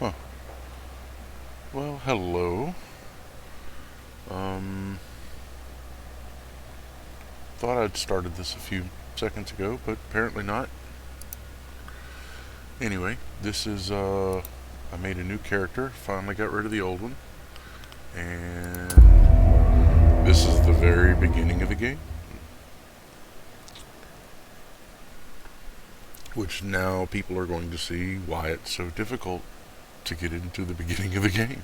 Huh. Well, hello. Thought I'd started this a few seconds ago, but apparently not. Anyway, this is, I made a new character, finally got rid of the old one, and this is the very beginning of the game, which now people are going to see why it's so difficult to get into the beginning of the game.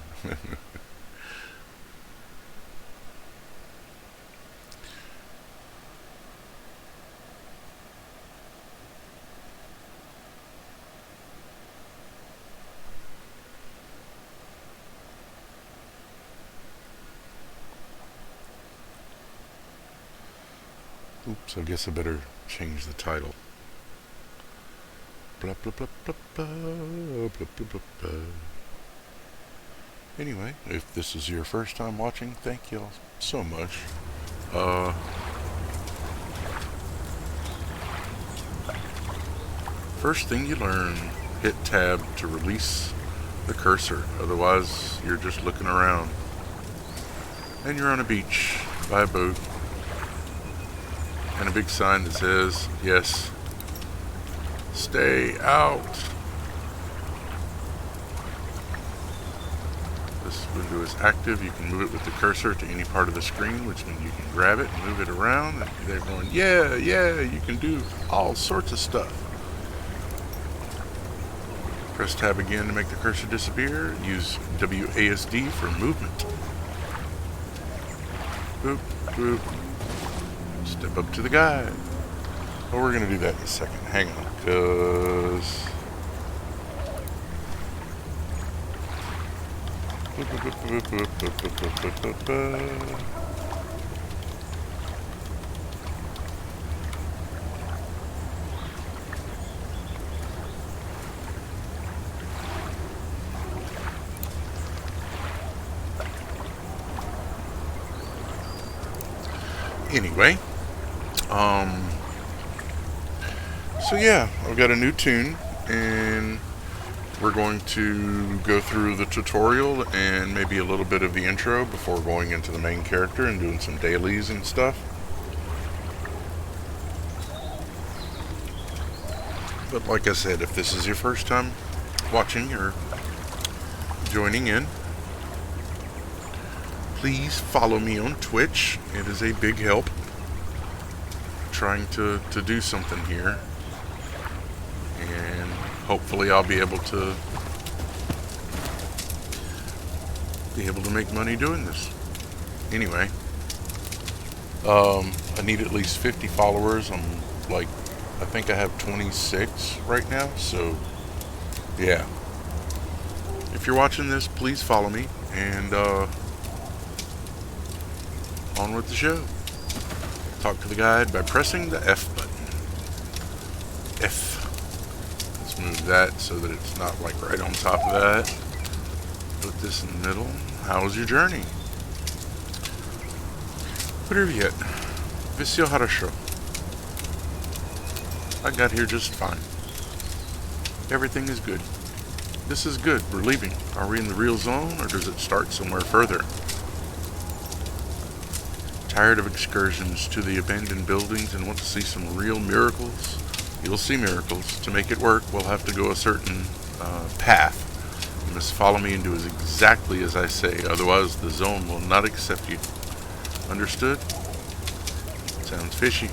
Oops, I guess I better change the title. Blah, blah, blah, blah, blah, blah, blah, blah, blah. Anyway, if this is your first time watching, thank you all so much. First thing you learn, hit tab to release the cursor. Otherwise, you're just looking around. And you're on a beach by a boat. And a big sign that says, yes, stay out. This window is active. You can move it with the cursor to any part of the screen, which means you can grab it and move it around. And they're going, yeah, you can do all sorts of stuff. Press tab again to make the cursor disappear. Use WASD for movement. Boop, boop. Step up to the guide. Well, we're going to do that in a second. Hang on, because... Anyway, so yeah, I've got a new tune, and we're going to go through the tutorial and maybe a little bit of the intro before going into the main character and doing some dailies and stuff. But like I said, if this is your first time watching or joining in, please follow me on Twitch. It is a big help trying to do something here. And hopefully I'll be able to make money doing this. Anyway, I need at least 50 followers. I think I have 26 right now. So yeah, if you're watching this, please follow me, and on with the show. Talk to the guide by pressing the F button. F. Let's move that so that it's not like right on top of that. Put this in the middle. How was your journey? Привет. Всё хорошо. I got here just fine. Everything is good. This is good. We're leaving. Are we in the real zone, or does it start somewhere further? Tired of excursions to the abandoned buildings and want to see some real miracles? You'll see miracles. To make it work, we'll have to go a certain path. You must follow me and do exactly as I say, otherwise the zone will not accept you. Understood? Sounds fishy.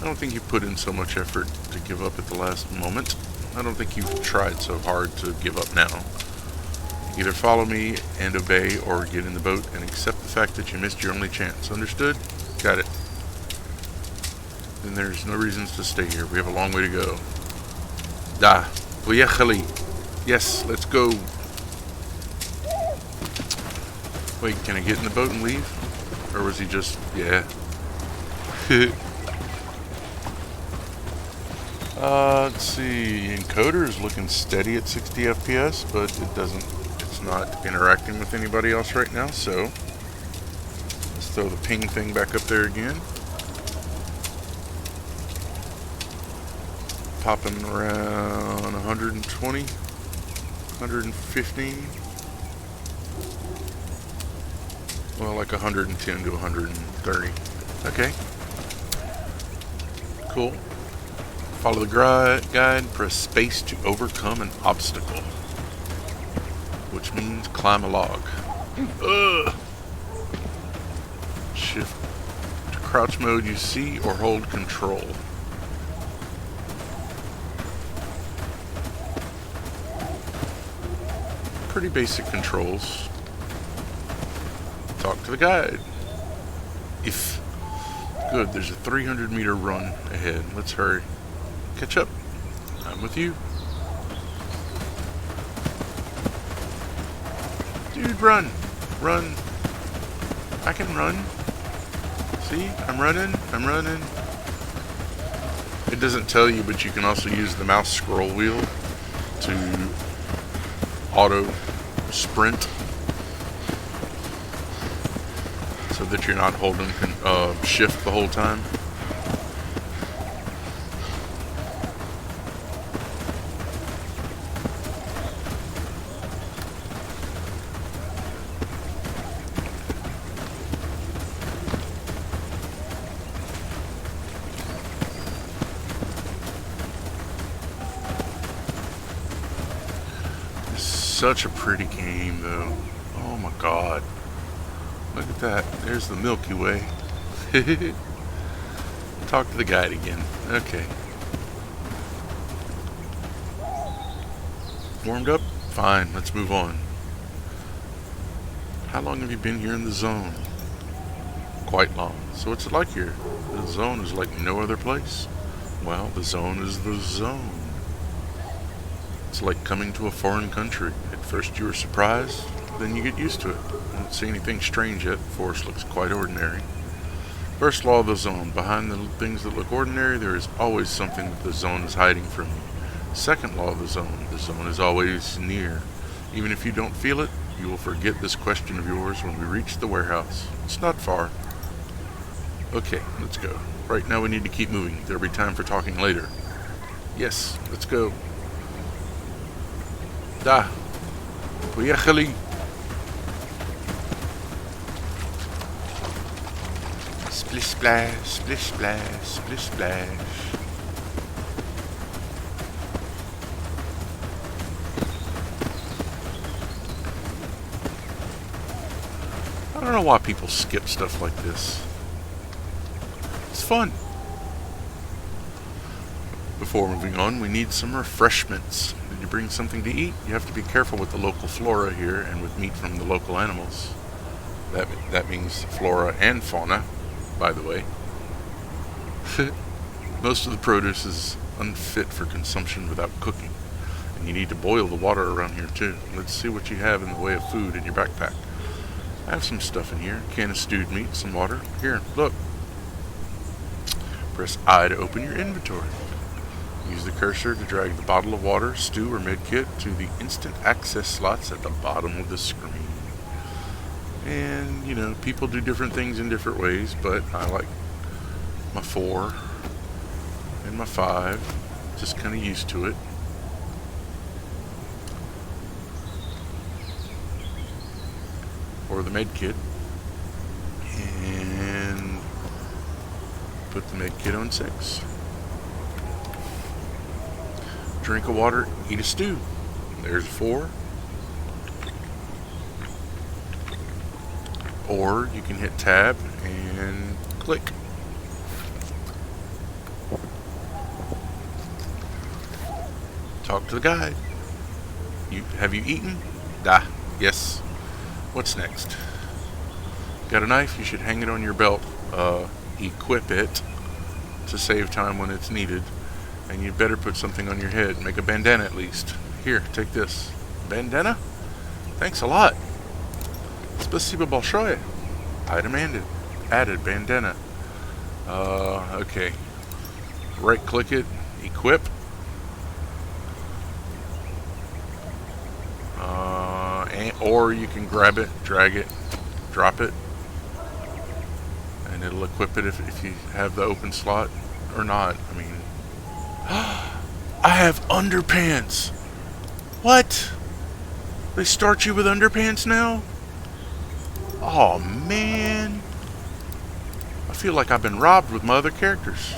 I don't think you put in so much effort to give up at the last moment. I don't think you've tried so hard to give up now. Either follow me and obey, or get in the boat and accept the fact that you missed your only chance. Understood? Got it. Then there's no reasons to stay here. We have a long way to go. Da. Поехали. Yes, let's go. Wait, can I get in the boat and leave? Or was he just... yeah. Let's see. Encoder is looking steady at 60 FPS, but it's not interacting with anybody else right now, so let's throw the ping thing back up there again. Popping around 120. 115. Well, like 110 to 130. Okay. Cool. Follow the guide. Press space to overcome an obstacle, which means climb a log. Ugh. Shift to crouch mode. You see or hold control. Pretty basic controls. Talk to the guide. If good, there's a 300-meter run ahead. Let's hurry. Catch up. I'm with you. Dude, run. Run. I can run. See? I'm running. I'm running. It doesn't tell you, but you can also use the mouse scroll wheel to auto sprint so that you're not holding shift the whole time. Such a pretty game, though. Oh my god. Look at that. There's the Milky Way. Talk to the guide again. Okay. Warmed up? Fine. Let's move on. How long have you been here in the zone? Quite long. So what's it like here? The zone is like no other place. Well, the zone is the zone. It's like coming to a foreign country. At first you are surprised, then you get used to it. I don't see anything strange yet. The forest looks quite ordinary. First law of the zone. Behind the things that look ordinary, there is always something that the zone is hiding from you. Second law of the zone is always near. Even if you don't feel it, you will forget this question of yours when we reach the warehouse. It's not far. Okay, let's go. Right now we need to keep moving. There'll be time for talking later. Yes, let's go. Da. Poyechali. Splish splash, splish splash, splish splash. I don't know why people skip stuff like this. It's fun. Before moving on, we need some refreshments. Did you bring something to eat? You have to be careful with the local flora here and with meat from the local animals. That means flora and fauna, by the way. Most of the produce is unfit for consumption without cooking. And you need to boil the water around here too. Let's see what you have in the way of food in your backpack. I have some stuff in here. A can of stewed meat, some water. Here, look. Press I to open your inventory. Use the cursor to drag the bottle of water, stew, or med kit to the instant access slots at the bottom of the screen. And, you know, people do different things in different ways, but I like my 4 and my 5. Just kind of used to it. Or the med kit. And put the med kit on 6. Drink of water, eat a stew. There's 4. Or you can hit tab and click. Talk to the guide. Have you eaten? Yes. What's next? Got a knife? You should hang it on your belt. Equip it to save time when it's needed. And you'd better put something on your head. Make a bandana at least. Here, take this. Bandana? Thanks a lot. Spasibo большое. Item added bandana. Okay. Right click it. Equip. Or you can grab it, drag it, drop it. And it'll equip it if you have the open slot or not. I mean... I have underpants. What? They start you with underpants now? Oh man. I feel like I've been robbed with my other characters.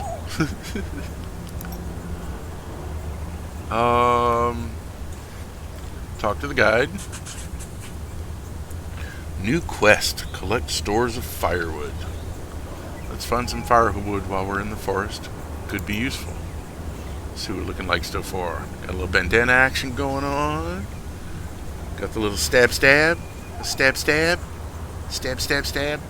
Talk to the guide. New quest. Collect stores of firewood. Let's find some firewood while we're in the forest. Could be useful. See what we're looking like so far. Got a little bandana action going on. Got the little stab stab. Stab stab. Stab stab stab.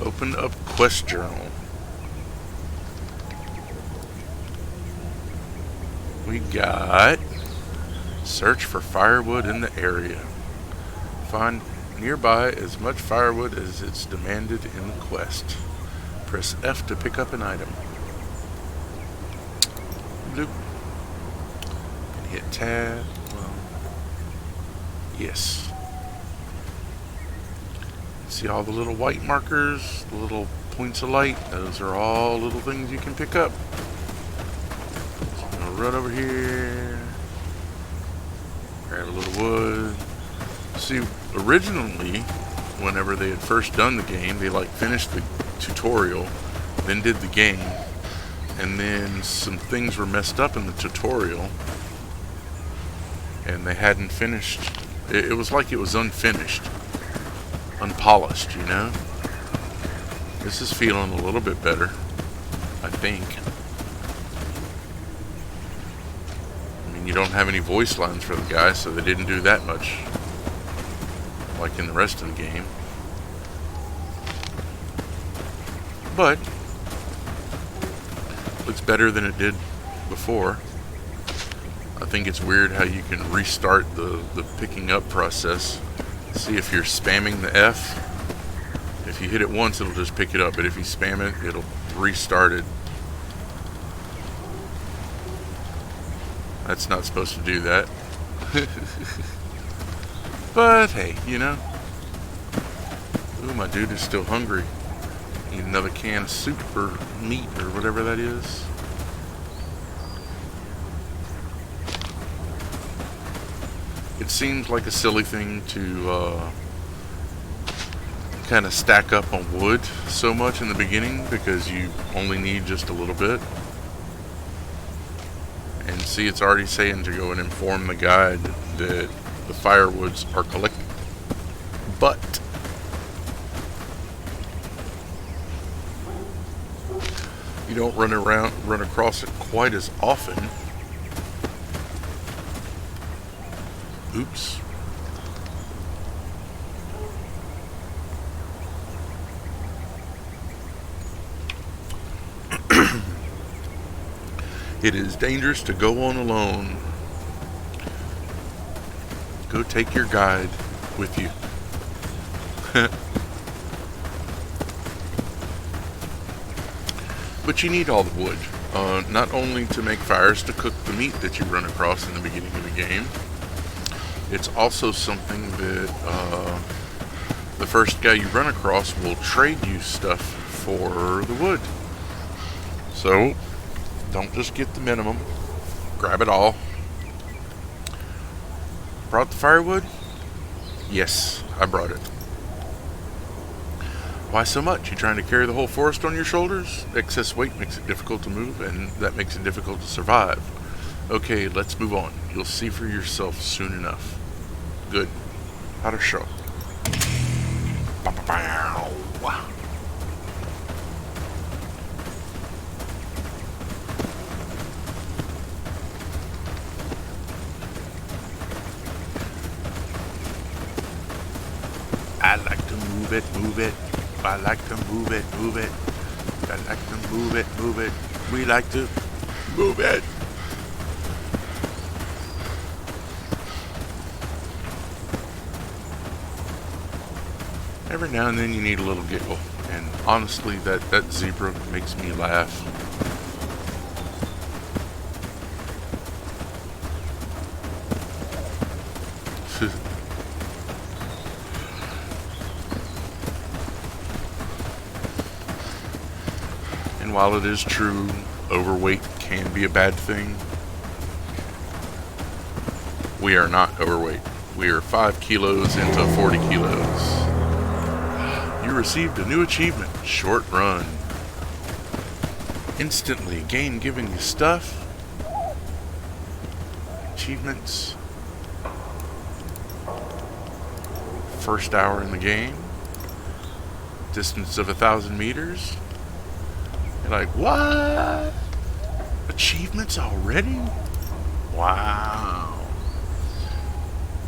Open up quest journal. We got search for firewood in the area. Find nearby as much firewood as it's demanded in the quest. Press F to pick up an item. Bloop. And hit tab. Well, yes. See all the little white markers, the little points of light? Those are all little things you can pick up. Run over here, grab a little wood. See, originally, whenever they had first done the game, they like finished the tutorial, then did the game, and then some things were messed up in the tutorial, and they hadn't finished. It was like it was unfinished, unpolished, you know? This is feeling a little bit better, I think. You don't have any voice lines for the guy, so they didn't do that much like in the rest of the game. But looks better than it did before. I think it's weird how you can restart the picking up process. See, if you're spamming the F, if you hit it once it'll just pick it up, but if you spam it, it'll restart it. That's not supposed to do that. But hey, you know. Ooh, my dude is still hungry. Need another can of soup or meat or whatever that is. It seems like a silly thing to kind of stack up on wood so much in the beginning because you only need just a little bit. And see, it's already saying to go and inform the guide that the firewoods are collected. But you don't run across it quite as often. Oops. It is dangerous to go on alone. Go take your guide with you. But you need all the wood, not only to make fires to cook the meat that you run across in the beginning of the game. It's also something that the first guy you run across will trade you stuff for the wood. So don't just get the minimum. Grab it all. Brought the firewood? Yes, I brought it. Why so much? You trying to carry the whole forest on your shoulders? Excess weight makes it difficult to move, and that makes it difficult to survive. Okay, let's move on. You'll see for yourself soon enough. Good. How to show. I like to move it, move it. I like to move it, move it. I like to move it, move it. We like to move it. Every now and then you need a little giggle. And honestly, that zebra makes me laugh. And while it is true, overweight can be a bad thing. We are not overweight. We are 5 kilos into 40 kilos. You received a new achievement, short run. Instantly, game giving you stuff. Achievements. First hour in the game. Distance of 1,000 meters. You're like, what? Achievements already? Wow.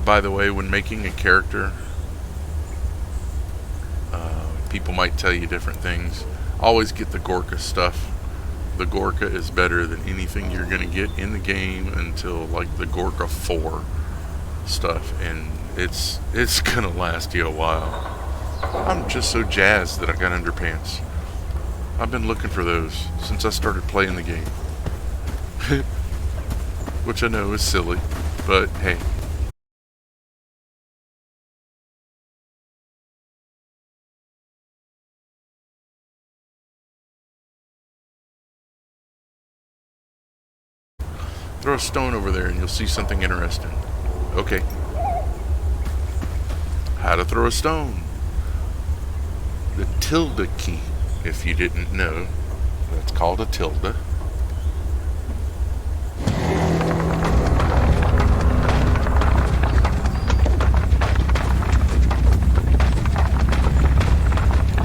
By the way, when making a character, people might tell you different things. Always get the Gorka stuff. The Gorka is better than anything you're going to get in the game until like the Gorka 4 stuff, and it's going to last you a while. I'm just so jazzed that I got underpants. I've been looking for those since I started playing the game. Which I know is silly, but hey. Throw a stone over there and you'll see something interesting. Okay. How to throw a stone. The tilde key, if you didn't know. That's called a tilde.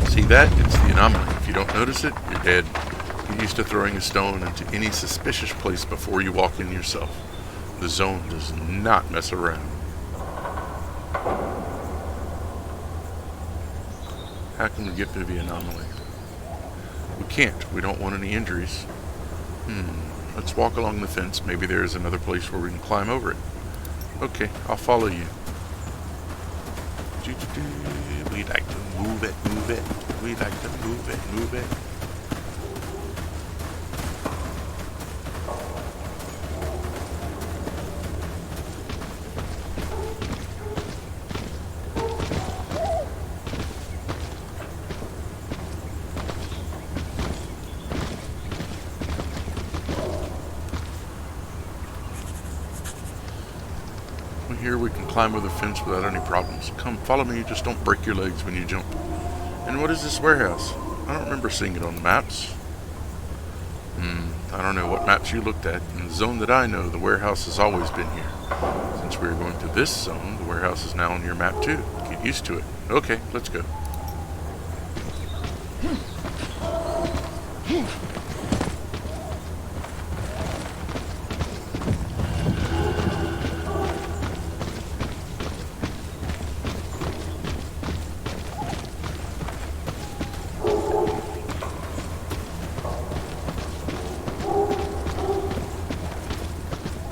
See that? It's the anomaly. If you don't notice it, you're dead. Get used to throwing a stone into any suspicious place before you walk in yourself. The zone does not mess around. How can we get through the anomaly? We can't. We don't want any injuries. Let's walk along the fence. Maybe there's another place where we can climb over it. Okay, I'll follow you. We like to move it, move it. We like to move it, move it. Here we can climb over the fence without any problems. Come, follow me, just don't break your legs when you jump. And what is this warehouse? I don't remember seeing it on the maps. I don't know what maps you looked at. In the zone that I know, the warehouse has always been here. Since we're going to this zone, the warehouse is now on your map too. Get used to it. Okay, let's go.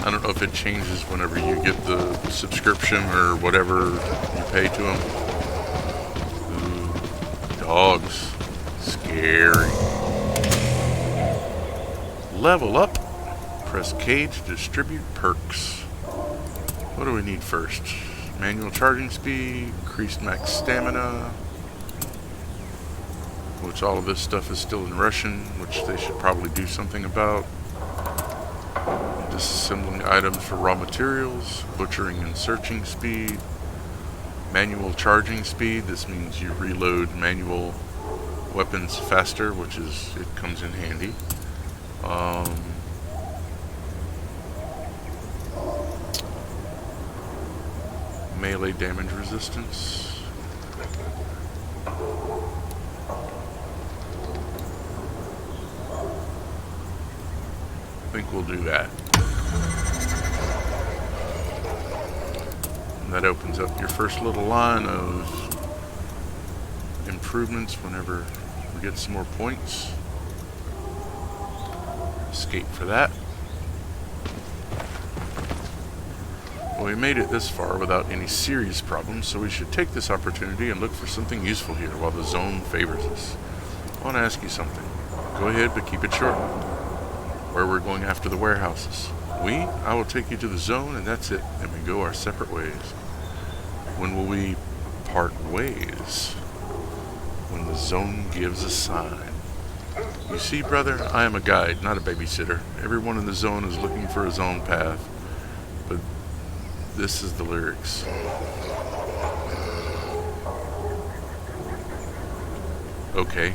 I don't know if it changes whenever you get the subscription or whatever you pay to them. Ooh, dogs. Scary. Level up. Press K to distribute perks. What do we need first? Manual charging speed, increased max stamina, which all of this stuff is still in Russian, which they should probably do something about. Disassembling items for raw materials, butchering and searching speed, manual charging speed. This means you reload manual weapons faster, which is, it comes in handy. Melee damage resistance. I think we'll do that. And that opens up your first little line of improvements whenever we get some more points. Escape for that. Well, we made it this far without any serious problems, so we should take this opportunity and look for something useful here while the zone favors us. I want to ask you something. Go ahead, but keep it short. Where we're going after the warehouses. I will take you to the zone, and that's it. And we go our separate ways. When will we part ways? When the zone gives a sign. You see, brother, I am a guide, not a babysitter. Everyone in the zone is looking for his own path. But this is the lyrics. Okay.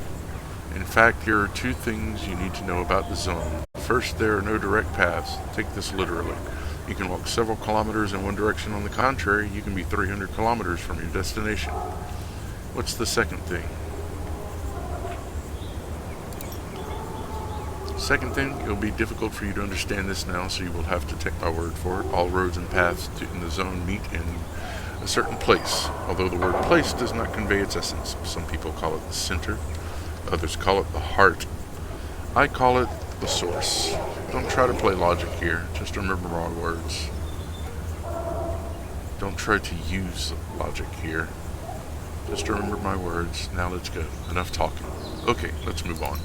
In fact, here are two things you need to know about the zone. First, there are no direct paths. Take this literally. You can walk several kilometers in one direction. On the contrary, you can be 300 kilometers from your destination. What's the second thing? Second thing, it'll be difficult for you to understand this now, so you will have to take my word for it. All roads and paths in the zone meet in a certain place, although the word place does not convey its essence. Some people call it the center, others call it the heart. I call it the source. Don't try to play logic here, just remember my words. Don't try to use logic here. Just remember my words. Now let's go. Enough talking. Okay, let's move on.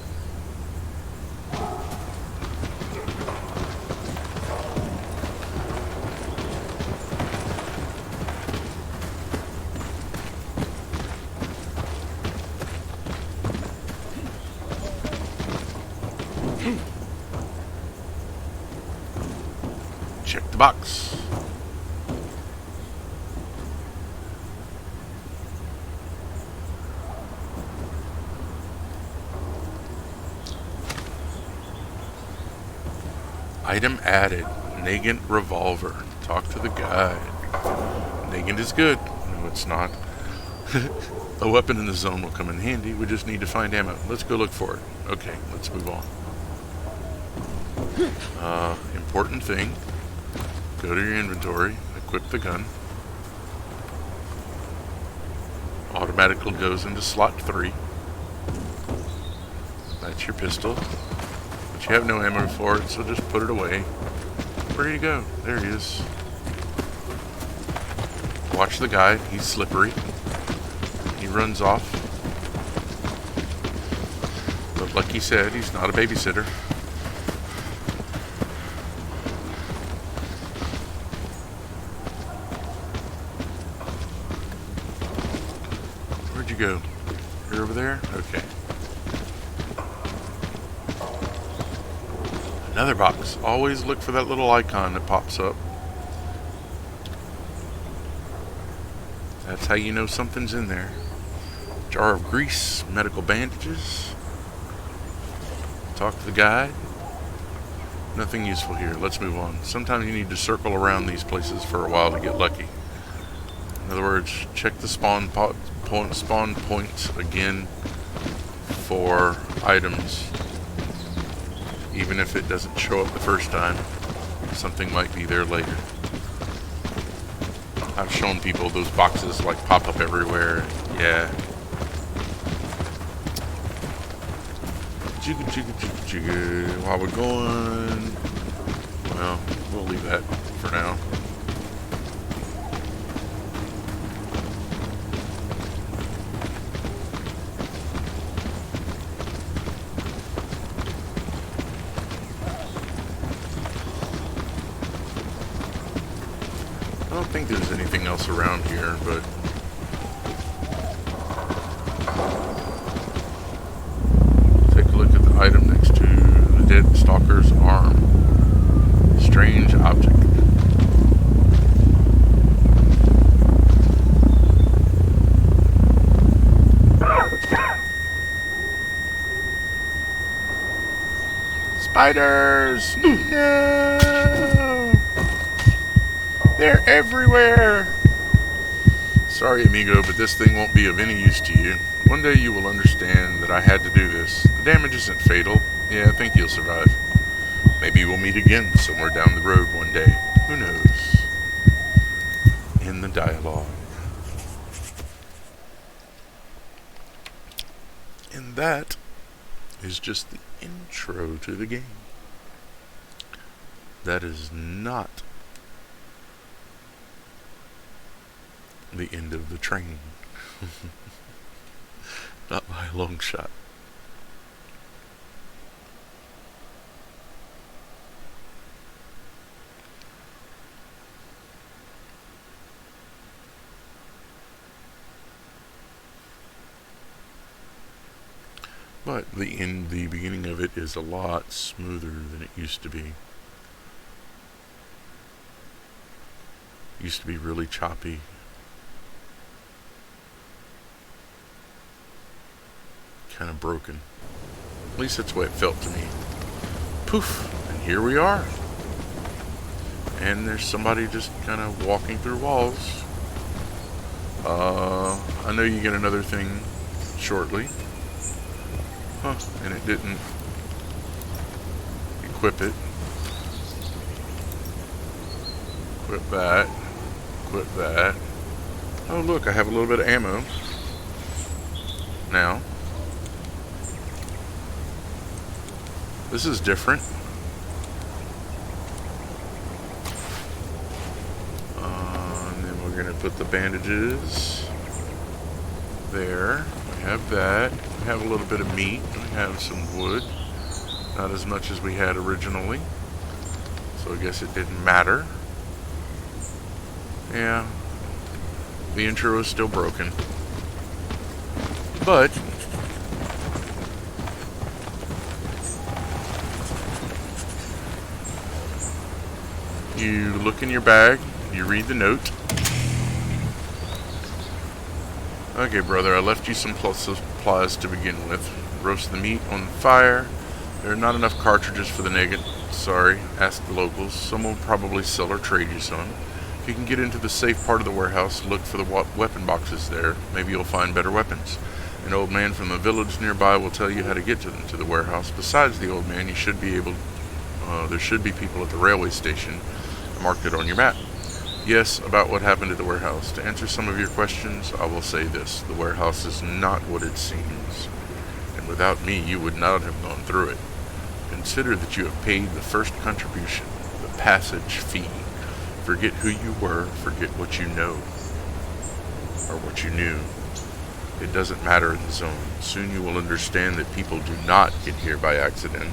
Check the box. Item added. Nagant revolver. Talk to the guide. Nagant is good. No, it's not. A weapon in the zone will come in handy. We just need to find ammo. Let's go look for it. Okay, let's move on. Important thing. Go to your inventory. Equip the gun. Automatically goes into slot 3. That's your pistol. But you have no ammo for it, so just put it away. Where do you go? There he is. Watch the guy. He's slippery. He runs off. But like he said, he's not a babysitter. Where'd you go? You're over there? Okay. Another box. Always look for that little icon that pops up. That's how you know something's in there. Jar of grease, medical bandages. Talk to the guide. Nothing useful here. Let's move on. Sometimes you need to circle around these places for a while to get lucky. In other words, check the spawn points again for items. Even if it doesn't show up the first time, something might be there later. I've shown people those boxes like pop up everywhere. Yeah. Jigga jigga jigga jigga. While we're going, well, we'll leave that for now. I don't think there's anything else around here, but take a look at the item next to the dead stalker's arm. Strange object. Spiders! No! They're everywhere! Sorry, amigo, but this thing won't be of any use to you. One day you will understand that I had to do this. The damage isn't fatal. Yeah, I think you'll survive. Maybe we'll meet again somewhere down the road one day. Who knows? In the dialogue. And that is just the intro to the game. That is not the end of the training. Not by a long shot. But in the beginning of it is a lot smoother than it used to be. It used to be really choppy. Kind of broken. At least that's the way it felt to me. Poof, and here we are. And there's somebody just kind of walking through walls. I know you get another thing shortly. Huh, and it didn't equip it. Equip that. Equip that. Oh look, I have a little bit of ammo. Now. This is different. And then we're going to put the bandages there. We have that. We have a little bit of meat. We have some wood. Not as much as we had originally. So I guess it didn't matter. Yeah. The intro is still broken. But you look in your bag, you read the note. Okay, brother, I left you some supplies to begin with. Roast the meat on the fire. There are not enough cartridges for the nugget. Sorry, ask the locals. Someone will probably sell or trade you some. If you can get into the safe part of the warehouse, look for the weapon boxes there. Maybe you'll find better weapons. An old man from the village nearby will tell you how to get to the warehouse. Besides the old man, you should be able. There should be people at the railway station. I marked it on your map. Yes, about what happened at the warehouse. To answer some of your questions, I will say this. The warehouse is not what it seems. And without me, you would not have gone through it. Consider that you have paid the first contribution, the passage fee. Forget who you were, forget what you know, or what you knew. It doesn't matter in the zone. Soon you will understand that people do not get here by accident,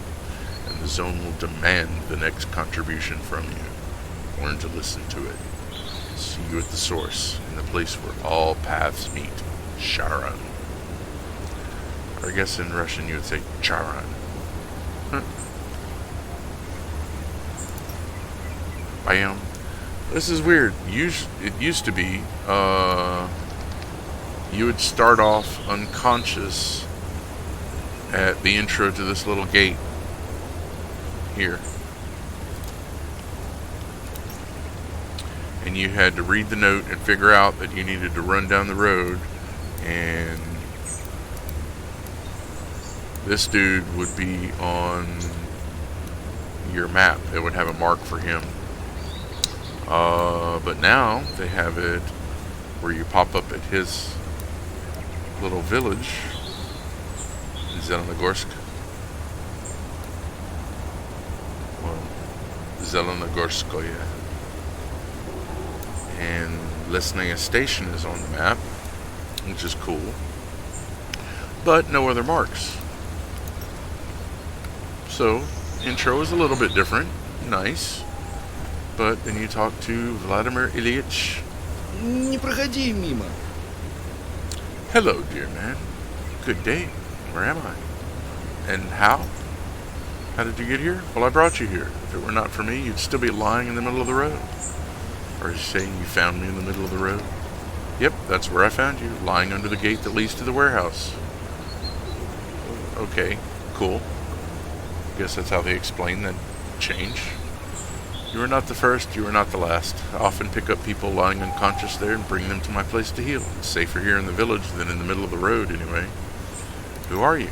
and the zone will demand the next contribution from you. Learn to listen to it. See you at the source, in the place where all paths meet. Charon. Or I guess in Russian you would say Charon. Huh. Bam. This is weird. It used to be, you would start off unconscious at the intro to this little gate here. And you had to read the note and figure out that you needed to run down the road, and this dude would be on your map. It would have a mark for him. But now they have it where you pop up at his little village in Zelenogorsk. Well, Zelenogorskoye. And Lesnaya station is on the map, which is cool. But no other marks. So, intro is a little bit different. Nice. But then you talk to Vladimir Ilyich. Не проходи мимо. Hello, dear man. Good day. Where am I? And how? How did you get here? Well, I brought you here. If it were not for me, you'd still be lying in the middle of the road. Or is he saying you found me in the middle of the road? Yep, that's where I found you, lying under the gate that leads to the warehouse. Okay, cool. Guess that's how they explain that change. You are not the first, you are not the last. I often pick up people lying unconscious there and bring them to my place to heal. It's safer here in the village than in the middle of the road, anyway. Who are you?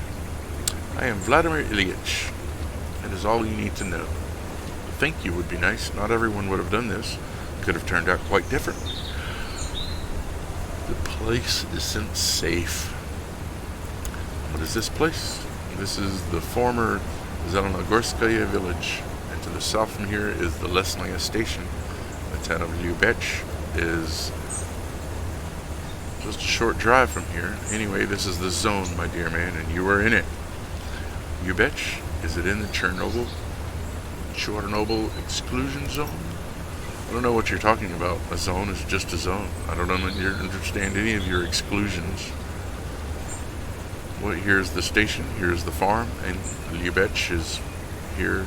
I am Vladimir Ilyich. That is all you need to know. Thank you would be nice. Not everyone would have done this. Could have turned out quite differently. The place isn't safe. What is this place? This is the former Zelenogorskaya village. And to the south from here is the Lesnaya station. The town of Lyubech is just a short drive from here. Anyway, this is the zone, my dear man, and you are in it. Lyubech? Is it in the Chernobyl exclusion zone? I don't know what you're talking about. A zone is just a zone. I don't understand any of your exclusions. Well, here's the station, here's the farm, and Lyubech is here.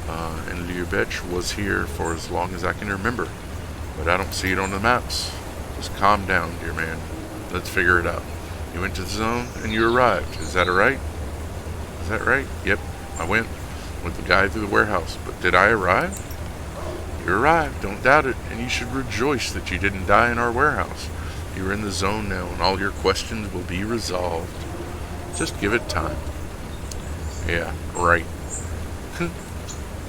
And Lyubech was here for as long as I can remember. But I don't see it on the maps. Just calm down, dear man. Let's figure it out. You went to the zone and you arrived. Is that right? Is that right? Yep, I went with the guy through the warehouse. But did I arrive? You arrived, don't doubt it, and you should rejoice that you didn't die in our warehouse. You're in the zone now, and all your questions will be resolved. Just give it time. Yeah, right.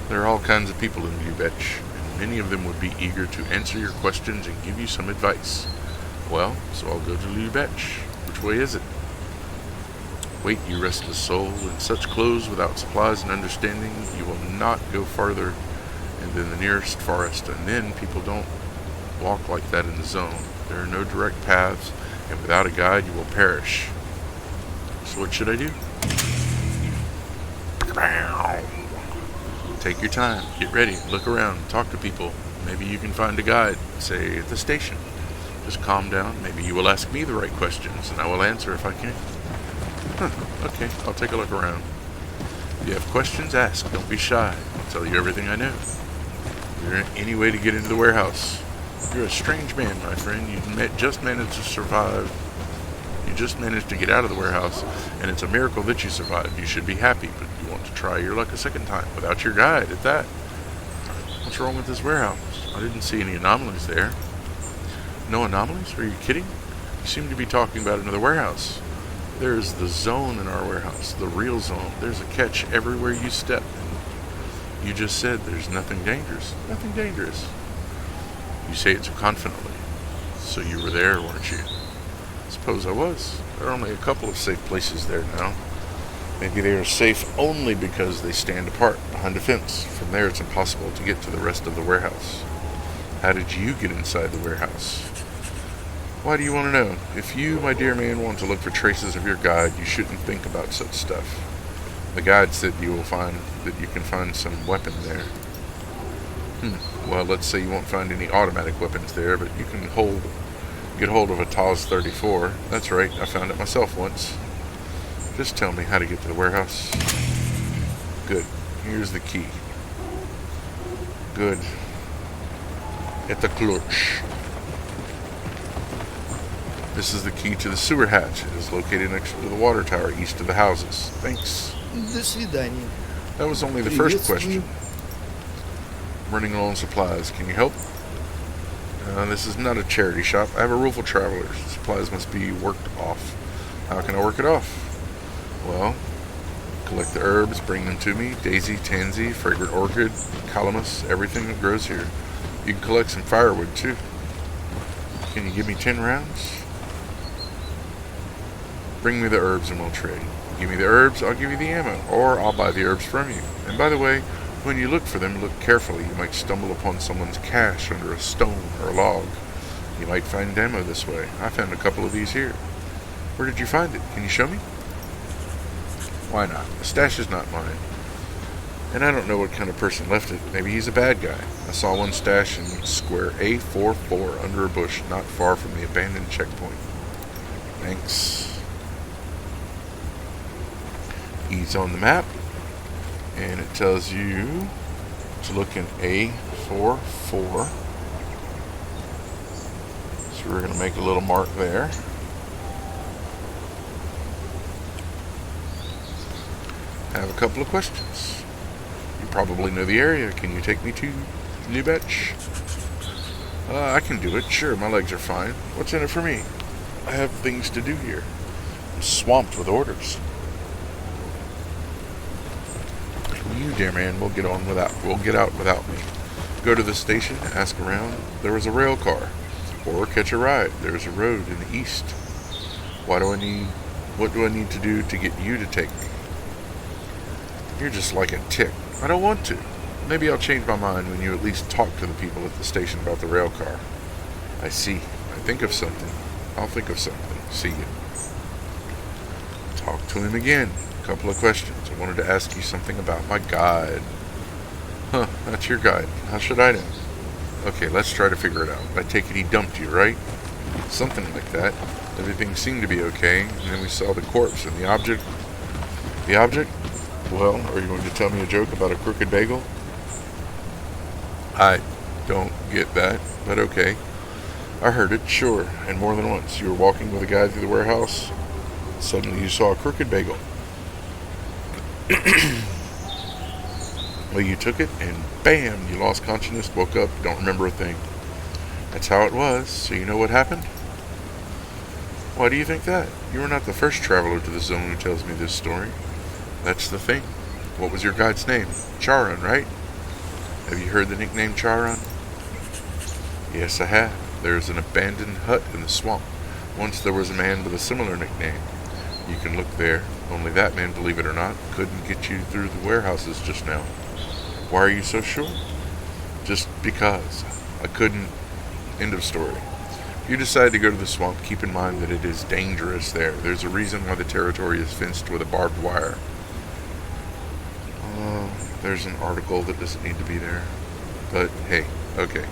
There are all kinds of people in Lyubech, and many of them would be eager to answer your questions and give you some advice. Well, so I'll go to Lyubech. Which way is it? Wait, you restless soul. In such clothes, without supplies and understanding, you will not go farther than the nearest forest, and then people don't walk like that in the zone. There are no direct paths, and without a guide you will perish. So what should I do? Take your time, get ready, look around, talk to people. Maybe you can find a guide, say at the station. Just calm down, maybe you will ask me the right questions, and I will answer if I can. Okay, I'll take a look around. If you have questions, ask, don't be shy. I'll tell you everything I know. Is there any way to get into the warehouse? You're a strange man, my friend. You just managed to survive. You just managed to get out of the warehouse, and it's a miracle that you survived. You should be happy, but you want to try your luck a second time without your guide at that. What's wrong with this warehouse? I didn't see any anomalies there. No anomalies? Are you kidding? You seem to be talking about another warehouse. There's the zone in our warehouse, the real zone. There's a catch everywhere you step. You just said there's nothing dangerous. Nothing dangerous. You say it so confidently. So you were there, weren't you? Suppose I was. There are only a couple of safe places there now. Maybe they are safe only because they stand apart behind a fence. From there it's impossible to get to the rest of the warehouse. How did you get inside the warehouse? Why do you want to know? If you, my dear man, want to look for traces of your guide, you shouldn't think about such stuff. The guide said you can find some weapon there. Well, let's say you won't find any automatic weapons there, but you can get hold of a TAS 34. That's right, I found it myself once. Just tell me how to get to the warehouse. Good. Here's the key. Good. At the clutch. This is the key to the sewer hatch. It is located next to the water tower, east of the houses. Thanks. До свидания. That was only the first question. Running low on supplies. Can you help? This is not a charity shop. I have a rule for travelers. Supplies must be worked off. How can I work it off? Well, collect the herbs, bring them to me. Daisy, tansy, fragrant orchid, calamus, everything that grows here. You can collect some firewood too. Can you give me 10 rounds? Bring me the herbs and we'll trade. Give me the herbs, I'll give you the ammo, or I'll buy the herbs from you. And by the way, when you look for them, look carefully. You might stumble upon someone's cache under a stone or a log. You might find ammo this way. I found a couple of these here. Where did you find it? Can you show me? Why not? The stash is not mine. And I don't know what kind of person left it. Maybe he's a bad guy. I saw one stash in square A44 under a bush, not far from the abandoned checkpoint. Thanks. He's on the map, and it tells you to look in A44. So we're going to make a little mark there. I have a couple of questions. You probably know the area. Can you take me to Lyubech? I can do it. Sure, my legs are fine. What's in it for me? I have things to do here. I'm swamped with orders. You, dear man, will get out without me. Go to the station, ask around. There is a rail car. Or catch a ride. There's a road in the east. What do I need to do to get you to take me? You're just like a tick. I don't want to. Maybe I'll change my mind when you at least talk to the people at the station about the rail car. I see. I think of something. I'll think of something. See you. Talk to him again. A couple of questions. I wanted to ask you something about my guide. Huh, that's your guide. How should I know? Okay, let's try to figure it out. I take it he dumped you, right? Something like that. Everything seemed to be okay, and then we saw the corpse and the object. The object? Well, are you going to tell me a joke about a crooked bagel? I don't get that, but okay. I heard it, sure, and more than once. You were walking with a guy through the warehouse. Suddenly you saw a crooked bagel. Well, you took it, and bam, you lost consciousness, woke up, don't remember a thing. That's how it was, so you know what happened? Why do you think that? You are not the first traveler to the zone who tells me this story. That's the thing. What was your guide's name? Charon, right? Have you heard the nickname Charon? Yes, I have. There is an abandoned hut in the swamp. Once there was a man with a similar nickname. You can look there. Only that man, believe it or not, couldn't get you through the warehouses just now. Why are you so sure? Just because. I couldn't. End of story. If you decide to go to the swamp, keep in mind that it is dangerous there. There's a reason why the territory is fenced with a barbed wire. There's an article that doesn't need to be there. But hey, okay.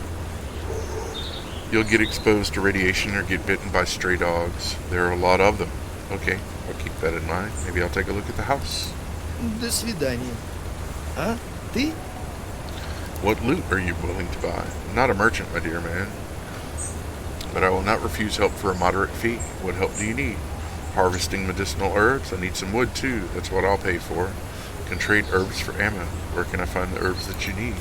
You'll get exposed to radiation or get bitten by stray dogs. There are a lot of them. Okay, I'll keep that in mind. Maybe I'll take a look at the house. До свидания. А? Ты? What loot are you willing to buy? I'm not a merchant, my dear man. But I will not refuse help for a moderate fee. What help do you need? Harvesting medicinal herbs? I need some wood too. That's what I'll pay for. Can trade herbs for ammo. Where can I find the herbs that you need?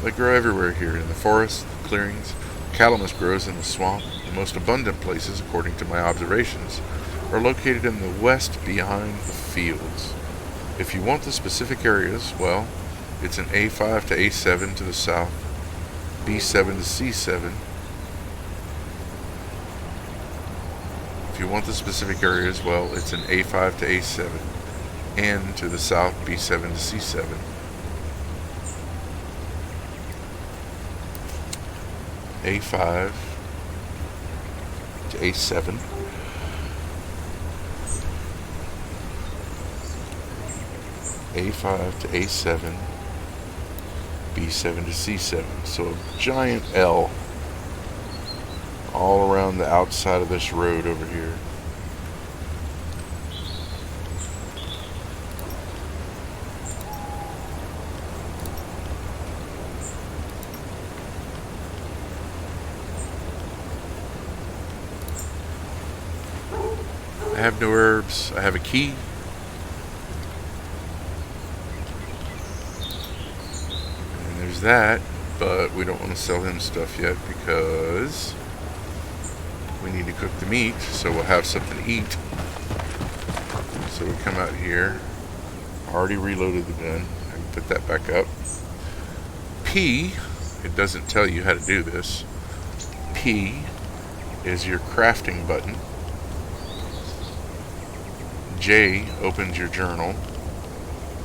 They grow everywhere here, in the forests, clearings. Calamus grows in the swamp. The most abundant places, according to my observations, are located in the west behind the fields. If you want the specific areas, well, it's an A5 to A7 to the south, B7 to C7. If you want the specific areas, well, it's an A5 to A7, N to the south, B7 to C7. A5 to A7. A5 to A7, B7 to C7. So a giant L all around the outside of this road over here. I have no herbs. I have a key. And there's that, but we don't want to sell him stuff yet because we need to cook the meat, so we'll have something to eat. So we come out here. Already reloaded the gun. I can put that back up. P, it doesn't tell you how to do this. P is your crafting button. J opens your journal.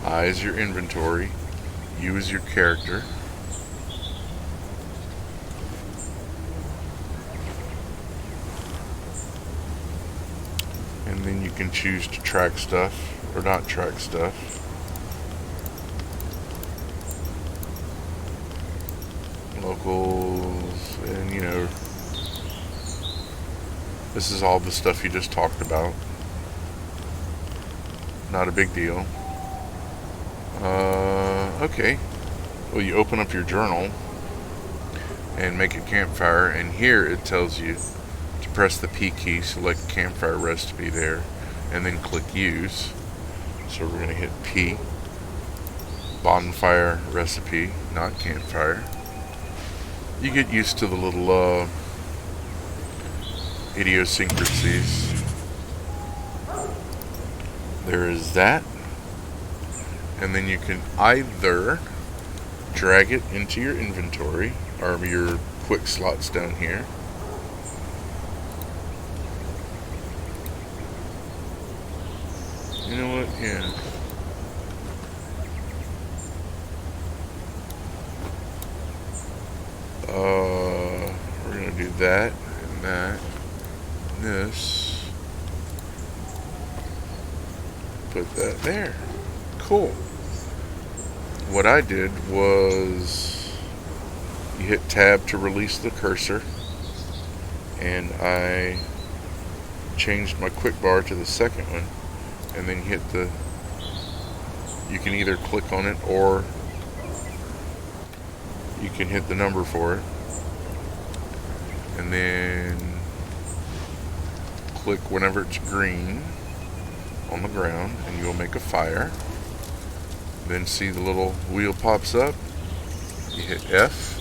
I is your inventory. U is your character. And then you can choose to track stuff or not track stuff. Locals, and you know, this is all the stuff you just talked about. Not a big deal. Okay. Well, you open up your journal and make a campfire, and here it tells you to press the P key, select campfire recipe there, and then click use. So we're going to hit P. Bonfire recipe, not campfire. You get used to the little idiosyncrasies. There is that. And then you can either drag it into your inventory or your quick slots down here. You know what? Yeah. We're gonna do that and that. And this. Put that there. Cool. What I did was you hit tab to release the cursor, and I changed my quick bar to the second one, and then you can either click on it or you can hit the number for it, and then click whenever it's green on the ground, and you'll make a fire. Then see the little wheel pops up, you hit F,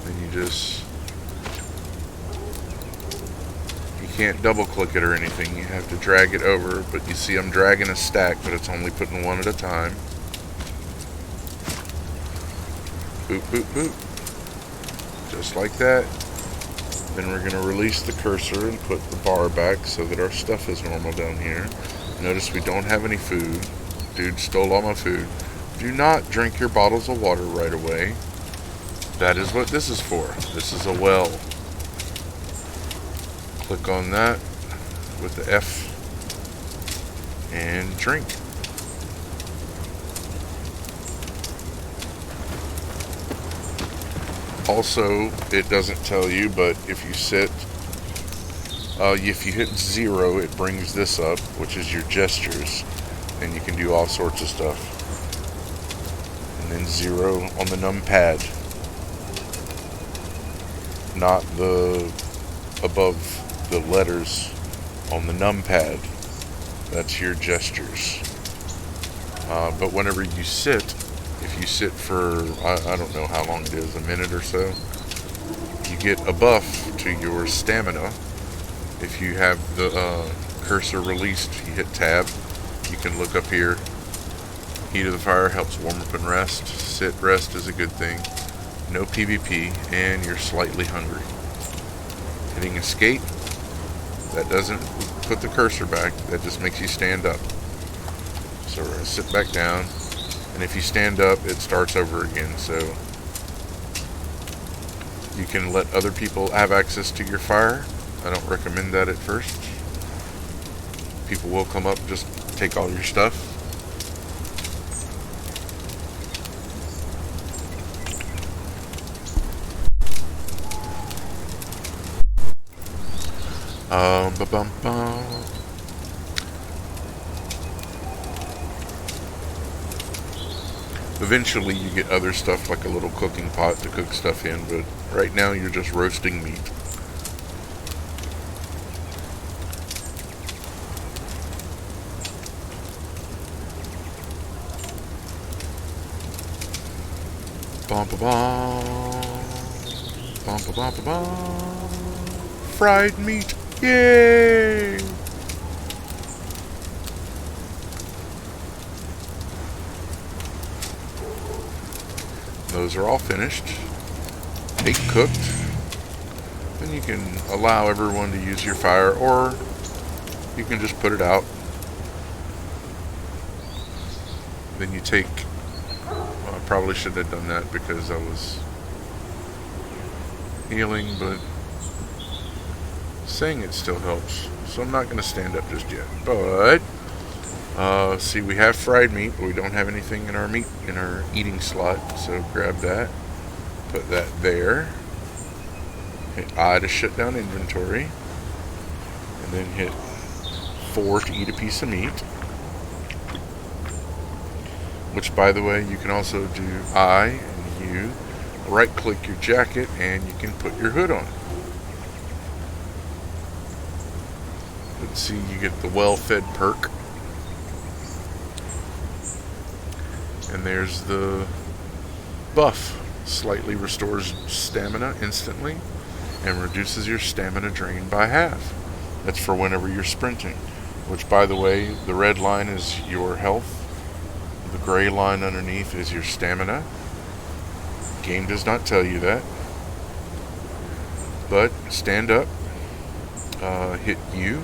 then you can't double click it or anything, you have to drag it over, but you see I'm dragging a stack, but it's only putting one at a time. Boop, boop, boop. Just like that. Then we're going to release the cursor and put the bar back so that our stuff is normal down here. Notice we don't have any food. Dude stole all my food. Do not drink your bottles of water right away. That is what this is for. This is a well. Click on that with the F and drink. Also, it doesn't tell you, but if you hit 0, it brings this up, which is your gestures, and you can do all sorts of stuff. And then 0 on the numpad, not the above the letters on the numpad. That's your gestures. But whenever you sit, if you sit for, I don't know how long it is, a minute or so, you get a buff to your stamina. If you have the cursor released, you hit tab, you can look up here. Heat of the fire helps warm up and rest. Sit, rest is a good thing. No PvP, and you're slightly hungry. Hitting escape, that doesn't put the cursor back, that just makes you stand up. So we're going to sit back down, and if you stand up, it starts over again. So you can let other people have access to your fire. I don't recommend that at first. People will come up, just take all your stuff. Ba-bum-bum. Eventually you get other stuff like a little cooking pot to cook stuff in, but right now you're just roasting meat. Bum ba bum. Bum ba bum ba bum. Fried meat. Yay! Those are all finished. Eight cooked. Then you can allow everyone to use your fire, or you can just put it out. Then you take, well, I probably should have done that because I was healing, but saying it still helps. So I'm not going to stand up just yet. But see, we have fried meat, but we don't have anything in our eating slot. So grab that, put that there. Hit I to shut down inventory, and then hit 4 to eat a piece of meat. Which, by the way, you can also do I and U. Right-click your jacket, and you can put your hood on. Let's see, you get the well-fed perk. And there's the buff. Slightly restores stamina instantly and reduces your stamina drain by half. That's for whenever you're sprinting. Which, by the way, the red line is your health. The gray line underneath is your stamina. Game does not tell you that. But stand up, hit U,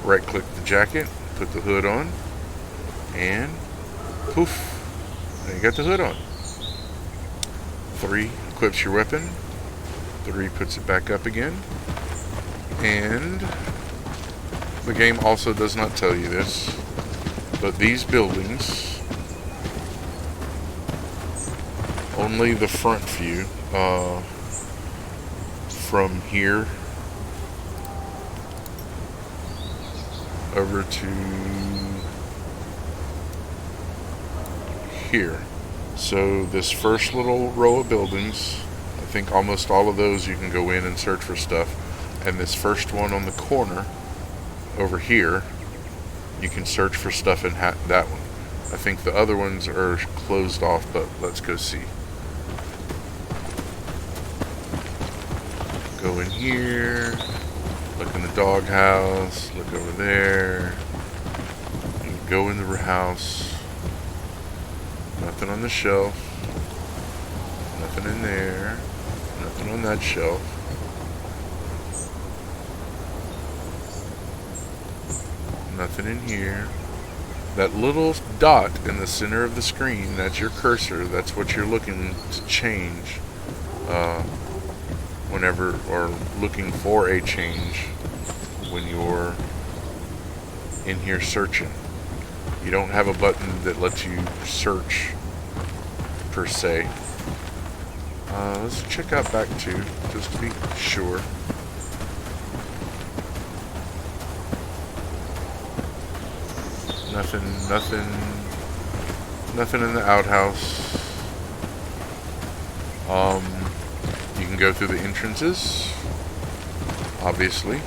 right click the jacket, put the hood on, and poof, now you got the hood on. 3 equips your weapon, 3 puts it back up again, and the game also does not tell you this, but these buildings, only the front view from here over to here. So this first little row of buildings, I think almost all of those you can go in and search for stuff. And this first one on the corner over here, you can search for stuff in that one. I think the other ones are closed off, but let's go see. Go in here, look in the doghouse, look over there, and go in the house. Nothing on the shelf, nothing in there, nothing on that shelf. Nothing in here. That little dot in the center of the screen, that's your cursor. That's what you're looking to change whenever, or looking for a change when you're in here searching. You don't have a button that lets you search per se. Let's check out back 2 just to be sure. Nothing in the outhouse. You can go through the entrances, obviously.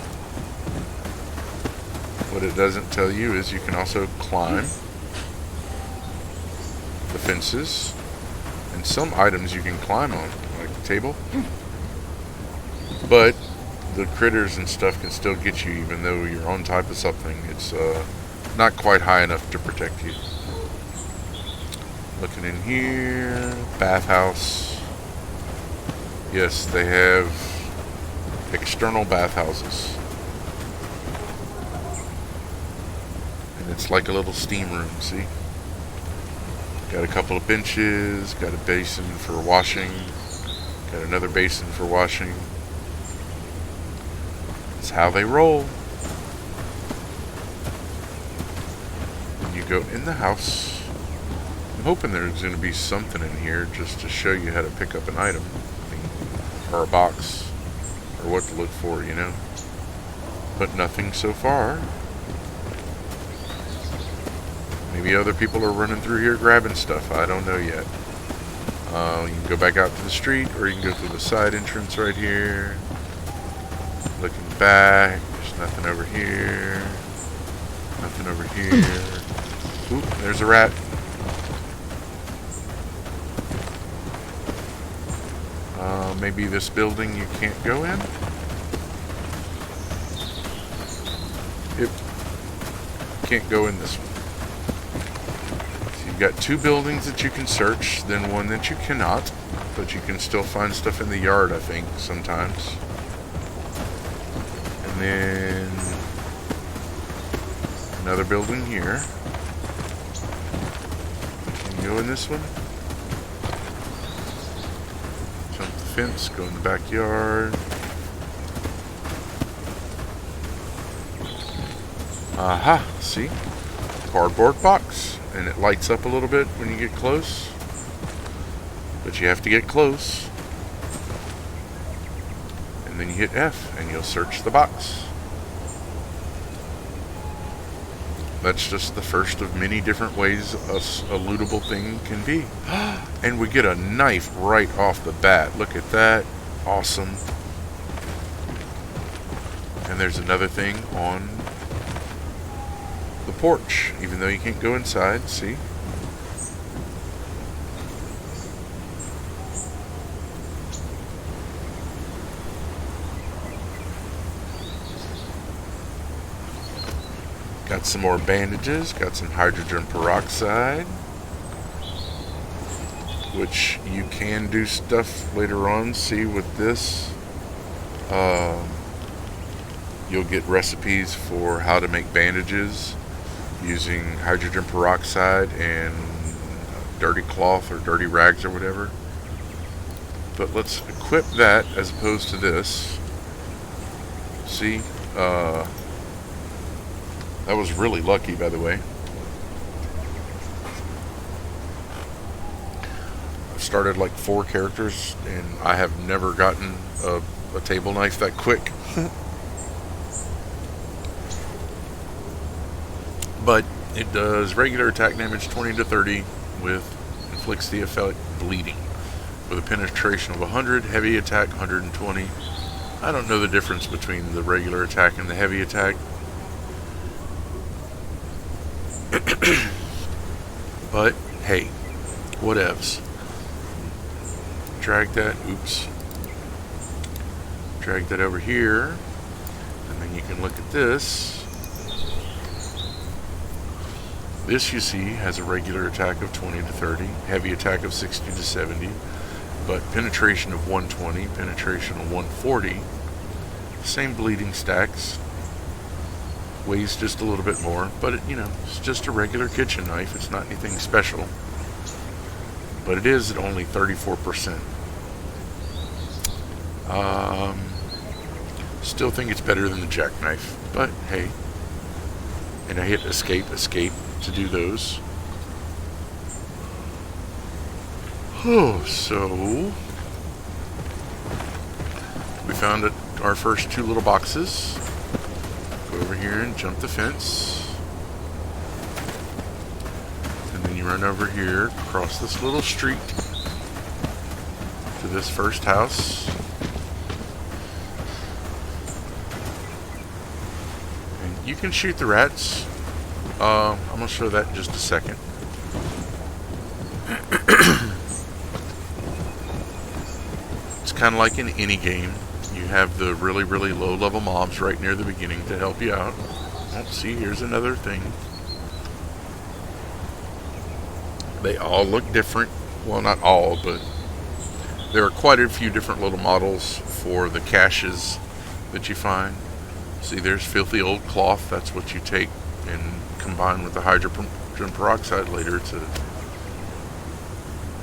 What it doesn't tell you is you can also climb the fences, and some items you can climb on, like the table. But the critters and stuff can still get you even though you're on top of something. It's not quite high enough to protect you. Looking in here, bathhouse. Yes, they have external bathhouses. And it's like a little steam room, see? Got a couple of benches, got a basin for washing, got another basin for washing. It's how they roll. Go in the house. I'm hoping there's going to be something in here just to show you how to pick up an item, or a box, or what to look for, you know. But nothing so far. Maybe other people are running through here grabbing stuff. I don't know yet. You can go back out to the street, or you can go through the side entrance right here. Looking back, there's nothing over here. Nothing over here. Oop, there's a rat. Maybe this building you can't go in? Yep. Can't go in this one. So you've got 2 buildings that you can search, then one that you cannot. But you can still find stuff in the yard, I think, sometimes. And then another building here. Go in this one. Jump the fence, go in the backyard. Aha, see? Cardboard box. And it lights up a little bit when you get close. But you have to get close. And then you hit F and you'll search the box. That's just the first of many different ways a lootable thing can be. And we get a knife right off the bat. Look at that. Awesome. And there's another thing on the porch, even though you can't go inside. See? Got some more bandages, got some hydrogen peroxide, which you can do stuff later on. See, with this, you'll get recipes for how to make bandages using hydrogen peroxide and dirty cloth or dirty rags or whatever. But let's equip that as opposed to this. See, that was really lucky, by the way. I've started like 4 characters, and I have never gotten a table knife that quick. But it does regular attack damage 20 to 30 with inflicts the effect bleeding. With a penetration of 100, heavy attack 120. I don't know the difference between the regular attack and the heavy attack. But hey, whatevs. Drag that, oops. Drag that over here. And then you can look at this. This, you see, has a regular attack of 20 to 30, heavy attack of 60 to 70, but penetration of 120, penetration of 140. Same bleeding stacks. Weighs just a little bit more, but it's just a regular kitchen knife. It's not anything special. But it is at only 34%. Still think it's better than the jackknife, but hey. And I hit escape to do those. Oh, so we found our first two little boxes. Go over here and jump the fence. And then you run over here, cross this little street to this first house. And you can shoot the rats. I'm going to show that in just a second. It's kind of like in any game. You have the really, really low-level mobs right near the beginning to help you out. Oh, see, here's another thing. They all look different. Well, not all, but there are quite a few different little models for the caches that you find. See, there's filthy old cloth. That's what you take and combine with the hydrogen peroxide later to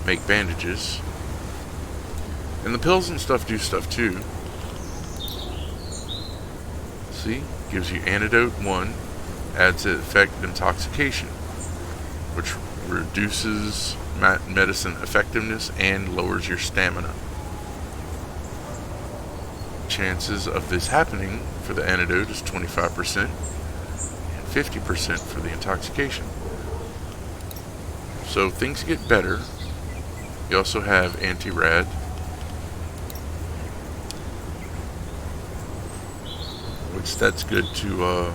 make bandages. And the pills and stuff do stuff too. See, gives you antidote 1, adds effect intoxication, which reduces medicine effectiveness and lowers your stamina. Chances of this happening for the antidote is 25%. 50% for the intoxication. So things get better. You also have anti-rad, which that's good to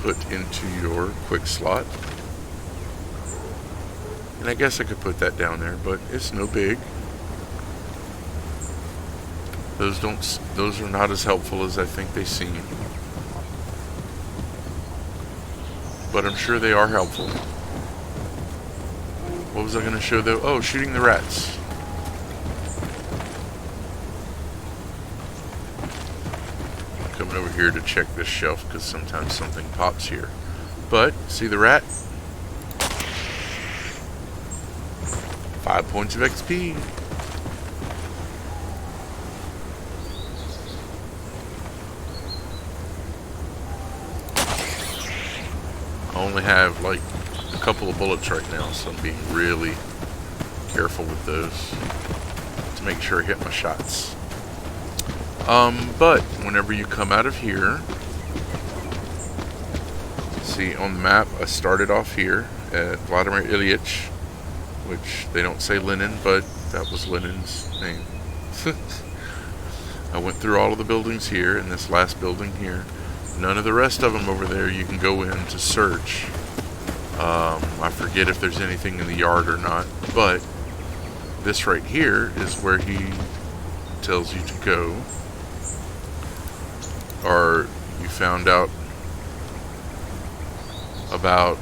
put into your quick slot. And I guess I could put that down there, but it's no big. Those are not as helpful as I think they seem. But I'm sure they are helpful. What was I going to show though? Oh, shooting the rats. I'm coming over here to check this shelf because sometimes something pops here. But, see the rat? 5 points of XP. I only have like a couple of bullets right now, so I'm being really careful with those to make sure I hit my shots. But whenever you come out of here, see on the map, I started off here at Vladimir Ilyich, which they don't say Lenin, but that was Lenin's name. I went through all of the buildings here, and this last building here. None of the rest of them over there you can go in to search. I forget if there's anything in the yard or not, but this right here is where he tells you to go. Or you found out about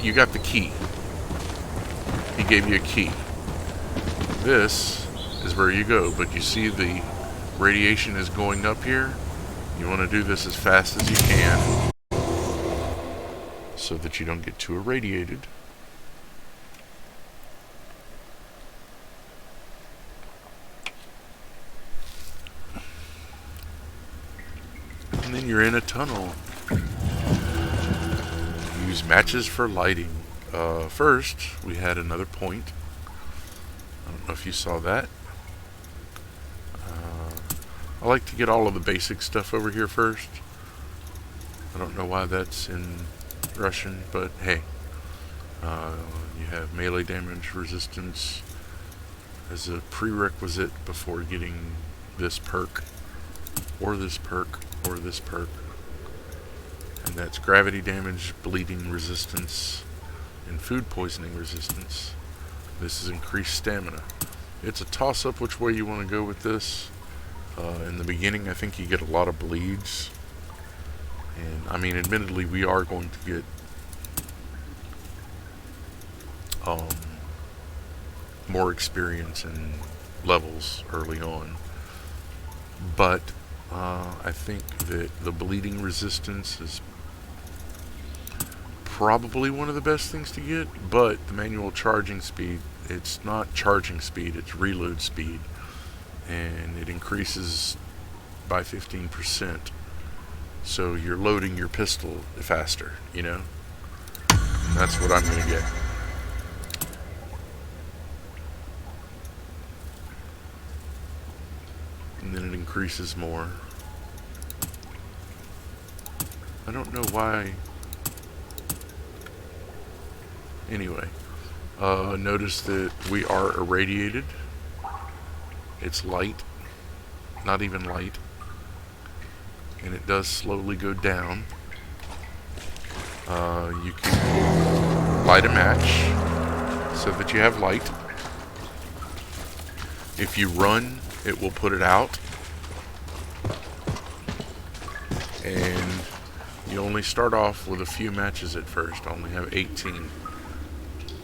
you got the key. He gave you a key. This is where you go, but you see the radiation is going up here. You want to do this as fast as you can so that you don't get too irradiated. And then you're in a tunnel. Use matches for lighting. First, we had another point. I don't know if you saw that. I like to get all of the basic stuff over here first. I don't know why that's in Russian, but hey, uh, you have melee damage resistance as a prerequisite before getting this perk, or this perk, or this perk. And that's gravity damage, bleeding resistance, and food poisoning resistance. This is increased stamina. It's a toss-up which way you want to go with this. In the beginning, I think you get a lot of bleeds. And, I mean, admittedly, we are going to get um, more experience and levels early on. But I think that the bleeding resistance is probably one of the best things to get, but the manual charging speed, it's not charging speed, it's reload speed, and it increases by 15%. So you're loading your pistol faster, you know? And that's what I'm going to get. And then it increases more. I don't know why. Anyway, notice that we are irradiated. It's light, not even light, and it does slowly go down. You can light a match so that you have light. If you run, it will put it out, and you only start off with a few matches at first. I only have 18.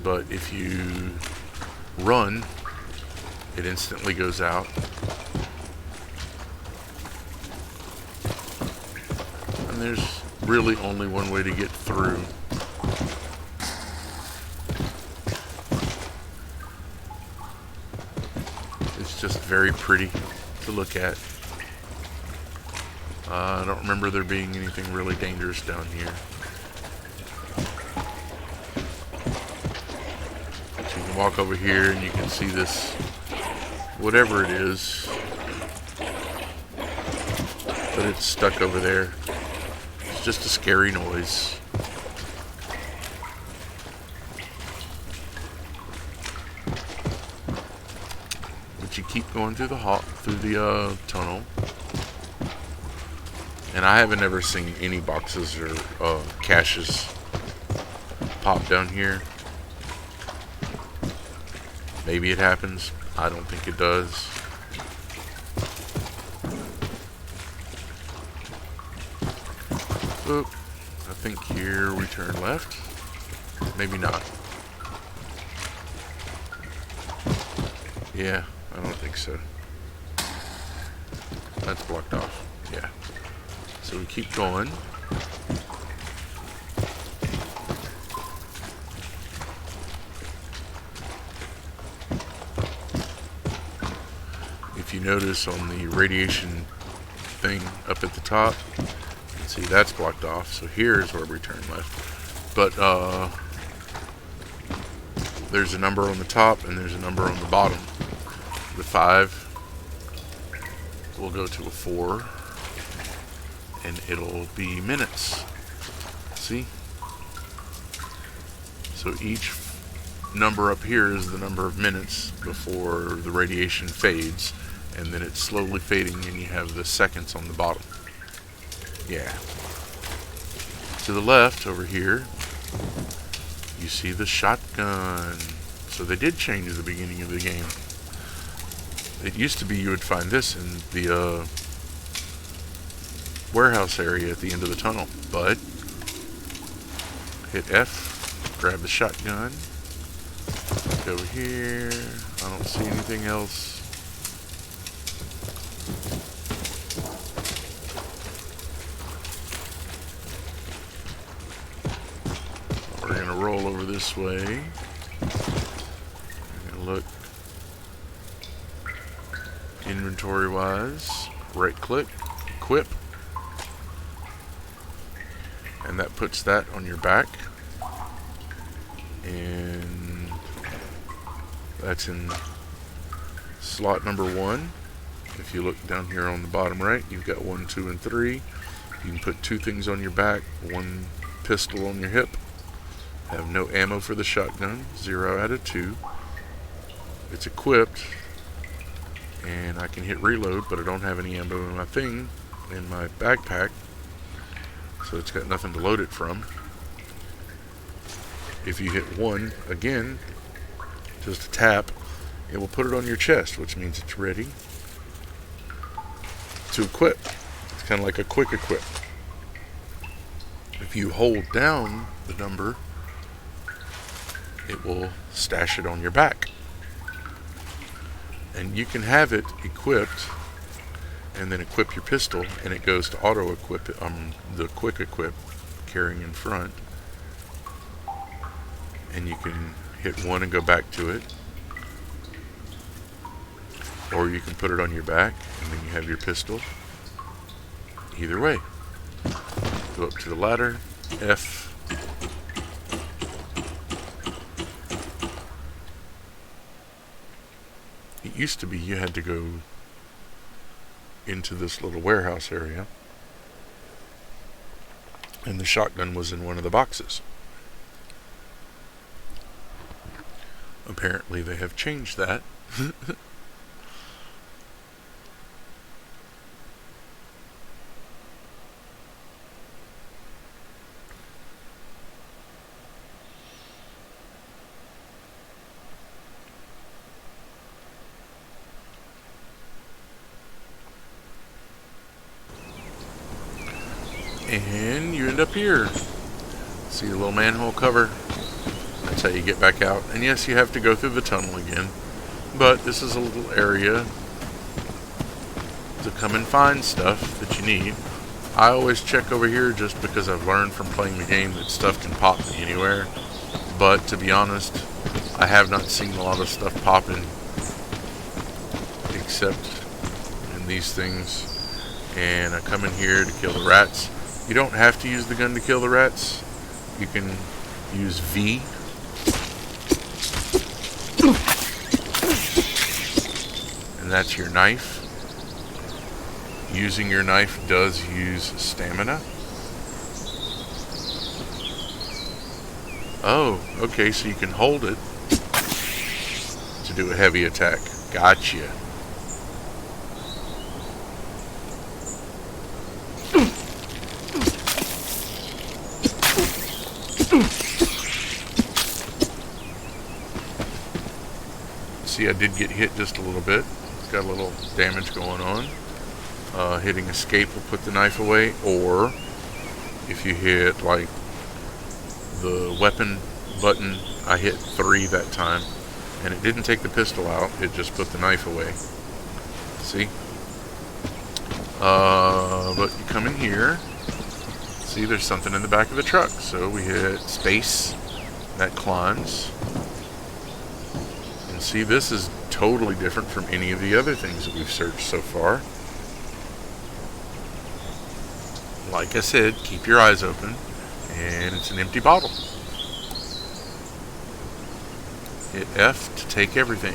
But if you run, it instantly goes out. And there's really only one way to get through. It's just very pretty to look at. I don't remember there being anything really dangerous down here. So you can walk over here and you can see this, whatever it is, but it's stuck over there. It's just a scary noise. But you keep going through the tunnel. And I haven't ever seen any boxes or caches pop down here. Maybe it happens. I don't think it does. Oop. I think here we turn left. Maybe not. Yeah, I don't think so. That's blocked off. Yeah. So we keep going. If you notice on the radiation thing up at the top, you can see that's blocked off. So here's where we turn left. But there's a number on the top and there's a number on the bottom. The 5 will go to a 4. And it'll be minutes. See? So each number up here is the number of minutes before the radiation fades, and then it's slowly fading, and you have the seconds on the bottom. Yeah. To the left, over here, you see the shotgun. So they did change at the beginning of the game. It used to be you would find this in the warehouse area at the end of the tunnel, but hit F, grab the shotgun, look over here, I don't see anything else. We're gonna roll over this way, and look inventory wise, right click, equip, and that puts that on your back, and that's in slot number 1. If you look down here on the bottom right, you've got 1, 2, and 3. You can put 2 things on your back, 1 pistol on your hip. Have no ammo for the shotgun. 0 out of 2. It's equipped, and I can hit reload, but I don't have any ammo in my backpack, so it's got nothing to load it from. If you hit 1 again, just a tap, it will put it on your chest, which means it's ready to equip. It's kind of like a quick equip. If you hold down the number, it will stash it on your back. And you can have it equipped and then equip your pistol, and it goes to auto equip it, the quick equip, carrying in front. And you can hit 1 and go back to it. Or you can put it on your back and then you have your pistol. Either way. Go up to the ladder, F. It used to be you had to go into this little warehouse area, and the shotgun was in one of the boxes. Apparently they have changed that. And you end up here. See the little manhole cover? That's how you get back out. And yes, you have to go through the tunnel again. But this is a little area to come and find stuff that you need. I always check over here just because I've learned from playing the game that stuff can pop me anywhere. But to be honest, I have not seen a lot of stuff popping except in these things. And I come in here to kill the rats. You don't have to use the gun to kill the rats. You can use V. And that's your knife. Using your knife does use stamina. Oh, okay, so you can hold it to do a heavy attack. Gotcha. See, I did get hit just a little bit. Got a little damage going on. Hitting escape will put the knife away, or if you hit like the weapon button, I hit 3 that time, and it didn't take the pistol out, it just put the knife away. See? But you come in here, see there's something in the back of the truck, so we hit space, that climbs. And see, this is totally different from any of the other things that we've searched so far. Like I said, keep your eyes open, and it's an empty bottle. Hit F to take everything.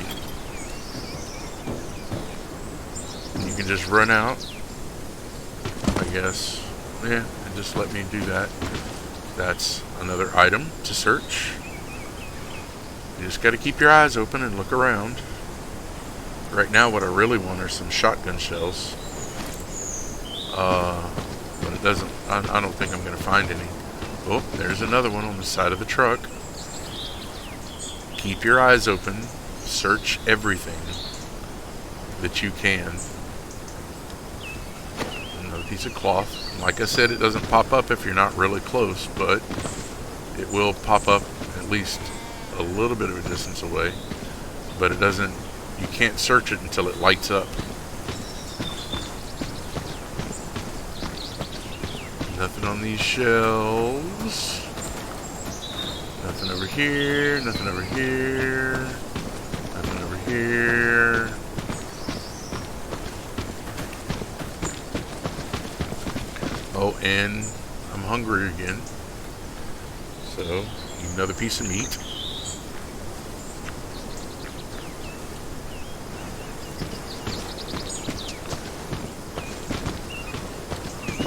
And you can just run out, I guess. Yeah, and just let me do that. That's another item to search. You just got to keep your eyes open and look around. Right now what I really want are some shotgun shells. But it doesn't, I don't think I'm going to find any. Oh, there's another one on the side of the truck. Keep your eyes open. Search everything that you can. Another piece of cloth. Like I said, it doesn't pop up if you're not really close, but it will pop up at least a little bit of a distance away. But it doesn't, you can't search it until it lights up. Nothing on these shelves. Nothing over here. Nothing over here. Nothing over here. Oh, and I'm hungry again. So, another piece of meat.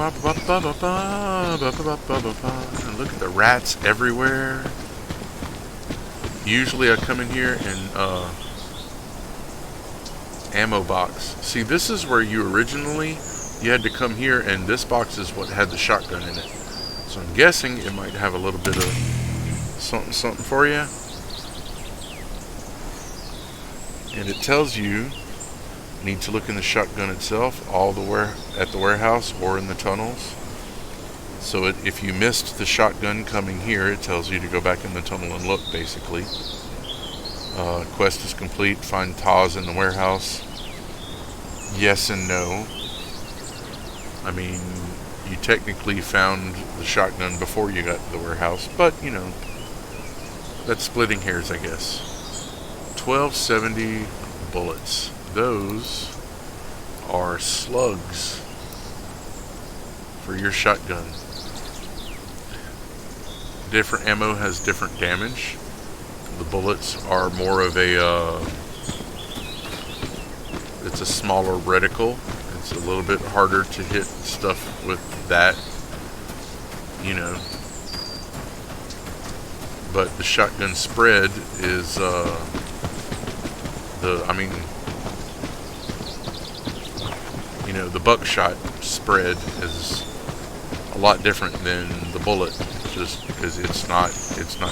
Look at the rats everywhere. Usually I come in here and ammo box. See, this is where you had to come here, and this box is what had the shotgun in it. So I'm guessing it might have a little bit of something for you. And it tells you need to look in the shotgun itself, at the warehouse or in the tunnels. So if you missed the shotgun coming here, it tells you to go back in the tunnel and look, basically. Quest is complete. Find Taz in the warehouse. Yes and no. I mean, you technically found the shotgun before you got to the warehouse, but, you know, that's splitting hairs, I guess. 1270 bullets. Those are slugs for your shotgun. Different ammo has different damage. The bullets are more of it's a smaller reticle. It's a little bit harder to hit stuff with that, you know. But the shotgun spread is the buckshot spread is a lot different than the bullet, just because it's not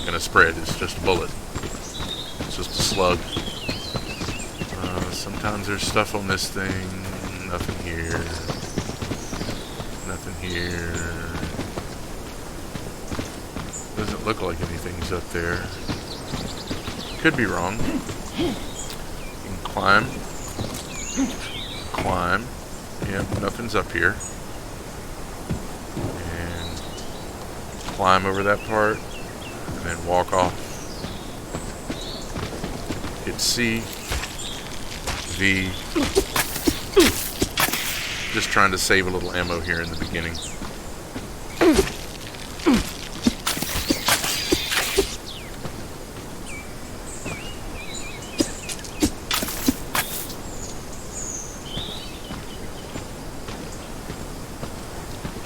going to spread. It's just a bullet. It's just a slug. Sometimes there's stuff on this thing. Nothing here. Nothing here. Doesn't look like anything's up there. Could be wrong. You can climb. Climb. Yep, nothing's up here. And climb over that part. And then walk off. Hit C. V. Just trying to save a little ammo here in the beginning.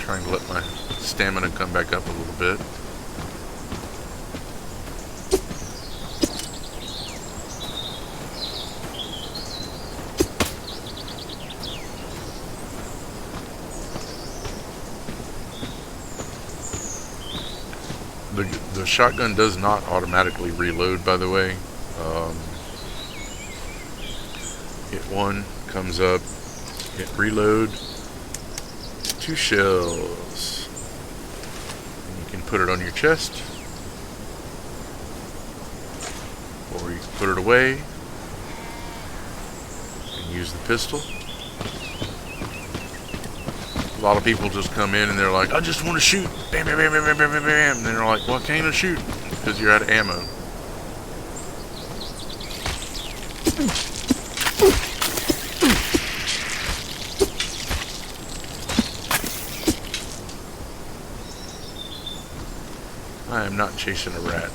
Trying to let my stamina come back up a little bit. The shotgun does not automatically reload, by the way. Hit one, comes up, hit reload, 2 shells. And you can put it on your chest, or you can put it away and use the pistol. A lot of people just come in and they're like, I just want to shoot. Bam, bam, bam, bam, bam, bam, bam, bam. And they're like, well, I can't shoot because you're out of ammo. I am not chasing a rat.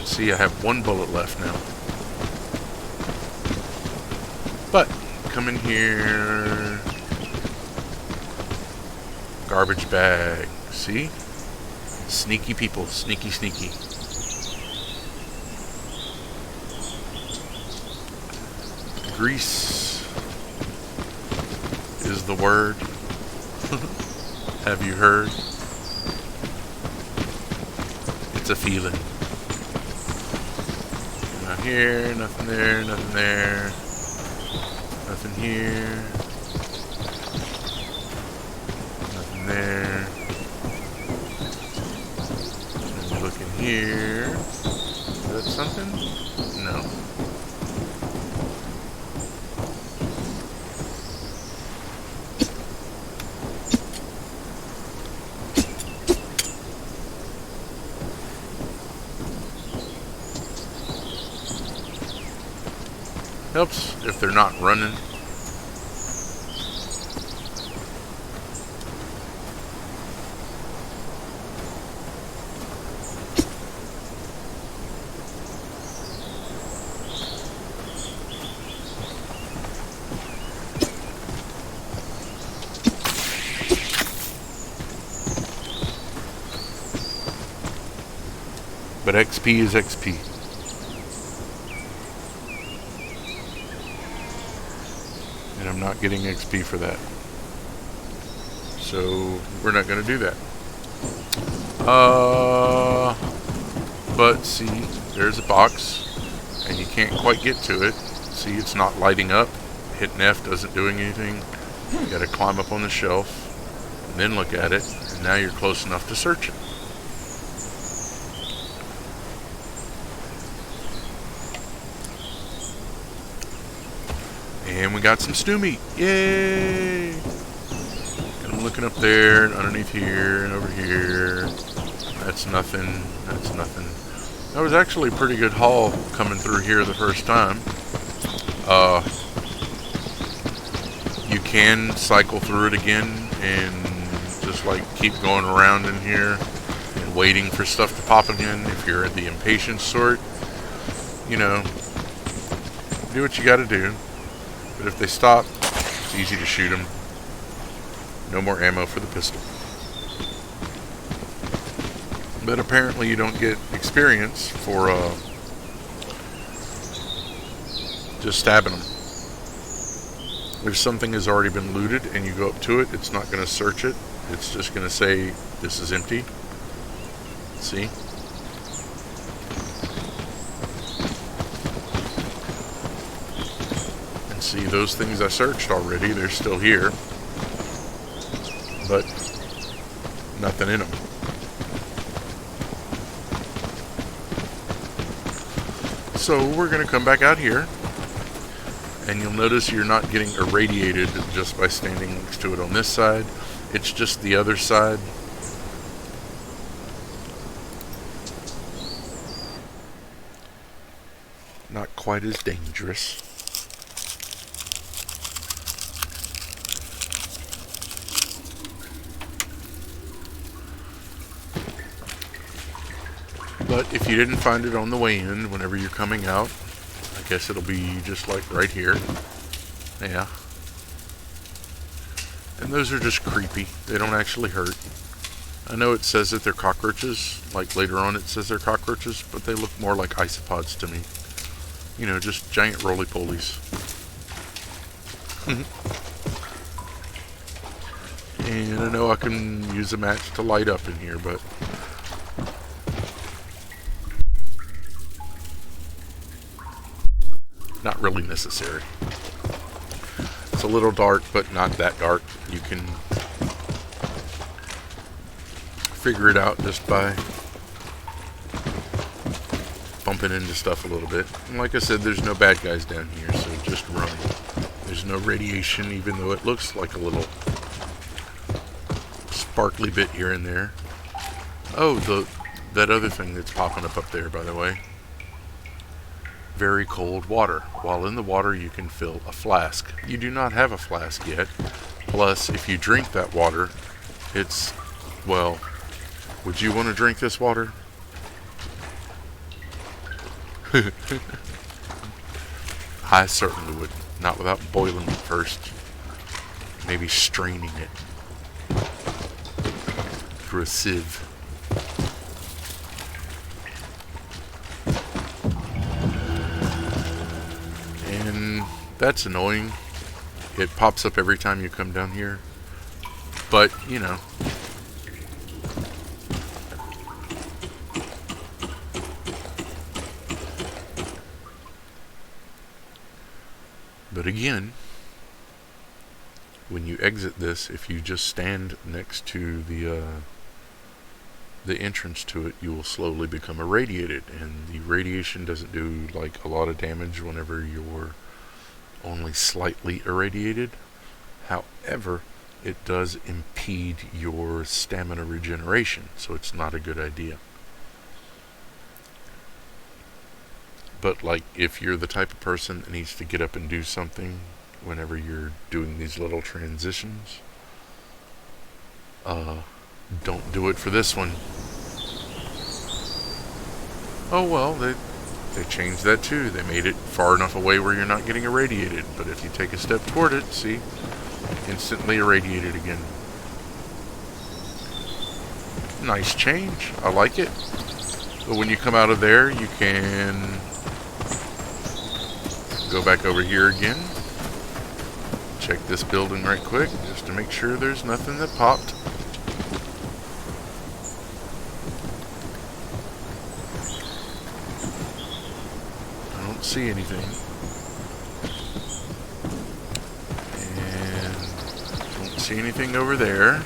See, I have 1 bullet left now. But, come in here. Garbage bag. See? Sneaky people. Sneaky, sneaky. Grease is the word. Have you heard? It's a feeling. Not here, nothing there, nothing there. Nothing here. Nothing there. And look in here. Is that something? No. Helps if they're not running. But XP is XP. And I'm not getting XP for that. So we're not going to do that. But see, there's a box, and you can't quite get to it. See, it's not lighting up. Hitting F doesn't do anything. You got to climb up on the shelf, and then look at it, and now you're close enough to search it. And we got some stew meat. Yay! And I'm looking up there, and underneath here, and over here. That's nothing. That's nothing. That was actually a pretty good haul coming through here the first time. You can cycle through it again and just like keep going around in here and waiting for stuff to pop again. If you're the impatient sort, you know, do what you gotta do. But if they stop, it's easy to shoot them. No more ammo for the pistol. But apparently you don't get experience for just stabbing them. If something has already been looted and you go up to it, it's not going to search it. It's just going to say, this is empty. See? And see, those things I searched already, they're still here. But nothing in them. So we're going to come back out here, and you'll notice you're not getting irradiated just by standing next to it on this side. It's just the other side. Not quite as dangerous. But if you didn't find it on the way in, whenever you're coming out, I guess it'll be just like right here. Yeah. And those are just creepy. They don't actually hurt. I know it says that they're cockroaches. Like later on it says they're cockroaches, but they look more like isopods to me. You know, just giant roly-polies. And I know I can use a match to light up in here, but not really necessary. It's a little dark, but not that dark. You can figure it out just by bumping into stuff a little bit. And like I said, there's no bad guys down here, so just run. There's no radiation, even though it looks like a little sparkly bit here and there. Oh, that other thing that's popping up there, by the way. Very cold water. While in the water, you can fill a flask. You do not have a flask yet. Plus, if you drink that water, it's, well, would you want to drink this water? I certainly would. Not without boiling it first. Maybe straining it through a sieve. And that's annoying. It pops up every time you come down here. But, you know. But again, when you exit this, if you just stand next to the entrance to it, you will slowly become irradiated, and the radiation doesn't do like a lot of damage whenever you're only slightly irradiated. However, it does impede your stamina regeneration, so it's not a good idea. But like, if you're the type of person that needs to get up and do something whenever you're doing these little transitions, don't do it for this one. Oh well, they changed that too. They made it far enough away where you're not getting irradiated. But if you take a step toward it, see, instantly irradiated again. Nice change. I like it. But when you come out of there, you can go back over here again. Check this building right quick just to make sure there's nothing that popped. I don't see anything. And don't see anything over there.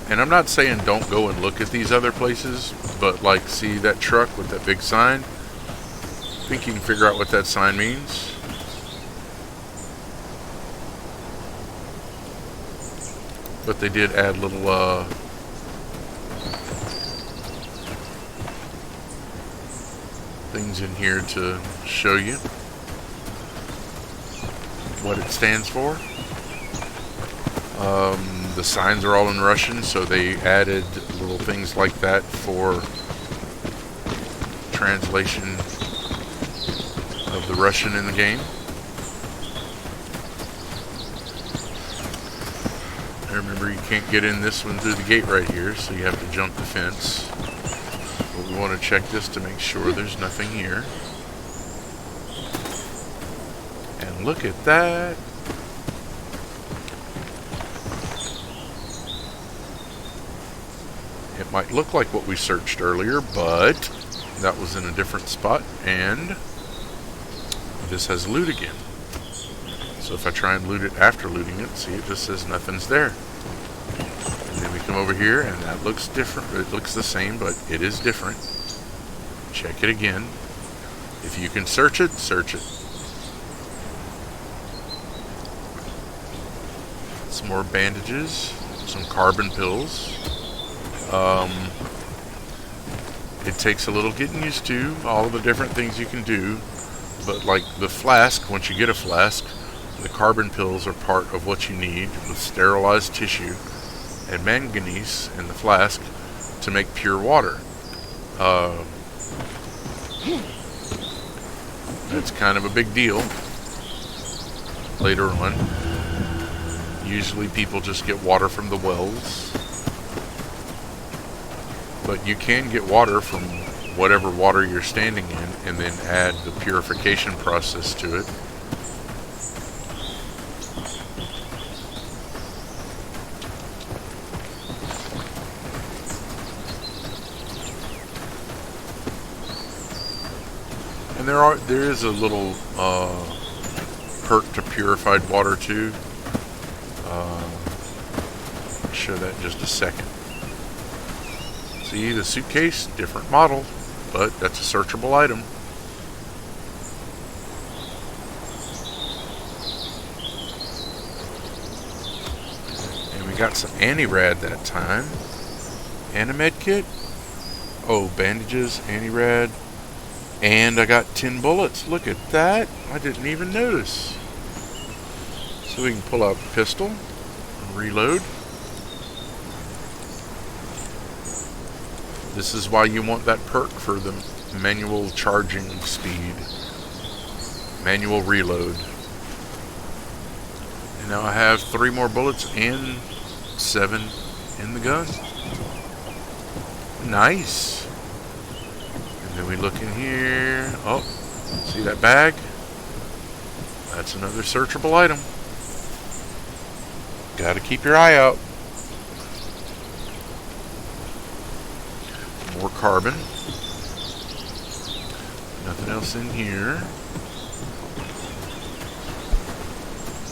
And I'm not saying don't go and look at these other places, but like, see that truck with that big sign? I think you can figure out what that sign means. But they did add little things in here to show you what it stands for. The signs are all in Russian, so they added little things like that for translation of the Russian in the game. Remember, you can't get in this one through the gate right here, so you have to jump the fence. But we want to check this to make sure there's nothing here. And look at that. It might look like what we searched earlier, but that was in a different spot, and this has loot again. So if I try and loot it after looting it, see, it just says nothing's there. And then we come over here, and that looks different. It looks the same, but it is different. Check it again. If you can search it, search it. Some more bandages, some carbon pills. It takes a little getting used to, all of the different things you can do, but like the flask, once you get a flask, the carbon pills are part of what you need with sterilized tissue and manganese in the flask to make pure water. That's kind of a big deal later on. Usually people just get water from the wells. But you can get water from whatever water you're standing in and then add the purification process to it. And there is a little perk to purified water too. I'll show that in just a second. See, the suitcase, different model, but that's a searchable item. And we got some anti-rad that time. And a med kit. Oh, bandages, anti-rad. And I got 10 bullets. Look at that. I didn't even notice. So we can pull out the pistol and reload. This is why you want that perk for the manual charging speed. Manual reload. And now I have 3 more bullets and 7 in the gun. Nice. And then we look in here. Oh, see that bag? That's another searchable item. Gotta keep your eye out. More carbon. Nothing else in here.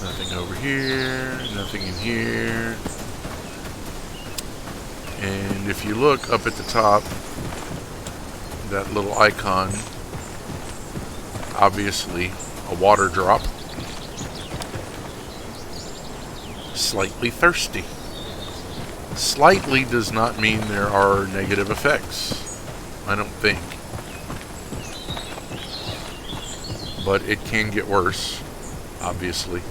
Nothing over here. Nothing in here. And if you look up at the top, that little icon, obviously a water drop. Slightly thirsty. Slightly does not mean there are negative effects. I don't think. But it can get worse, obviously.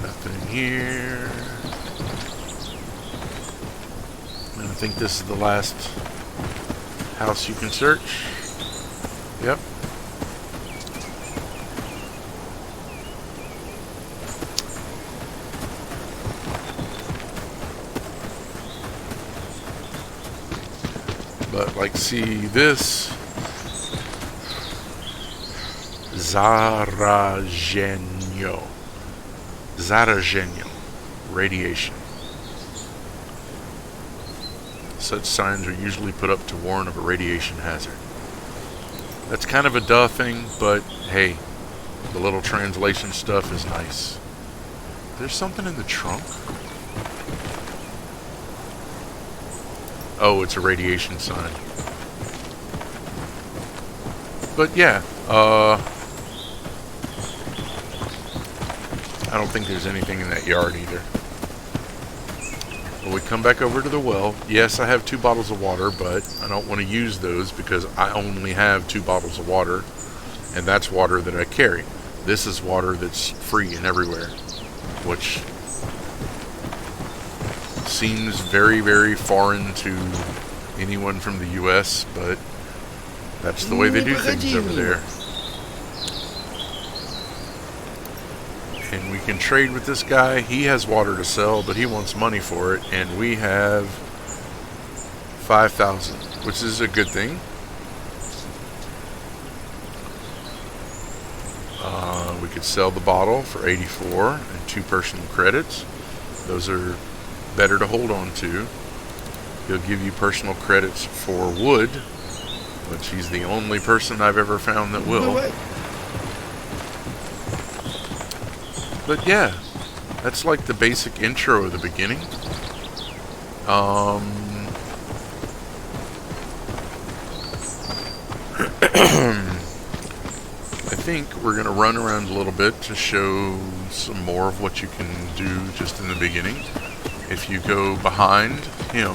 Nothing in here. And I think this is the last house you can search. Yep. But like, see this Zaragenio radiation. Such signs are usually put up to warn of a radiation hazard. That's kind of a duh thing, but hey, the little translation stuff is nice. There's something in the trunk? Oh, it's a radiation sign. But yeah, I don't think there's anything in that yard either. When we come back over to the well, yes, I have 2 bottles of water, but I don't want to use those because I only have 2 bottles of water, and that's water that I carry. This is water that's free and everywhere, which seems very, very foreign to anyone from the US, but that's the way they do things over there. And we can trade with this guy. He has water to sell, but he wants money for it, and we have 5,000, which is a good thing. We could sell the bottle for 84 and 2 personal credits. Those are better to hold on to. He'll give you personal credits for wood, which he's the only person I've ever found that will. But yeah, that's like the basic intro of the beginning. I think we're going to run around a little bit to show some more of what you can do just in the beginning. If you go behind him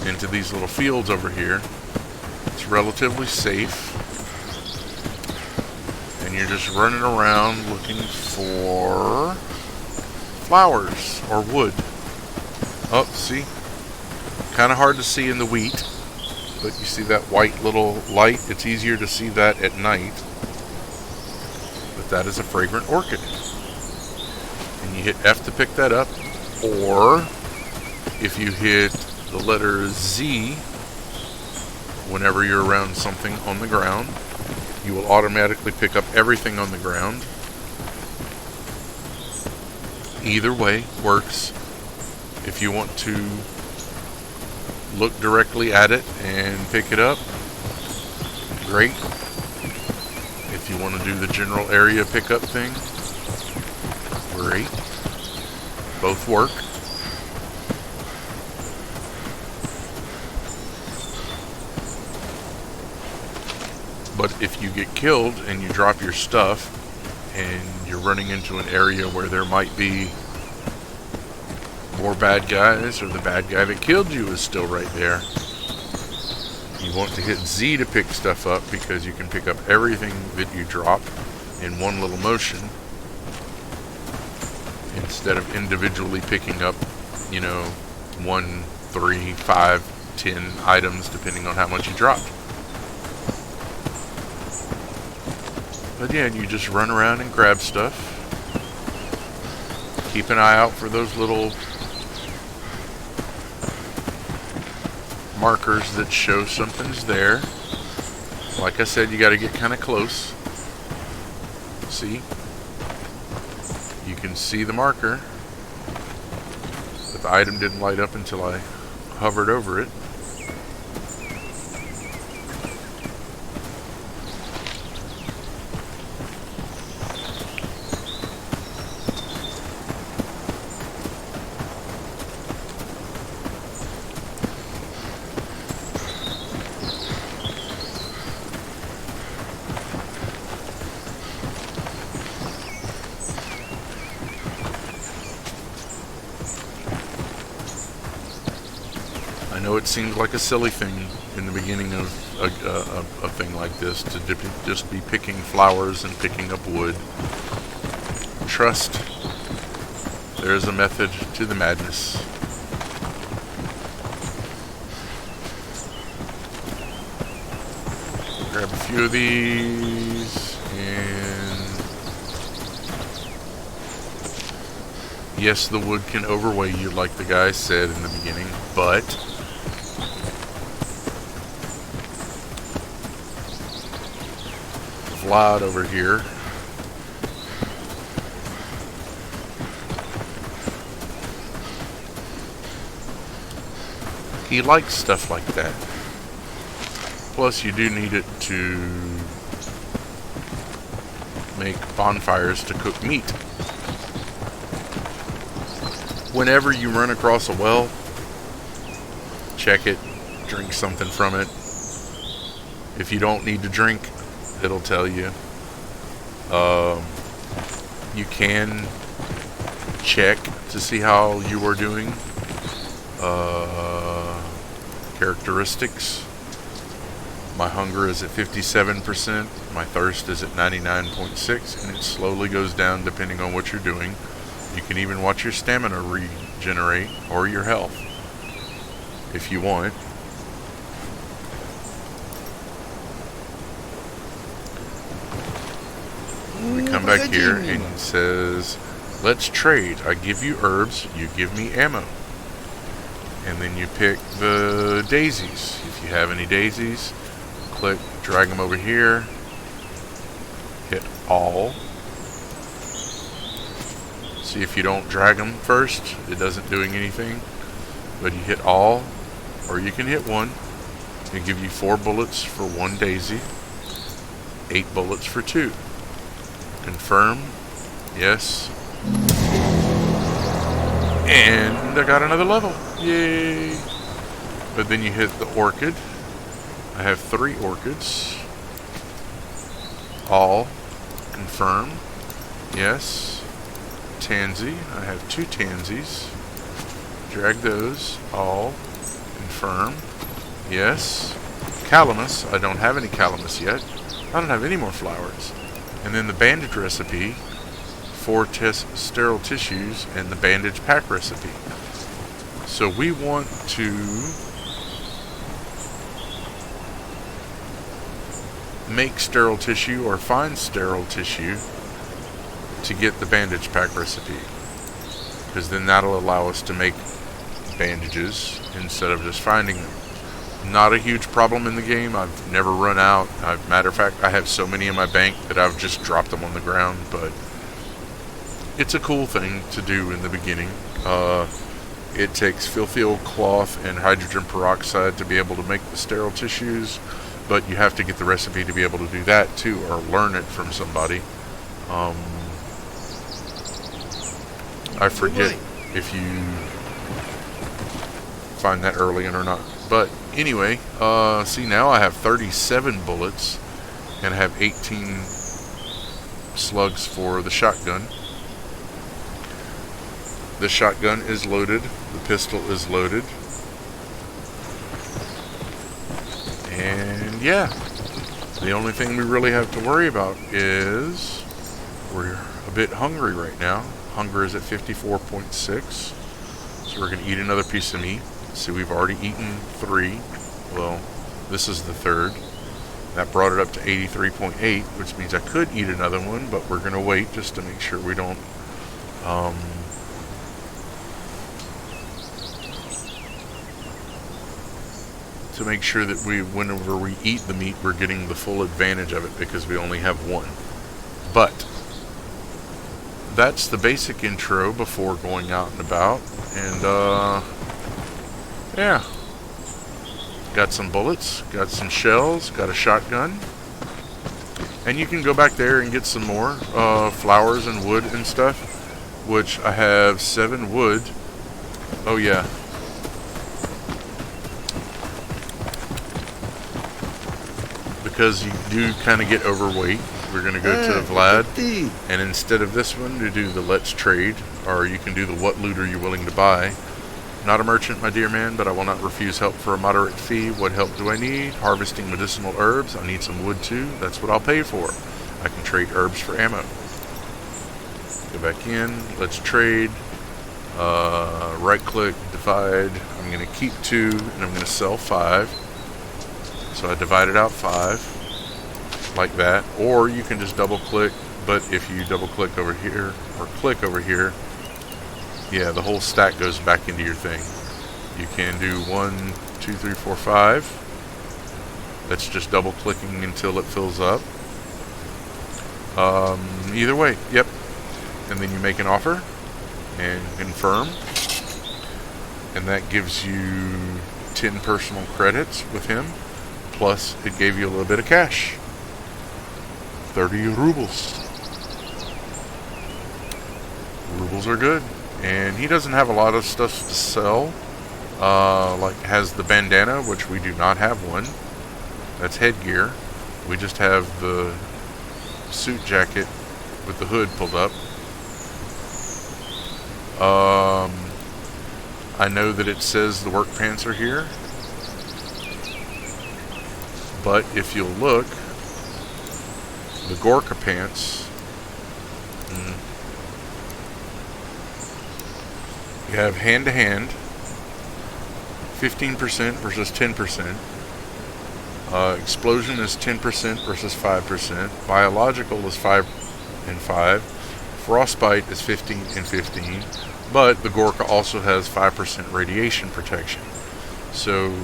into these little fields over here, it's relatively safe. And you're just running around looking for flowers or wood. Oh, see? Kind of hard to see in the wheat, but you see that white little light? It's easier to see that at night. But that is a fragrant orchid. And you hit F to pick that up, or if you hit the letter Z whenever you're around something on the ground, you will automatically pick up everything on the ground. Either way works. If you want to look directly at it and pick it up, great. If you want to do the general area pickup thing, great. Both work. But if you get killed and you drop your stuff and you're running into an area where there might be more bad guys, or the bad guy that killed you is still right there, you want to hit Z to pick stuff up, because you can pick up everything that you drop in one little motion instead of individually picking up, 1, 3, 5, 10 items depending on how much you dropped. But yeah, you just run around and grab stuff. Keep an eye out for those little markers that show something's there. Like I said, you got to get kind of close. See? You can see the marker, but the item didn't light up until I hovered over it. I know it seems like a silly thing in the beginning of a thing like this to just be picking flowers and picking up wood. Trust, there is a method to the madness. Grab a few of these, and yes, the wood can overweigh you like the guy said in the beginning, but Vlad over here he likes stuff like that. Plus, you do need it to make bonfires to cook meat. Whenever you run across a well, check it, drink something from it. If you don't need to drink, it'll tell you. You can check to see how you are doing. Characteristics. My hunger is at 57%, my thirst is at 99.6, and it slowly goes down depending on what you're doing. You can even watch your stamina regenerate, or your health, if you want. We come back here and it says, let's trade. I give you herbs, you give me ammo. And then you pick the daisies. If you have any daisies, click, drag them over here, hit all. See, if you don't drag them first, it doesn't doing anything. But you hit all, or you can hit one. It'll give you 4 bullets for 1 daisy, 8 bullets for 2. Confirm, yes. And I got another level. Yay! But then you hit the orchid. I have 3 orchids. All. Confirm. Yes. Tansy. I have 2 tansies. Drag those. All. Confirm. Yes. Calamus. I don't have any calamus yet. I don't have any more flowers. And then the bandage recipe. 4 sterile tissues and the bandage pack recipe. So we want to make sterile tissue or find sterile tissue to get the bandage pack recipe, because then that'll allow us to make bandages instead of just finding them. Not a huge problem in the game. I've never run out. Matter of fact, I have so many in my bank that I've just dropped them on the ground, but it's a cool thing to do in the beginning. It takes filthy old cloth and hydrogen peroxide to be able to make the sterile tissues, but you have to get the recipe to be able to do that too, or learn it from somebody. I forget if you find that early in or not. But anyway, see, now I have 37 bullets and I have 18 slugs for the shotgun. The shotgun is loaded. The pistol is loaded. And yeah, the only thing we really have to worry about is we're a bit hungry right now. Hunger is at 54.6. So we're going to eat another piece of meat. See, we've already eaten 3. Well, this is the 3rd. That brought it up to 83.8, which means I could eat another one, but we're going to wait just to make sure we don't to make sure that whenever we eat the meat, we're getting the full advantage of it, because we only have 1. But that's the basic intro before going out and about. And yeah, got some bullets, got some shells, got a shotgun, and you can go back there and get some more flowers and wood and stuff, which I have 7 wood. Oh yeah, because you do kind of get overweight, we're going to go to Vlad, and instead of this one, to do the let's trade, or you can do the what loot are you willing to buy. Not a merchant, my dear man, but I will not refuse help for a moderate fee. What help do I need? Harvesting medicinal herbs. I need some wood too. That's what I'll pay for. I can trade herbs for ammo. Go back in. Let's trade. Right click, divide. I'm going to keep 2 and I'm going to sell 5. So I divided out 5 like that. Or you can just double click, but if you double click over here or click over here, yeah, the whole stack goes back into your thing. You can do 1, 2, 3, 4, 5. That's just double clicking until it fills up. Either way, yep. And then you make an offer and confirm. And that gives you 10 personal credits with him. Plus, it gave you a little bit of cash. 30 rubles. Rubles are good. And he doesn't have a lot of stuff to sell. Like has the bandana, which we do not have one. That's headgear. We just have the suit jacket with the hood pulled up. I know that it says the work pants are here. But if you'll look, the Gorka pants, you have hand-to-hand, 15% versus 10%. Explosion is 10% versus 5%. Biological is 5 and 5. Frostbite is 15 and 15. But the Gorka also has 5% radiation protection. So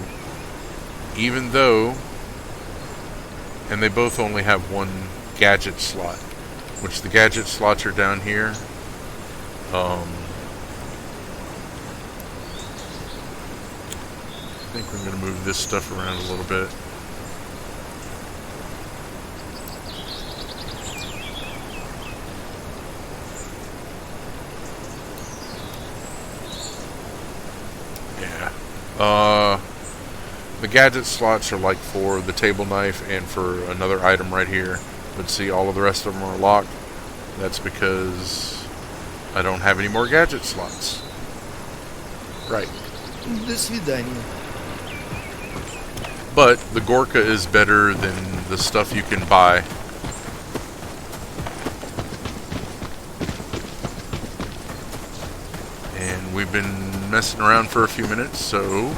even though, and they both only have one gadget slot, which the gadget slots are down here. I think we're going to move this stuff around a little bit. Yeah. The gadget slots are like for the table knife and for another item right here. But see, all of the rest of them are locked. That's because I don't have any more gadget slots. Right. До свидания. But the Gorka is better than the stuff you can buy. And we've been messing around for a few minutes, so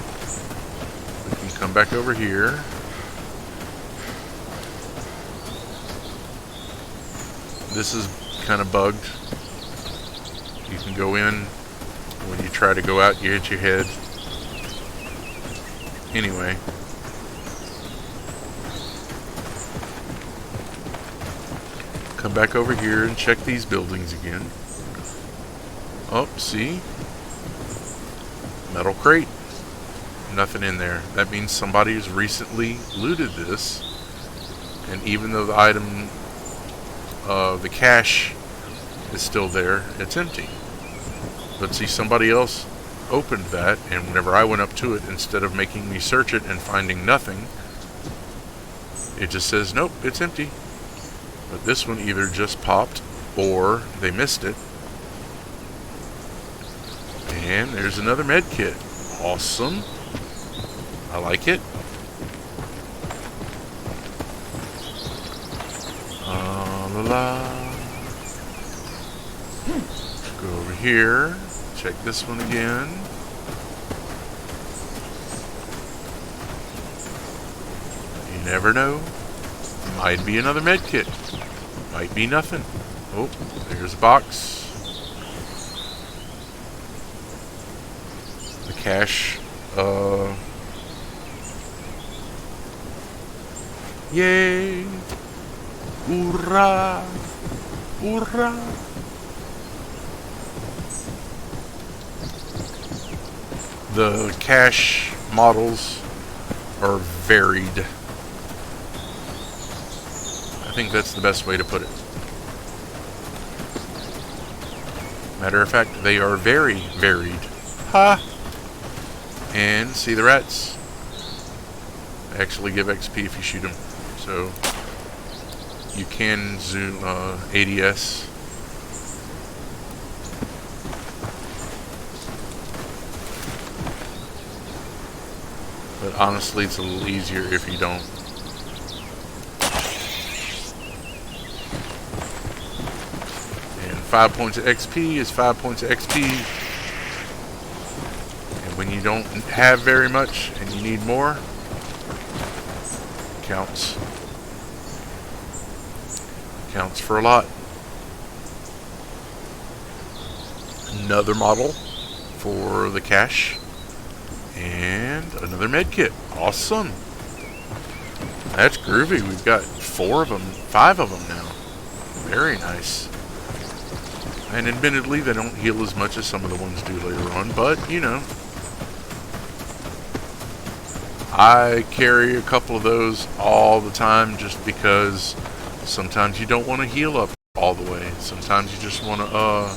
we can come back over here. This is kind of bugged. You can go in. When you try to go out, you hit your head. Anyway. Come back over here and check these buildings again. Oh, see? Metal crate. Nothing in there. That means somebody has recently looted this. And even though the item, the cash is still there, it's empty. But see, somebody else opened that, and whenever I went up to it, instead of making me search it and finding nothing, it just says, nope, it's empty. But this one either just popped or they missed it. And there's another med kit. Awesome. I like it. La la. Go over here. Check this one again. You never know. Might be another med kit. Might be nothing. Oh, there's a box. The cash. Yay! Hoorah! Hoorah! The cash models are varied. I think that's the best way to put it. Matter of fact, they are very varied. Ha! And see the rats? They actually give XP if you shoot them. So you can zoom ADS. But honestly, it's a little easier if you don't. And 5 points of XP is 5 points of XP. And when you don't have very much and you need more, counts. Counts for a lot. Another model for the cache. And another med kit. Awesome. That's groovy. We've got 4 of them, 5 of them now. Very nice. And admittedly, they don't heal as much as some of the ones do later on, but, you know. I carry a couple of those all the time just because sometimes you don't want to heal up all the way. Sometimes you just want to,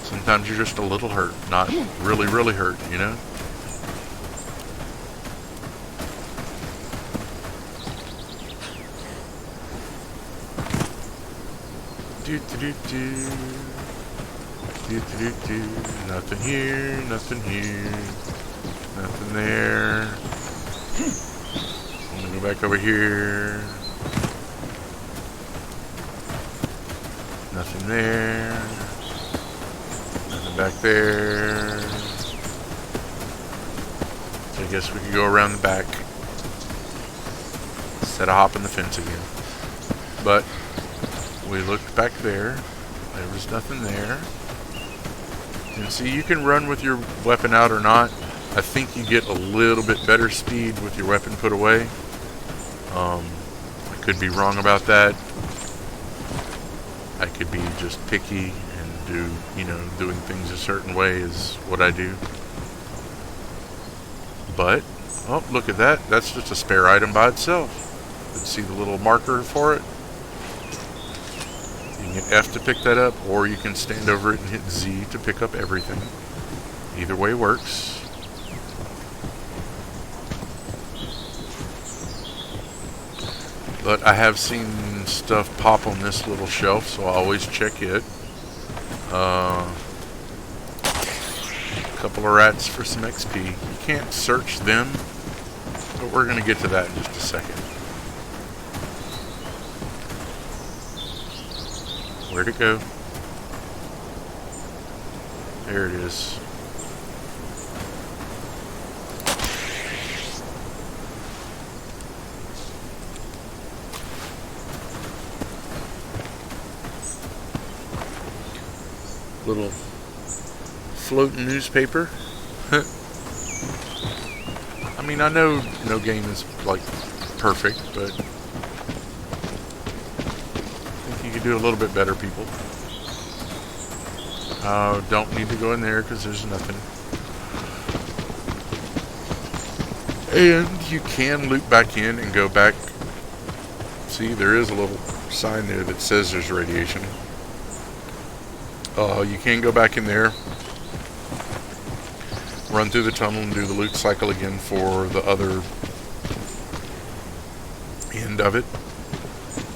sometimes you're just a little hurt. Not really, really hurt, you know? Nothing here, nothing here, nothing there. I'm gonna go back over here. Nothing there. Nothing back there. So I guess we could go around the back instead of hopping the fence again. But we looked back there. There was nothing there. And see, you can run with your weapon out or not. I think you get a little bit better speed with your weapon put away. I could be wrong about that. I could be just picky and do, you know, doing things a certain way is what I do. But, oh, look at that. That's just a spare item by itself. Let's see the little marker for it. You can hit F to pick that up, or you can stand over it and hit Z to pick up everything. Either way works. But I have seen stuff pop on this little shelf, so I always check it. A couple of rats for some XP. You can't search them, but we're going to get to that in just a second. Where'd it go? There it is. Little floating newspaper. I mean, I know no game is like perfect, but I think you could do a little bit better, people. Don't need to go in there because there's nothing. And you can loop back in and go back. See, there is a little sign there that says there's radiation. You can go back in there, run through the tunnel and do the loot cycle again for the other end of it.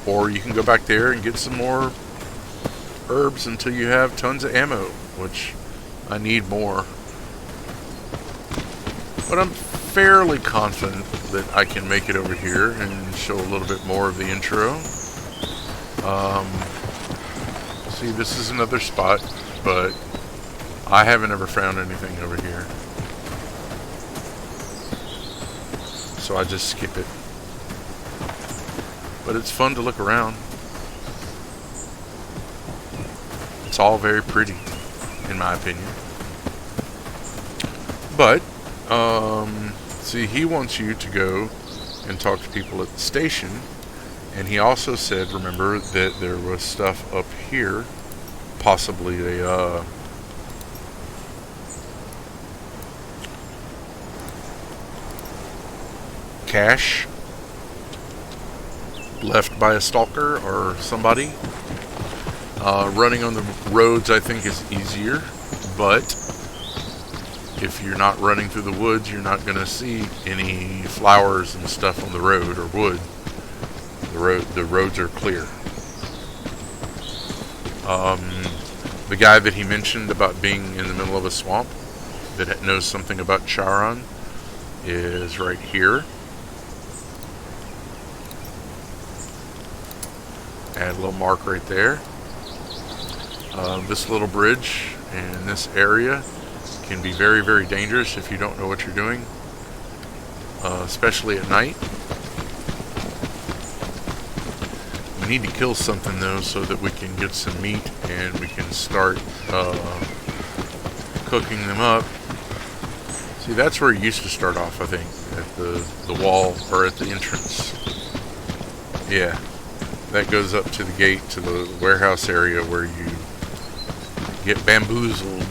Or you can go back there and get some more herbs until you have tons of ammo, which I need more. But I'm fairly confident that I can make it over here and show a little bit more of the intro. See, this is another spot, but I haven't ever found anything over here. So I just skip it. But it's fun to look around. It's all very pretty, in my opinion. But, see, he wants you to go and talk to people at the station. And he also said, remember, that there was stuff up here, possibly a cache left by a stalker or somebody. Running on the roads, I think, is easier, but if you're not running through the woods, you're not going to see any flowers and stuff on the road or wood. The roads are clear. The guy that he mentioned about being in the middle of a swamp that knows something about Charon, is right here. Add a little mark right there. This little bridge in this area can be very, very dangerous if you don't know what you're doing, especially at night. We need to kill something though so that we can get some meat and we can start cooking them up. See, that's where you used to start off, I think, at the wall or at the entrance. Yeah, that goes up to the gate to the warehouse area where you get bamboozled.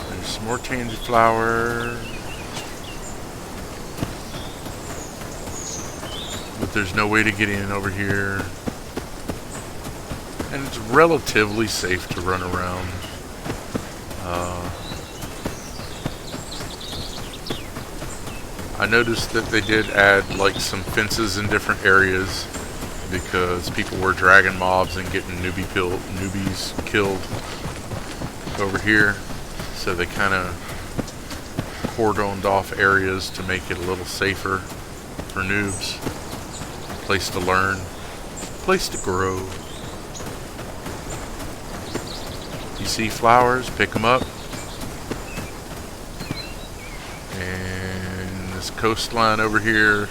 There's some more tansy flower. But there's no way to get in over here. And it's relatively safe to run around. I noticed that they did add like some fences in different areas because people were dragging mobs and getting newbies killed over here. So they kind of cordoned off areas to make it a little safer for noobs. Place to learn, place to grow. You see flowers, pick them up. And this coastline over here,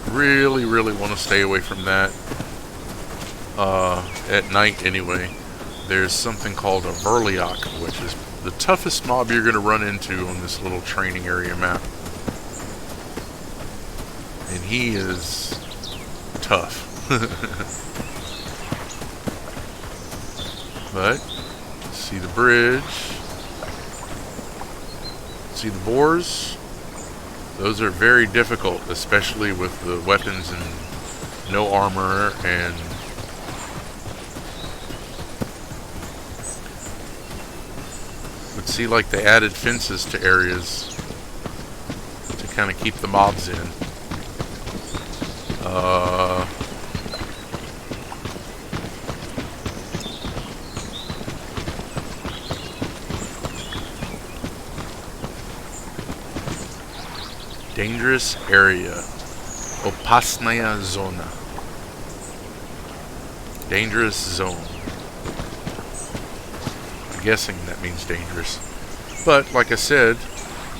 really want to stay away from that. At night anyway. There's something called a Verliok, which is the toughest mob you're going to run into on this little training area map. And he is tough. But see the bridge, see the boars. Those are very difficult, especially with the weapons and no armor. And but see, like they added fences to areas to kind of keep the mobs in. Dangerous area. Opasnaya zona. Dangerous zone. I'm guessing that means dangerous. But, like I said,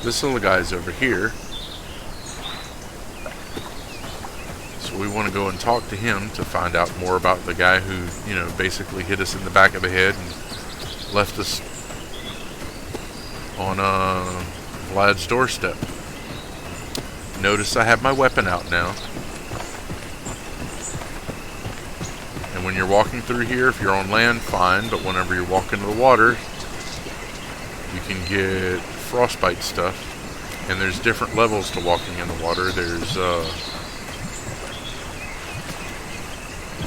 this little guy's over here. So we want to go and talk to him to find out more about the guy who, you know, basically hit us in the back of the head and left us on Vlad's doorstep. Notice I have my weapon out now. And when you're walking through here, if you're on land, fine. But whenever you're walking to the water, you can get frostbite stuff. And there's different levels to walking in the water.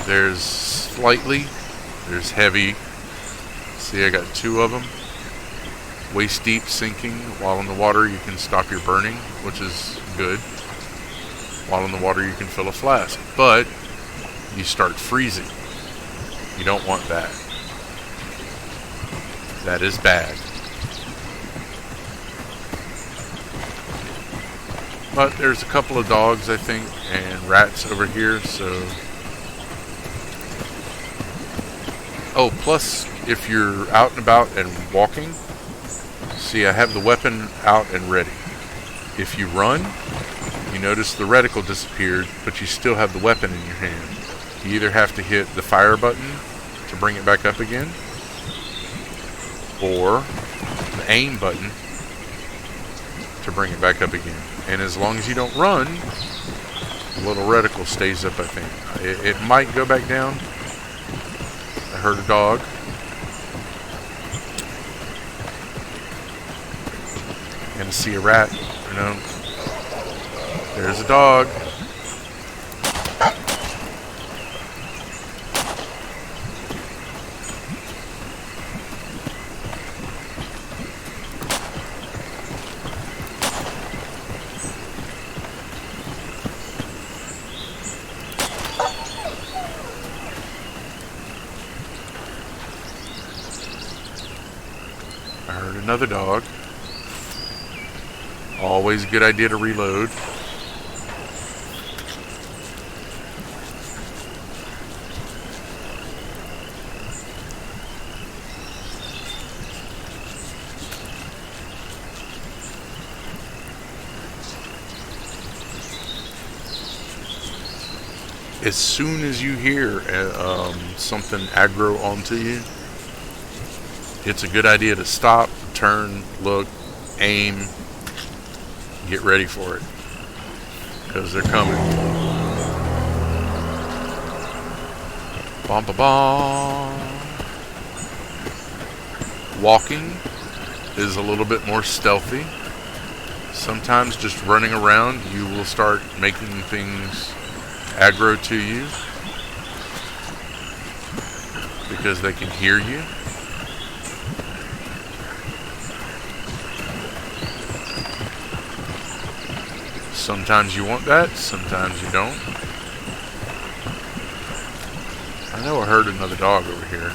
There's slightly, there's heavy. See, I got 2 of them. Waist deep sinking. While in the water, you can stop your burning, which is good. While in the water, you can fill a flask. But you start freezing. You don't want that. That is bad. But there's a couple of dogs, I think, and rats over here, so... Oh, plus, if you're out and about and walking, see, I have the weapon out and ready. If you run, you notice the reticle disappeared, but you still have the weapon in your hand. You either have to hit the fire button to bring it back up again, or the aim button to bring it back up again. And as long as you don't run, the little reticle stays up, I think. It might go back down. I heard a dog. And I see a rat, you know. There's a dog. another dog. Always a good idea to reload. As soon as you hear something aggro onto you, it's a good idea to stop, turn, look, aim, get ready for it, because they're coming. Bom, bom, bom. Walking is a little bit more stealthy. Sometimes just running around, you will start making things aggro to you because they can hear you. Sometimes you want that, sometimes you don't. I know I heard another dog over here.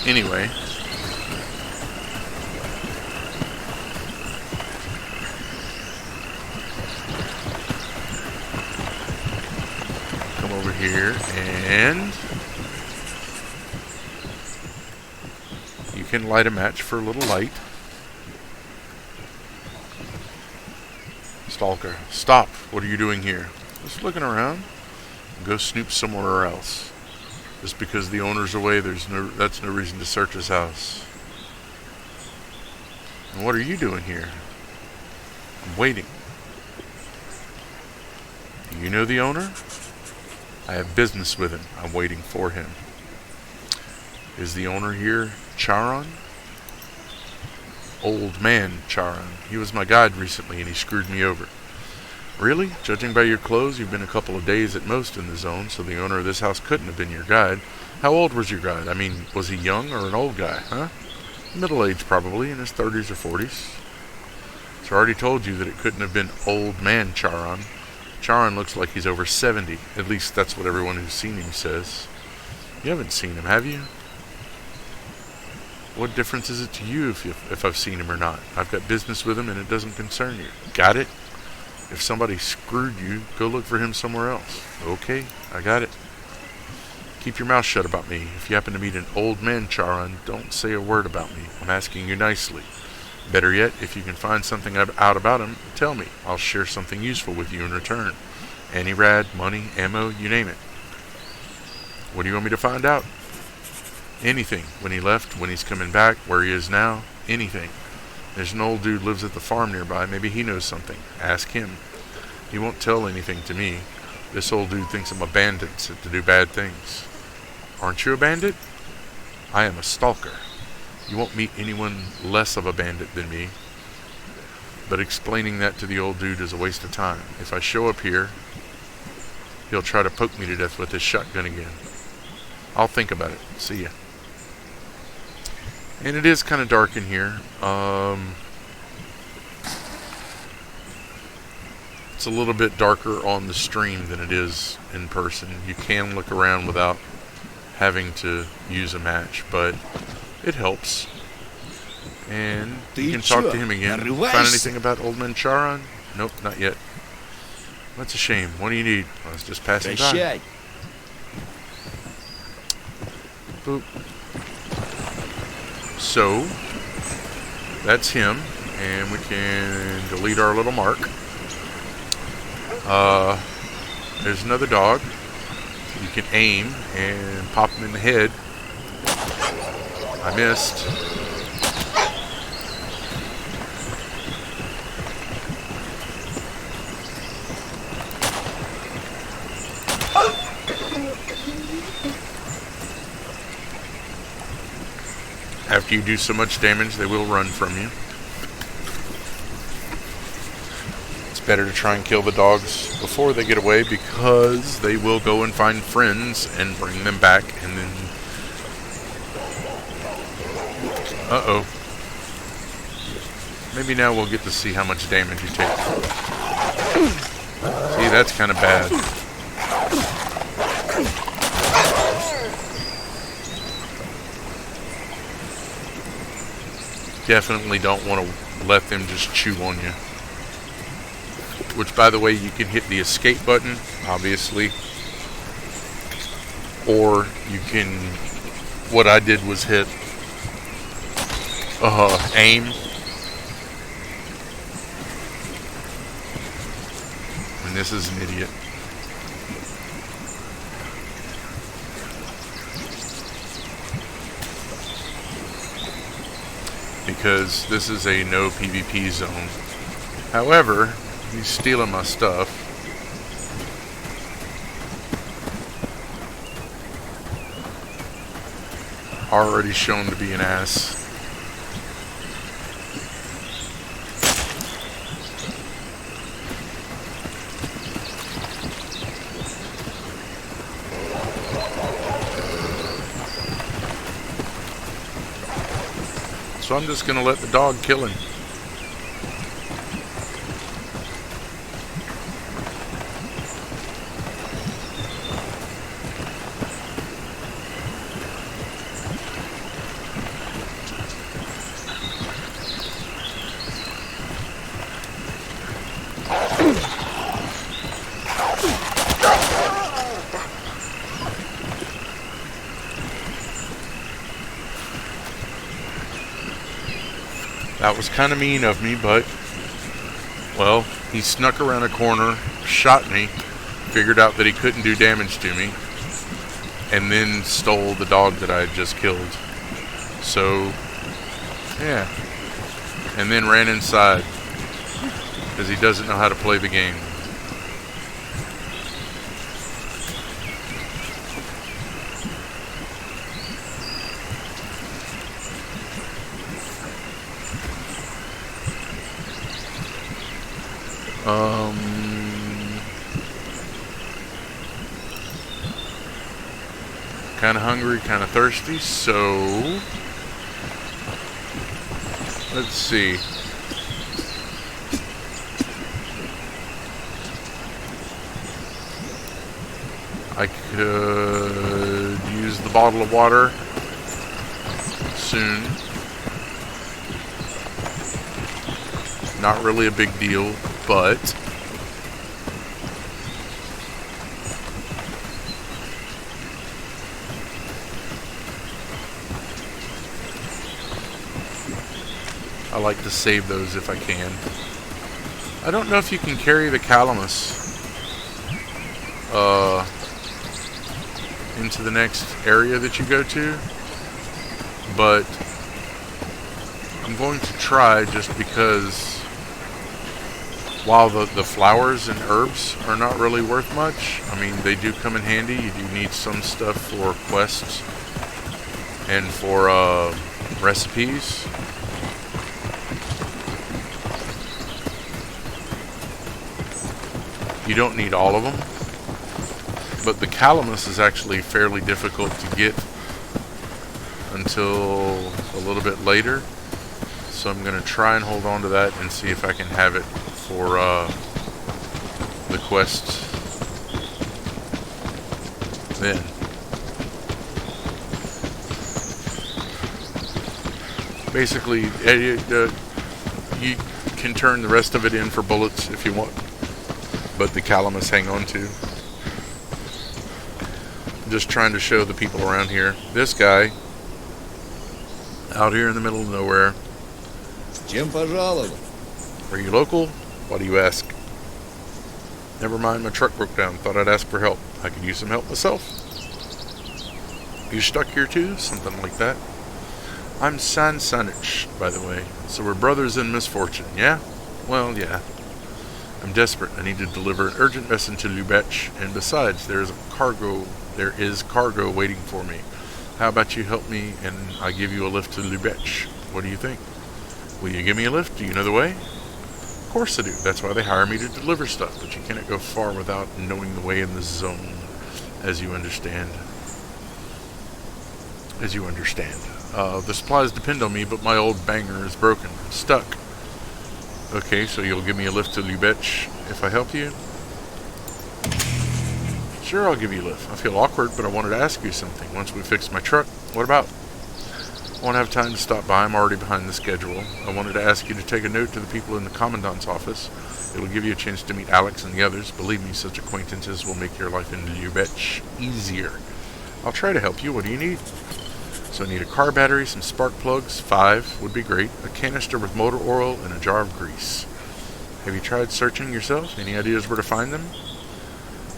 Anyway, come over here and you can light a match for a little light. Stalker, stop. What are you doing here? Just looking around. Go snoop somewhere else. Just because the owner's away, that's no reason to search his house. And what are you doing here? I'm waiting. Do you know the owner? I have business with him. I'm waiting for him. Is the owner here Charon? Old man Charon. He was my guide recently and he screwed me over. Really? Judging by your clothes, you've been a couple of days at most in the zone, so the owner of this house couldn't have been your guide. How old was your guide? I mean, was he young or an old guy, huh? Middle-aged probably, in his 30s or 40s. So I already told you that it couldn't have been old man Charon. Charon looks like he's over 70. At least that's what everyone who's seen him says. You haven't seen him, have you? What difference is it to you if I've seen him or not? I've got business with him and it doesn't concern you. Got it? If somebody screwed you, go look for him somewhere else. Okay, I got it. Keep your mouth shut about me. If you happen to meet an old man Charon, don't say a word about me. I'm asking you nicely. Better yet, if you can find something out about him, tell me. I'll share something useful with you in return. Any rad, money, ammo, you name it. What do you want me to find out? Anything. When he left, when he's coming back, where he is now, anything. There's an old dude lives at the farm nearby. Maybe he knows something. Ask him. He won't tell anything to me. This old dude thinks I'm a bandit sent to do bad things. Aren't you a bandit? I am a stalker. You won't meet anyone less of a bandit than me. But explaining that to the old dude is a waste of time. If I show up here, he'll try to poke me to death with his shotgun again. I'll think about it. See ya. And it is kind of dark in here. It's a little bit darker on the stream than it is in person. You can look around without having to use a match, but it helps. And you can talk to him again. Find anything about Old Man Charon? Nope, not yet. That's a shame. What do you need? I was just passing by. Boop. So, that's him, and we can delete our little mark. There's another dog. You can aim and pop him in the head. I missed. After you do so much damage, they will run from you. It's better to try and kill the dogs before they get away because they will go and find friends and bring them back and then... Uh-oh. Maybe now we'll get to see how much damage you take. See, that's kind of bad. Definitely don't want to let them just chew on you. Which, by the way, you can hit the escape button, obviously. Or you can, what I did was hit aim. And this is an idiot. Because this is a no PvP zone. However, he's stealing my stuff. Already shown to be an ass. So I'm just going to let the dog kill him. That was kind of mean of me, but, well, he snuck around a corner, shot me, figured out that he couldn't do damage to me, and then stole the dog that I had just killed. So, yeah. And then ran inside, because he doesn't know how to play the game. Kind of hungry, kind of thirsty, so let's see. I could use the bottle of water soon. Not really a big deal, but I like to save those if I can. I don't know if you can carry the calamus into the next area that you go to, but I'm going to try, just because while the flowers and herbs are not really worth much, I mean, they do come in handy. You do need some stuff for quests and for recipes. You don't need all of them, but the calamus is actually fairly difficult to get until a little bit later. So I'm going to try and hold on to that and see if I can have it for the quest then. Basically, you can turn the rest of it in for bullets if you want, but the calamus hang on to. I'm just trying to show the people around here. This guy, out here in the middle of nowhere. Чем пожаловать? Are you local? Why do you ask? Never mind, my truck broke down. Thought I'd ask for help. I could use some help myself. You stuck here too? Something like that. I'm San Sanich, by the way. So we're brothers in misfortune, yeah? Well, yeah. I'm desperate. I need to deliver an urgent message to Lubech, and besides, there is cargo waiting for me. How about you help me and I give you a lift to Lubech? What do you think? Will you give me a lift? Do you know the way? Of course I do. That's why they hire me to deliver stuff, but you cannot go far without knowing the way in the zone, as you understand. The supplies depend on me, but my old banger is broken. I'm stuck. Okay, so you'll give me a lift to Lubech if I help you? Sure, I'll give you a lift. I feel awkward, but I wanted to ask you something. Once we fix my truck, what about? I won't have time to stop by. I'm already behind the schedule. I wanted to ask you to take a note to the people in the Commandant's office. It'll give you a chance to meet Alex and the others. Believe me, such acquaintances will make your life in Lubech easier. I'll try to help you. What do you need? So I need a car battery, some spark plugs, 5 would be great, a canister with motor oil, and a jar of grease. Have you tried searching yourself? Any ideas where to find them?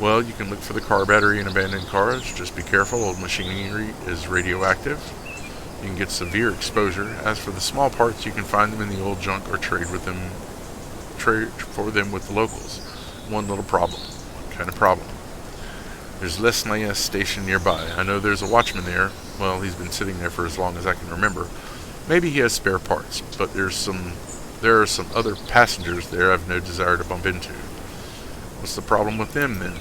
Well, you can look for the car battery in abandoned cars. Just be careful, old machinery is radioactive. You can get severe exposure. As for the small parts, you can find them in the old junk or trade for them with the locals. One little problem. What kind of problem? There's Lesnaya station nearby. I know there's a watchman there. Well, he's been sitting there for as long as I can remember. Maybe he has spare parts, but there are some other passengers there I've no desire to bump into. What's the problem with them then?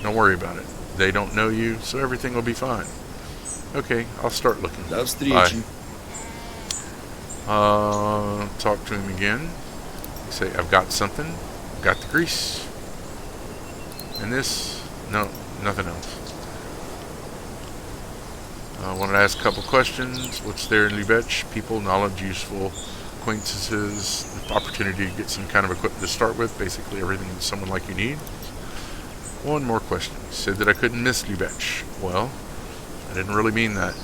Don't worry about it. They don't know you, so everything will be fine. Okay, I'll start looking. До встречи. Talk to him again. Say, I've got something. I've got the grease. And this? No, nothing else. I wanted to ask a couple questions. What's there in Lubech? People, knowledge, useful acquaintances, opportunity to get some kind of equipment to start with. Basically everything that someone like you needs. One more question. You said that I couldn't miss Lubech. Well, I didn't really mean that.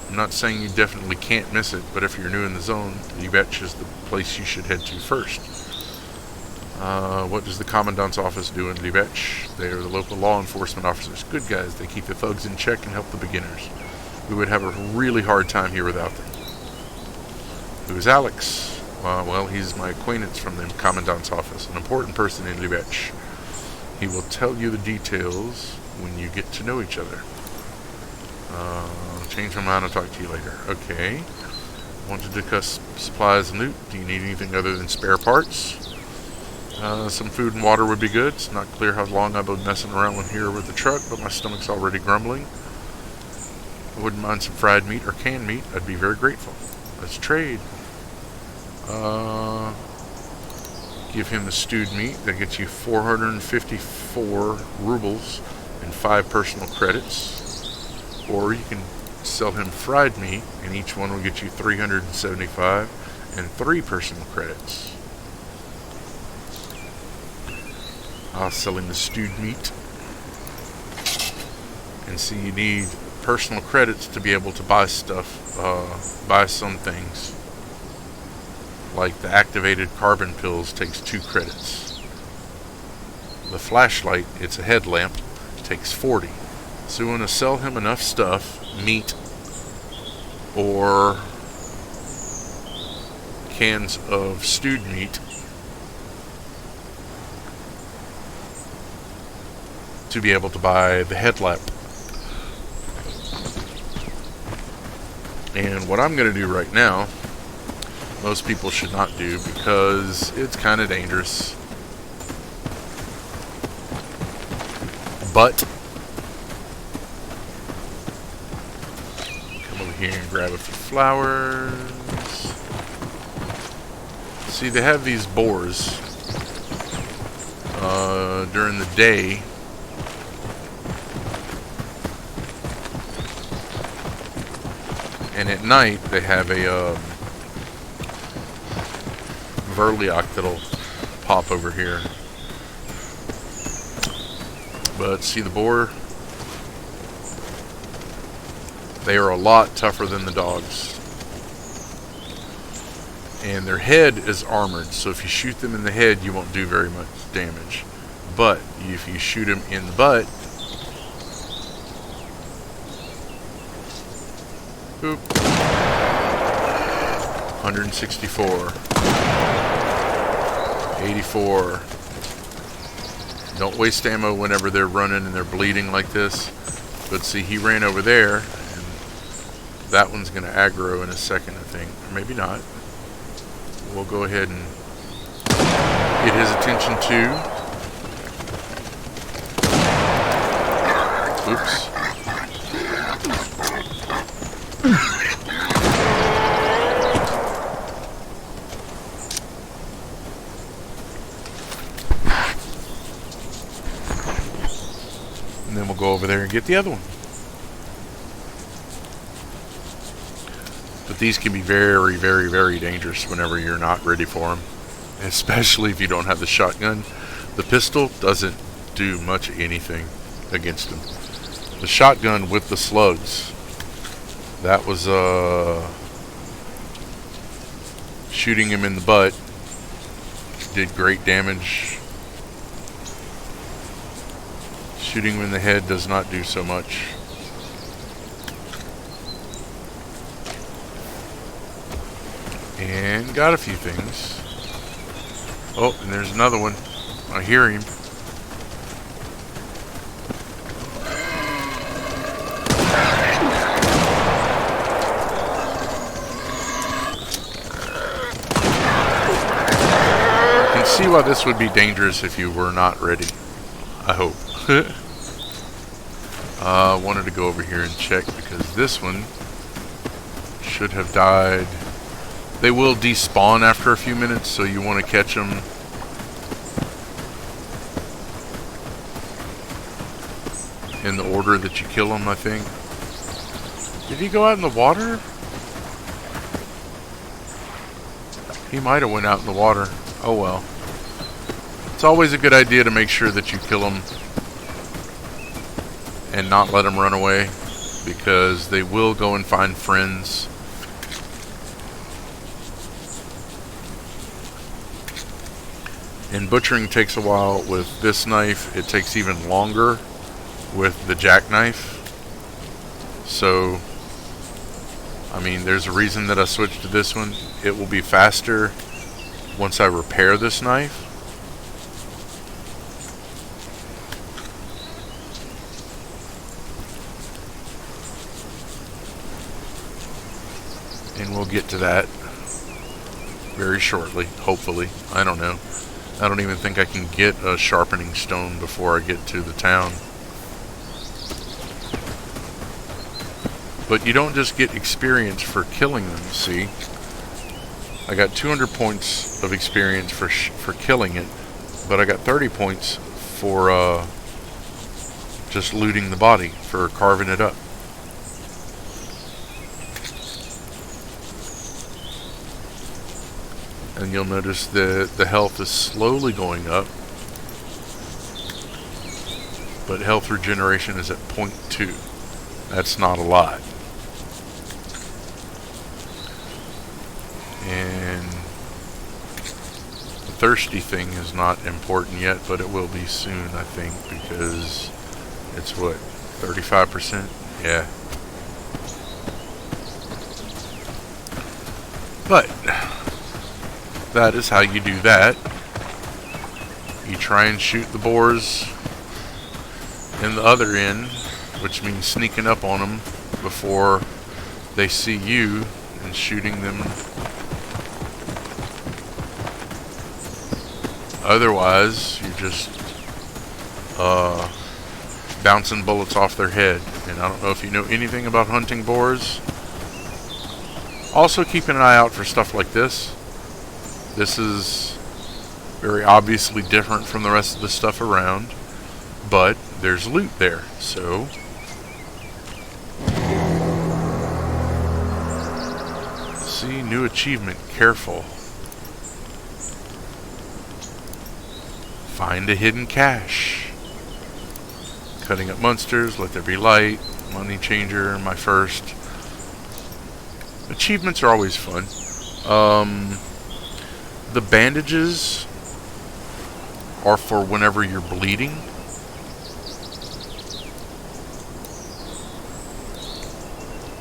I'm not saying you definitely can't miss it, but if you're new in the zone, Lubech is the place you should head to first. What does the Commandant's office do in Lubech? They are the local law enforcement officers. Good guys. They keep the thugs in check and help the beginners. We would have a really hard time here without them. Who is Alex? Well, he's my acquaintance from the Commandant's office, an important person in Lubech. He will tell you the details when you get to know each other. Change my mind, I'll talk to you later. Okay. Want to discuss supplies and loot? Do you need anything other than spare parts? Some food and water would be good. It's not clear how long I've been messing around with here with the truck, but my stomach's already grumbling. I wouldn't mind some fried meat or canned meat. I'd be very grateful. Let's trade. Give him the stewed meat. That gets you 454 rubles and 5 personal credits. Or you can sell him fried meat, and each one will get you 375 and 3 personal credits. I'll sell him the stewed meat. And see, you need personal credits to be able to buy stuff, buy some things. Like the activated carbon pills takes 2 credits. The flashlight, it's a headlamp, takes 40. So we want to sell him enough stuff, meat, or cans of stewed meat, to be able to buy the headlamp. And what I'm going to do right now, most people should not do because it's kind of dangerous. But come over here and grab a few flowers. See, they have these boars during the day. And at night, they have a Verliok that'll pop over here. But see the boar? They are a lot tougher than the dogs. And their head is armored, so if you shoot them in the head, you won't do very much damage. But if you shoot them in the butt, oop, 164, 84. Don't waste ammo whenever they're running and they're bleeding like this. But see, he ran over there, and that one's going to aggro in a second, I think. Or maybe not. We'll go ahead and get his attention too. Oops. And then we'll go over there and get the other one. But these can be very, very, very dangerous whenever you're not ready for them. Especially if you don't have the shotgun. The pistol doesn't do much of anything against them. The shotgun with the slugs, that was shooting him in the butt, did great damage. Shooting him in the head does not do so much. And got a few things. Oh, and there's another one. I hear him. You can see why this would be dangerous if you were not ready. I hope. I wanted to go over here and check because this one should have died. They will despawn after a few minutes, so you want to catch them. In the order that you kill them, I think. Did he go out in the water? He might have went out in the water. Oh well. It's always a good idea to make sure that you kill them and not let them run away, because they will go and find friends. And butchering takes a while. With this knife, it takes even longer with the jackknife. So, I mean, there's a reason that I switched to this one. It will be faster once I repair this knife. And we'll get to that very shortly, hopefully. I don't know. I don't even think I can get a sharpening stone before I get to the town. But you don't just get experience for killing them, see? I got 200 points of experience for killing it, but I got 30 points for just looting the body, for carving it up. And you'll notice that the health is slowly going up, but health regeneration is at 0.2. That's not a lot. And the thirsty thing is not important yet, but it will be soon, I think, because it's what, 35%? Yeah. But that is how you do that. You try and shoot the boars in the other end, which means sneaking up on them before they see you and shooting them. Otherwise, you're just bouncing bullets off their head. And I don't know if you know anything about hunting boars. Also keep an eye out for stuff like this. This is very obviously different from the rest of the stuff around, but there's loot there, so see, new achievement, careful. Find a hidden cache. Cutting up monsters, let there be light, money changer, my first. Achievements are always fun. The bandages are for whenever you're bleeding.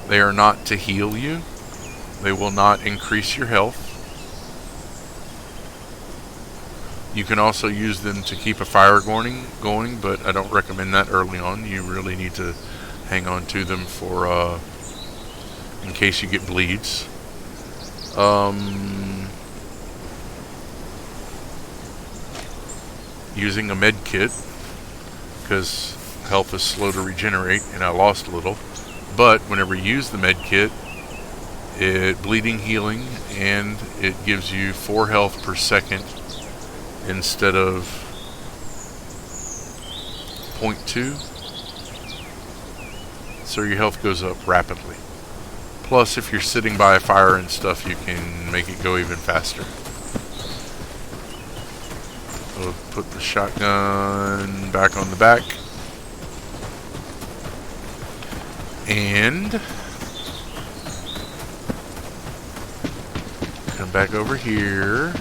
They are not to heal you. They will not increase your health. You can also use them to keep a fire going, but I don't recommend that early on. You really need to hang on to them for in case you get bleeds. Using a med kit, because health is slow to regenerate and I lost a little, but whenever you use the med kit, it bleeding healing, and it gives you 4 health per second instead of 0.2. so your health goes up rapidly. Plus, if you're sitting by a fire and stuff, you can make it go even faster. We'll put the shotgun back on the back. And come back over here.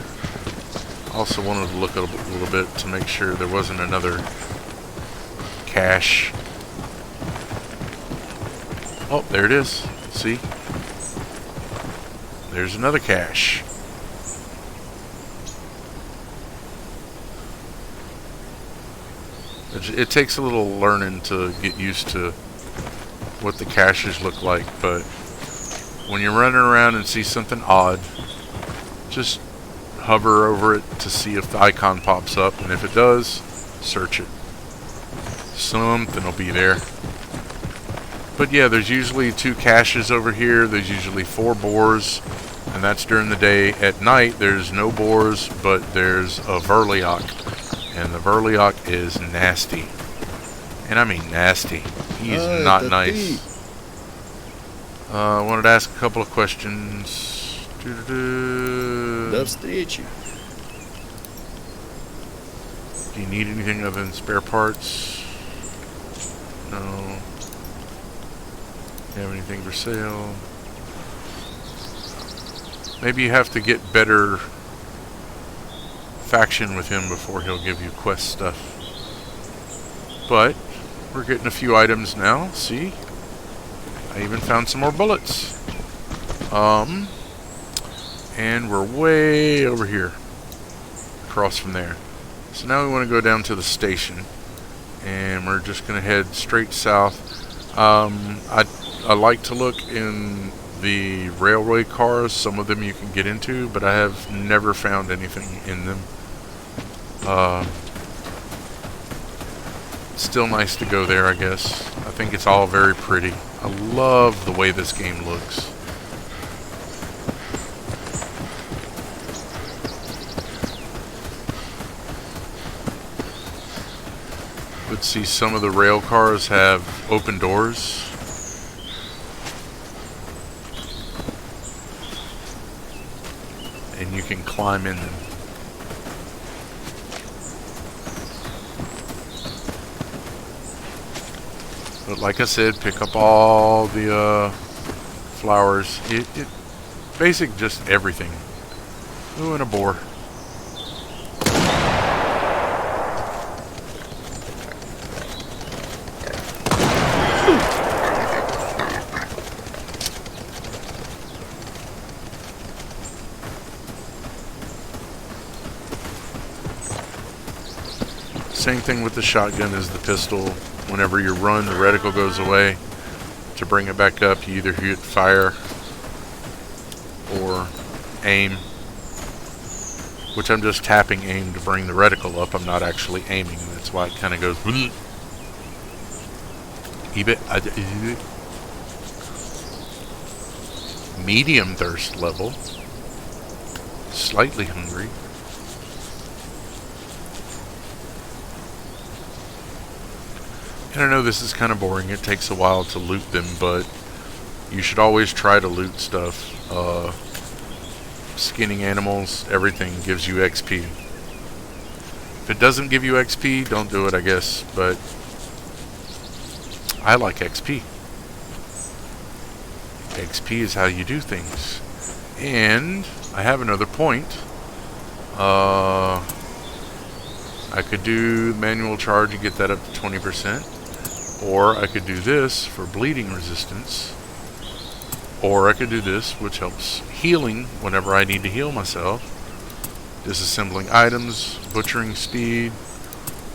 Also wanted to look a little bit to make sure there wasn't another cache. Oh, there it is. See? There's another cache. It takes a little learning to get used to what the caches look like, but when you're running around and see something odd, just hover over it to see if the icon pops up, and if it does, search it. Something will be there. But yeah, there's usually 2 caches over here. There's usually 4 boars, and that's during the day. At night, there's no boars, but there's a Verliok, and the Verliok is nasty. And I mean nasty. He's not nice. I wanted to ask a couple of questions. До встречи. Do you need anything other than spare parts? No. Do you have anything for sale? Maybe you have to get better faction with him before he'll give you quest stuff. But we're getting a few items now. See? I even found some more bullets. And we're way over here. Across from there. So now we want to go down to the station. And we're just going to head straight south. I like to look in the railway cars. Some of them you can get into, but I have never found anything in them. Still nice to go there, I guess. I think it's all very pretty. I love the way this game looks. Let's see, some of the rail cars have open doors. And you can climb in them. But like I said, pick up all the flowers. Basic, just everything. Ooh, and a boar. Same thing with the shotgun as the pistol. Whenever you run, the reticle goes away. To bring it back up, you either hit fire or aim, which I'm just tapping aim to bring the reticle up. I'm not actually aiming. That's why it kind of goes. Medium thirst level. Slightly hungry. And I know this is kind of boring. It takes a while to loot them, but you should always try to loot stuff. Skinning animals, everything gives you XP. If it doesn't give you XP, don't do it, I guess. But I like XP. XP is how you do things. And I have another point. I could do manual charge and get that up to 20%. Or I could do this for bleeding resistance. Or I could do this, which helps healing whenever I need to heal myself. Disassembling items, butchering speed.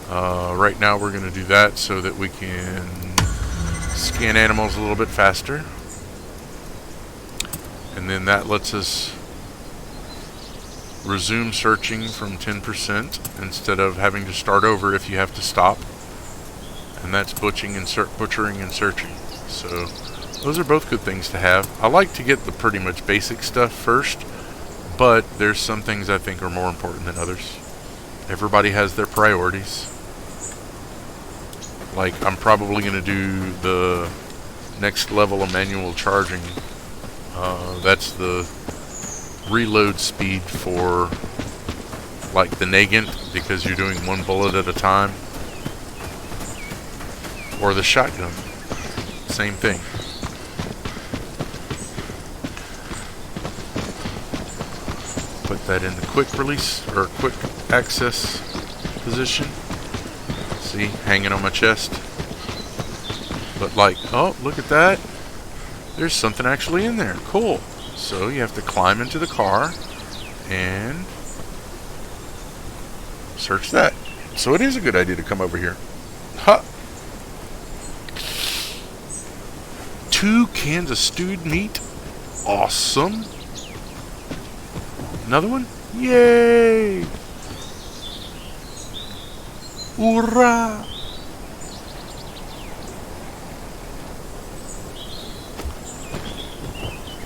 Right now we're going to do that so that we can scan animals a little bit faster. And then that lets us resume searching from 10% instead of having to start over if you have to stop. And that's butchering and searching. So those are both good things to have. I like to get the pretty much basic stuff first, but there's some things I think are more important than others. Everybody has their priorities. Like, I'm probably going to do the next level of manual charging. That's the reload speed for like the Nagant, because you're doing one bullet at a time, or the shotgun, same thing. Put that in the quick release or quick access position. See, hanging on my chest. But like, oh, look at that. There's something actually in there. Cool. So you have to climb into the car and search that. So it is a good idea to come over here. Ha! 2 cans of stewed meat. Awesome. Another one? Yay! Hoorah!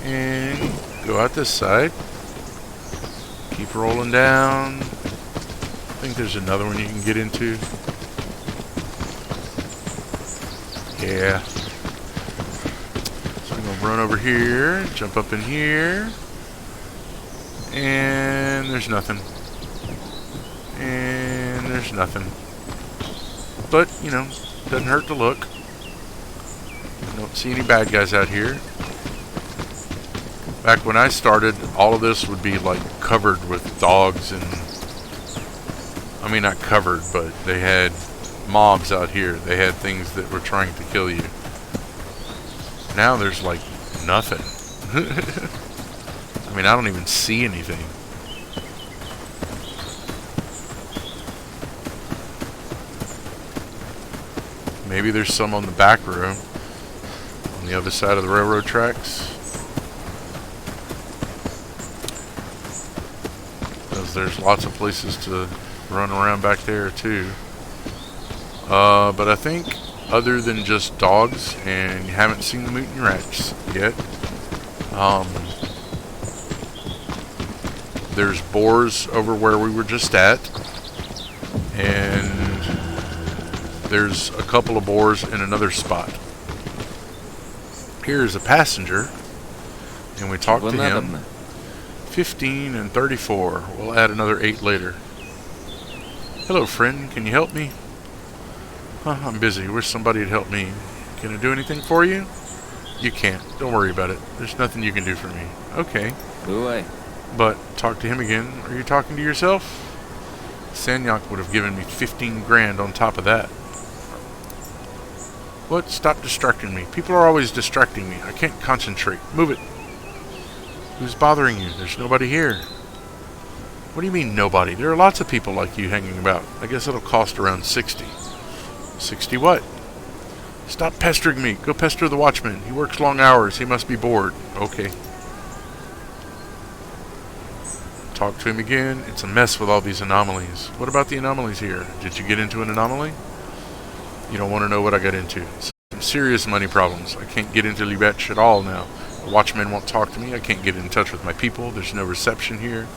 And go out this side. Keep rolling down. I think there's another one you can get into. Yeah. So I'm going to run over here, jump up in here. And there's nothing. And there's nothing. But, you know, doesn't hurt to look. Don't see any bad guys out here. Back when I started, all of this would be like covered with dogs and... I mean, not covered, but they had mobs out here. They had things that were trying to kill you. Now there's like nothing. I mean, I don't even see anything. Maybe there's some on the back row, on the other side of the railroad tracks. Because there's lots of places to run around back there too. But I think other than just dogs, and you haven't seen the mutant rats yet, there's boars over where we were just at, and there's a couple of boars in another spot. Here's a passenger, and we talked to him. 15 and 34. We'll add another 8 later. Hello, friend. Can you help me? I'm busy. Wish somebody would help me. Can I do anything for you? You can't. Don't worry about it. There's nothing you can do for me. Okay. Go away. But talk to him again. Are you talking to yourself? Sanyak would have given me 15 grand on top of that. What? Stop distracting me. People are always distracting me. I can't concentrate. Move it. Who's bothering you? There's nobody here. What do you mean nobody? There are lots of people like you hanging about. I guess it'll cost around 60. 60 what? Stop pestering me. Go pester the watchman. He works long hours. He must be bored. Okay. Talk to him again. It's a mess with all these anomalies. What about the anomalies here? Did you get into an anomaly? You don't want to know what I got into. Some serious money problems. I can't get into Libetch at all now. The watchman won't talk to me. I can't get in touch with my people. There's no reception here.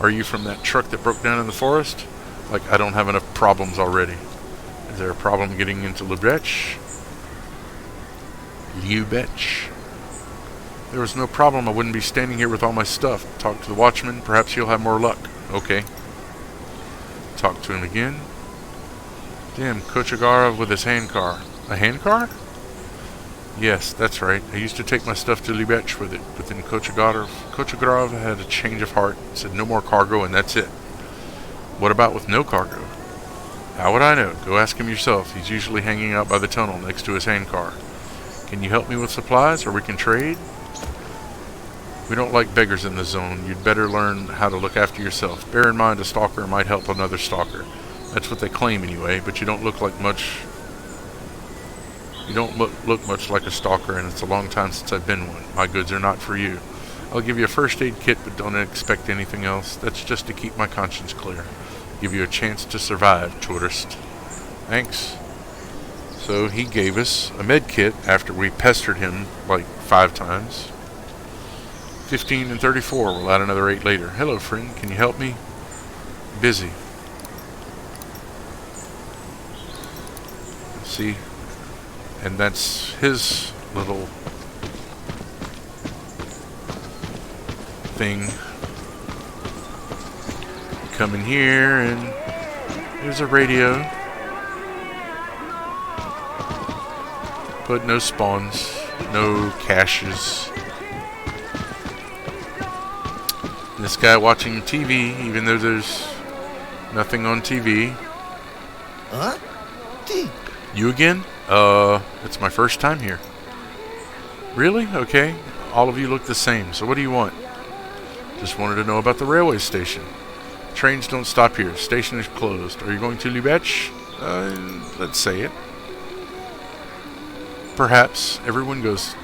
Are you from that truck that broke down in the forest? Like, I don't have enough problems already. Is there a problem getting into Libetch? Libetch. There was no problem. I wouldn't be standing here with all my stuff. Talk to the watchman. Perhaps you'll have more luck. Okay. Talk to him again. Damn, Kochagarov with his handcar. A handcar? Yes, that's right. I used to take my stuff to Libetch with it, but then Kochagarov had a change of heart, said no more cargo, and that's it. What about with no cargo? How would I know? Go ask him yourself. He's usually hanging out by the tunnel next to his handcar. Can you help me with supplies, or we can trade? We don't like beggars in the zone. You'd better learn how to look after yourself. Bear in mind a stalker might help another stalker. That's what they claim anyway, but you don't look like much... You don't look much like a stalker, and it's a long time since I've been one. My goods are not for you. I'll give you a first aid kit, but don't expect anything else. That's just to keep my conscience clear. Give you a chance to survive, tourist. Thanks. So he gave us a med kit after we pestered him like 5 times. 15 and 34. We'll add another 8 later. Hello, friend. Can you help me? Busy. See? And that's his little thing. Come in here and there's a radio. But no spawns, no caches. This guy watching TV, even though there's nothing on TV. Huh? You again? It's my first time here. Really? Okay. All of you look the same. So what do you want? Just wanted to know about the railway station. Trains don't stop here. Station is closed. Are you going to Lubech? Let's say it. Perhaps everyone goes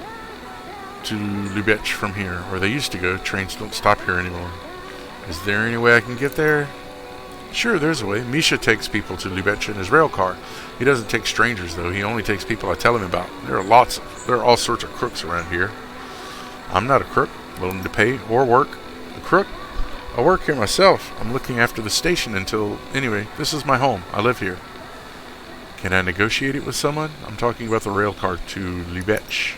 to Lubech from here, or they used to go. Trains don't stop here anymore. Is there any way I can get there? Sure, there's a way. Misha takes people to Lubech in his rail car. He doesn't take strangers, though. He only takes people I tell him about. There are all sorts of crooks around here. I'm not a crook, willing to pay or work. A crook? I work here myself. I'm looking after the station until... Anyway, this is my home. I live here. Can I negotiate it with someone? I'm talking about the rail car to Lubech.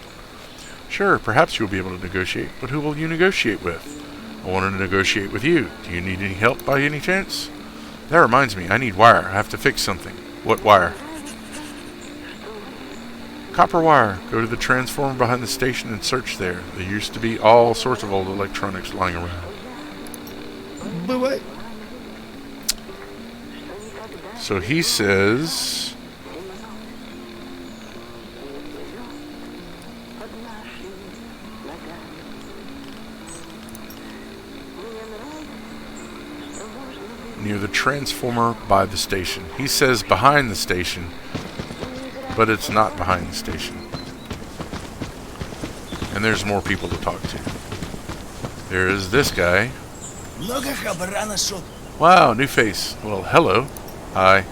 Sure, perhaps you'll be able to negotiate, but who will you negotiate with? I want to negotiate with you. Do you need any help by any chance? That reminds me, I need wire. I have to fix something. What wire? Copper wire. Go to the transformer behind the station and search there. There used to be all sorts of old electronics lying around. But what? So he says... near the transformer by the station. He says behind the station, but it's not behind the station. And there's more people to talk to. There's this guy. Wow, new face. Well, hello. Hi.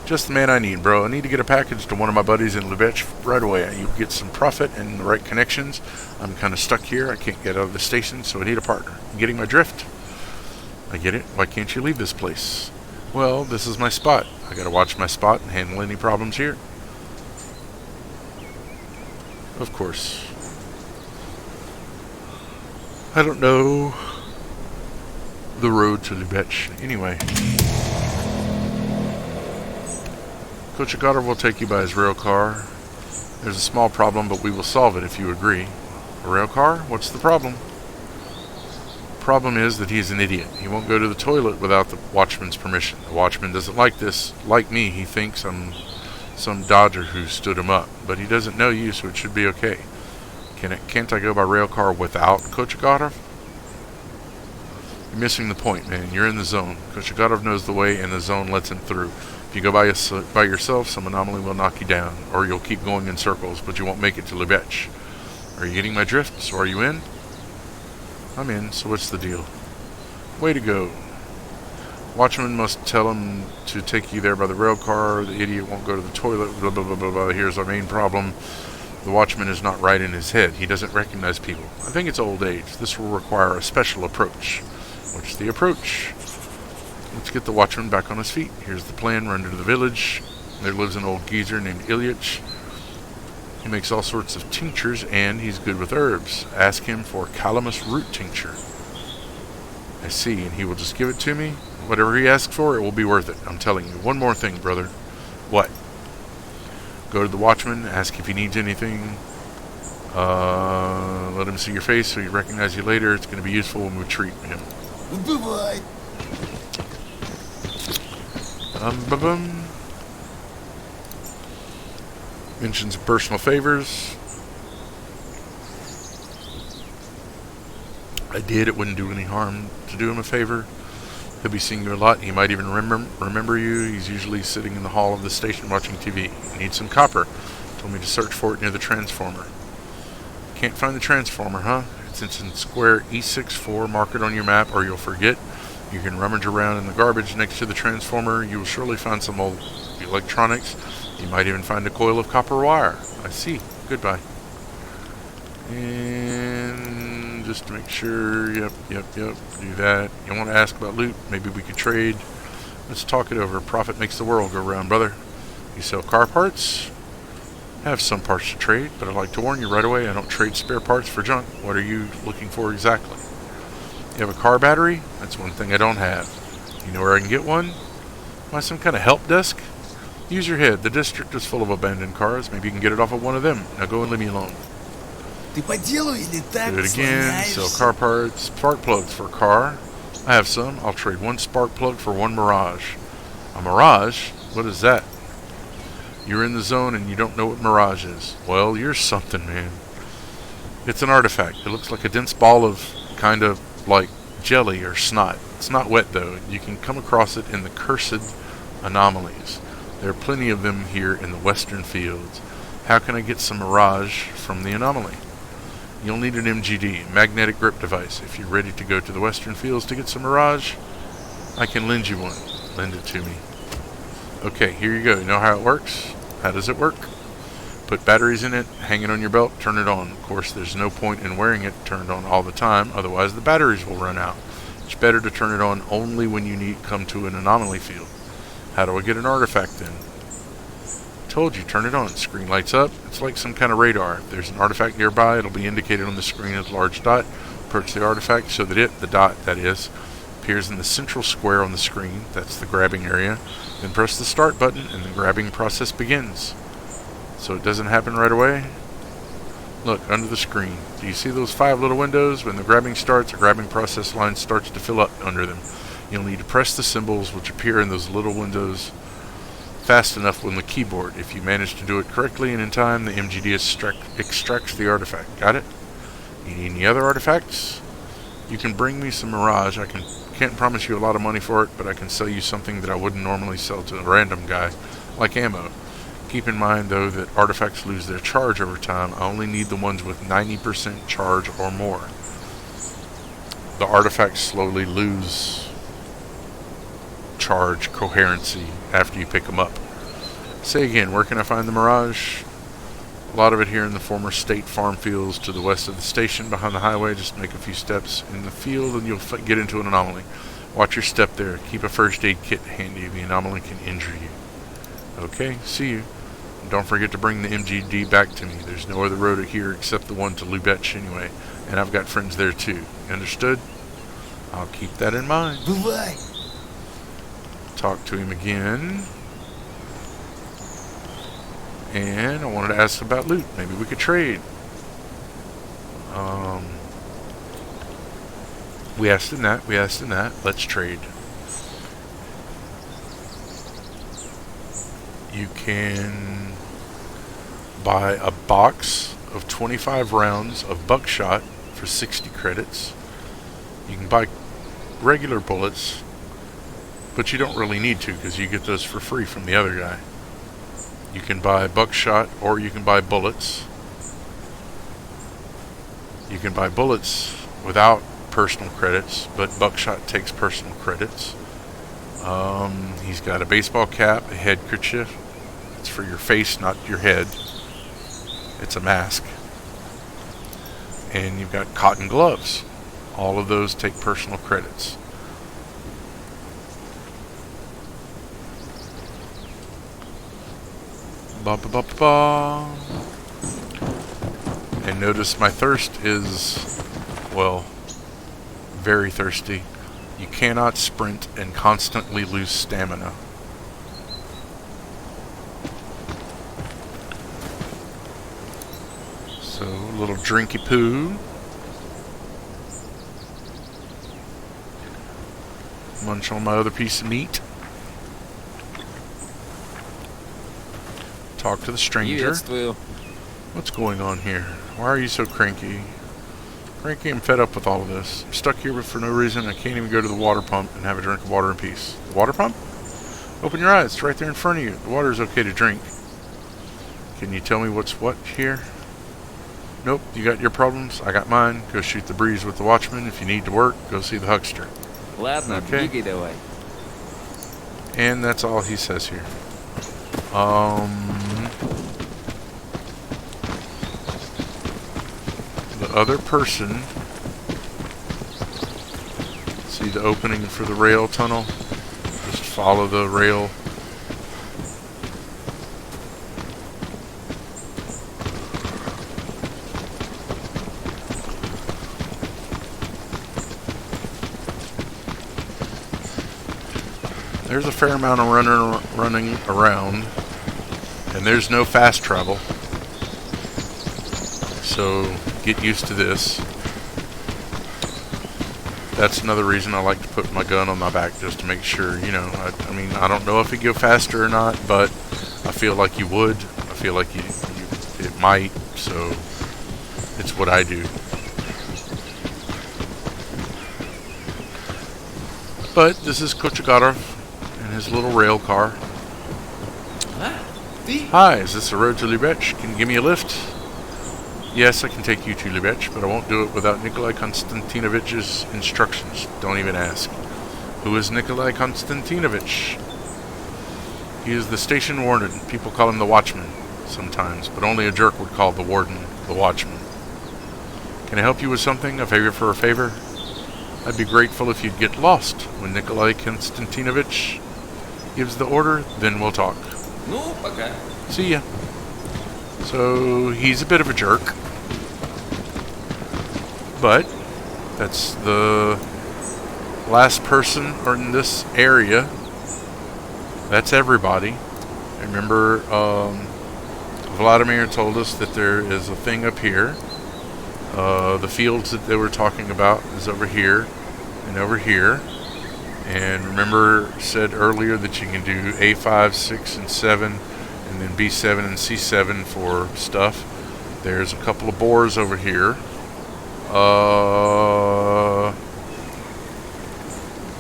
Just the man I need, bro. I need to get a package to one of my buddies in Lubech right away. You get some profit and the right connections. I'm kind of stuck here. I can't get out of the station, so I need a partner. You getting my drift? I get it. Why can't you leave this place? Well, this is my spot. I gotta watch my spot and handle any problems here. Of course. I don't know the road to Lubech. Anyway. Coach Agadar will take you by his rail car. There's a small problem, but we will solve it if you agree. A rail car? What's the problem? Problem is that he's an idiot. He won't go to the toilet without the watchman's permission. The watchman doesn't like this. Like me, he thinks I'm some dodger who stood him up. But he doesn't know you, so it should be okay. Can't I go by rail car without Coach Agadar? You're missing the point, man. You're in the zone. Coach Agadar knows the way, and the zone lets him through. If you go by yourself, some anomaly will knock you down, or you'll keep going in circles, but you won't make it to Lubech. Are you getting my drift? So are you in? I'm in, so what's the deal? Way to go. Watchman must tell him to take you there by the rail car. The idiot won't go to the toilet. Blah, blah, blah, blah, blah. Here's our main problem. The watchman is not right in his head. He doesn't recognize people. I think it's old age. This will require a special approach. What's the approach? Let's get the watchman back on his feet. Here's the plan. Run to the village. There lives an old geezer named Ilyich. He makes all sorts of tinctures, and he's good with herbs. Ask him for calamus root tincture. I see, and he will just give it to me? Whatever he asks for, it will be worth it. I'm telling you. One more thing, brother. What? Go to the watchman, ask if he needs anything. Let him see your face so he recognizes you later. It's going to be useful when we treat him. Bum. Mentions personal favors. I did. It wouldn't do any harm to do him a favor. He'll be seeing you a lot. He might even remember you. He's usually sitting in the hall of the station watching TV. He needs some copper. Told me to search for it near the transformer. Can't find the transformer, huh? It's in square E64. Mark it on your map or you'll forget. You can rummage around in the garbage next to the transformer. You will surely find some old electronics. You might even find a coil of copper wire. I see. Goodbye. And just to make sure, yep, do that. You want to ask about loot? Maybe we could trade. Let's talk it over. Profit makes the world go round, brother. You sell car parts? I have some parts to trade, but I'd like to warn you right away, I don't trade spare parts for junk. What are you looking for exactly? You have a car battery? That's one thing I don't have. You know where I can get one? Am I some kind of help desk? Use your head. The district is full of abandoned cars. Maybe you can get it off of one of them. Now go and leave me alone. Ты по делу или так Do it again. Sell слоняешься? car parts. Spark plugs for a car. I have some. I'll trade one spark plug for one Mirage. A Mirage? What is that? You're in the zone and you don't know what Mirage is. Well, you're something, man. It's an artifact. It looks like a dense ball of kind of like jelly or snot. It's not wet, though. You can come across it in the cursed anomalies. There are plenty of them here in the western fields. How can I get some Mirage from the anomaly? You'll need an MGD, magnetic grip device. If you're ready to go to the western fields to get some Mirage, I can lend you one. Lend it to me. Okay, here you go. You know how it works? How does it work? Put batteries in it, hang it on your belt, turn it on. Of course, there's no point in wearing it turned on all the time, otherwise the batteries will run out. It's better to turn it on only when you come to an anomaly field. How do I get an artifact then? Told you, turn it on. Screen lights up. It's like some kind of radar. If there's an artifact nearby, it'll be indicated on the screen as a large dot. Approach the artifact so that the dot, that is, appears in the central square on the screen. That's the grabbing area. Then press the start button and the grabbing process begins. So it doesn't happen right away. Look, under the screen. Do you see those 5 little windows? When the grabbing starts, a grabbing process line starts to fill up under them. You'll need to press the symbols which appear in those little windows fast enough on the keyboard. If you manage to do it correctly and in time, the MGD extracts the artifact. Got it? You need any other artifacts? You can bring me some Mirage. I can't promise you a lot of money for it, but I can sell you something that I wouldn't normally sell to a random guy, like ammo. Keep in mind, though, that artifacts lose their charge over time. I only need the ones with 90% charge or more. The artifacts slowly lose charge coherency after you pick them up. Say again, where can I find the Mirage? A lot of it here in the former State Farm fields to the west of the station behind the highway. Just make a few steps in the field and you'll get into an anomaly. Watch your step there. Keep a first aid kit handy. The anomaly can injure you. Okay, see you. And don't forget to bring the MGD back to me. There's no other road here except the one to Lubetsch anyway. And I've got friends there too. Understood? I'll keep that in mind. Бывай. Talk to him again. And I wanted to ask about loot. Maybe we could trade. We asked him that. Let's trade. You can buy a box of 25 rounds of buckshot for 60 credits. You can buy regular bullets, but you don't really need to because you get those for free from the other guy. You can buy buckshot or you can buy bullets. You can buy bullets without personal credits, but buckshot takes personal credits. He's got a baseball cap, a head kerchief. It's for your face, not your head. It's a mask. And you've got cotton gloves. All of those take personal credits. Ba ba ba ba ba. And notice my thirst is, well, very thirsty. You cannot sprint and constantly lose stamina. So, a little drinky poo. Munch on my other piece of meat. Talk to the stranger. Приветствую. What's going on here? Why are you so cranky? Cranky, I'm fed up with all of this. I'm stuck here for no reason. I can't even go to the water pump and have a drink of water in peace. The water pump? Open your eyes. It's right there in front of you. The water is okay to drink. Can you tell me what's what here? Nope, you got your problems. I got mine. Go shoot the breeze with the watchman. If you need to work, go see the huckster. Ладно, Okay. двигай давай. And that's all he says here. The other person, see the opening for the rail tunnel? Just follow the rail. there's a fair amount of running around, and there's no fast travel. So get used to this. That's another reason I like to put my gun on my back, just to make sure, you know, I mean, I don't know if it go faster or not, but I feel like you would. I feel like it might, so it's what I do. But this is Kochagarov and his little rail car. Hi, is this the road to Lubech? Can you give me a lift? Yes, I can take you to Lubech, but I won't do it without Nikolai Konstantinovich's instructions. Don't even ask. Who is Nikolai Konstantinovich? He is the station warden. People call him the watchman sometimes, but only a jerk would call the warden the watchman. Can I help you with something? A favor for a favor? I'd be grateful if you'd get lost when Nikolai Konstantinovich gives the order, then we'll talk. Ну, пока. See ya. So, he's a bit of a jerk. But, that's the last person in this area. That's everybody. I remember, Vladimir told us that there is a thing up here. The fields that they were talking about is over here and over here. And remember, said earlier that you can do A5, 6, and 7, and then B7 and C7 for stuff. There's a couple of bores over here.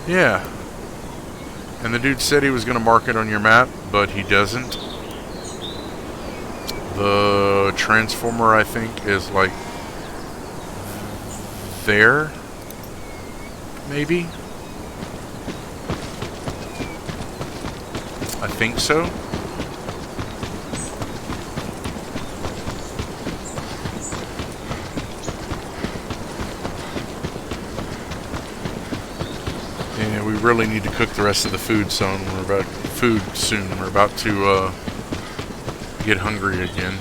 Yeah. And the dude said he was going to mark it on your map, but he doesn't. The transformer, I think, is like there, maybe? I think so. And we really need to cook the rest of the food soon. We're about to get hungry again.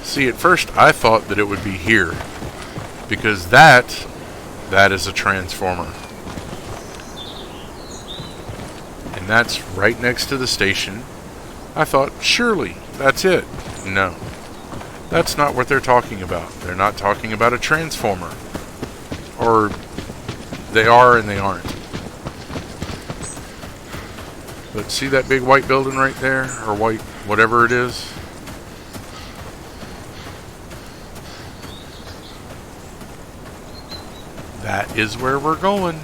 See, at first I thought that it would be here, because that is a transformer. And that's right next to the station. I thought, surely, that's it. No. That's not what they're talking about. They're not talking about a transformer. Or they are and they aren't. But see that big white building right there? Or white, whatever it is? That is where we're going.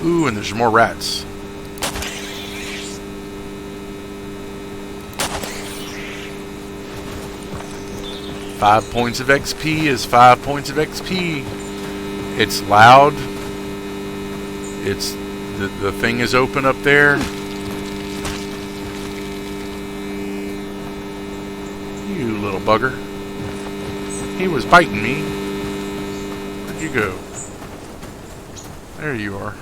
Ooh, and there's more rats. Five points of XP is 5 points of XP. It's loud. It's the thing is open up there. You little bugger. He was biting me. Where'd you go? There you are.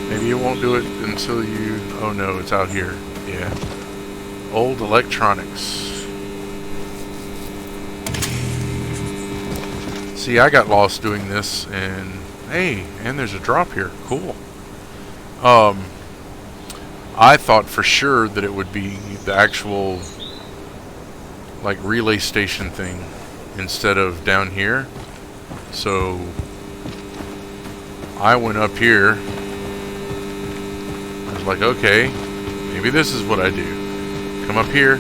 Maybe it won't do it until you... Oh no, it's out here. Yeah. Old electronics. See, I got lost doing this, and hey, and there's a drop here. Cool. I thought for sure that it would be the actual like relay station thing instead of down here. So I went up here. I was like, okay, maybe this is what I do. Come up here,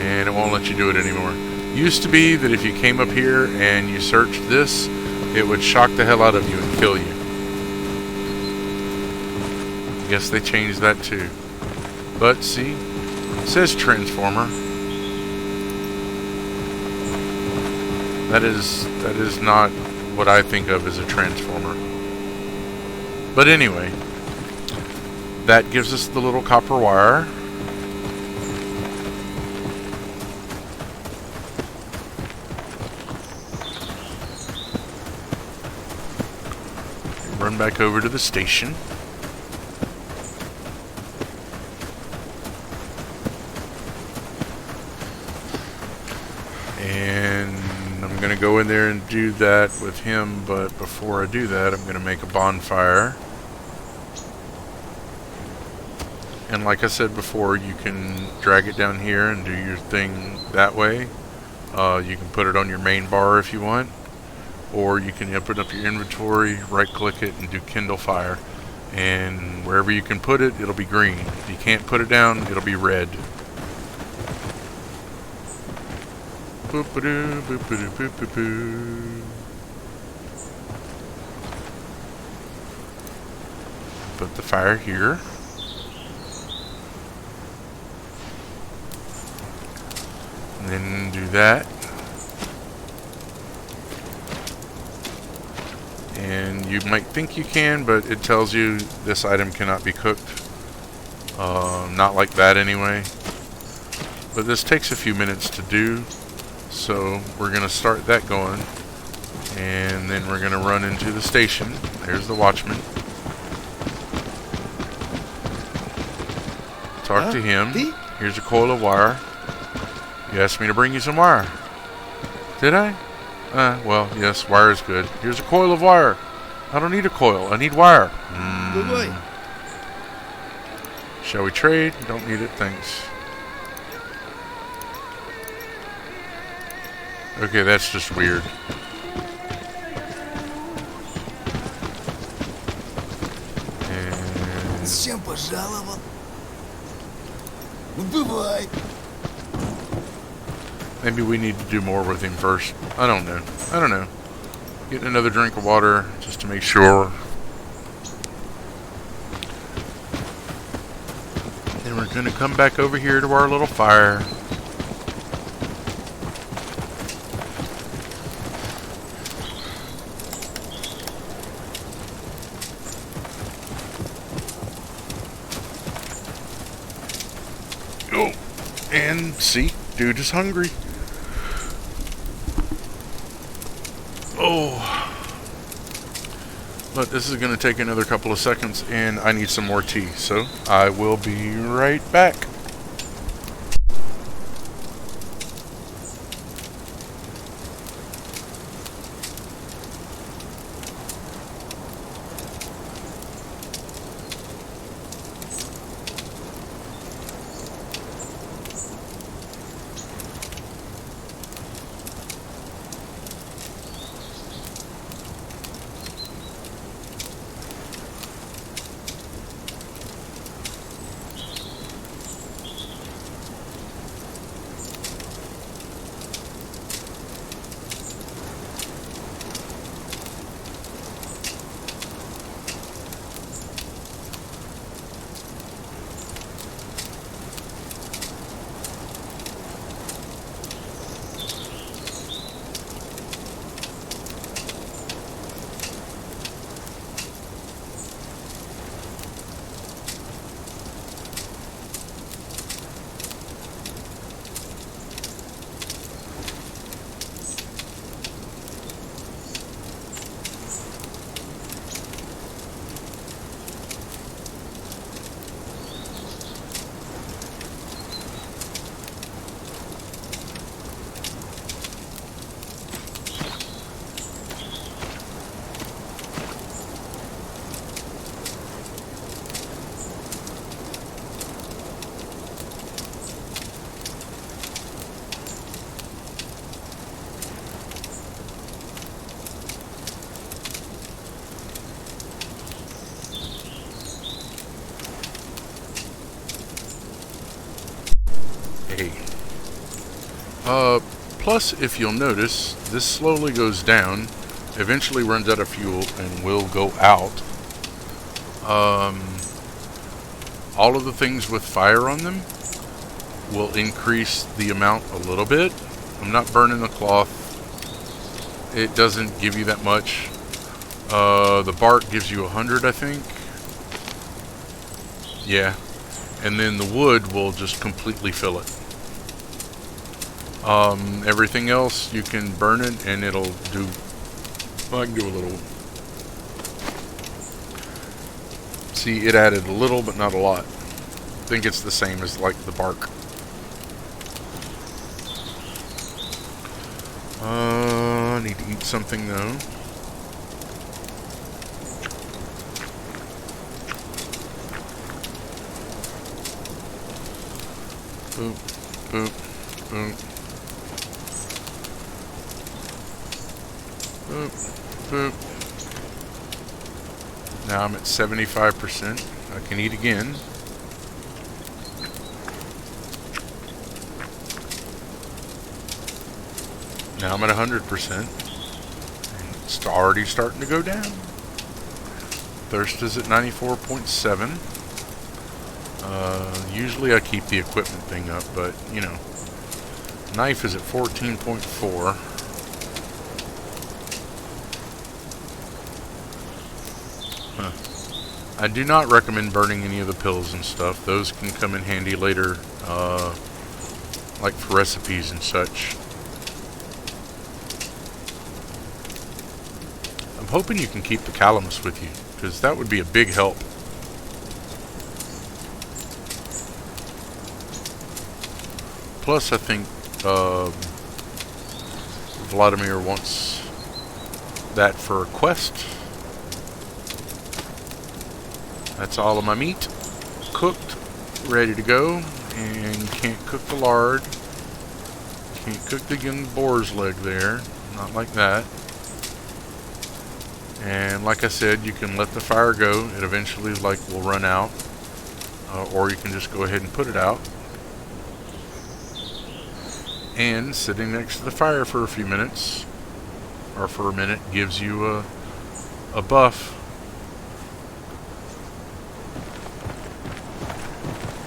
and it won't let you do it anymore. Used to be that if you came up here and you searched this, it would shock the hell out of you and kill you. Guess they changed that too. But see, it says transformer. That is not what I think of as a transformer. But anyway, that gives us the little copper wire. Run back over to the station. And I'm going to go in there and do that with him, but before I do that, I'm going to make a bonfire. And like I said before, you can drag it down here and do your thing that way. You can put it on your main bar if you want. Or you can open up your inventory, right click it, and do Kindle Fire. And wherever you can put it, it'll be green. If you can't put it down, it'll be red. Boop-a-doo, boop-a-doo, boop-a-boo. Put the fire here. And then do that. And you might think you can, but it tells you this item cannot be cooked. Not like that anyway. But this takes a few minutes to do. So we're going to start that going. And then we're going to run into the station. There's the watchman. Talk to him. Here's a coil of wire. You asked me to bring you some wire. Did I? Well, yes, wire is good. Here's a coil of wire. I don't need a coil. I need wire. Good boy. Shall we trade? Don't need it, thanks. Okay, that's just weird. And С чем пожаловал? Бывай. maybe we need to do more with him first. I don't know. Getting another drink of water just to make sure. Then we're going to come back over here to our little fire. Oh, and see, dude is hungry. Oh, but this is going to take another couple of seconds, and I need some more tea, so I will be right back. Plus, if you'll notice, this slowly goes down, eventually runs out of fuel, and will go out. All of the things with fire on them will increase the amount a little bit. I'm not burning the cloth. it doesn't give you that much. The bark gives you 100, I think. Yeah. And then the wood will just completely fill it. Everything else, you can burn it and it'll do... Well, I can do a little... See, it added a little, but not a lot. I think it's the same as like the bark. I need to eat something though. Boop, boop, boop. Boop, boop. Now I'm at 75%. I can eat again. Now I'm at 100%. It's already starting to go down. Thirst is at 94.7. Usually I keep the equipment thing up, but you know, knife is at 14.4. I do not recommend burning any of the pills and stuff. Those can come in handy later, like for recipes and such. I'm hoping you can keep the calamus with you, because that would be a big help. Plus, I think Vladimir wants that for a quest. That's all of my meat cooked, ready to go, and can't cook the lard. Can't cook the young boar's leg there, not like that. And like I said, you can let the fire go. It eventually will run out, or you can just go ahead and put it out. And sitting next to the fire for a few minutes, or for a minute, gives you a buff.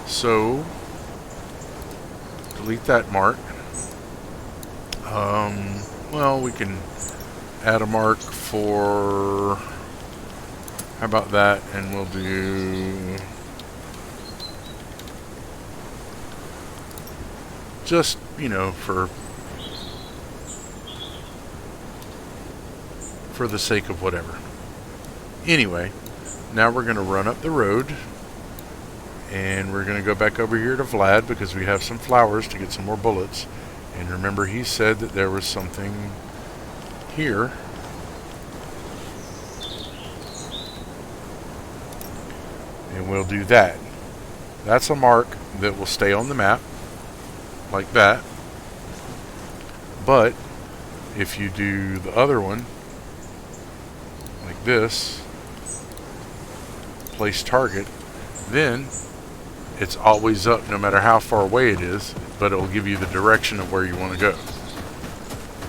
So, delete that mark. Well, we can add a mark for, how about that, and we'll do just, you know, for the sake of whatever. Anyway, now we're going to run up the road, and we're going to go back over here to Vlad because we have some flowers to get some more bullets. And remember, he said that there was something here. And we'll do that. That's a mark that will stay on the map, like that. But if you do the other one, like this, place target, then it's always up no matter how far away it is, but it will give you the direction of where you want to go.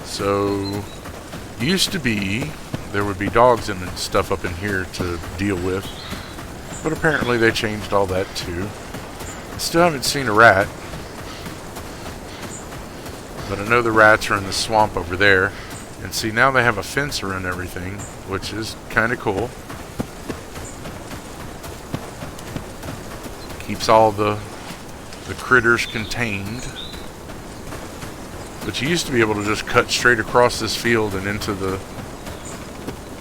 So, used to be, there would be dogs and stuff up in here to deal with, but apparently they changed all that too. Still haven't seen a rat, but I know the rats are in the swamp over there. And see, now they have a fence around everything, which is kind of cool. Keeps all the critters contained. But you used to be able to just cut straight across this field and into the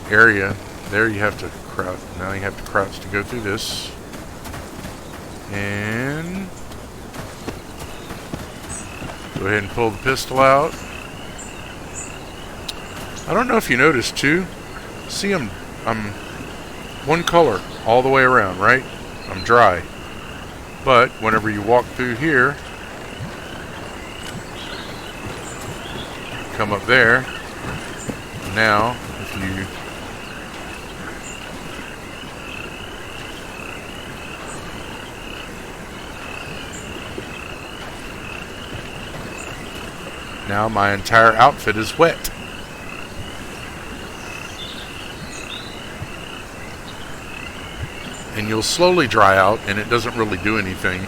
area. There you have to crouch. Now you have to crouch to go through this. And go ahead and pull the pistol out. I don't know if you noticed too. See, I'm one color all the way around, right? I'm dry. But whenever you walk through here, come up there. Now, if you now my entire outfit is wet. And you'll slowly dry out, and it doesn't really do anything,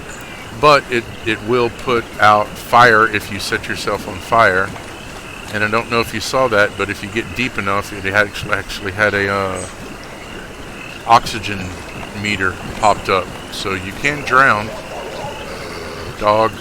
but it will put out fire if you set yourself on fire, And I don't know if you saw that, but if you get deep enough, it actually had a oxygen meter popped up, so you can drown. Dog.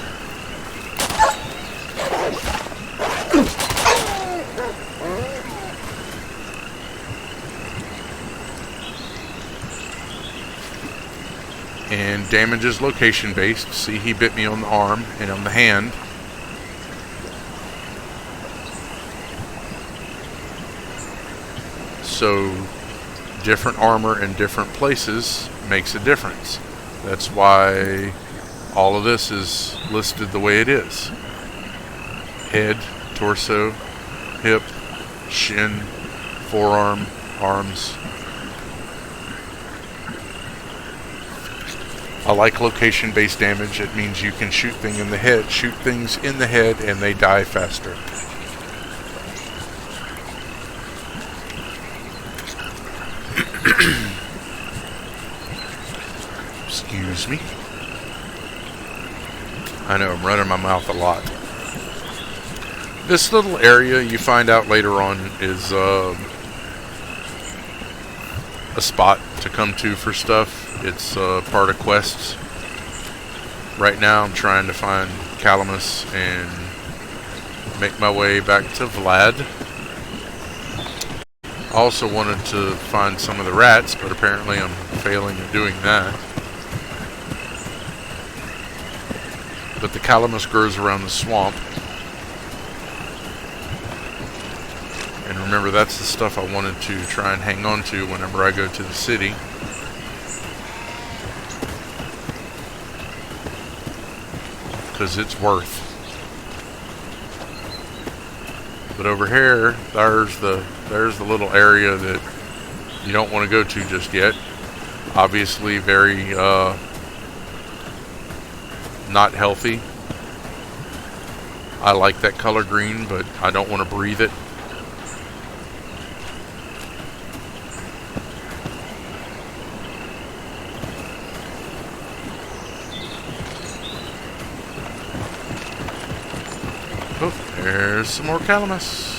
And damage is location based. See, he bit me on the arm and on the hand. So different armor in different places makes a difference. That's why all of this is listed the way it is. Head, torso, hip, shin, forearm, arms. I like location-based damage. It means you can shoot things in the head and they die faster. Excuse me. I know I'm running my mouth a lot. This little area you find out later on is a spot to come to for stuff. It's part of quests. Right now I'm trying to find Calamus and make my way back to Vlad. I also wanted to find some of the rats, but apparently I'm failing at doing that. But the calamus grows around the swamp. And remember, that's the stuff I wanted to try and hang on to whenever I go to the city. Because it's worth. But over here, there's the little area that you don't want to go to just yet. Obviously very not healthy. I like that color green, but I don't want to breathe it. Oh, there's some more calamus.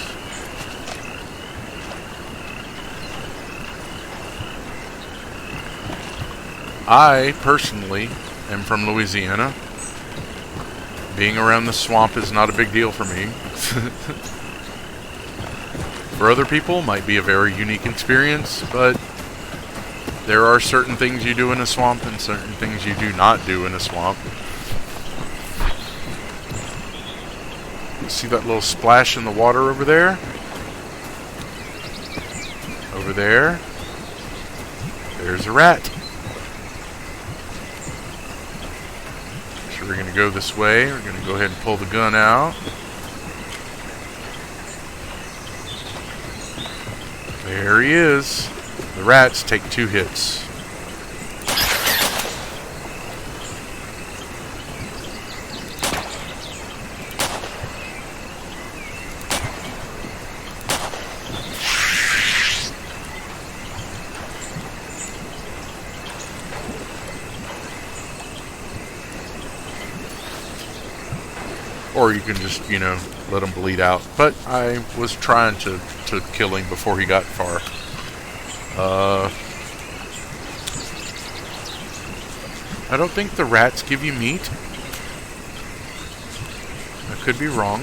I personally am from Louisiana. Being around the swamp is not a big deal for me. For other people, it might be a very unique experience, but there are certain things you do in a swamp and certain things you do not do in a swamp. See that little splash in the water over there? Over there, there's a rat. So we're going to go this way. We're going to go ahead and pull the gun out. There he is. The rats take 2 hits. Or you can just, let him bleed out. But I was trying to kill him before he got far. I don't think the rats give you meat. I could be wrong.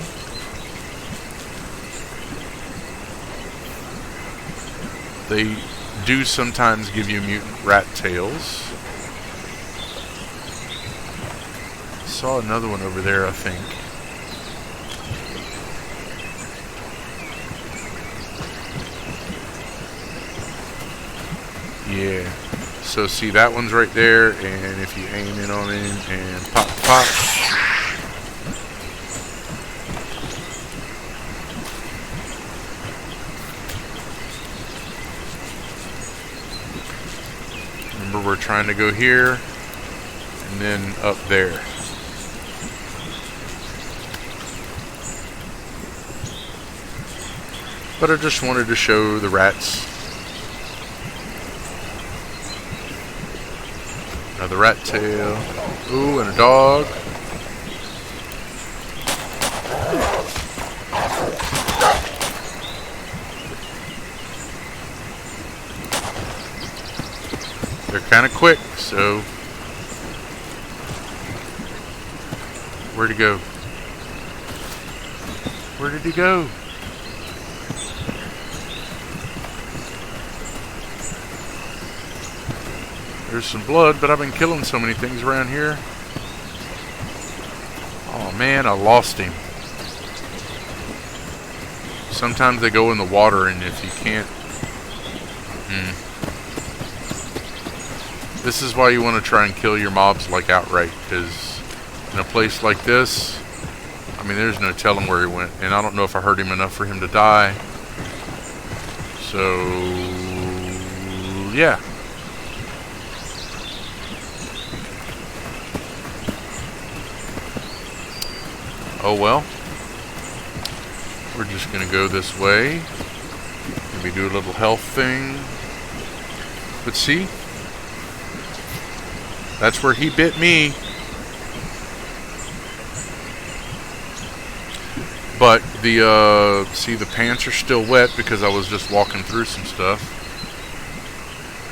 They do sometimes give you mutant rat tails. Saw another one over there, I think. Yeah, so see that one's right there, and if you aim in on him and pop, pop. Remember, we're trying to go here, and then up there. But I just wanted to show the rats. Another rat tail. Ooh, and a dog. kind of quick, so where'd he go? Where did he go? There's some blood, but I've been killing so many things around here. Oh man, I lost him. Sometimes they go in the water, and if you can't... This is why you want to try and kill your mobs like outright, because in a place like this, I mean, there's no telling where he went, and I don't know if I hurt him enough for him to die. So, yeah. Oh well. We're just gonna go this way. Maybe do a little health thing. But see? That's where he bit me. But the, see, the pants are still wet because I was just walking through some stuff.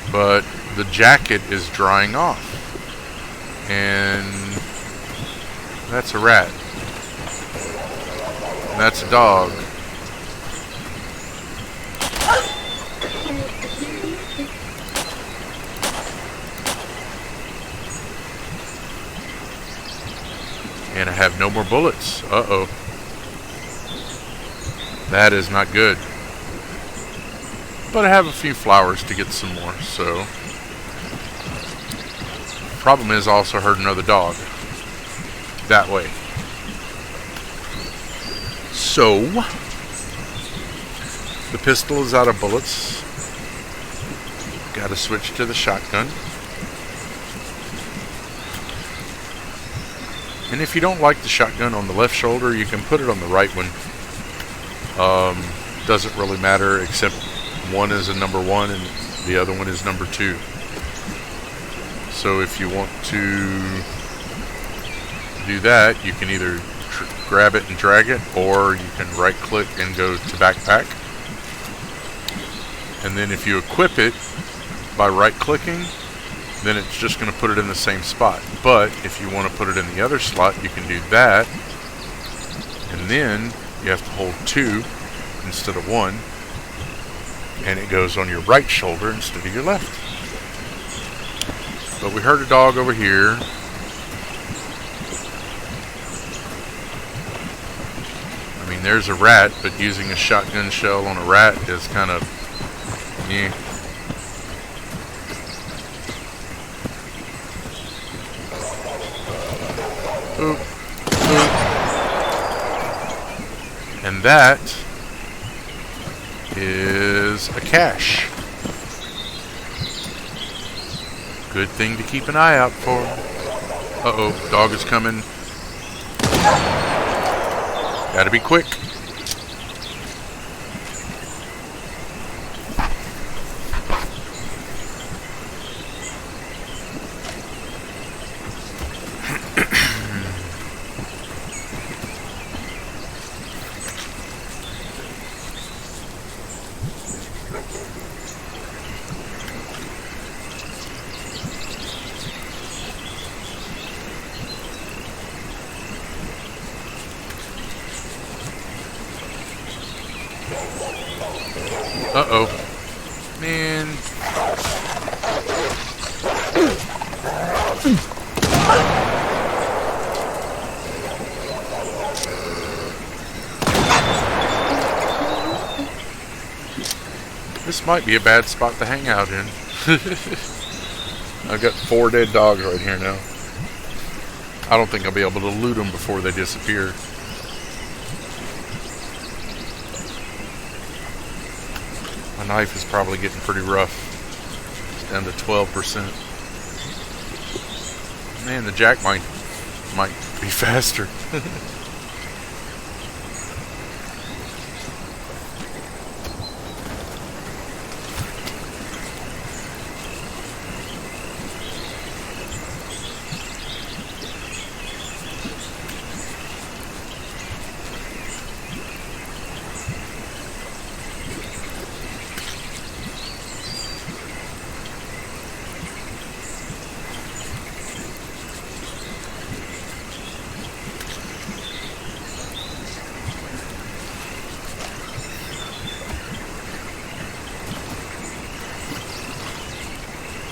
But the jacket is drying off. And that's a rat. And that's a dog. And I have no more bullets. Uh-oh. That is not good. But I have a few flowers to get some more, so... Problem is, I also heard another dog. That way. So... The pistol is out of bullets. Gotta switch to the shotgun. And if you don't like the shotgun on the left shoulder, you can put it on the right one. Doesn't really matter, except one is a number 1 and the other one is number 2. So if you want to do that, you can either grab it and drag it, or you can right click and go to backpack. And then if you equip it by right clicking, then it's just going to put it in the same spot. But if you want to put it in the other slot, you can do that. And then you have to hold 2 instead of 1. And it goes on your right shoulder instead of your left. But we heard a dog over here. I mean, there's a rat, but using a shotgun shell on a rat is kind of... yeah. Oop. Oop. And that is a cache. Good thing to keep an eye out for. Uh-oh, dog is coming. Gotta be quick. Uh-oh. Man. This might be a bad spot to hang out in. I've got 4 dead dogs right here now. I don't think I'll be able to loot them before they disappear. My knife is probably getting pretty rough. It's down to 12%. Man, the jack might be faster.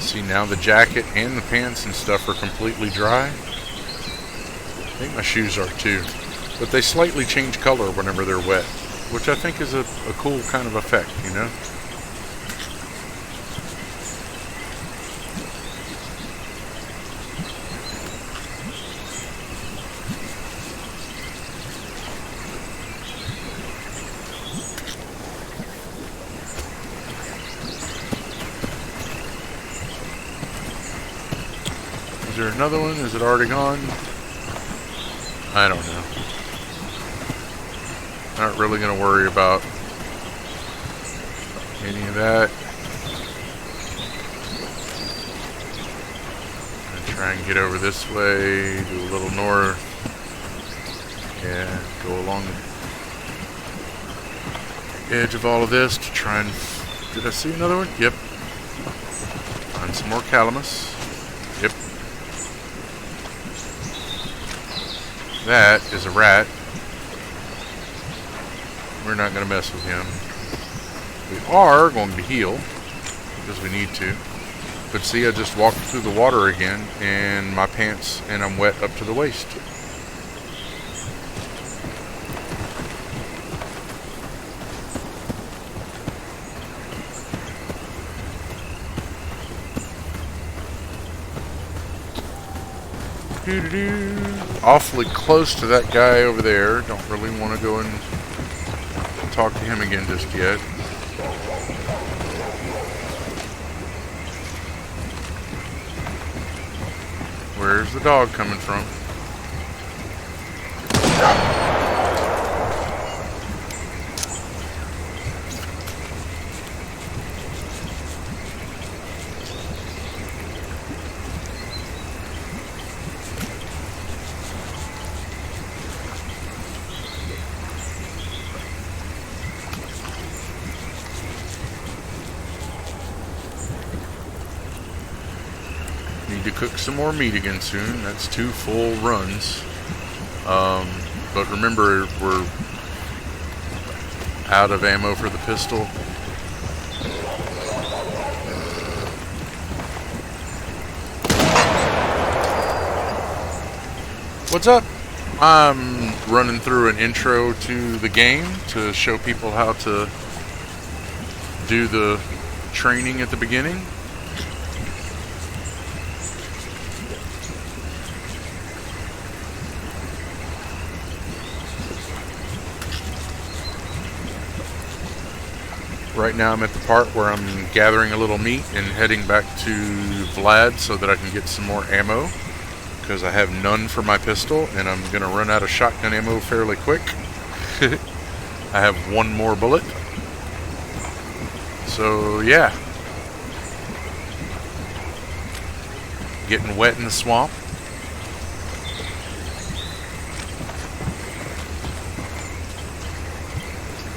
See, now the jacket and the pants and stuff are completely dry. I think my shoes are too. But they slightly change color whenever they're wet, which I think is a cool kind of effect, you know? Is there another one? Is it already gone? I don't know. Not really going to worry about any of that. I'm gonna try and get over this way, do a little north. Yeah, go along the edge of all of this to try and... Did I see another one? Yep. Find some more calamus. Yep. That is a rat. We're not going to mess with him. We are going to heal, because we need to. But see, I just walked through the water again, and my pants, and I'm wet up to the waist. Awfully close to that guy over there. Don't really want to go and talk to him again just yet. Where's the dog coming from? Need to cook some more meat again soon. That's 2 full runs. But remember, we're out of ammo for the pistol. What's up? I'm running through an intro to the game to show people how to do the training at the beginning. Right now I'm at the part where I'm gathering a little meat and heading back to Vlad so that I can get some more ammo, because I have none for my pistol and I'm going to run out of shotgun ammo fairly quick. I have 1 more bullet. So yeah. Getting wet in the swamp.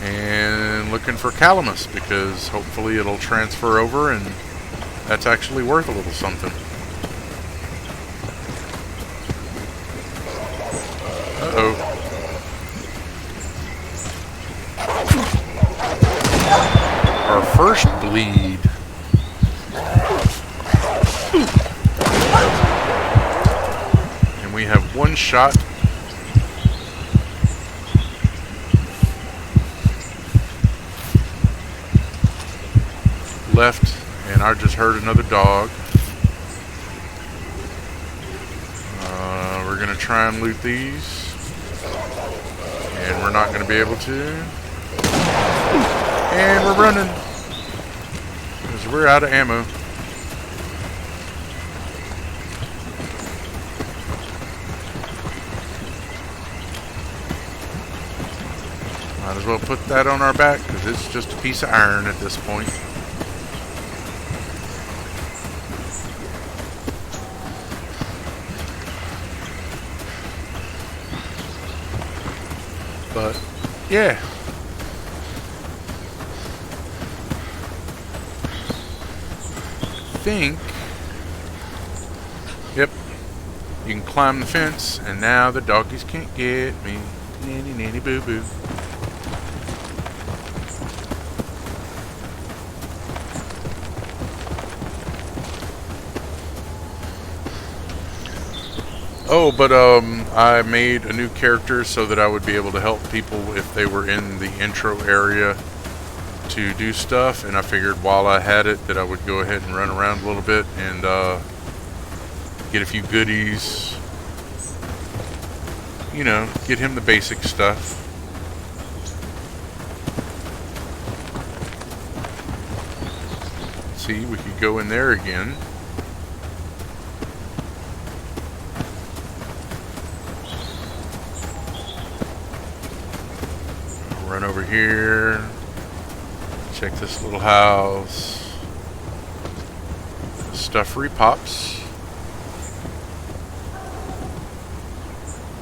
And looking for calamus, because hopefully it'll transfer over and that's actually worth a little something. Uh-oh. Our first bleed. And we have 1 shot. Left, and I just heard another dog. We're gonna try and loot these, and we're not gonna be able to. And we're running because we're out of ammo. Might as well put that on our back because it's just a piece of iron at this point. But yeah, I think, yep, you can climb the fence, and now the doggies can't get me. Nanny, nanny, boo, boo. Oh, but I made a new character so that I would be able to help people if they were in the intro area to do stuff, and I figured while I had it that I would go ahead and run around a little bit and get a few goodies. You know, get him the basic stuff. See, we could go in there again. Run over here. Check this little house. Stuff repops.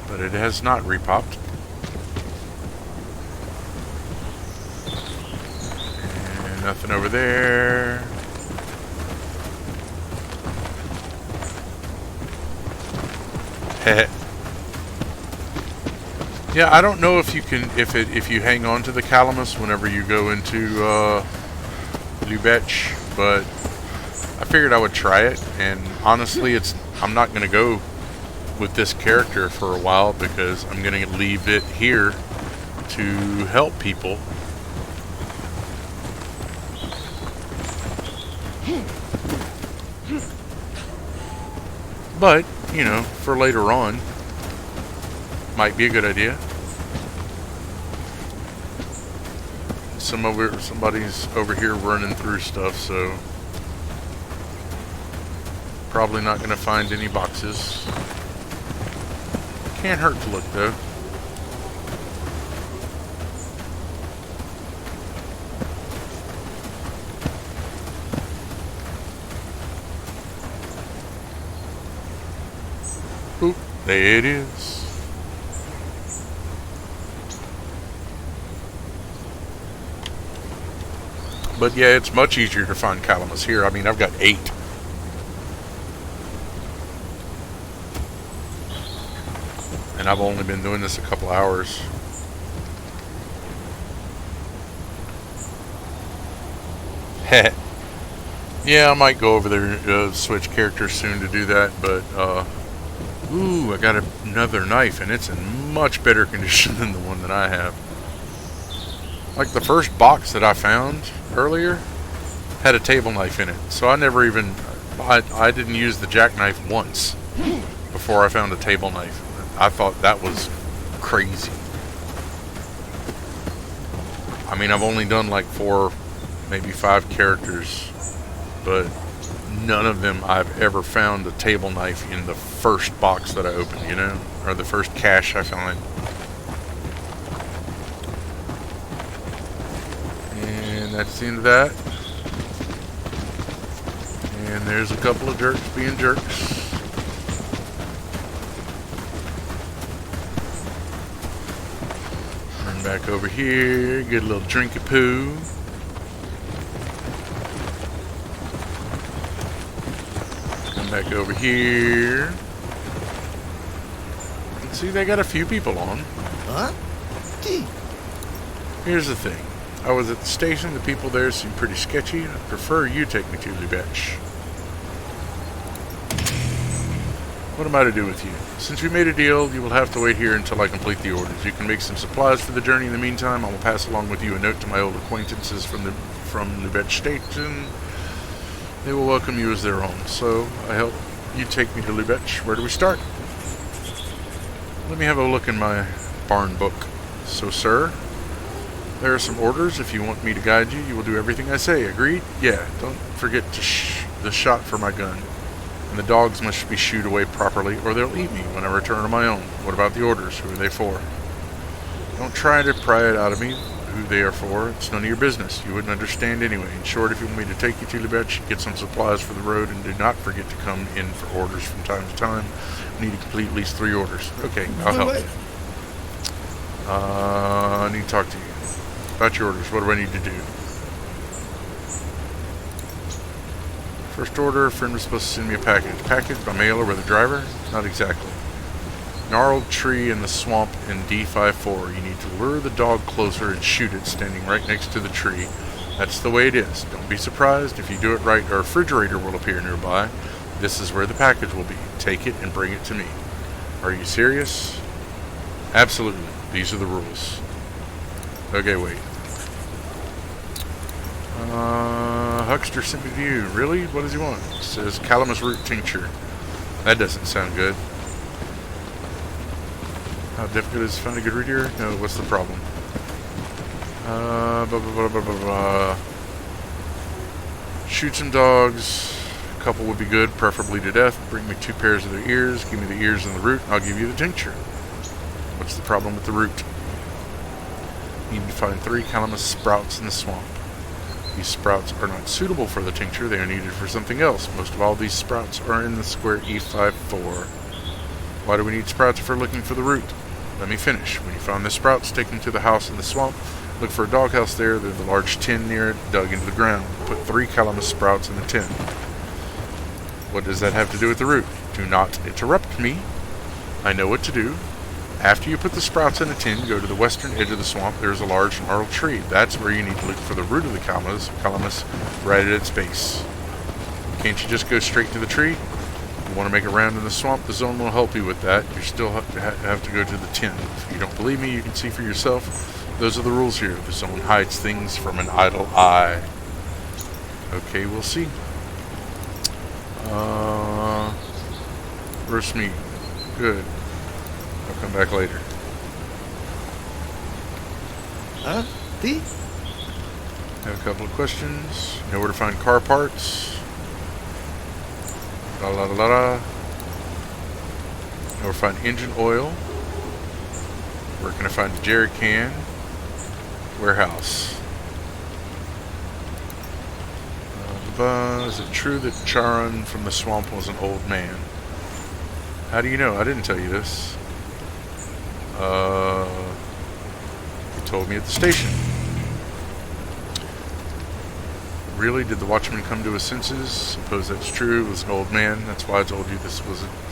But it has not repopped. And nothing over there. Heh. Yeah, I don't know if you can if you hang on to the calamus whenever you go into Lubech, but I figured I would try it, and honestly I'm not gonna go with this character for a while because I'm gonna leave it here to help people. But, you know, for later on, might be a good idea. Somebody's over here running through stuff, so probably not going to find any boxes. Can't hurt to look, though. Oop, there it is. But yeah, it's much easier to find calamus here. I mean, I've got 8. And I've only been doing this a couple hours. Heh. Yeah, I might go over there, switch characters soon to do that, but, ooh, I got another knife, and it's in much better condition than the one that I have. Like the first box that I found earlier had a table knife in it, so I never even, I didn't use the jackknife once before I found a table knife. I thought that was crazy. I mean, I've only done like 4, maybe 5 characters, but none of them I've ever found a table knife in the first box that I opened, you know, or the first cache I find. And that's the end of that. And there's a couple of jerks being jerks. Run back over here, get a little drink of poo. Come back over here. And see, they got a few people on. Huh? Here's the thing. I was at the station, the people there seem pretty sketchy. I prefer you take me to Lubech. What am I to do with you? Since we made a deal, you will have to wait here until I complete the orders. You can make some supplies for the journey in the meantime. I will pass along with you a note to my old acquaintances from Lubech Station. They will welcome you as their own. So, I help you take me to Lubech. Where do we start? Let me have a look in my barn book. So, sir, there are some orders. If you want me to guide you, you will do everything I say. Agreed? Yeah. Don't forget to the shot for my gun. And the dogs must be shooed away properly, or they'll eat me when I return on my own. What about the orders? Who are they for? Don't try to pry it out of me who they are for. It's none of your business. You wouldn't understand anyway. In short, if you want me to take you to Lubech, get some supplies for the road, and do not forget to come in for orders from time to time. I need to complete at least 3 orders. Okay, I'll help you. I need to talk to you. About your orders, what do I need to do? First order, a friend was supposed to send me a package. Package by mail or with a driver? Not exactly. Gnarled tree in the swamp in D54. You need to lure the dog closer and shoot it standing right next to the tree. That's the way it is. Don't be surprised if you do it right. A refrigerator will appear nearby. This is where the package will be. Take it and bring it to me. Are you serious? Absolutely. These are the rules. Okay, wait. Huckster sent me to you. Really? What does he want? It says calamus root tincture. That doesn't sound good. How difficult is it to find a good root here? No, what's the problem? Blah, blah, blah, blah, blah, blah. Shoot some dogs. A couple would be good, preferably to death. Bring me 2 pairs of their ears. Give me the ears and the root. I'll give you the tincture. What's the problem with the root? You need to find 3 calamus sprouts in the swamp. These sprouts are not suitable for the tincture. They are needed for something else. Most of all these sprouts are in the square E54. Why do we need sprouts if we're looking for the root? Let me finish. When you find the sprouts, take them to the house in the swamp. Look for a doghouse there. There's a large tin near it, dug into the ground. Put 3 calamus sprouts in the tin. What does that have to do with the root? Do not interrupt me. I know what to do. After you put the sprouts in a tin, go to the western edge of the swamp. There's a large gnarled tree. That's where you need to look for the root of the calamus right at its base. Can't you just go straight to the tree? If you want to make a round in the swamp, the zone will help you with that. You still have to go to the tin. If you don't believe me, you can see for yourself. Those are the rules here. The zone hides things from an idle eye. Okay, we'll see. Roast meat. Good. I'll come back later. Huh? T? Have a couple of questions. Know where to find car parts. La la la la la. Know where to find engine oil. Where can I find a jerry can? Warehouse. Is it true that Charon from the swamp was an old man? How do you know? I didn't tell you this. He told me at the station. Really? Did the watchman come to his senses? Suppose that's true. It was an old man. That's why I told you this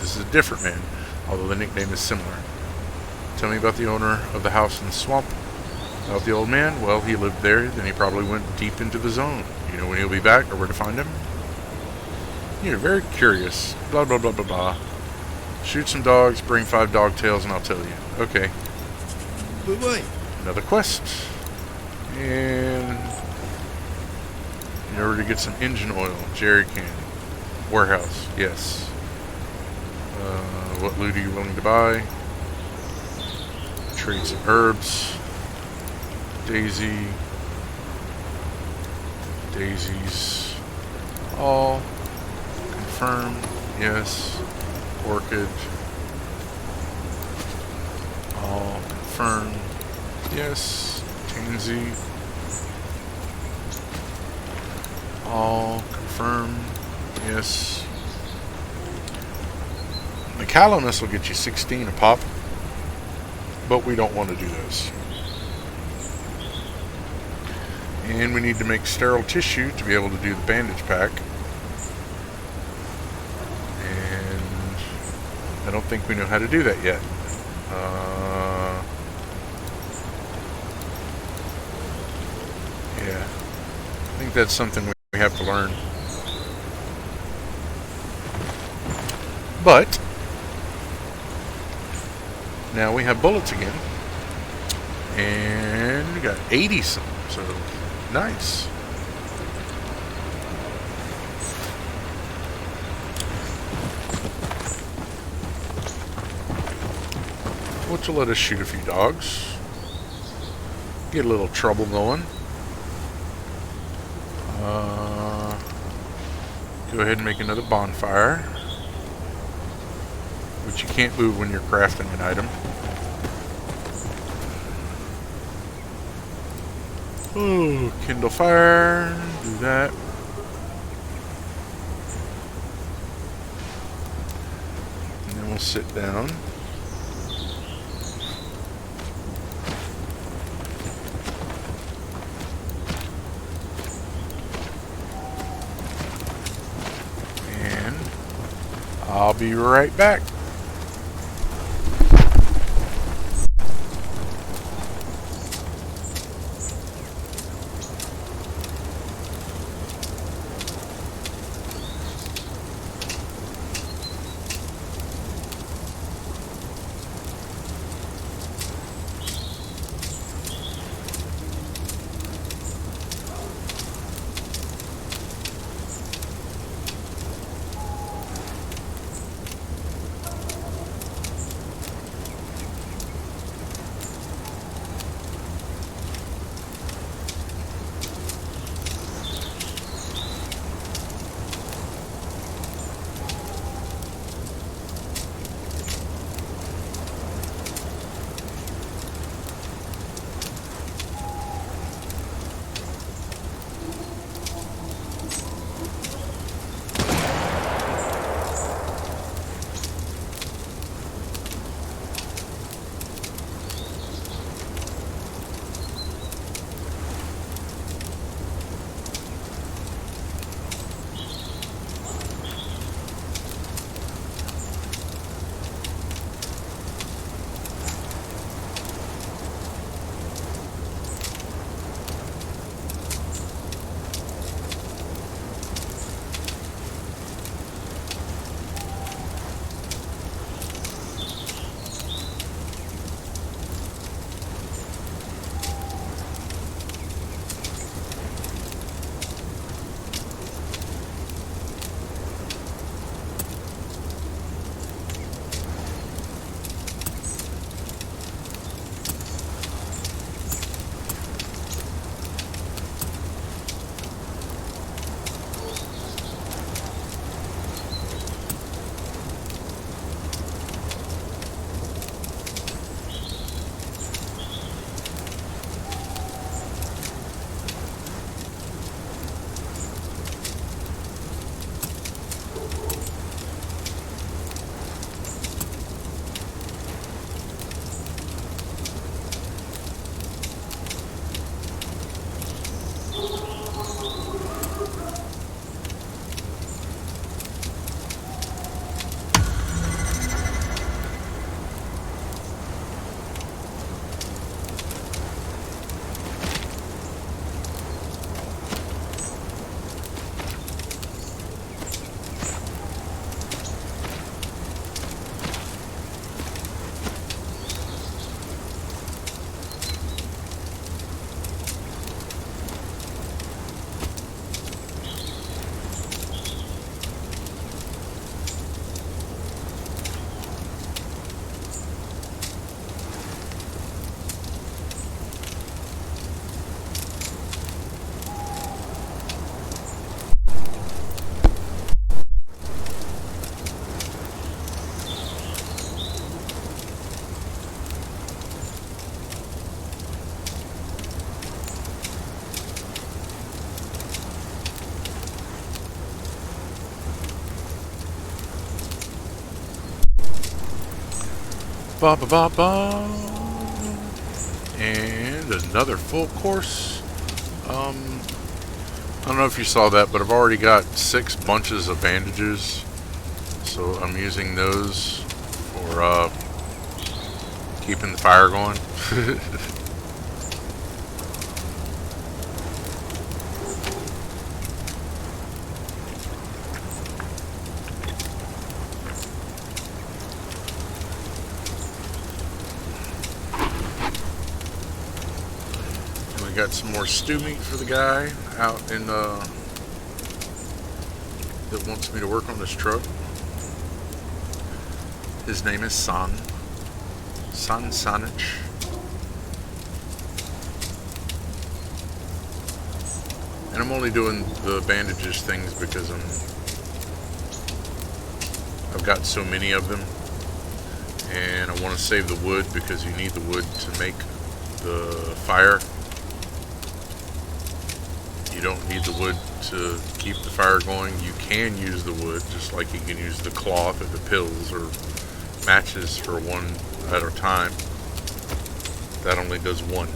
is a different man, although the nickname is similar. Tell me about the owner of the house in the swamp. About the old man? Well, he lived there. Then he probably went deep into the zone. You know when he'll be back or where to find him? You're very curious. Blah, blah, blah, blah, blah. Shoot some dogs, bring 5 dog tails, and I'll tell you. Okay. Bye-bye. Another quest. And in order to get some engine oil, jerry can. Warehouse, yes. What loot are you willing to buy? Trade some herbs. Daisy. Daisies. All. Confirm, yes. Orchid. All confirmed. Yes. Tansy. All confirmed. Yes. The calamus will get you 16 a pop, but we don't want to do those. And we need to make sterile tissue to be able to do the bandage pack. I don't think we know how to do that yet. Yeah. I think that's something we have to learn. But now we have bullets again. And we got 80 some, so nice. Which will let us shoot a few dogs. Get a little trouble going. Go ahead and make another bonfire. Which you can't move when you're crafting an item. Oh, kindle fire. Do that. And then we'll sit down. I'll be right back. Ba ba ba ba. And another full course. Um, I don't know if you saw that, but I've already got 6 bunches of bandages. So I'm using those for keeping the fire going. And we got some more stew meat for the guy out in that wants me to work on this truck. His name is San Sanich. And I'm only doing the bandages things because I've got so many of them, and I want to save the wood because you need the wood to make the fire. You don't need the wood to keep the fire going. You can use the wood just like you can use the cloth or the pills or matches for one at a time. That only does one.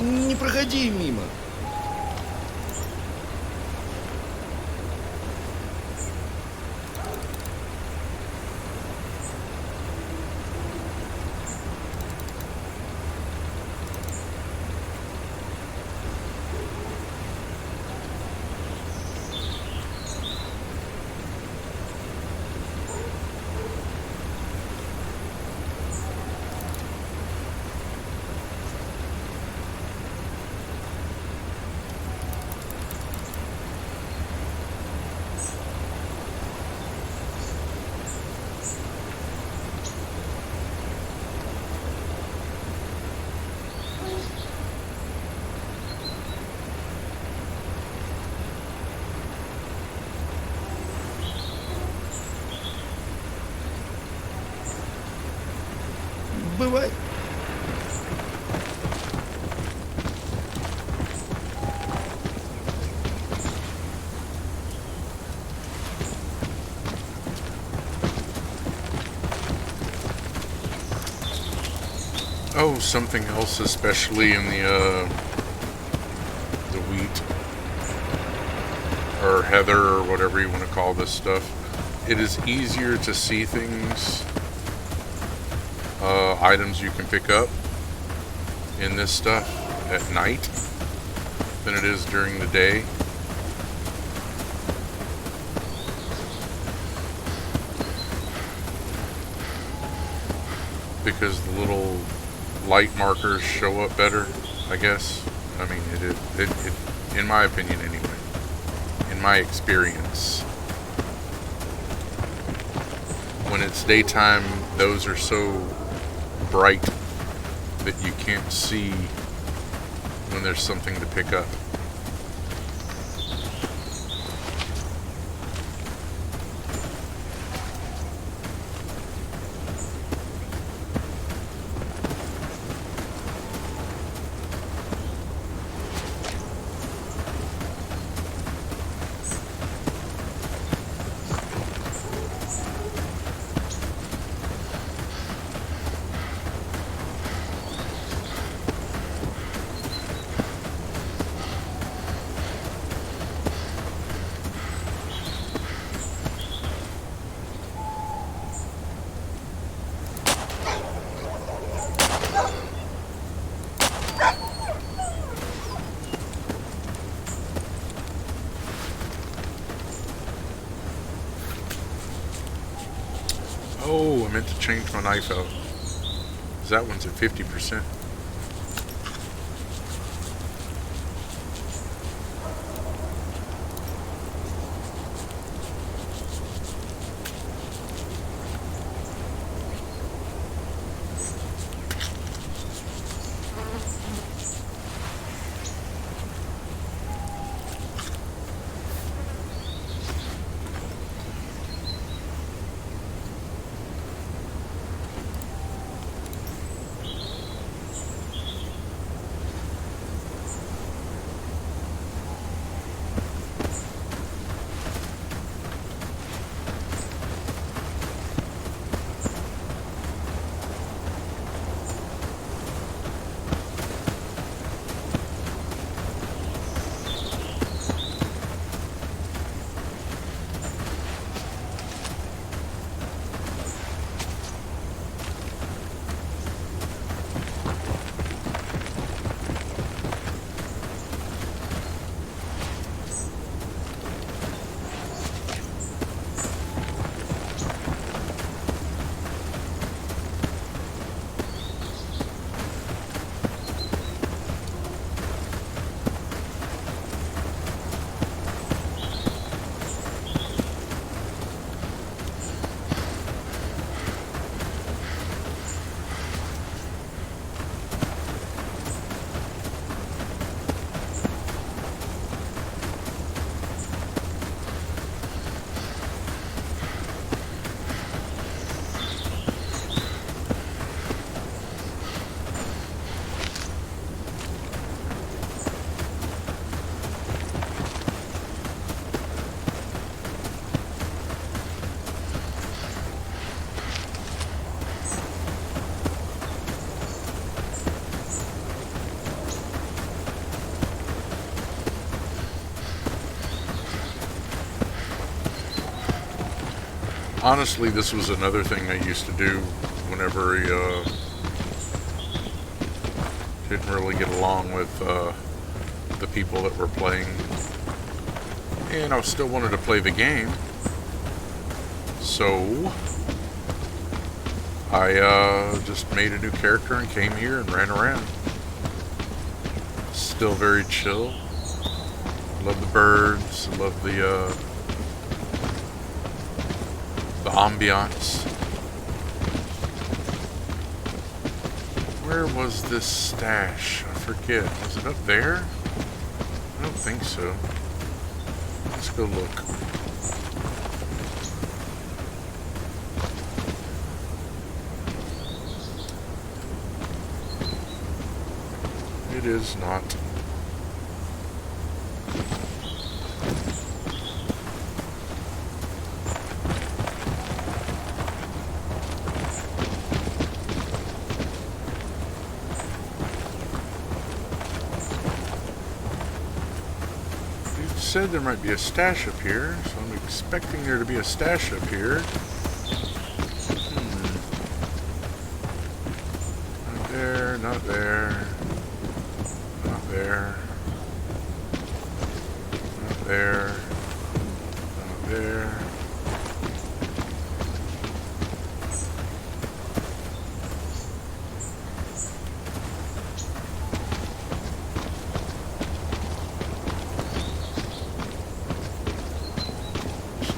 Не проходи мимо. Oh, something else, especially in the wheat or heather or whatever you want to call this stuff. It is easier to see things, items you can pick up in this stuff at night than it is during the day. Because the little light markers show up better, I guess. I mean, it in my opinion anyway, in my experience. When it's daytime, those are so bright that you can't see when there's something to pick up. Oh, I meant to change my knife out. 'Cause that one's at 50%. Honestly, this was another thing I used to do whenever I didn't really get along with the people that were playing. And I still wanted to play the game. So I just made a new character and came here and ran around. Still very chill. Love the birds. Love the ambiance. Where was this stash? I forget. Was it up there? I don't think so. Let's go look. It is not. said there might be a stash up here, so I'm expecting there to be a stash up here. Not there, not there, not there, not there, not there.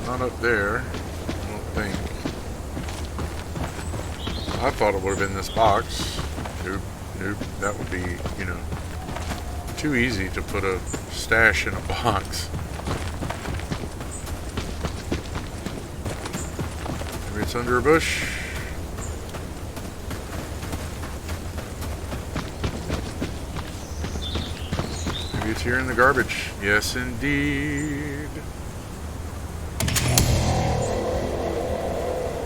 Not up there, I don't think. I thought it would have been this box. Nope, nope, that would be, too easy to put a stash in a box. Maybe it's under a bush. Maybe it's here in the garbage. Yes, indeed.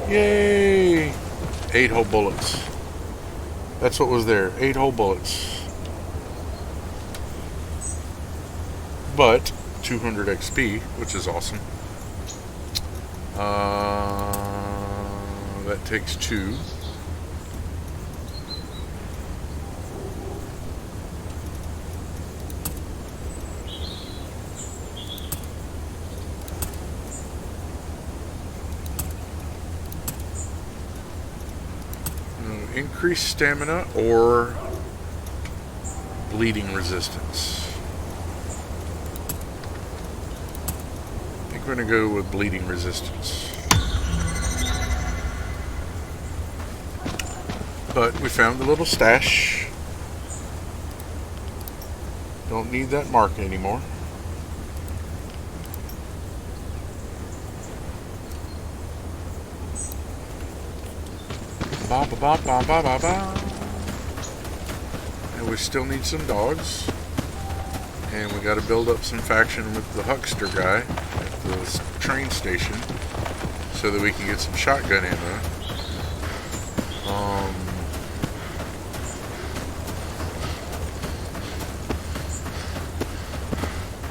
Yay! 8 whole bullets. That's what was there. 8 whole bullets. But 200 XP, which is awesome. That takes 2. Increased stamina or bleeding resistance. I think we're going to go with bleeding resistance. But we found the little stash. Don't need that mark anymore. Ba ba ba ba ba ba ba. And we still need some dogs. And we got to build up some faction with the huckster guy at the train station so that we can get some shotgun ammo.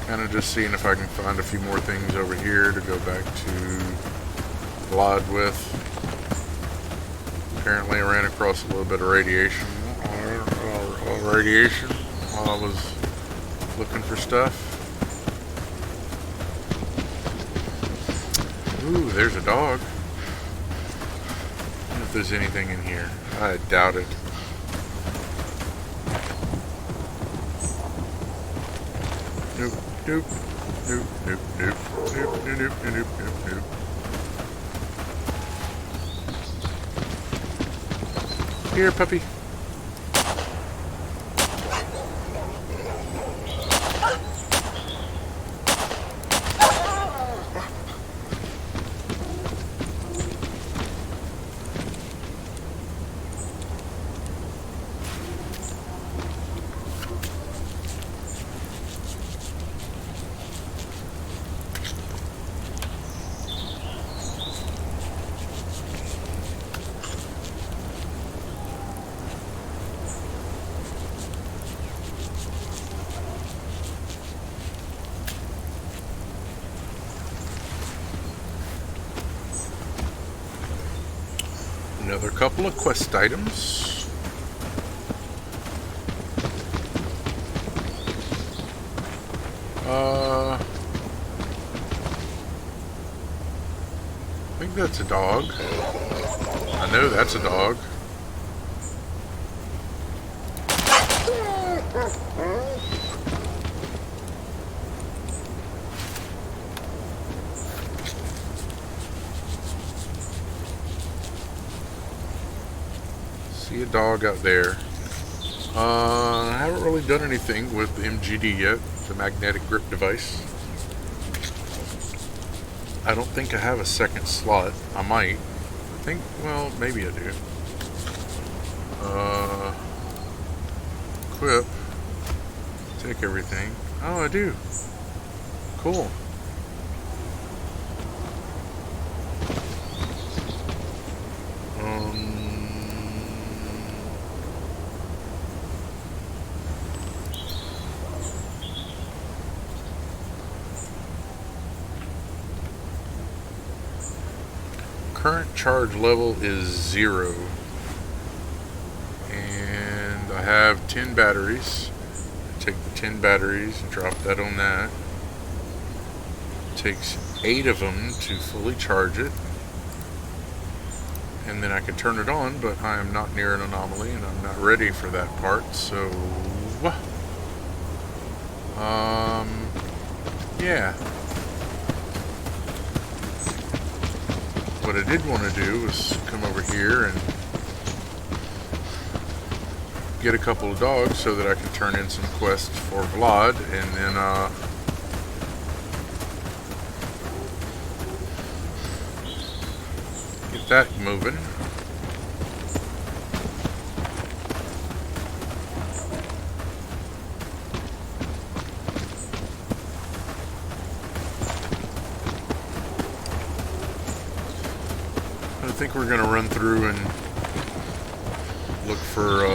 Kind of just seeing if I can find a few more things over here to go back to Glide with. Apparently I ran across a little bit of radiation while I was looking for stuff. Ooh, there's a dog. I wonder if there's anything in here. I doubt it. Nope, nope, nope, nope, nope, nope, nope, nope, nope, nope, nope. Here, puppy. Another couple of quest items. I think that's a dog. I know that's a dog. See a dog out there. I haven't really done anything with MGD yet, the magnetic grip device. I don't think I have a second slot. I might. I think, well, maybe I do. Equip. Take everything. Oh, I do. Cool. current charge level is 0. And I have 10 batteries. Take the 10 batteries and drop that on that. It takes 8 of them to fully charge it. And then I can turn it on, but I am not near an anomaly and I'm not ready for that part, so yeah. What I did want to do was come over here and get a couple of dogs so that I can turn in some quests for Vlad, and then get that moving. I think we're going to run through and look for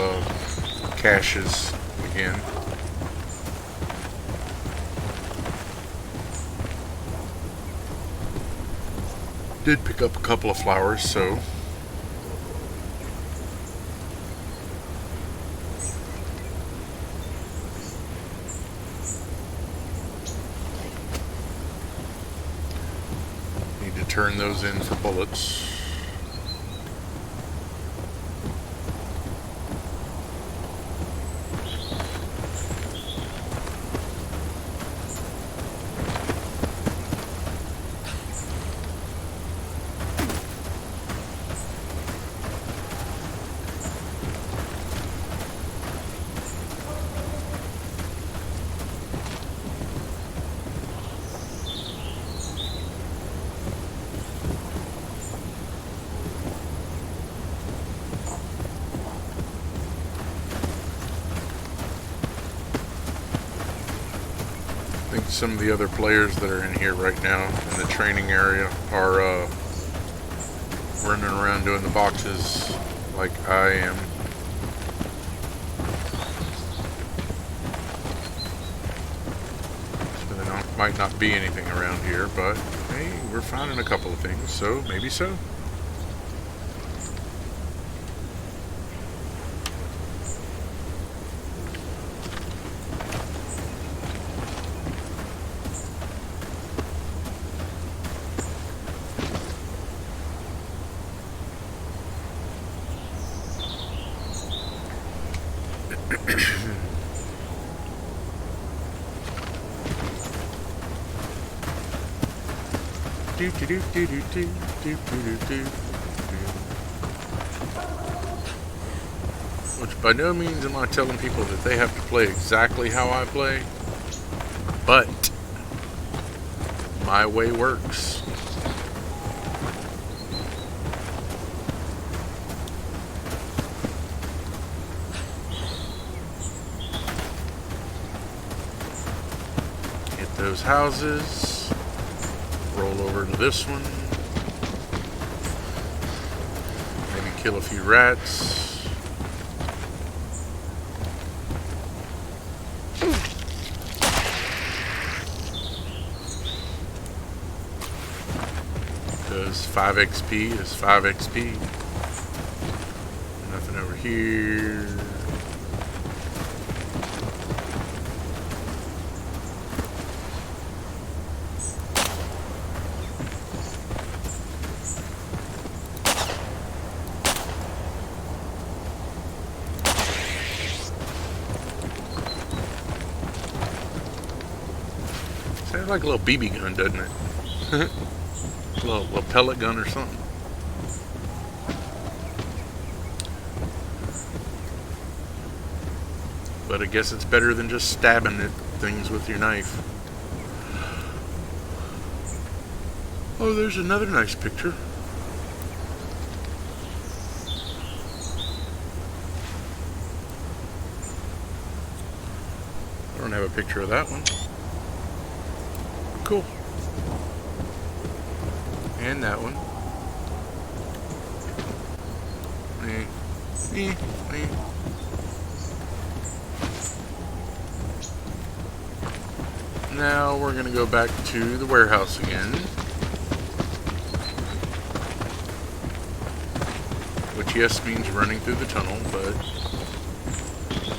caches again. Did pick up a couple of flowers, so need to turn those in for bullets. I think some of the other players that are in here right now in the training area are running around doing the boxes like I am. So there might not be anything around here, but hey, we're finding a couple of things, so maybe so. Which by no means am I telling people that they have to play exactly how I play, but my way works. Hit those houses, roll over to this one, maybe kill a few rats. Because 5 XP is 5 XP. Nothing over here. Sounds like a little BB gun, doesn't it? A little pellet gun or something. But I guess it's better than just stabbing at things with your knife. Oh, there's another nice picture. I don't have a picture of that one. Cool. And that one. Now we're going to go back to the warehouse again. ATS means running through the tunnel, but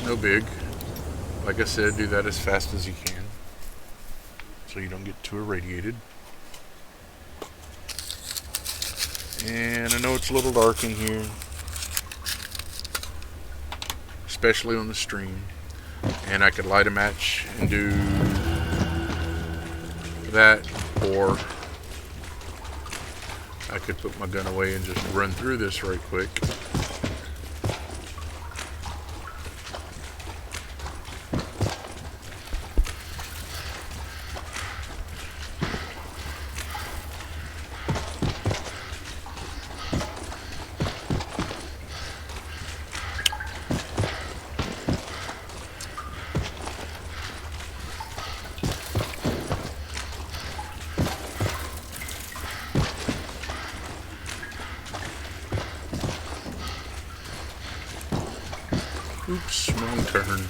no big. Like I said, do that as fast as you can so you don't get too irradiated. And I know it's a little dark in here, especially on the stream. And I could light a match and do that, or I could put my gun away and just run through this right quick. Oops, wrong turn.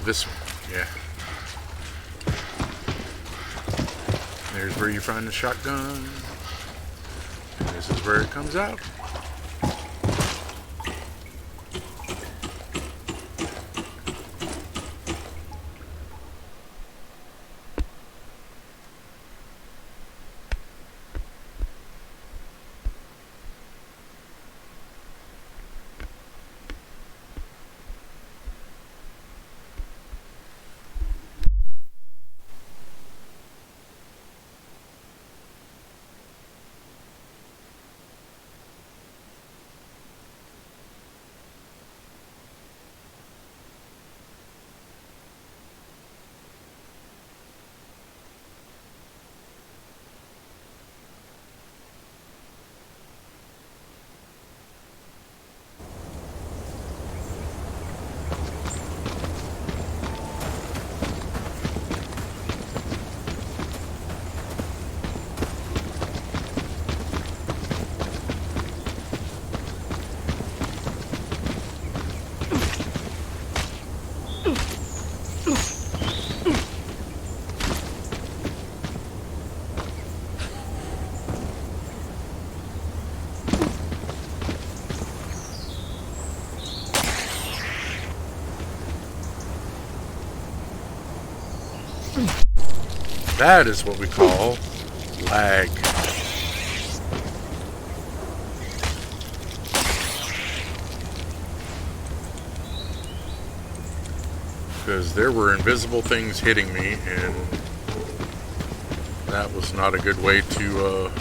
This one, yeah. There's where you find the shotgun. And this is where it comes out. That is what we call lag. Because there were invisible things hitting me, and that was not a good way to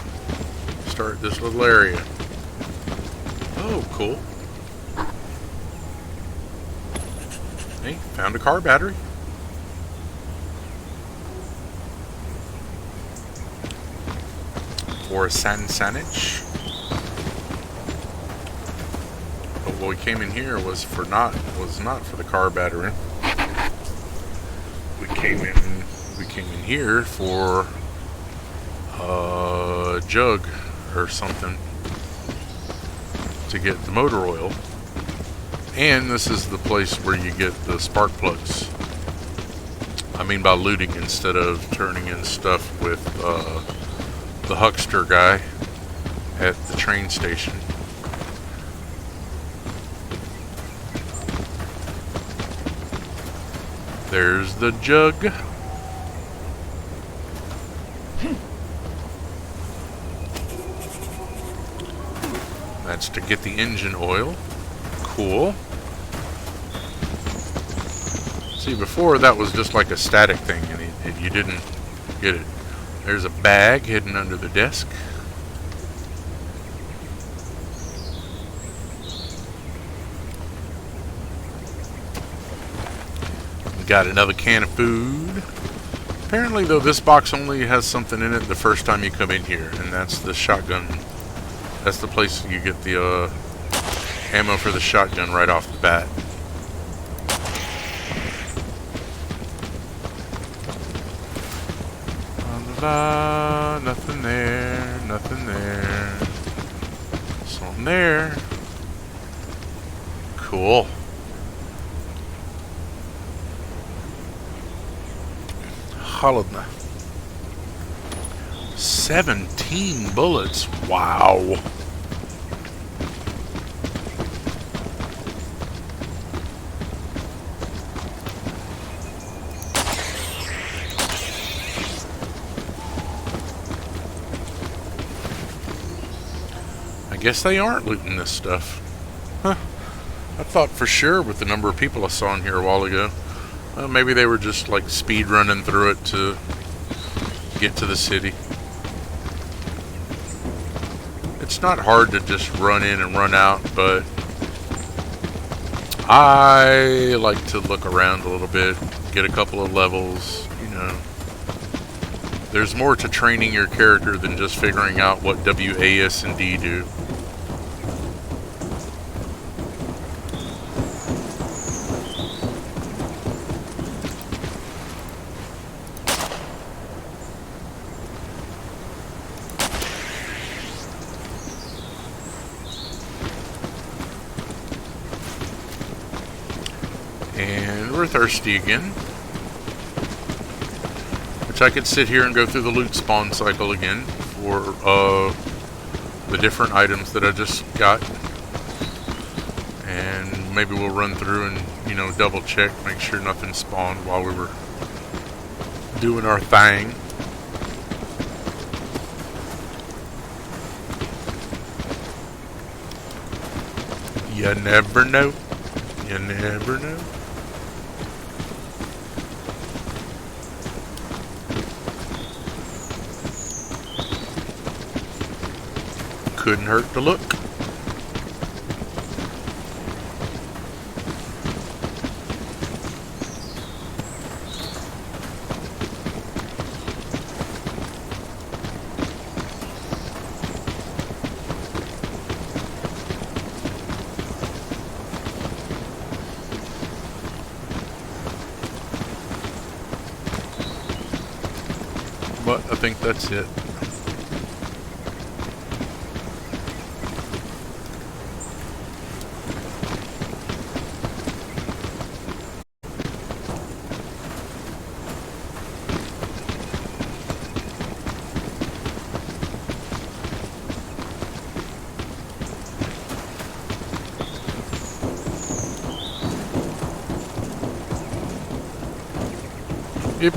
start this little area. Oh, cool. Hey, found a car battery. Or a sandwich. But what we came in here was not for the car battery. We came in here for a jug or something to get the motor oil. And this is the place where you get the spark plugs. I mean by looting instead of turning in stuff with the huckster guy at the train station. There's the jug. That's to get the engine oil. Cool. See, before that was just like a static thing and you didn't get it. There's a bag hidden under the desk. Got another can of food. Apparently, though, this box only has something in it the first time you come in here, and that's the shotgun. That's the place you get the ammo for the shotgun right off the bat. Nothing there, nothing there. Something there. Cool. Холодно. 17 bullets. Wow. I guess they aren't looting this stuff. Huh. I thought for sure with the number of people I saw in here a while ago, well, maybe they were just like speed running through it to get to the city. It's not hard to just run in and run out, but I like to look around a little bit, get a couple of levels, you know. There's more to training your character than just figuring out what W, A, S, and D do. And we're thirsty again. Which I could sit here and go through the loot spawn cycle again for the different items that I just got. And maybe we'll run through and, you know, double check, make sure nothing spawned while we were doing our thing. You never know. You never know. Couldn't hurt to look. But I think that's it. Yep.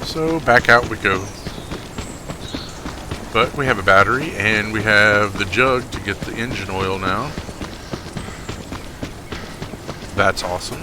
So back out we go. But we have a battery and we have the jug to get the engine oil now. That's awesome.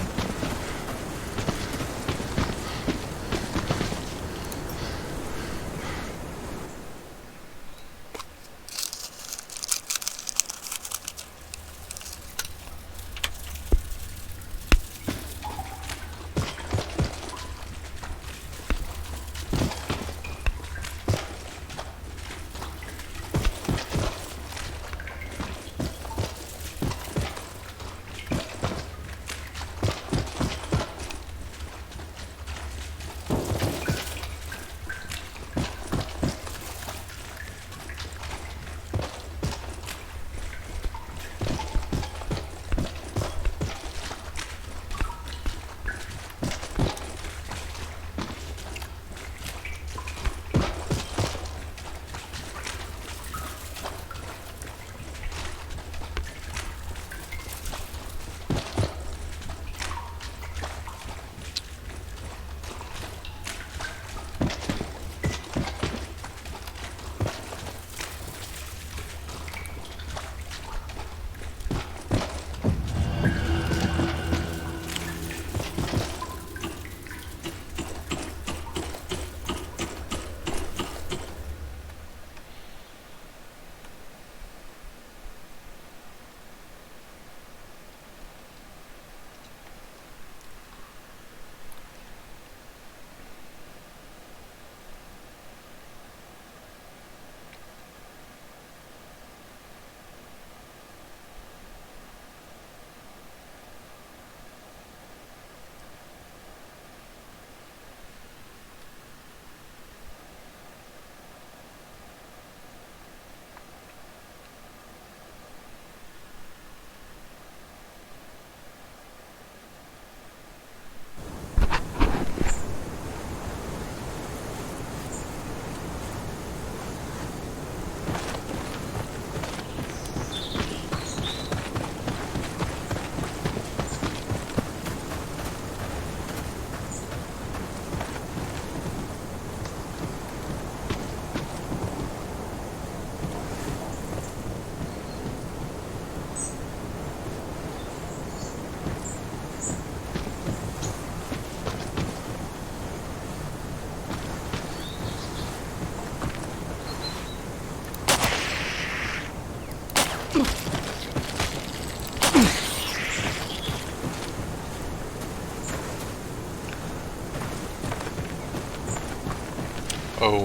Oh,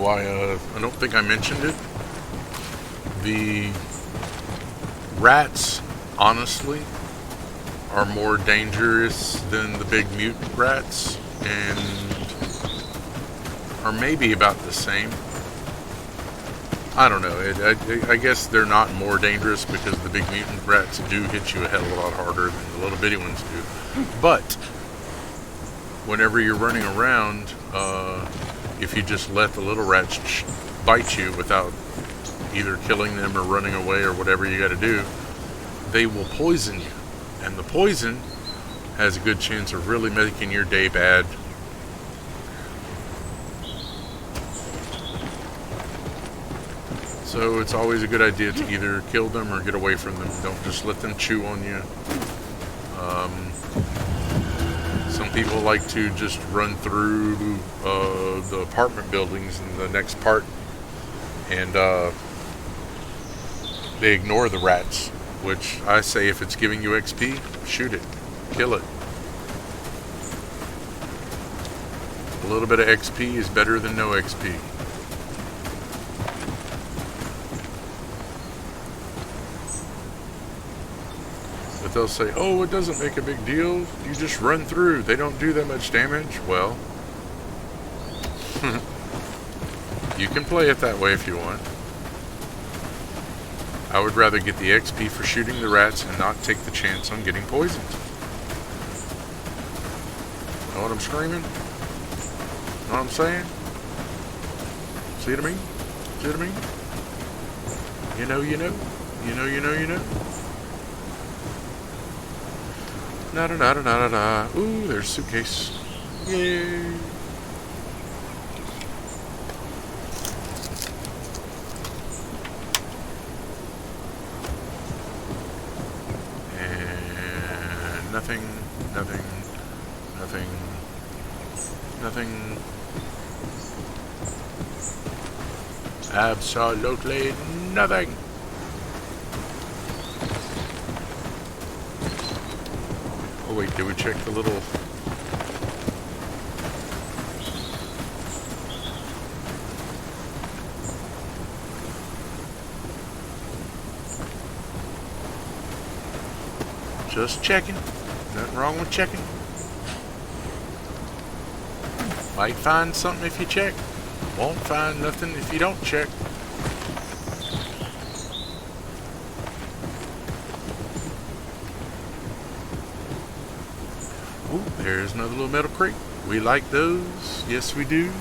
I don't think I mentioned it. The rats, honestly, are more dangerous than the big mutant rats, and are maybe about the same. I don't know. I guess they're not more dangerous because the big mutant rats do hit you a hell of a lot harder than the little bitty ones do. But whenever you're running around, if you just let the little rats bite you without either killing them or running away or whatever you got to do, they will poison you. And the poison has a good chance of really making your day bad. So it's always a good idea to either kill them or get away from them. Don't just let them chew on you. Some people like to just run through the apartment buildings in the next part, and they ignore the rats, which I say if it's giving you XP, shoot it. Kill it. A little bit of XP is better than no XP. But they'll say, oh, it doesn't make a big deal. You just run through. They don't do that much damage. Well, you can play it that way if you want. I would rather get the XP for shooting the rats and not take the chance on getting poisoned. Know what I'm screaming? Know what I'm saying? See what I mean? See what I mean? You know, you know. You know, you know, you know. Na-da-da-da-da-da. Ooh, there's a suitcase. Yay. And nothing, nothing, nothing, nothing. Absolutely nothing. Oh wait, did we check the little... Just checking. Nothing wrong with checking. Might find something if you check. Won't find nothing if you don't check. Ooh, there's another little metal crate. We like those. Yes, we do.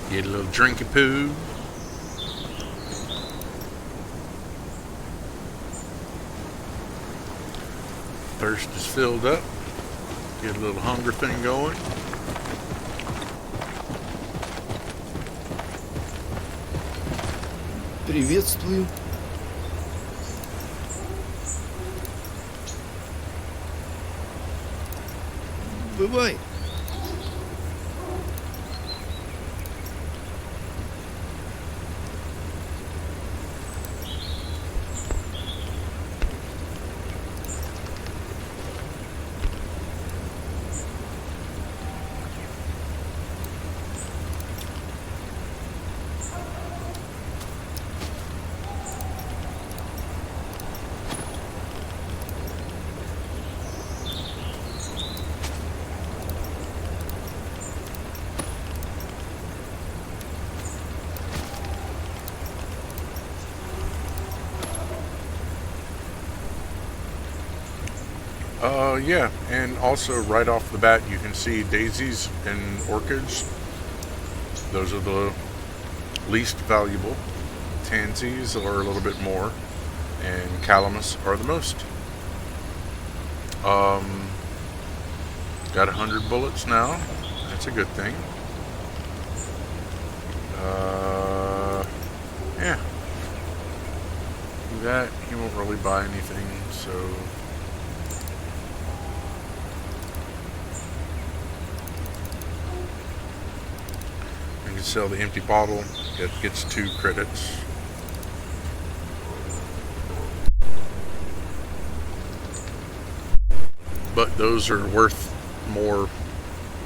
Get a little drinky poo. Thirst is filled up. Get a little hunger thing going. Приветствую. Бывай. Yeah, and also right off the bat, you can see daisies and orchids. Those are the least valuable. Tansies are a little bit more, and calamus are the most. Um, got 100 bullets now. That's a good thing. Yeah. Do that. He won't really buy anything, so. I can sell the empty bottle. It gets 2 credits. But those are worth more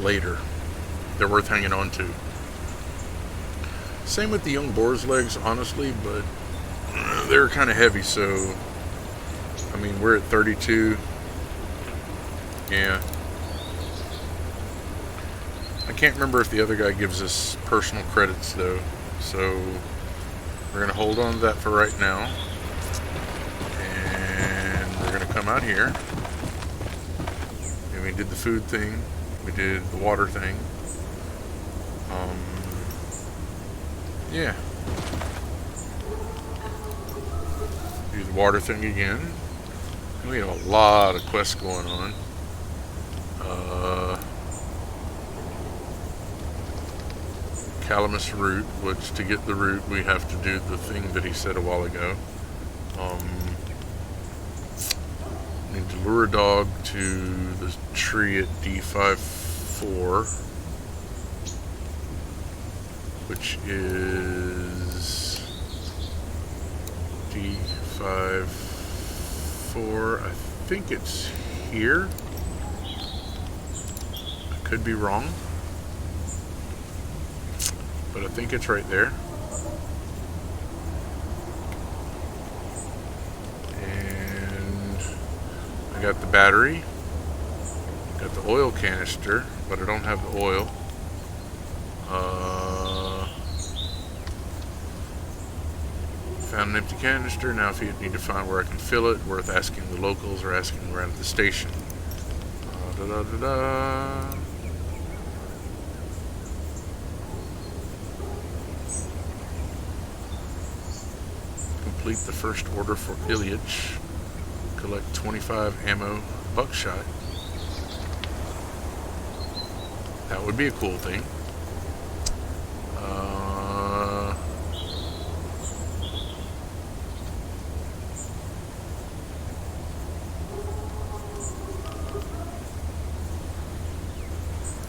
later. They're worth hanging on to. Same with the young boar's legs, honestly, but they're kind of heavy, so I mean, we're at 32. Yeah. I can't remember if the other guy gives us personal credits, though, so we're going to hold on to that for right now. And we're going to come out here. And we did the food thing. We did the water thing. Yeah. Do the water thing again. We have a lot of quests going on. Calamus root, which to get the root we have to do the thing that he said a while ago. Need to lure a dog to the tree at D54, which is D54. I think it's here. I could be wrong, but I think it's right there. And I got the battery, got the oil canister, but I don't have the oil. Found an empty canister. Now if you need to find where I can fill it, worth asking the locals or asking around at the station. Complete the first order for Ilyich. Collect 25 ammo buckshot. That would be a cool thing.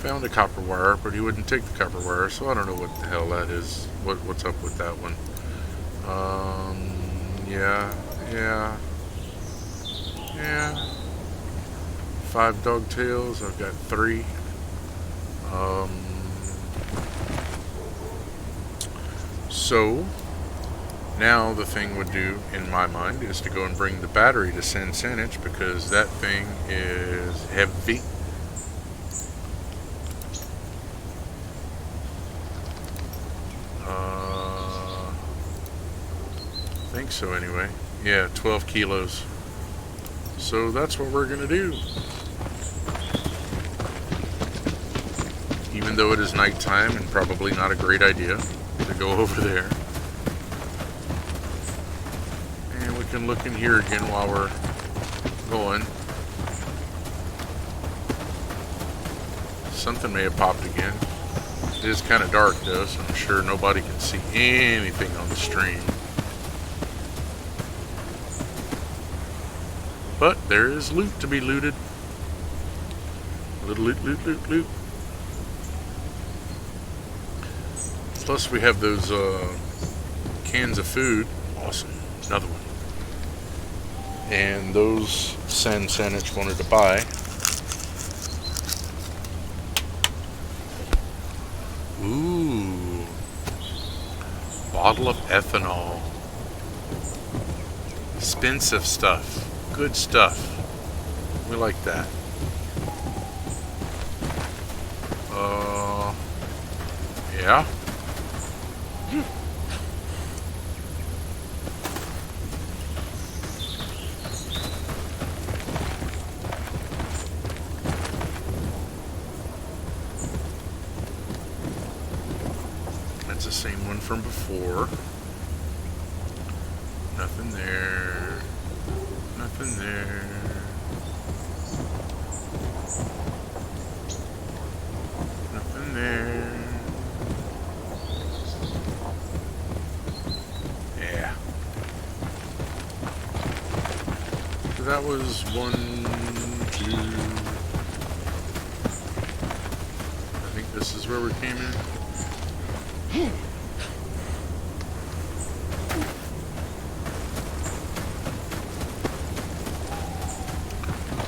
Found a copper wire, but he wouldn't take the copper wire, so I don't know what the hell that is. What's up with that one? Yeah. 5 dog tails. I've got 3. So now the thing would do, in my mind, is to go and bring the battery to San Sanich, because that thing is heavy. I think so anyway. Yeah, 12 kilos. So that's what we're gonna do. Even though it is nighttime and probably not a great idea to go over there. And we can look in here again while we're going. Something may have popped again. It is kind of dark though, so I'm sure nobody can see anything on the stream. But there is loot to be looted. A little loot. Plus we have those cans of food. Awesome. Another one. And those San Sanich wanted to buy. Ooh. Bottle of ethanol. Expensive stuff. Good stuff. We like that. Yeah. It's the same one from before. Nothing there. Nothing there. Nothing there. Yeah. So that was 1, 2. I think this is where we came in.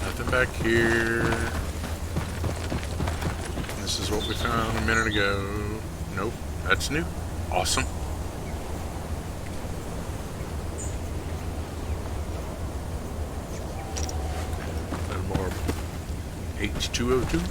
Nothing back here. This is what we found a minute ago. Nope, that's new. Awesome. A little more H2O2.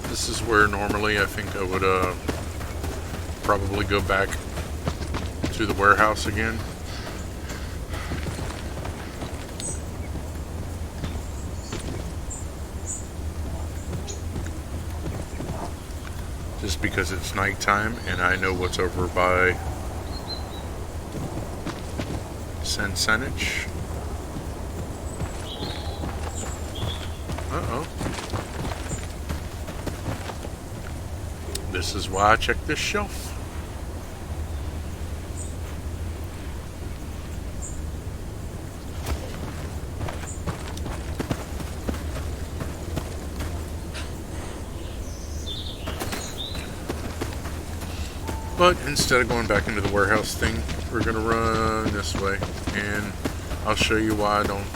This is where normally I think I would probably go back to the warehouse again. Just because it's nighttime and I know what's over by Sensenich. Uh-oh. This is why I check this shelf. But instead of going back into the warehouse thing, we're going to run this way. And I'll show you why I don't.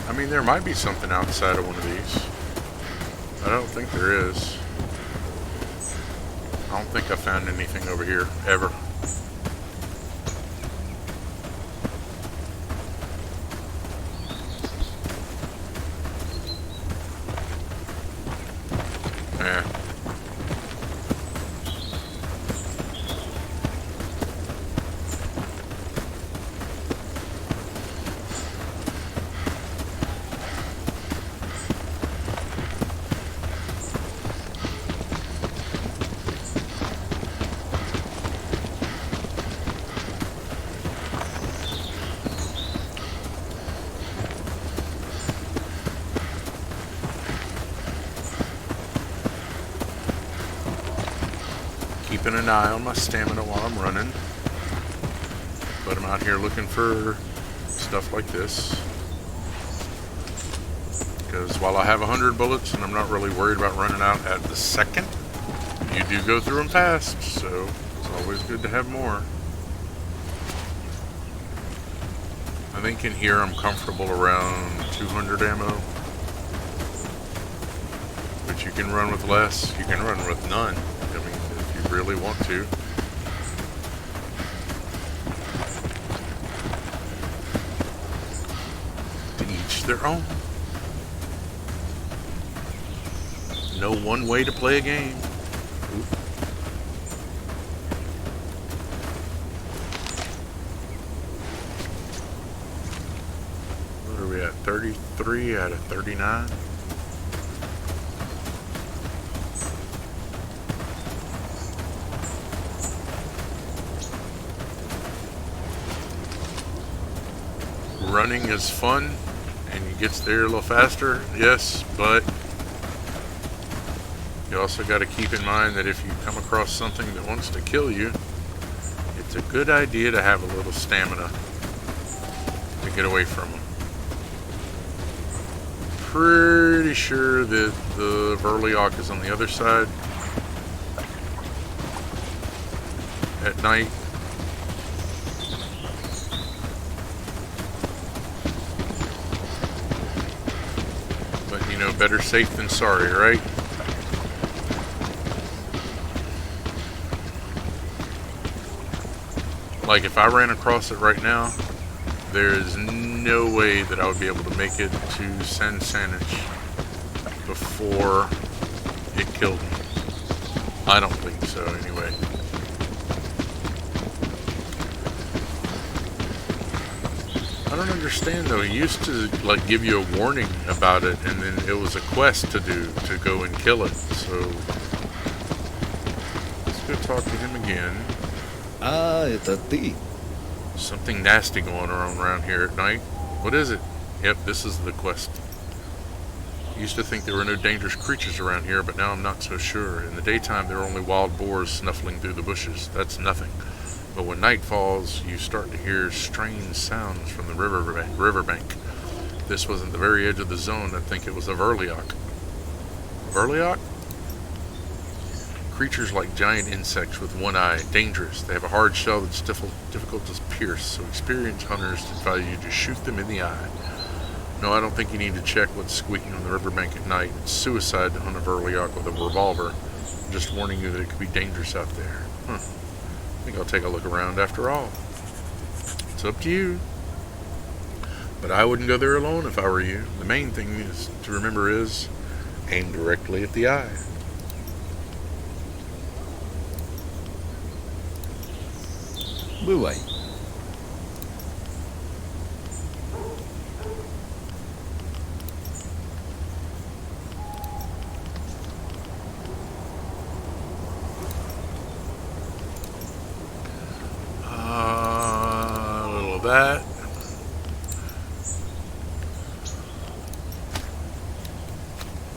I mean, there might be something outside of one of these. I don't think there is. I don't think I found anything over here, ever. Yeah. Keeping an eye on my stamina while I'm running. But I'm out here looking for stuff like this. Because while I have 100 bullets and I'm not really worried about running out at the second, you do go through them fast, so it's always good to have more. I think in here I'm comfortable around 200 ammo. But you can run with less, you can run with none. I mean, if you really want to. To each their own. No one way to play a game. Oop. What are we at? 33 out of 39? Running is fun and you get there a little faster, yes, but you also got to keep in mind that if you come across something that wants to kill you, it's a good idea to have a little stamina to get away from them. Pretty sure that the Verliok is on the other side. at night. But, you know, better safe than sorry, right? Like, if I ran across it right now, there is no way that I would be able to make it to San Sanich before it killed me. I don't think so, anyway. I don't understand, though. He used to, like, give you a warning about it, and then it was a quest to do, to go and kill it. So, let's go talk to him again. Это ты. Something nasty going on around here at night. What is it? Yep, this is the quest. Used to think there were no dangerous creatures around here, but now I'm not so sure. In the daytime, there are only wild boars snuffling through the bushes. That's nothing. But when night falls, you start to hear strange sounds from the riverbank. If this wasn't the very edge of the zone, I'd think it was a Verliok. Verliok? Creatures like giant insects with one eye. Dangerous. They have a hard shell that's difficult to pierce, so experienced hunters advise you to shoot them in the eye. No, I don't think you need to check what's squeaking on the riverbank at night. It's suicide to hunt a Verliok with a revolver. I'm just warning you that it could be dangerous out there. I think I'll take a look around after all. It's up to you. But I wouldn't go there alone if I were you. The main thing is to remember is aim directly at the eye. Бывай. A little of that.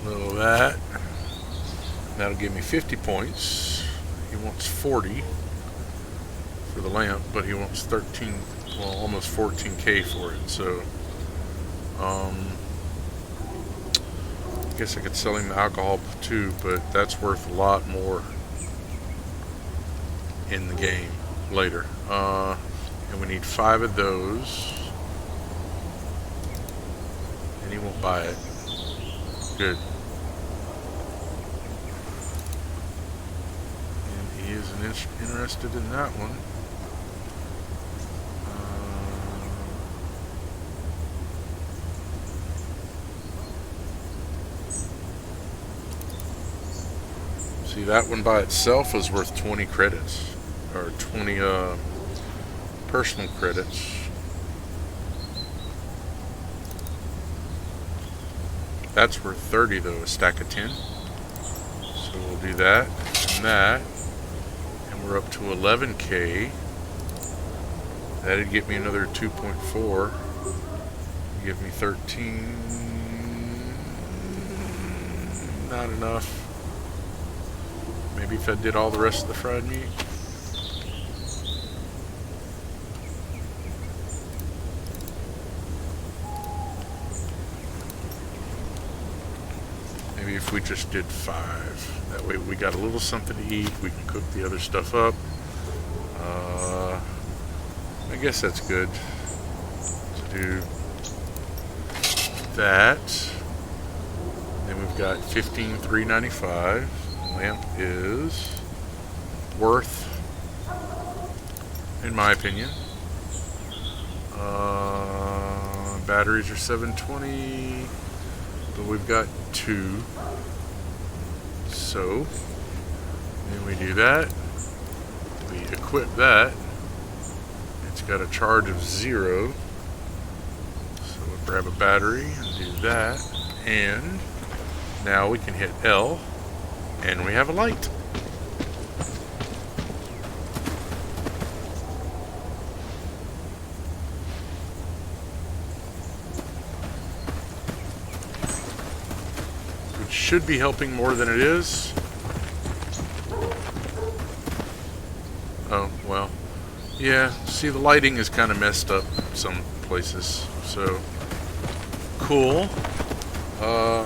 A little of that. That'll give me 50 points. He wants 40 for the lamp, but he wants 13, well, almost 14k for it. So, I guess I could sell him the alcohol too, but that's worth a lot more in the game later. And we need 5 of those. And he won't buy it. Good. And he isn't interested in that one. See, that one by itself was worth 20 credits. Or 20 personal credits. That's worth 30 though, a stack of 10. So we'll do that and that. And we're up to 11k. That'd get me another 2.4. Give me 13. Not enough. Maybe if I did all the rest of the fried meat. Maybe if we just did 5. That way we got a little something to eat. We can cook the other stuff up. I guess that's good to do that. Then we've got 15,395. Lamp is worth, in my opinion. Batteries are 720, but we've got 2. So, then we do that. We equip that. It's got a charge of 0. So we'll grab a battery and do that. And now we can hit L. And we have a light. Which should be helping more than it is. Oh, well. Yeah, see, the lighting is kind of messed up some places. So, cool.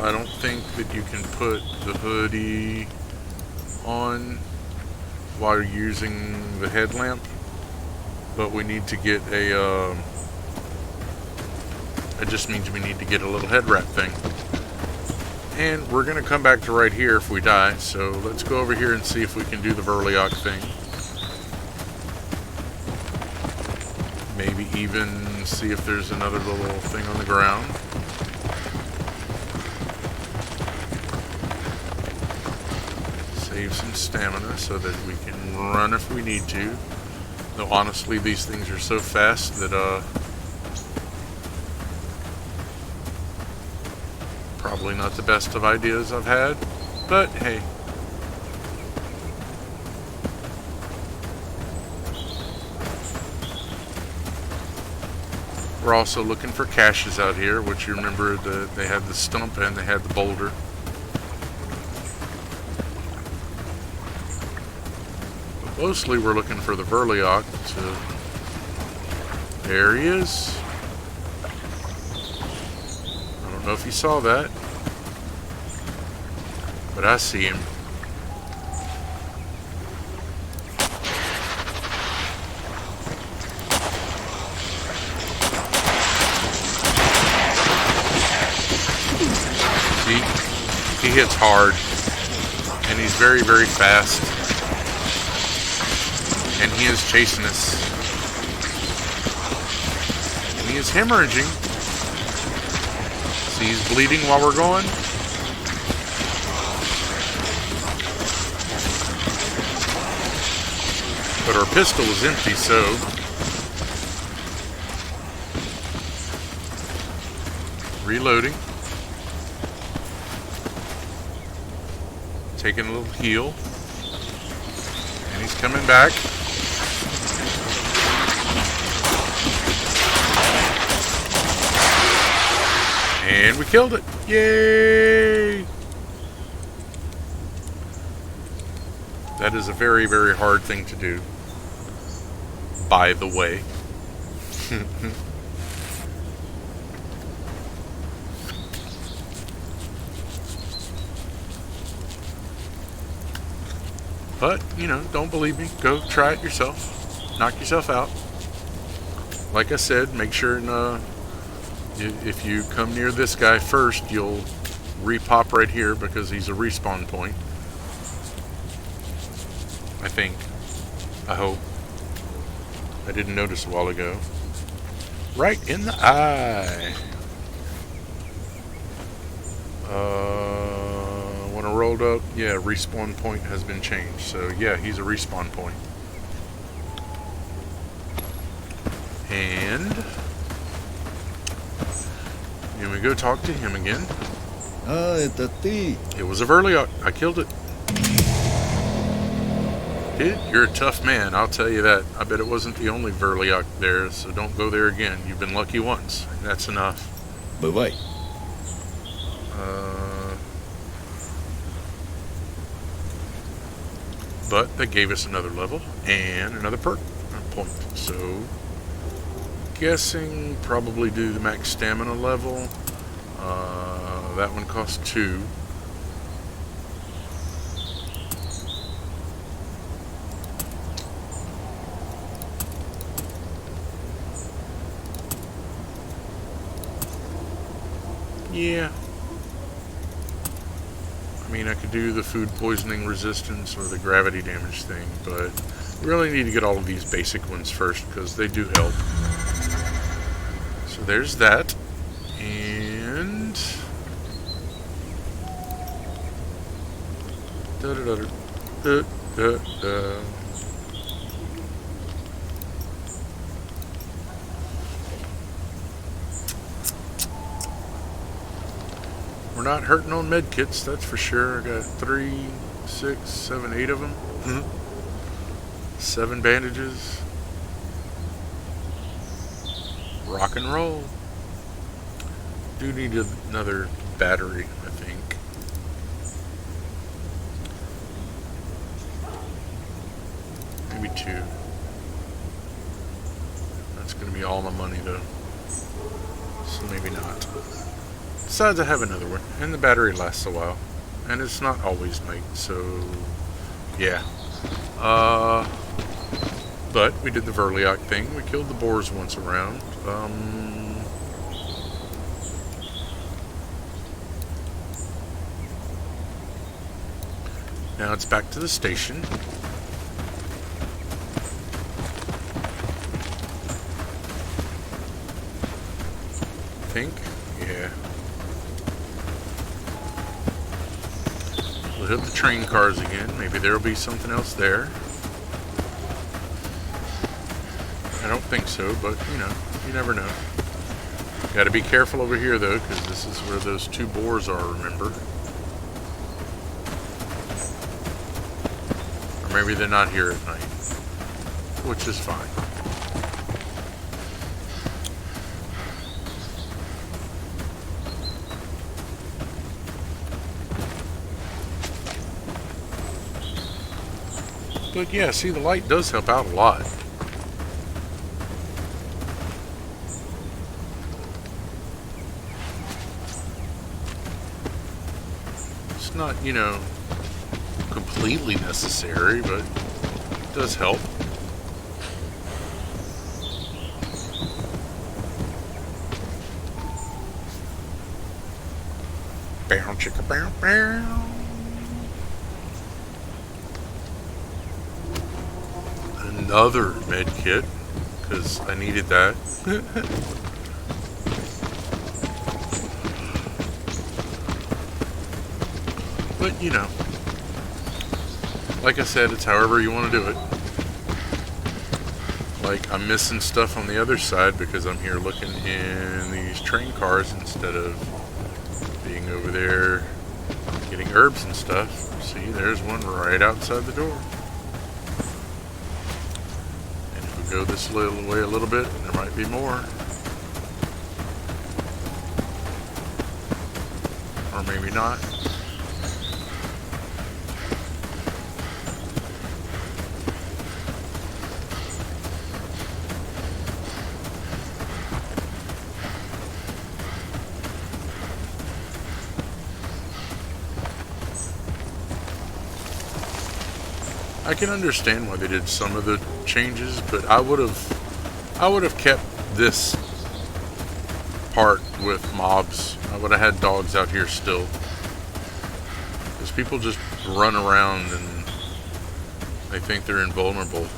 I don't think that you can put the hoodie on while using the headlamp, but we need to get a, it just means we need to get a little head wrap thing. And we're going to come back to right here if we die, so let's go over here and see if we can do the Verliok thing. Maybe even see if there's another little thing on the ground. Save some stamina so that we can run if we need to. Though honestly, these things are so fast that probably not the best of ideas I've had, but hey. We're also looking for caches out here, which you remember they had the stump and they had the boulder. But mostly we're looking for the Verliok. There he is. I don't know if you saw that, but I see him. See, he hits hard, and he's very, very fast, and he is chasing us, and he is hemorrhaging. See, he's bleeding while we're going. But our pistol is empty, so reloading. Taking a little heal. And he's coming back. And we killed it. Yay! That is a very, very hard thing to do. By the way. But, you know, don't believe me. Go try it yourself. Knock yourself out. Like I said, make sure and, if you come near this guy first, you'll repop right here because he's a respawn point. I think. I hope. I didn't notice a while ago. Right in the eye. When I rolled up, yeah, respawn point has been changed. So yeah, he's a respawn point. And here we go talk to him again. Это ты. It was a Verliok. I killed it. Dude, you're a tough man, I'll tell you that. I bet it wasn't the only Verliok there, so don't go there again. You've been lucky once. That's enough. Бывай. But they gave us another level and another perk point. So, guessing probably do the max stamina level. That one costs 2. Yeah. I mean, I could do the food poisoning resistance or the gravity damage thing, but we really need to get all of these basic ones first because they do help. So there's that. And we're not hurting on med kits, that's for sure. I got 3, 6, 7, 8 of them. 7 bandages. Rock and roll. Do need another battery, I think. Maybe 2. That's going to be all my money though. So maybe not. Besides, I have another one, and the battery lasts a while, and it's not always night, so yeah. Uh, but we did the Verliak thing. We killed the boars once around. Now it's back to the station. I think, yeah. We'll hit the train cars again. Maybe there'll be something else there. I don't think so, but you know, you never know. Got to be careful over here though, because this is where those two boars are, remember? Or maybe they're not here at night, which is fine. But yeah, see, the light does help out a lot. It's not, you know, completely necessary, but it does help. Bow chicka bow bow. Another med kit, because I needed that. But you know, like I said, it's however you want to do it. Like, I'm missing stuff on the other side because I'm here looking in these train cars instead of being over there getting herbs and stuff. See, there's one right outside the door. And if we go this little way a little bit, there might be more. Or maybe not. I can understand why they did some of the changes, but I would have kept this part with mobs. I would have had dogs out here still, because people just run around and they think they're invulnerable.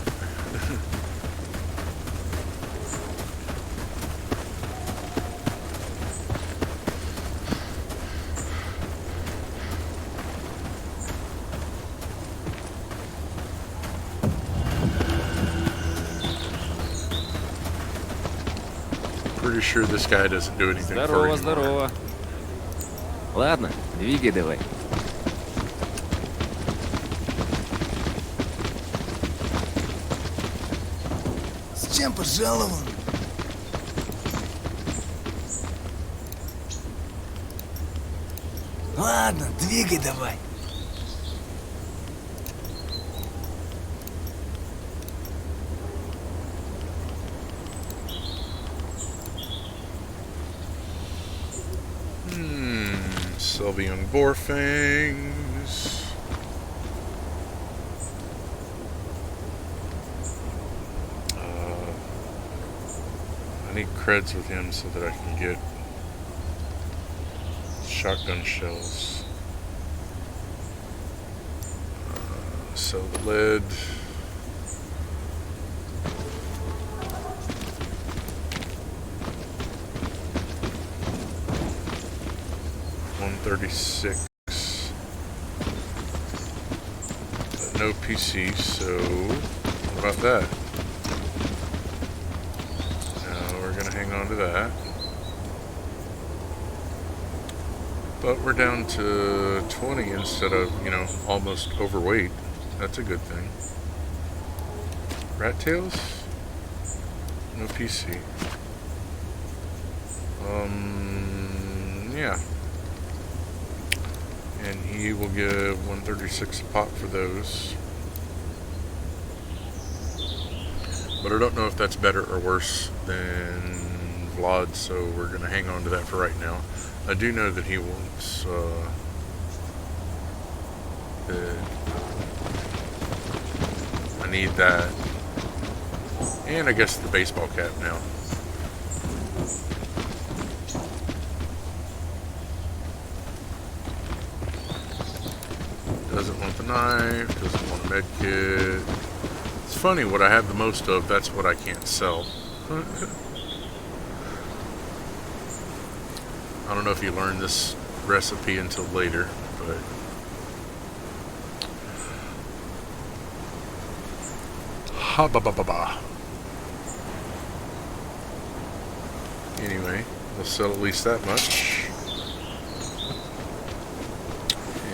Pretty sure this guy doesn't do anything for Здорово, you. здорово. Ладно, двигай давай. С чем пожаловал? Ладно, двигай давай. Sylvian Boarfangs. I need creds with him so that I can get shotgun shells. Sell the lead. $136. But no PC, so what about that? No, we're gonna hang on to that. But we're down to 20 instead of, you know, almost overweight. That's a good thing. Rat tails? No PC. Yeah. And he will give 136 a pop for those. But I don't know if that's better or worse than Vlad, so we're going to hang on to that for right now. I do know that he wants the need that. And I guess the baseball cap now. Doesn't want the knife, doesn't want a med kit. It's funny, what I have the most of, that's what I can't sell. I don't know if you learned this recipe until later, but ha ba ba ba ba. Anyway, we'll sell at least that much.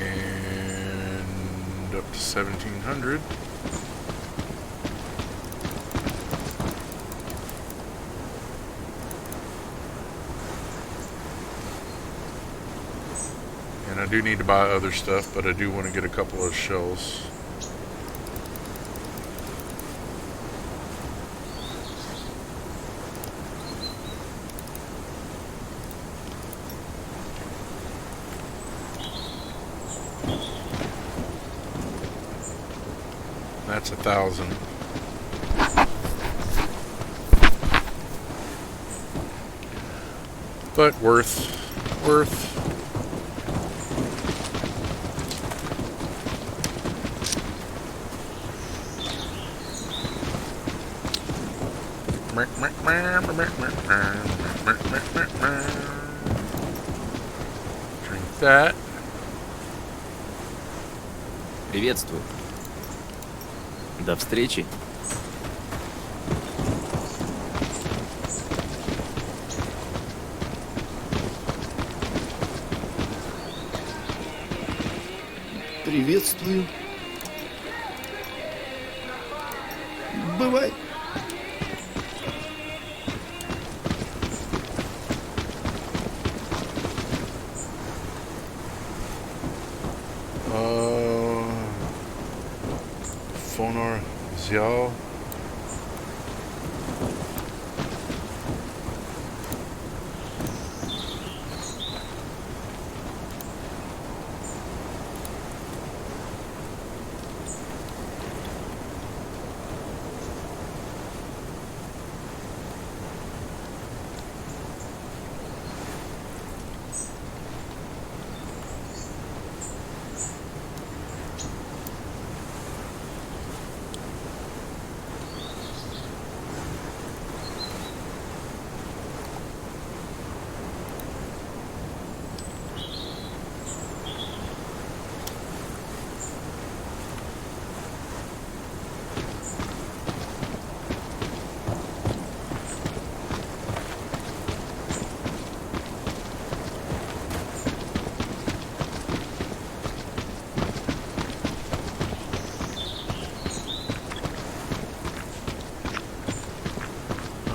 And up to 1,700. And I do need to buy other stuff, but I do want to get a couple of shells. That's 1,000. But worth. Drink that. Приветствую. До встречи. Приветствую. Бывай. Fonar взял.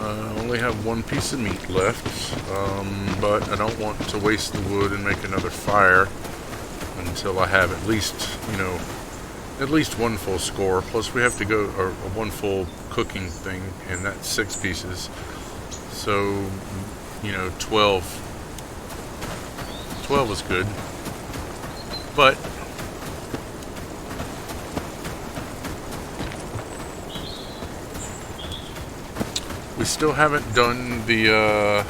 I only have one piece of meat left, but I don't want to waste the wood and make another fire until I have at least, at least one full score. Plus we have to go, or one full cooking thing, and that's 6 pieces. So, 12. 12 is good. But we still haven't done the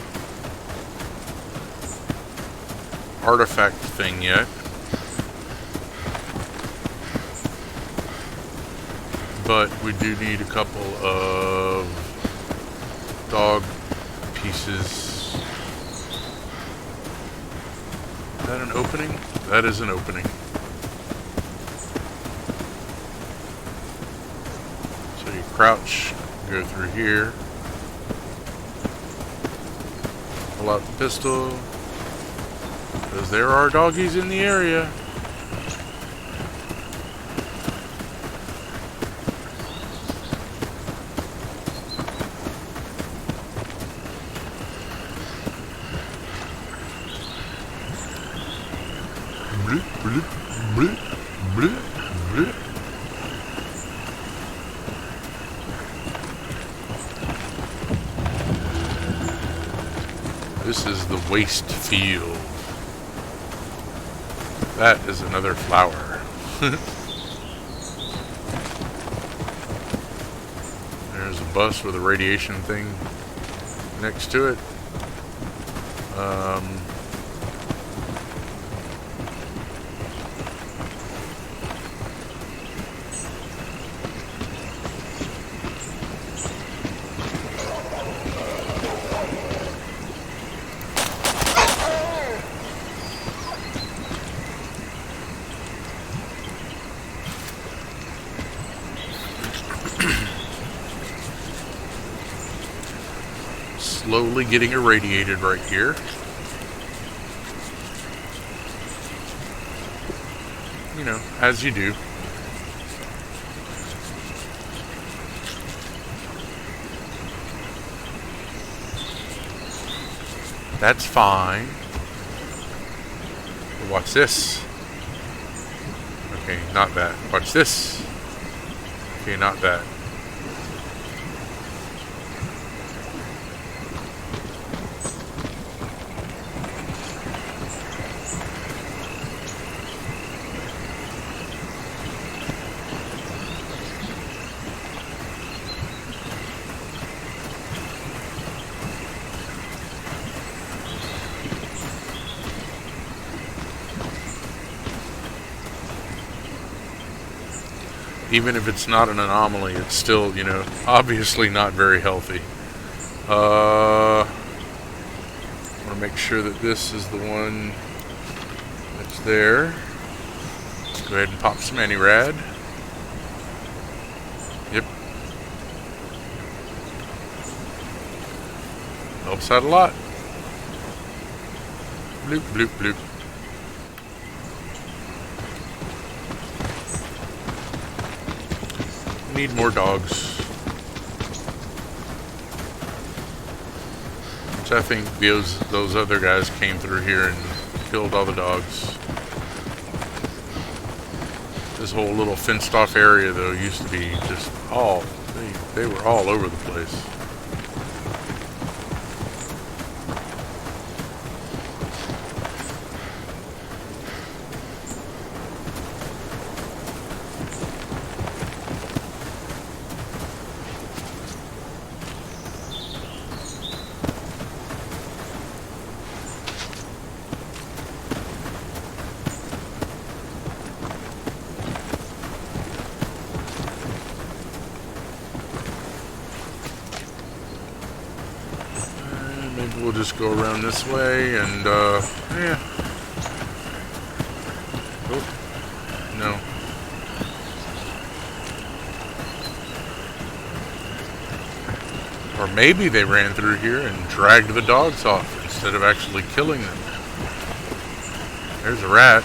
artifact thing yet. But we do need a couple of dog pieces. Is that an opening? That is an opening. So you crouch, go through here. Pull out the pistol, because there are doggies in the area. Bloop, bloop, bloop, bloop, bloop. This is the waste field. That is another flower. There's a bus with a radiation thing next to it. Slowly getting irradiated right here. You know, as you do. That's fine. But watch this. Okay, not that. Watch this. Okay, not that. Even if it's not an anomaly, it's still, you know, obviously not very healthy. I want to make sure that this is the one that's there. Let's go ahead and pop some anti-rad. Yep. Helps out a lot. Bloop, bloop, bloop. Need more dogs. Which I think those other guys came through here and killed all the dogs. This whole little fenced off area though used to be just they were all over the place. Maybe we'll just go around this way and, yeah. Oh, no. Or maybe they ran through here and dragged the dogs off instead of actually killing them. There's a rat.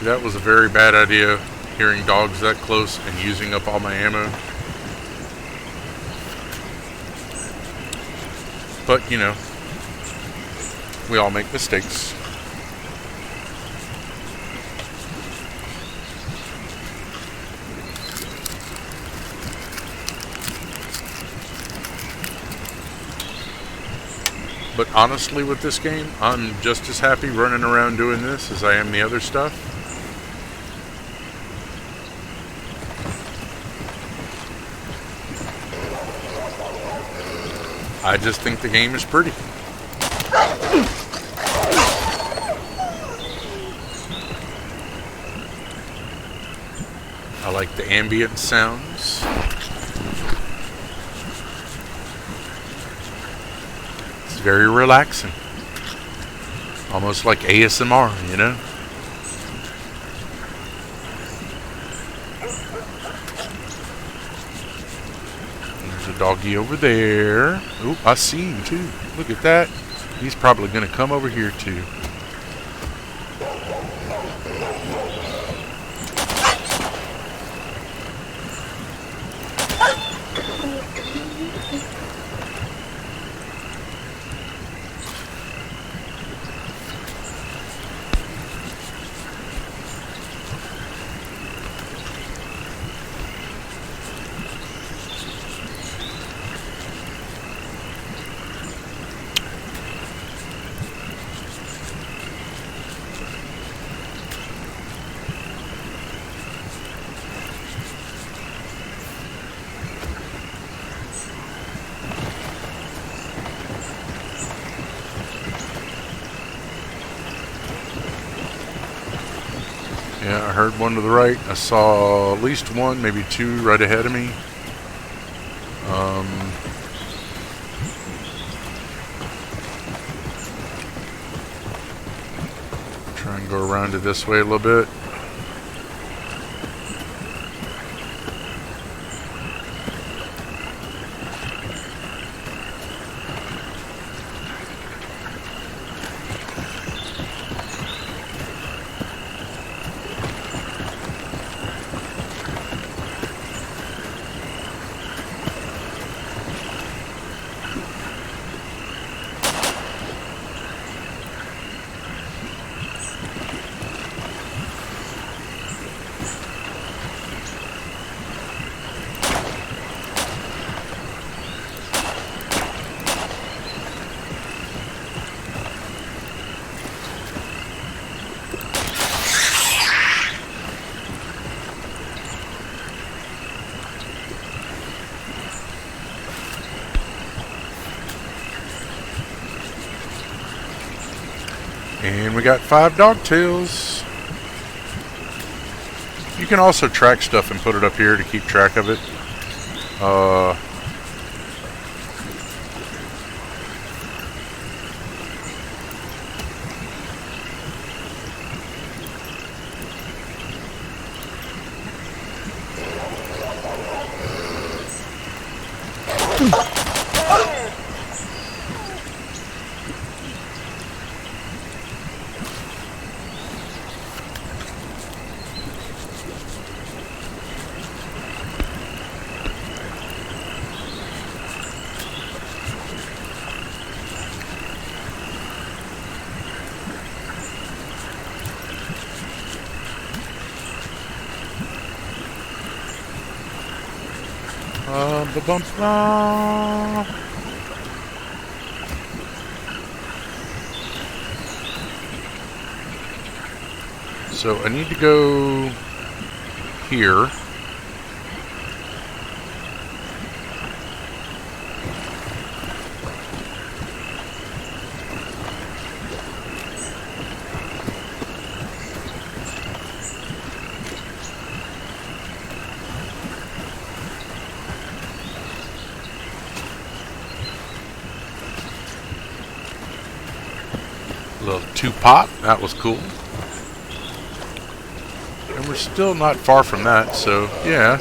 That was a very bad idea, hearing dogs that close and using up all my ammo. But, you know, we all make mistakes. But honestly, with this game, I'm just as happy running around doing this as I am the other stuff. I just think the game is pretty. I like the ambient sounds. It's very relaxing. Almost like ASMR, you know? Doggy over there. Oh, I see him too. Look at that. He's probably going to come over here too. Yeah, I heard one to the right. I saw at least one, maybe two right ahead of me. Try and go around it this way a little bit. And we got 5 dog tails. You can also track stuff and put it up here to keep track of it. Ba-bum-ba. So I need to go here. Little 2-pop, that was cool. And we're still not far from that, so yeah.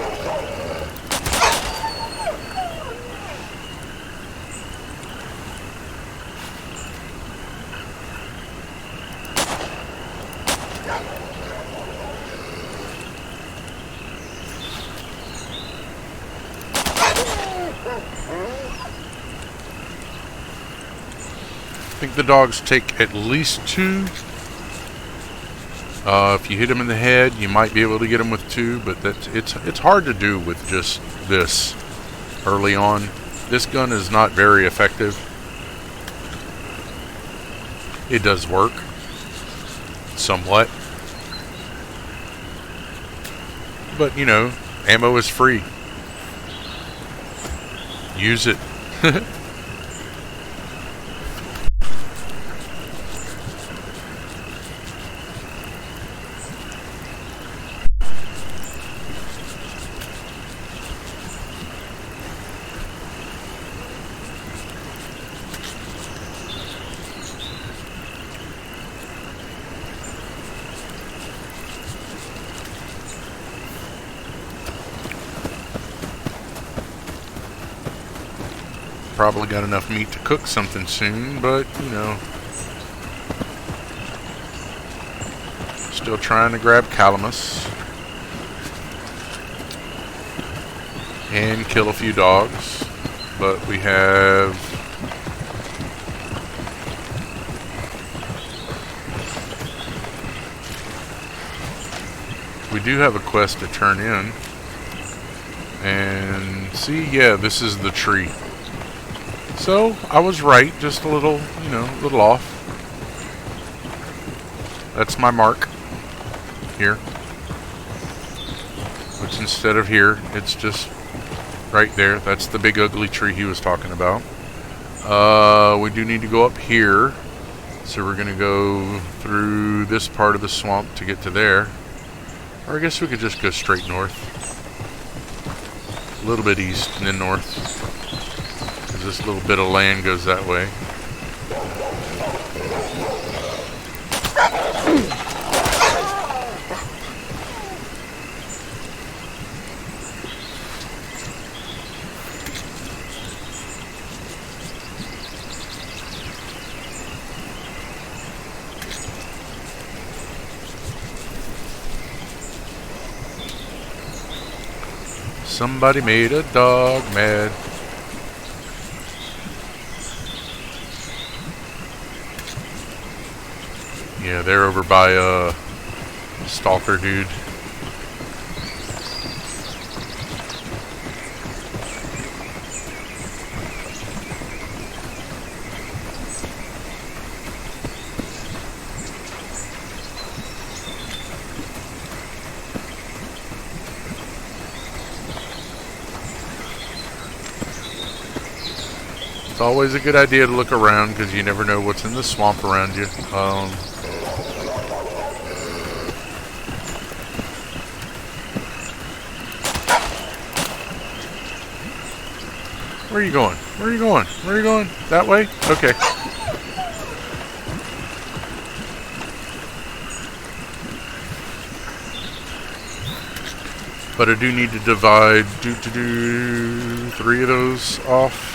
I think the dogs take at least 2. If you hit them in the head, you might be able to get them with 2, but it's hard to do with just this early on. This gun is not very effective. It does work somewhat, but you know, ammo is free. Use it. Probably got enough meat to cook something soon, but you know, still trying to grab calamus and kill a few dogs, but we have a quest to turn in. And see, yeah, this is the tree. So I was right, just a little, you know, a little off. That's my mark here, which instead of here, it's just right there. That's the big ugly tree he was talking about. We do need to go up here, so we're gonna go through this part of the swamp to get to there. Or I guess we could just go straight north. A little bit east and then north. Because this little bit of land goes that way. Somebody made a dog mad. Yeah, they're over by Stalker dude. It's always a good idea to look around because you never know what's in the swamp around you. Where are you going? Where are you going? Where are you going? That way? Okay. But I do need to divide 3 of those off.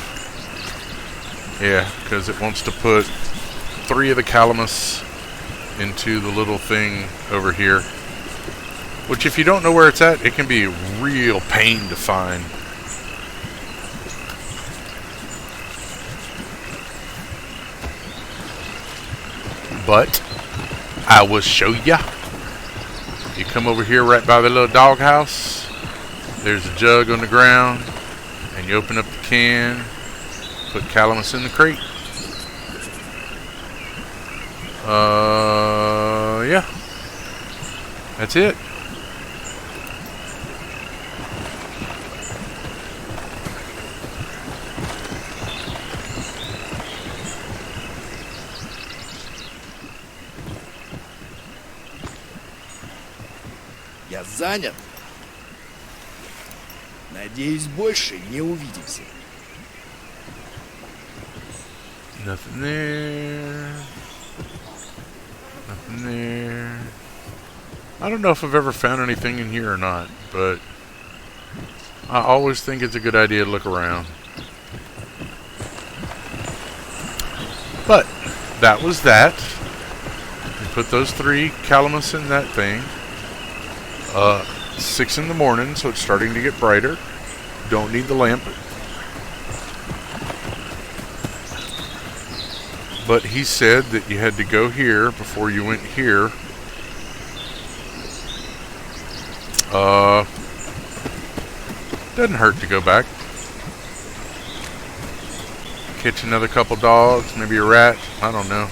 Yeah, because it wants to put 3 of the calamus into the little thing over here. Which, if you don't know where it's at, it can be a real pain to find. But I will show ya. You come over here right by the little doghouse. There's a jug on the ground. And you open up the can. Put calamus in the crate. Yeah. That's it. Я занят. Надеюсь, больше не увидимся. Nothing there. Nothing there. I don't know if I've ever found anything in here or not, but I always think it's a good idea to look around. But that was that. You put those 3 calamus in that thing. 6 in the morning, so it's starting to get brighter. Don't need the lamp. But he said that you had to go here before you went here. Doesn't hurt to go back. Catch another couple dogs, maybe a rat. I don't know.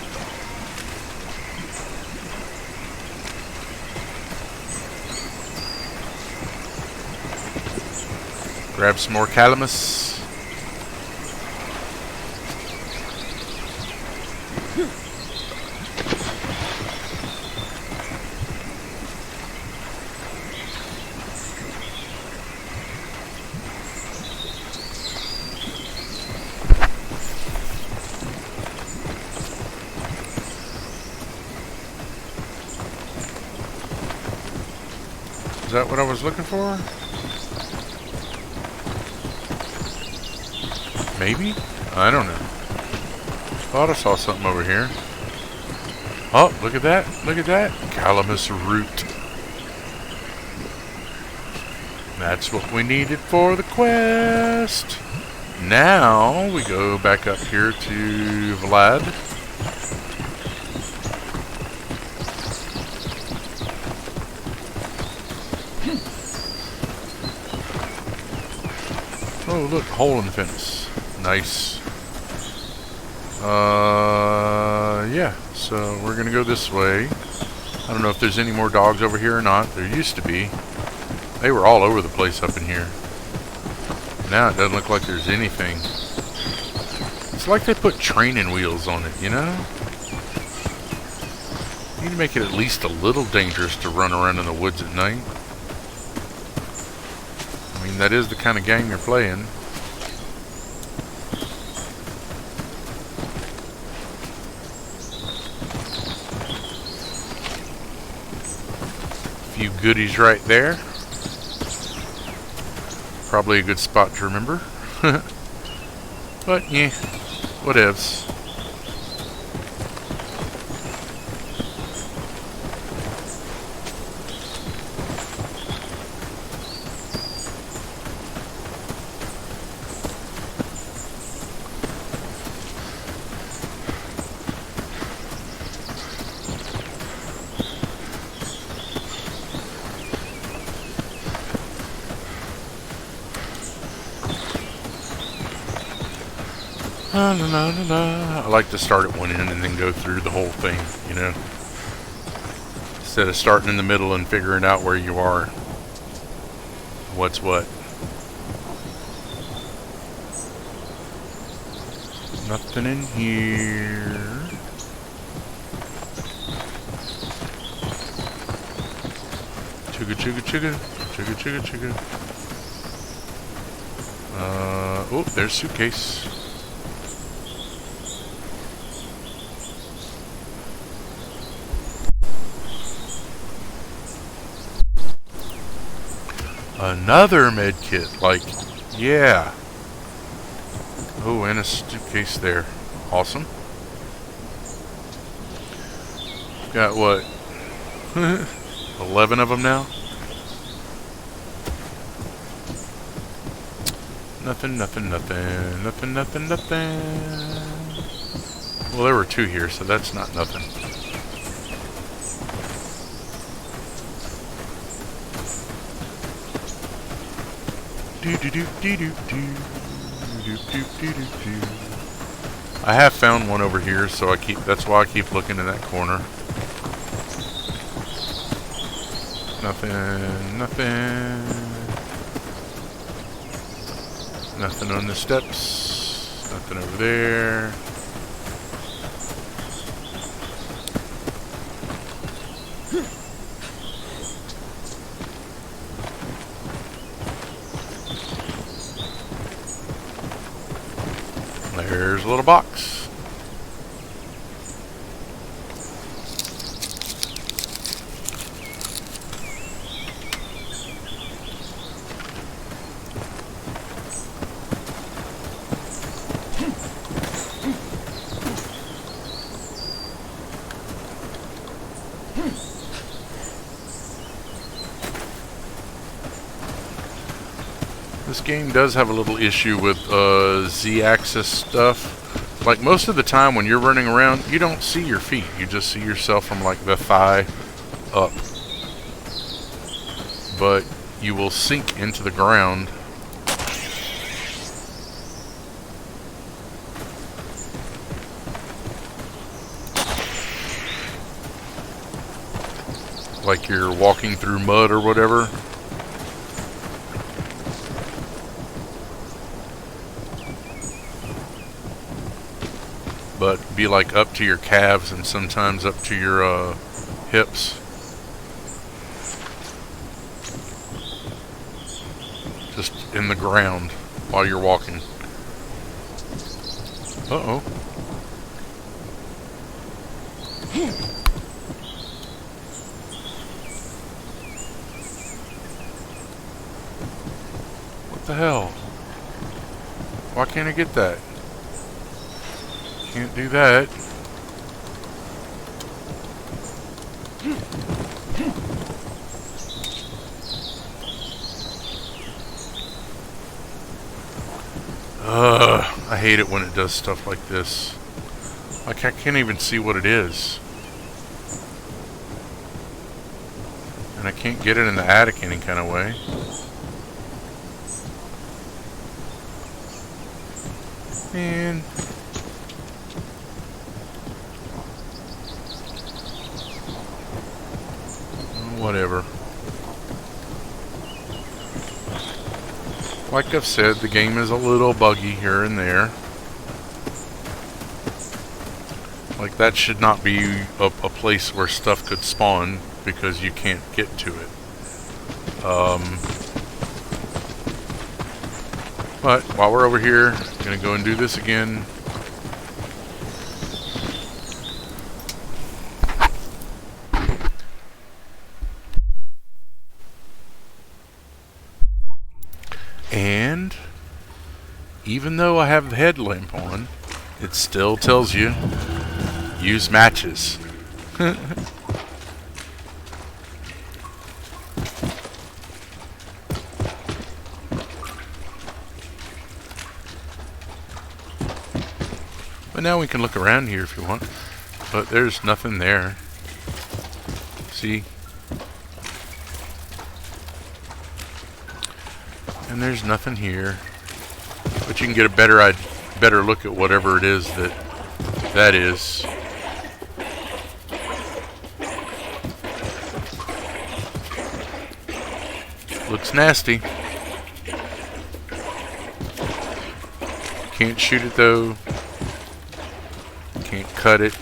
Grab some more calamus. Is that what I was looking for? Maybe? I don't know. Thought I saw something over here. Oh, look at that. Look at that. Calamus root. That's what we needed for the quest. Now we go back up here to Vlad. Oh, look, hole in the fence. Nice. Yeah, so we're gonna go this way. I don't know if there's any more dogs over here or not. There used to be. They were all over the place up in here. Now it doesn't look like there's anything. It's like they put training wheels on it, you know? need to make it at least a little dangerous to run around in the woods at night. I mean, that is the kind of game you're playing. Few goodies right there. Probably a good spot to remember. But yeah, whatevs. La, la, la, la, la. I like to start at one end and then go through the whole thing, you know. Instead of starting in the middle and figuring out where you are. What's what. Nothing in here. Chugga chugga chugga. Chugga chugga chugga. Oh, there's suitcase. Another med kit, like, yeah. Oh, and a suitcase there. Awesome. Got what? 11 of them now? Nothing, nothing, nothing. Nothing, nothing, nothing. Well, there were 2 here, so that's not nothing. I have found one over here, so that's why I keep looking in that corner. Nothing, nothing. Nothing on the steps. Nothing over there. There's a little box. This game does have a little issue with Z-axis stuff. Like, most of the time when you're running around, you don't see your feet. You just see yourself from, like, the thigh up. But you will sink into the ground. Like you're walking through mud or whatever. But be like up to your calves and sometimes up to your hips. Just in the ground while you're walking. Uh-oh. What the hell? Why can't I get that? Can't do that. I hate it when it does stuff like this. Like, I can't even see what it is. And I can't get it in the attic any kind of way. And whatever. Like I've said, the game is a little buggy here and there. Like, that should not be a place where stuff could spawn because you can't get to it. But while we're over here, I'm gonna go and do this again. And even though I have the headlamp on, it still tells you use matches. But now we can look around here if you want. But there's nothing there. See? And there's nothing here. But you can get a better look at whatever it is that is. Looks nasty. Can't shoot it though. Can't cut it.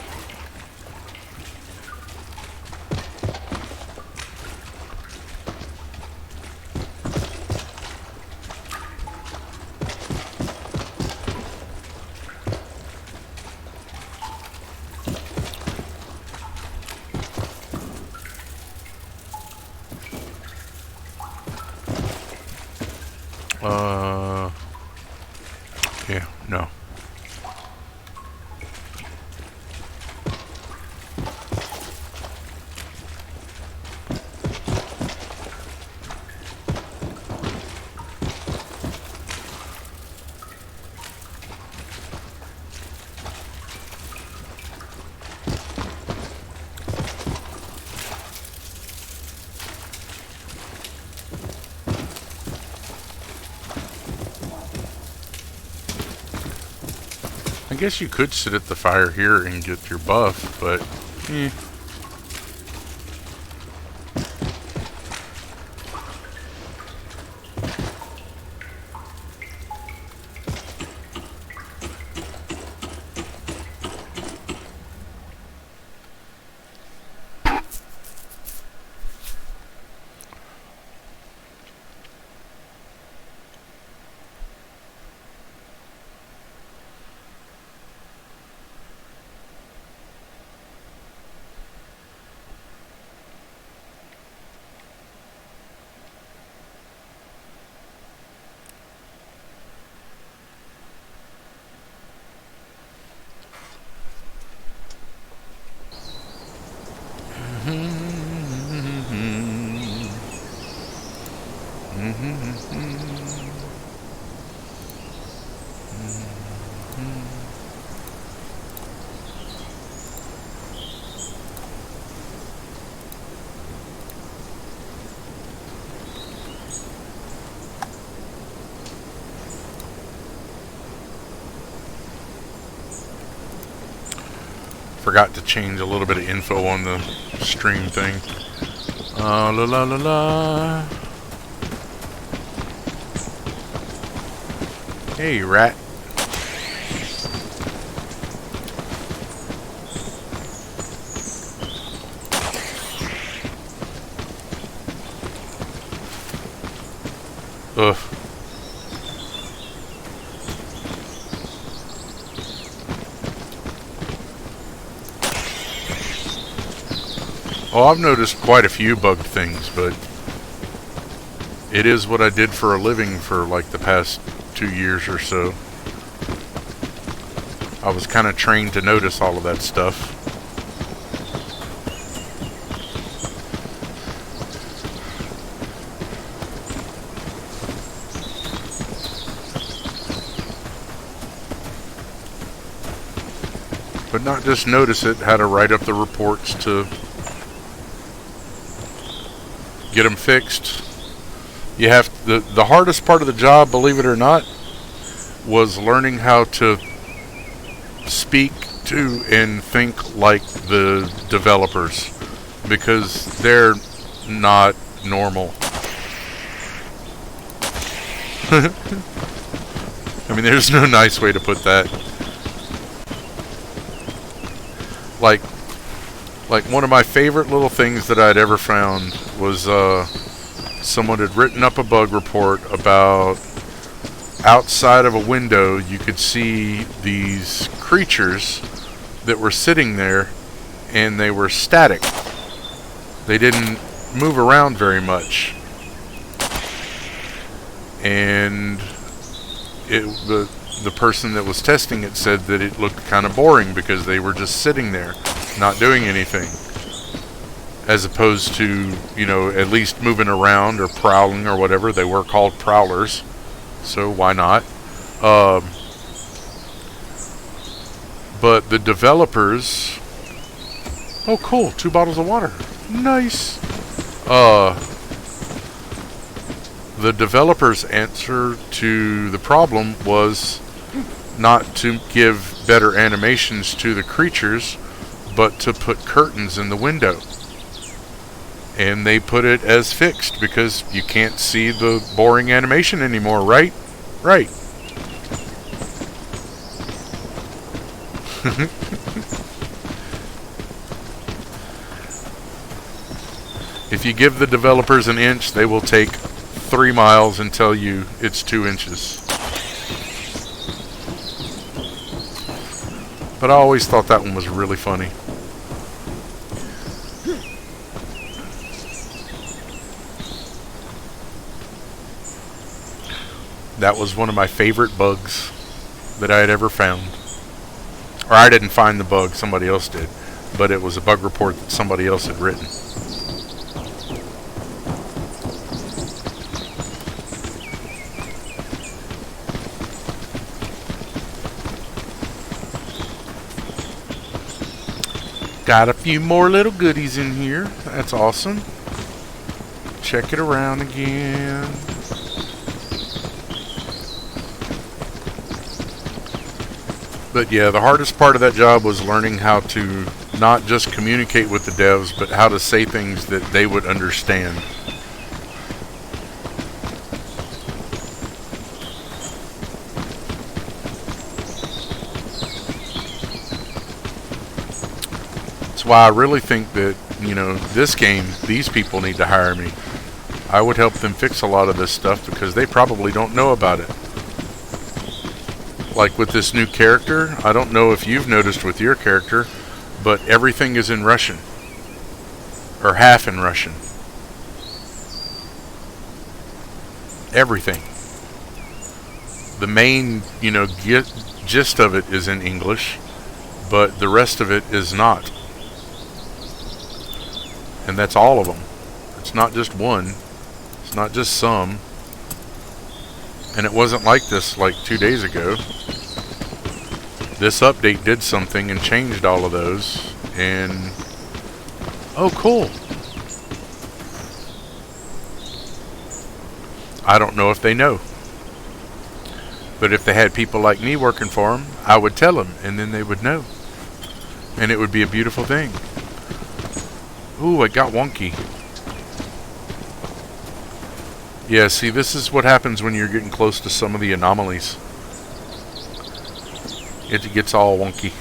Yeah, no. I guess you could sit at the fire here and get your buff, but eh. Forgot to change a little bit of info on the stream thing. La la la la. Hey, rat. Ugh. Oh, I've noticed quite a few bug things, but it is what I did for a living for like the past 2 years or so. I was kind of trained to notice all of that stuff. But not just notice it, how to write up the reports to get them fixed. You have the hardest part of the job, believe it or not, was learning how to speak to and think like the developers, because they're not normal. I mean, there's no nice way to put that. like one of my favorite little things that I'd ever found was someone had written up a bug report about outside of a window you could see these creatures that were sitting there, and they were static. They didn't move around very much. And the person that was testing it said that it looked kind of boring because they were just sitting there, not doing anything. As opposed to, at least moving around or prowling or whatever. They were called prowlers, so why not? But the developers... Oh, cool. 2 bottles of water. Nice. The developers' answer to the problem was not to give better animations to the creatures, but to put curtains in the window. And they put it as fixed because you can't see the boring animation anymore, right? Right. If you give the developers an inch, they will take 3 miles and tell you it's 2 inches. But I always thought that one was really funny. That was one of my favorite bugs that I had ever found. Or I didn't find the bug, somebody else did. But it was a bug report that somebody else had written. Got a few more little goodies in here. That's awesome. Check it around again. But yeah, the hardest part of that job was learning how to not just communicate with the devs, but how to say things that they would understand. That's why I really think that, this game, these people need to hire me. I would help them fix a lot of this stuff because they probably don't know about it. Like with this new character, I don't know if you've noticed with your character, but everything is in Russian. Or half in Russian. Everything. The main, gist of it is in English, but the rest of it is not. And that's all of them. It's not just one. It's not just some. And it wasn't like this like 2 days ago. This update did something and changed all of those. And... oh, cool. I don't know if they know. But if they had people like me working for them, I would tell them, and then they would know. And it would be a beautiful thing. Ooh, it got wonky. Yeah, see, this is what happens when you're getting close to some of the anomalies. It gets all wonky.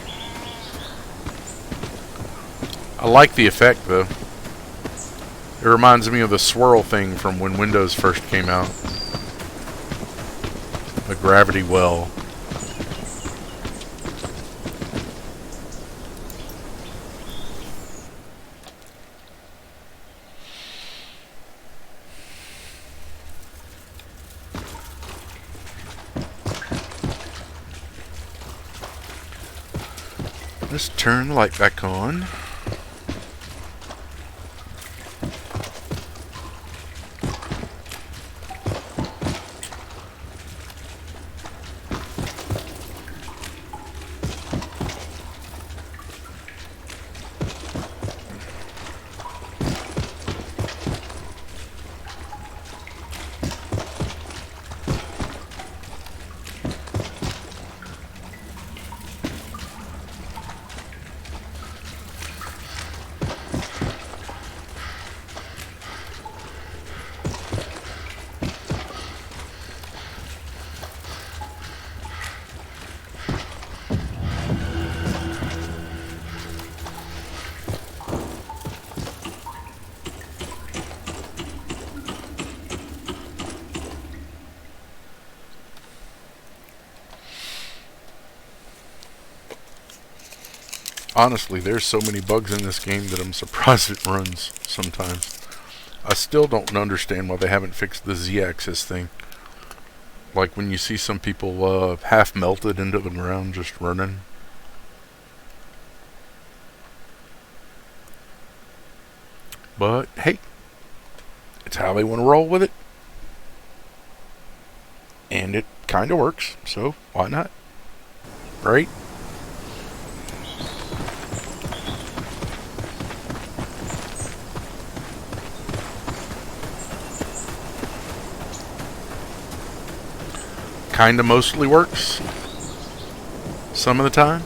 I like the effect, though. It reminds me of the swirl thing from when Windows first came out. The gravity well. Let's turn the light back on. Honestly, there's so many bugs in this game that I'm surprised it runs sometimes. I still don't understand why they haven't fixed the Z-axis thing. Like when you see some people half melted into the ground just running. But hey, it's how they want to roll with it. And it kind of works, so why not? Right? Kind of mostly works. Some of the time.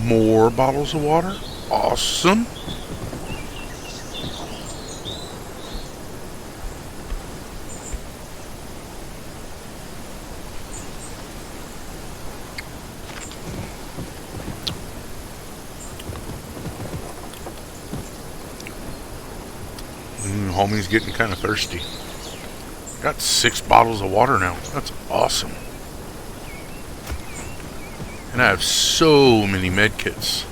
More bottles of water. Awesome. Homie's getting kind of thirsty. Got 6 bottles of water now. That's awesome. And I have so many med kits.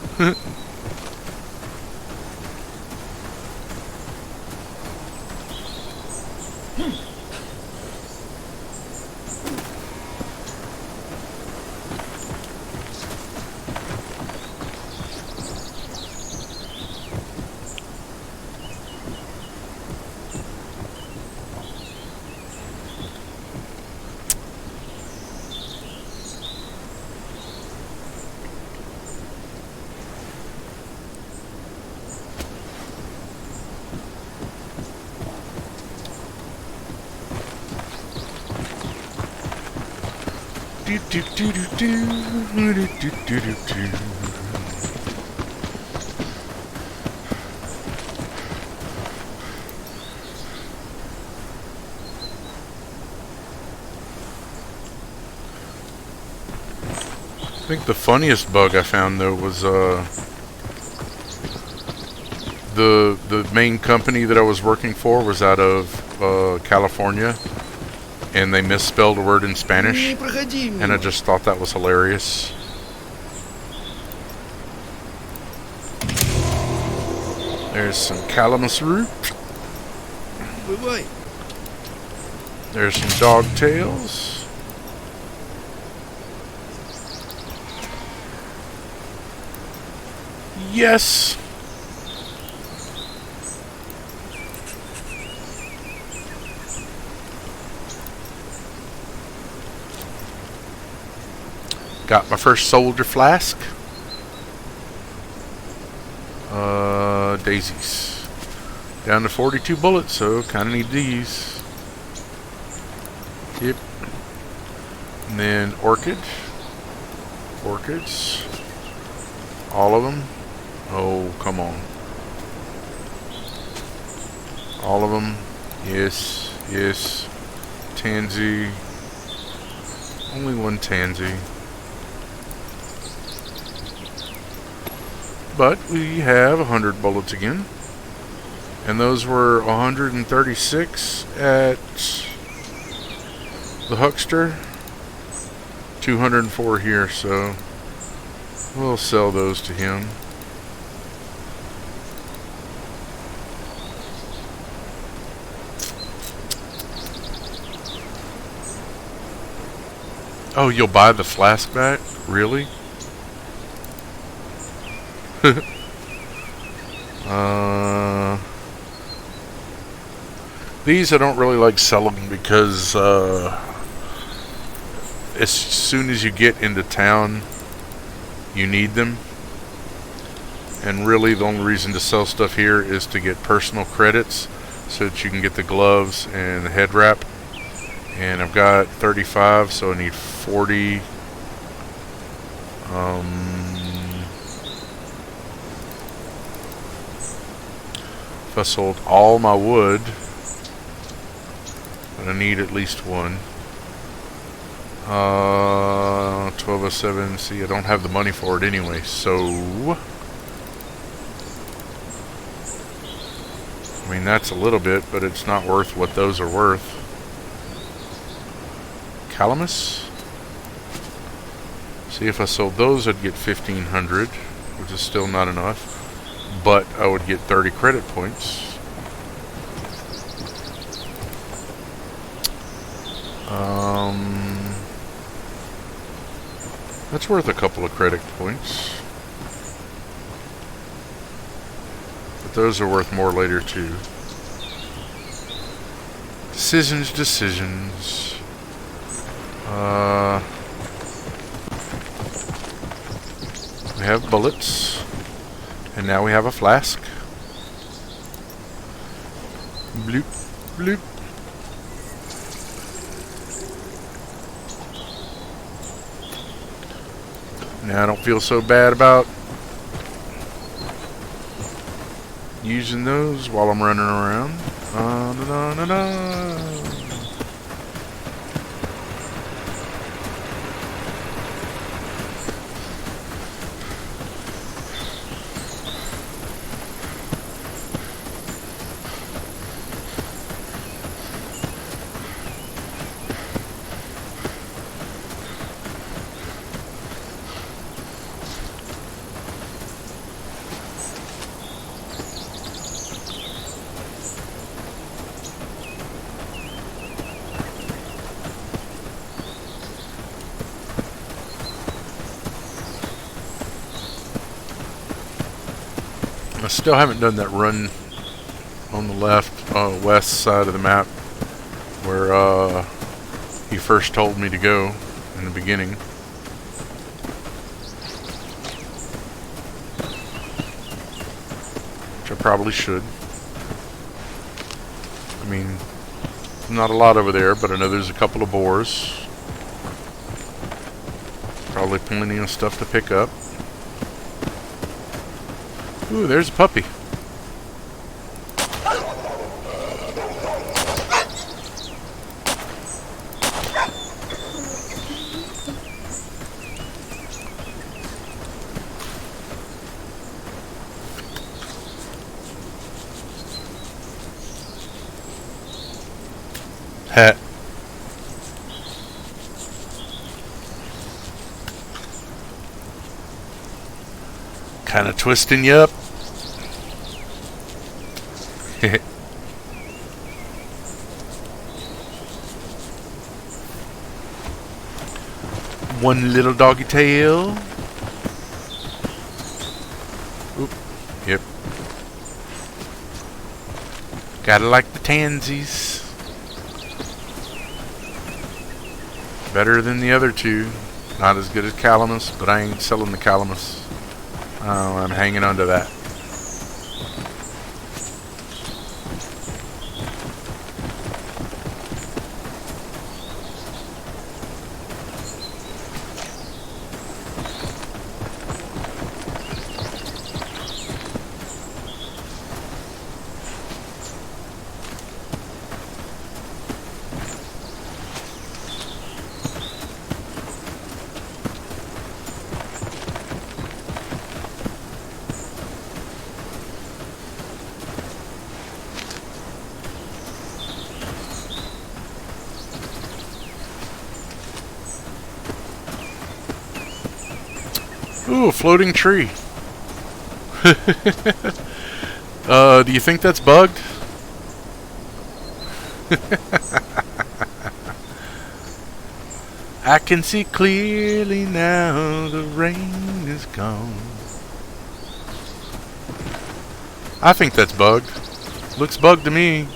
Do, do, do, do, do, do, do, do, do, do. I think the funniest bug I found though was the main company that I was working for was out of California, and they misspelled a word in Spanish, Не проходи and I мимо. just thought that was hilarious. There's some calamus root. Бывай. There's some dog tails. Yes. Got my first soldier flask. Daisies. Down to 42 bullets, so kind of need these. Yep. And then orchid. Orchids. All of them? Oh, come on. All of them? Yes, yes. Tansy. Only one tansy. But we have 100 bullets again. And those were 136 at the huckster. 204 here, so we'll sell those to him. Oh, you'll buy the flask back? Really? These I don't really like selling because as soon as you get into town, you need them. And really the only reason to sell stuff here is to get personal credits so that you can get the gloves and the head wrap. And I've got 35, so I need 40. If I sold all my wood, then I need at least one. 1207. See, I don't have the money for it anyway, so I mean, that's a little bit, but it's not worth what those are worth. Calamus. See, if I sold those, I'd get 1,500, which is still not enough. But I would get 30 credit points. That's worth a couple of credit points. But those are worth more later too. Decisions. We have bullets. And now we have a flask. Bloop, bloop. Now I don't feel so bad about using those while I'm running around. I still haven't done that run on the west side of the map where he first told me to go in the beginning. Which I probably should. I mean, not a lot over there, but I know there's a couple of boars. Probably plenty of stuff to pick up. Ooh, there's a puppy. Hat. Kind of twisting you up. One little doggy tail. Oop. Yep. Gotta like the tansies. Better than the other two. Not as good as Calamus, but I ain't selling the Calamus. Oh, I'm hanging on to that. Ooh, a floating tree. Do you think that's bugged? I can see clearly now the rain is gone. I think that's bugged. Looks bugged to me.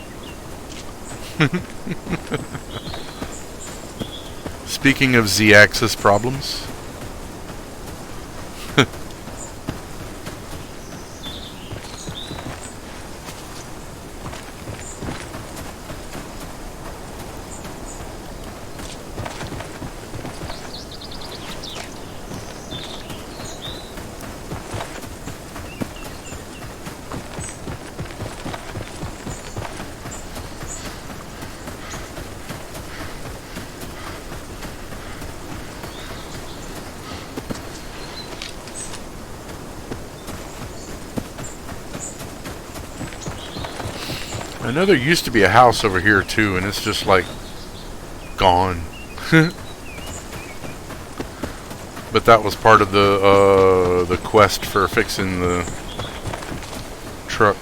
Speaking of Z-axis problems. I know there used to be a house over here too, and it's just like gone. But that was part of the quest for fixing the truck.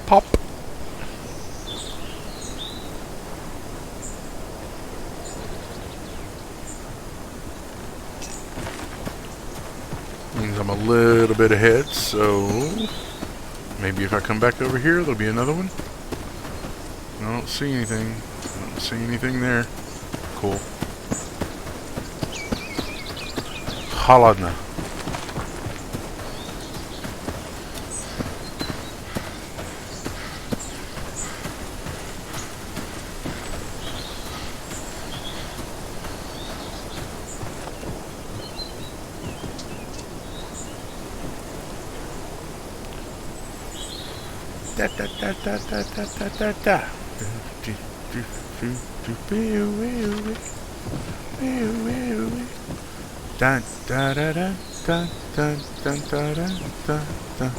Pop. Means I'm a little bit ahead, so maybe if I come back over here, there'll be another one. I don't see anything. I don't see anything there. Cool. Холодно. Da da da da da da da da da. Dun da da da dun dun dun da da da da.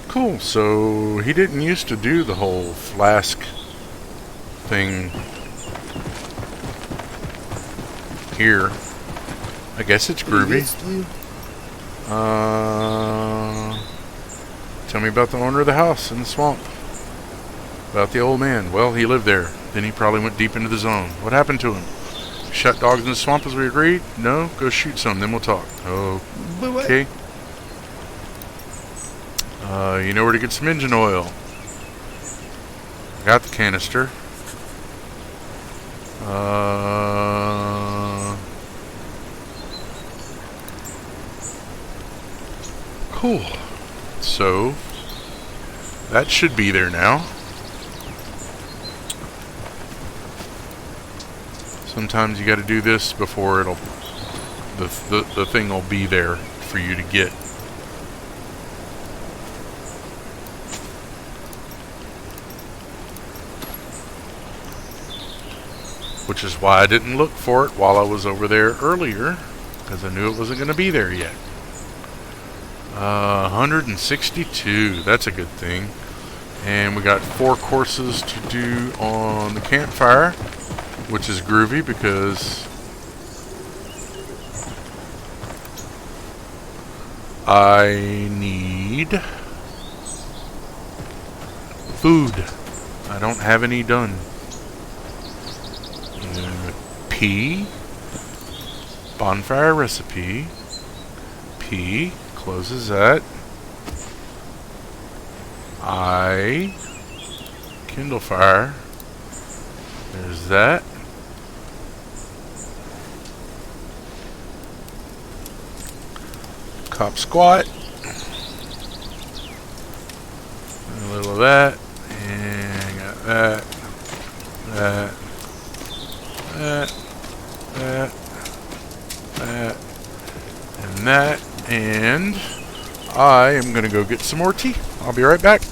Cool, so he didn't used to do the whole flask thing here. I guess it's groovy. Tell me about the owner of the house in the swamp. About the old man. Well, he lived there. Then he probably went deep into the zone. What happened to him? Shot dogs in the swamp as we agreed? No? Go shoot some, then we'll talk. Бывает. Okay. You know where to get some engine oil. Got the canister. Cool. So, that should be there now. Sometimes you got to do this before the thing will be there for you to get. Which is why I didn't look for it while I was over there earlier, because I knew it wasn't going to be there yet. 162, that's a good thing. And we got 4 courses to do on the campfire, which is groovy because I need food. I don't have any done. P, bonfire recipe. P, closes that. I, kindle fire. There's that. Cop squat. A little of that. And got that. That. And that, and I am going to go get some more tea. I'll be right back.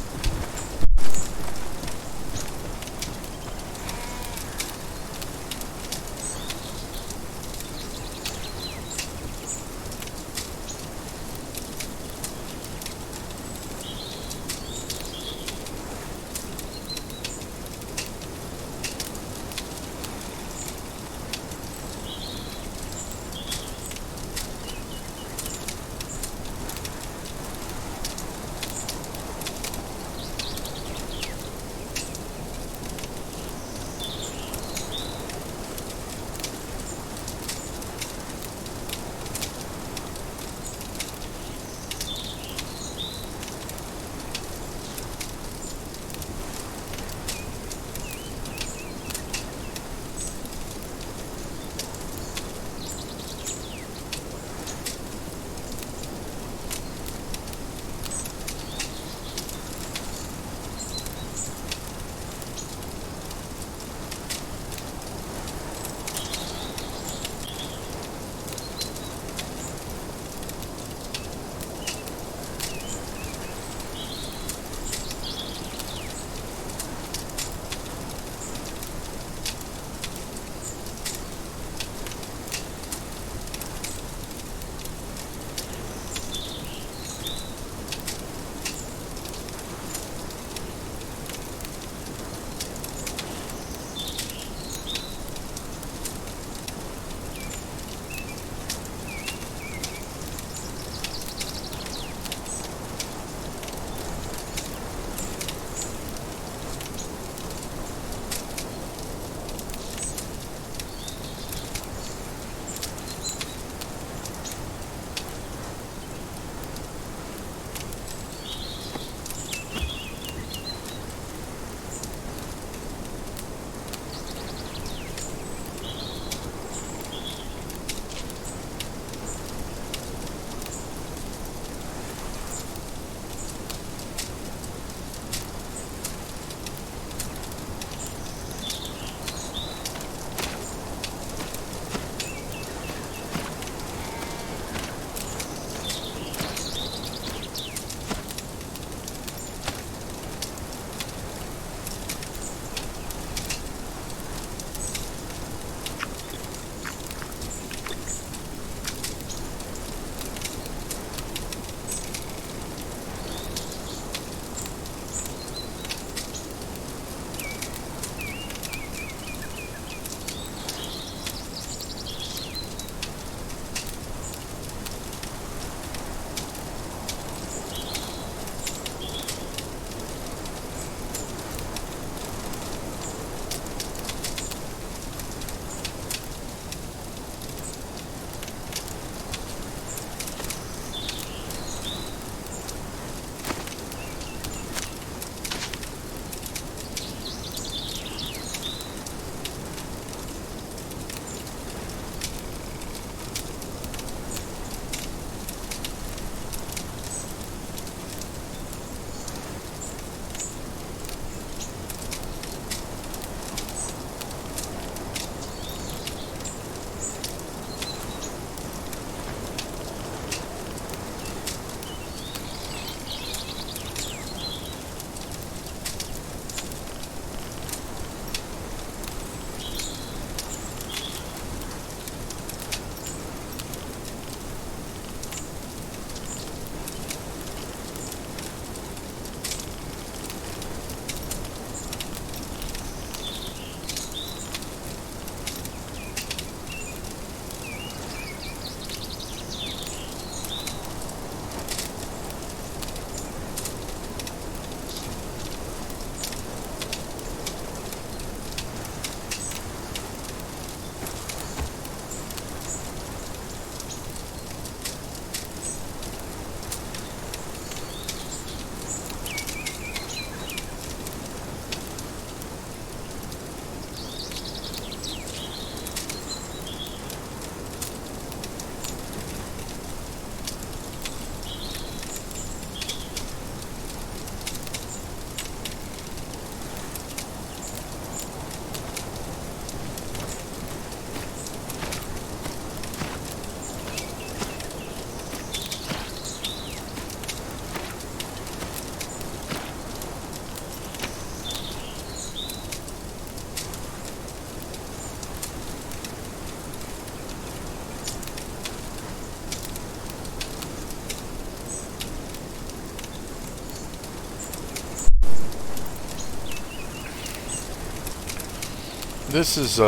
This is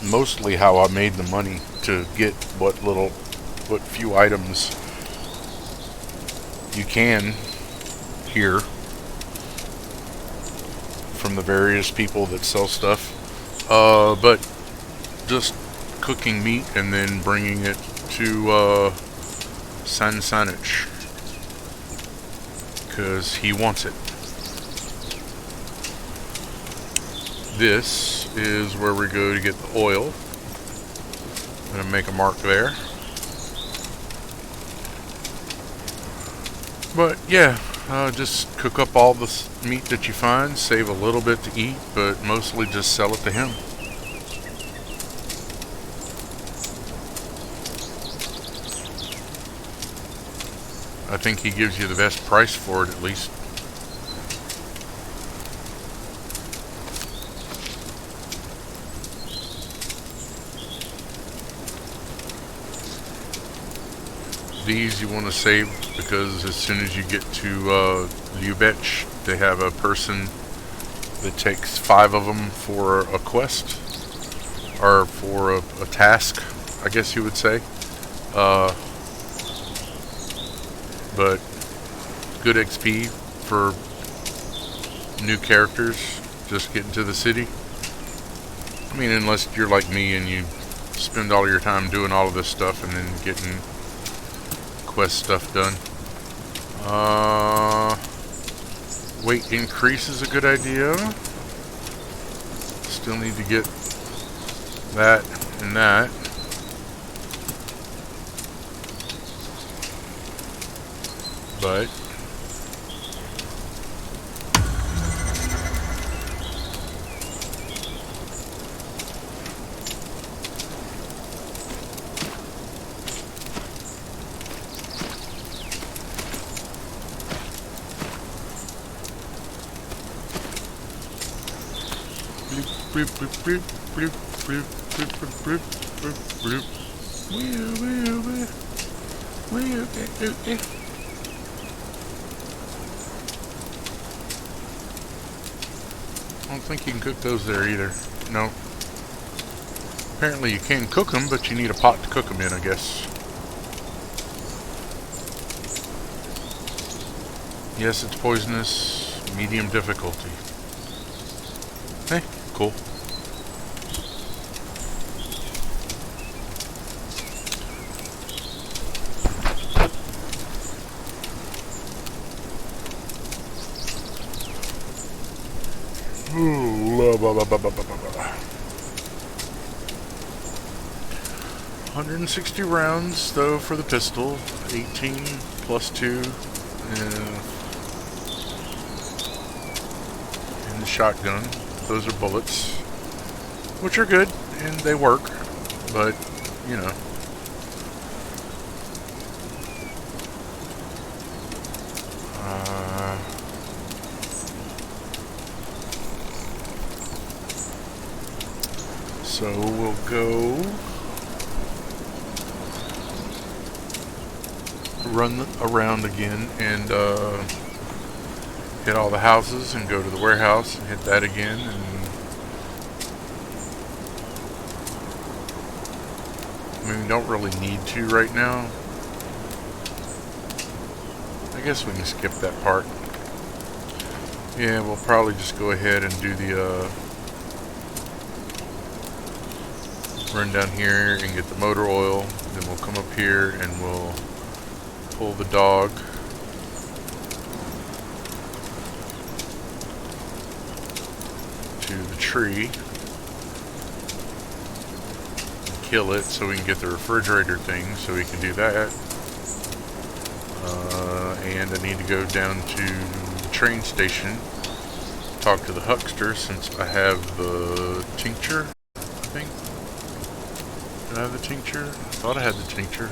mostly how I made the money to get what few items you can here from the various people that sell stuff. But just cooking meat and then bringing it to San Sanich because he wants it. This is where we go to get the oil. I'm going to make a mark there. But yeah, just cook up all the meat that you find, save a little bit to eat, but mostly just sell it to him. I think he gives you the best price for it, at least. These you want to save because as soon as you get to Lubech, they have a person that takes 5 of them for a quest, or for a task, I guess you would say. But good XP for new characters just getting to the city. I mean, unless you're like me and you spend all your time doing all of this stuff and then getting quest stuff done. Weight increase is a good idea. Still need to get that and that. But I don't think you can cook those there either. No. Apparently you can cook them, but you need a pot to cook them in, I guess. Yes, it's poisonous. Medium difficulty. Hey, cool. Ooh, 160 rounds though for the pistol, 18 plus 2 in the shotgun. Those are bullets, which are good and they work, but you know. So we'll go run around again and hit all the houses and go to the warehouse and hit that again. And I mean, we don't really need to right now. I guess we can skip that part. Yeah, we'll probably just go ahead and do the run down here and get the motor oil. Then we'll come up here and we'll pull the dog. To the tree. And kill it so we can get the refrigerator thing so we can do that. And I need to go down to the train station. Talk to the huckster since I have the tincture, I think. Did I have the tincture? I thought I had the tincture.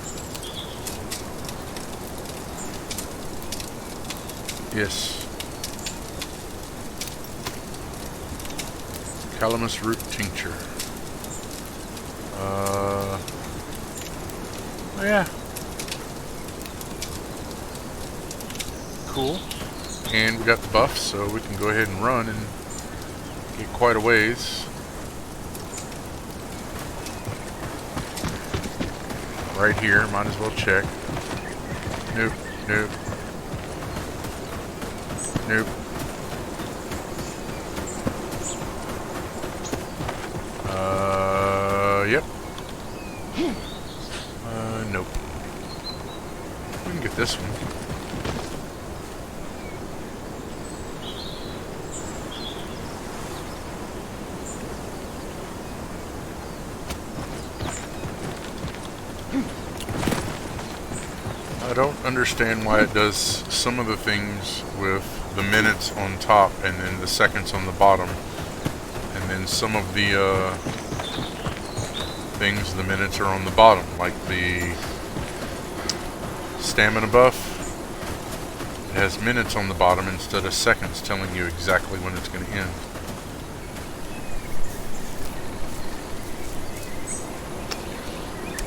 Yes. Calamus root tincture. Oh yeah. Cool. And we got the buff, so we can go ahead and run and get quite a ways. right here. Might as well check. Nope, nope. Nope. Yep. Nope. We can get this one. I don't understand why it does some of the things with the minutes on top and then the seconds on the bottom, and then some of the things, the minutes are on the bottom, like the stamina buff. It has minutes on the bottom instead of seconds telling you exactly when it's going to end.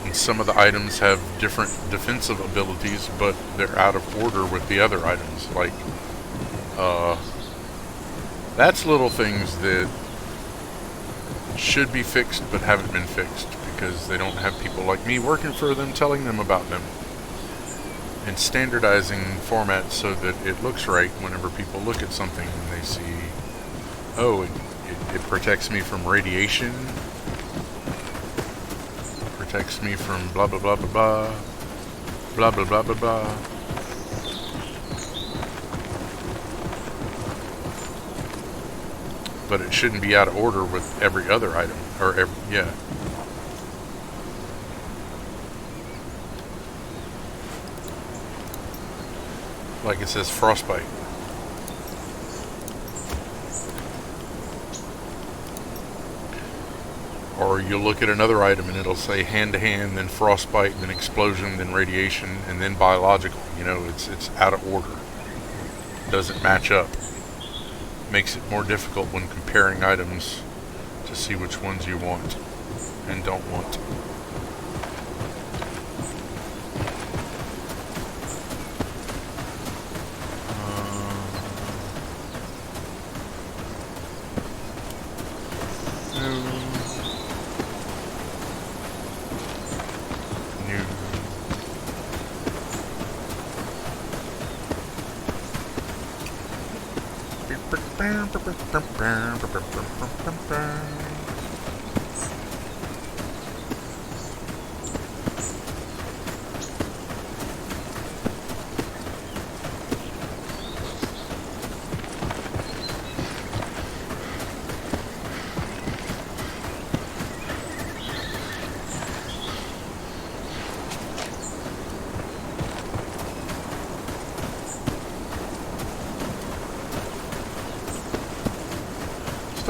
And some of the items have different defensive abilities, but they're out of order with the other items. Like, that's little things that should be fixed but haven't been fixed because they don't have people like me working for them telling them about them and standardizing formats so that it looks right whenever people look at something and they see, oh, it protects me from radiation, protects me from blah blah blah blah blah blah blah blah blah blah. But it shouldn't be out of order with every other item, or yeah. Like it says frostbite. Or you'll look at another item and it'll say hand to hand, then frostbite, then explosion, then radiation, and then biological. You know, it's out of order. Doesn't match up. Makes it more difficult when comparing items to see which ones you want and don't want.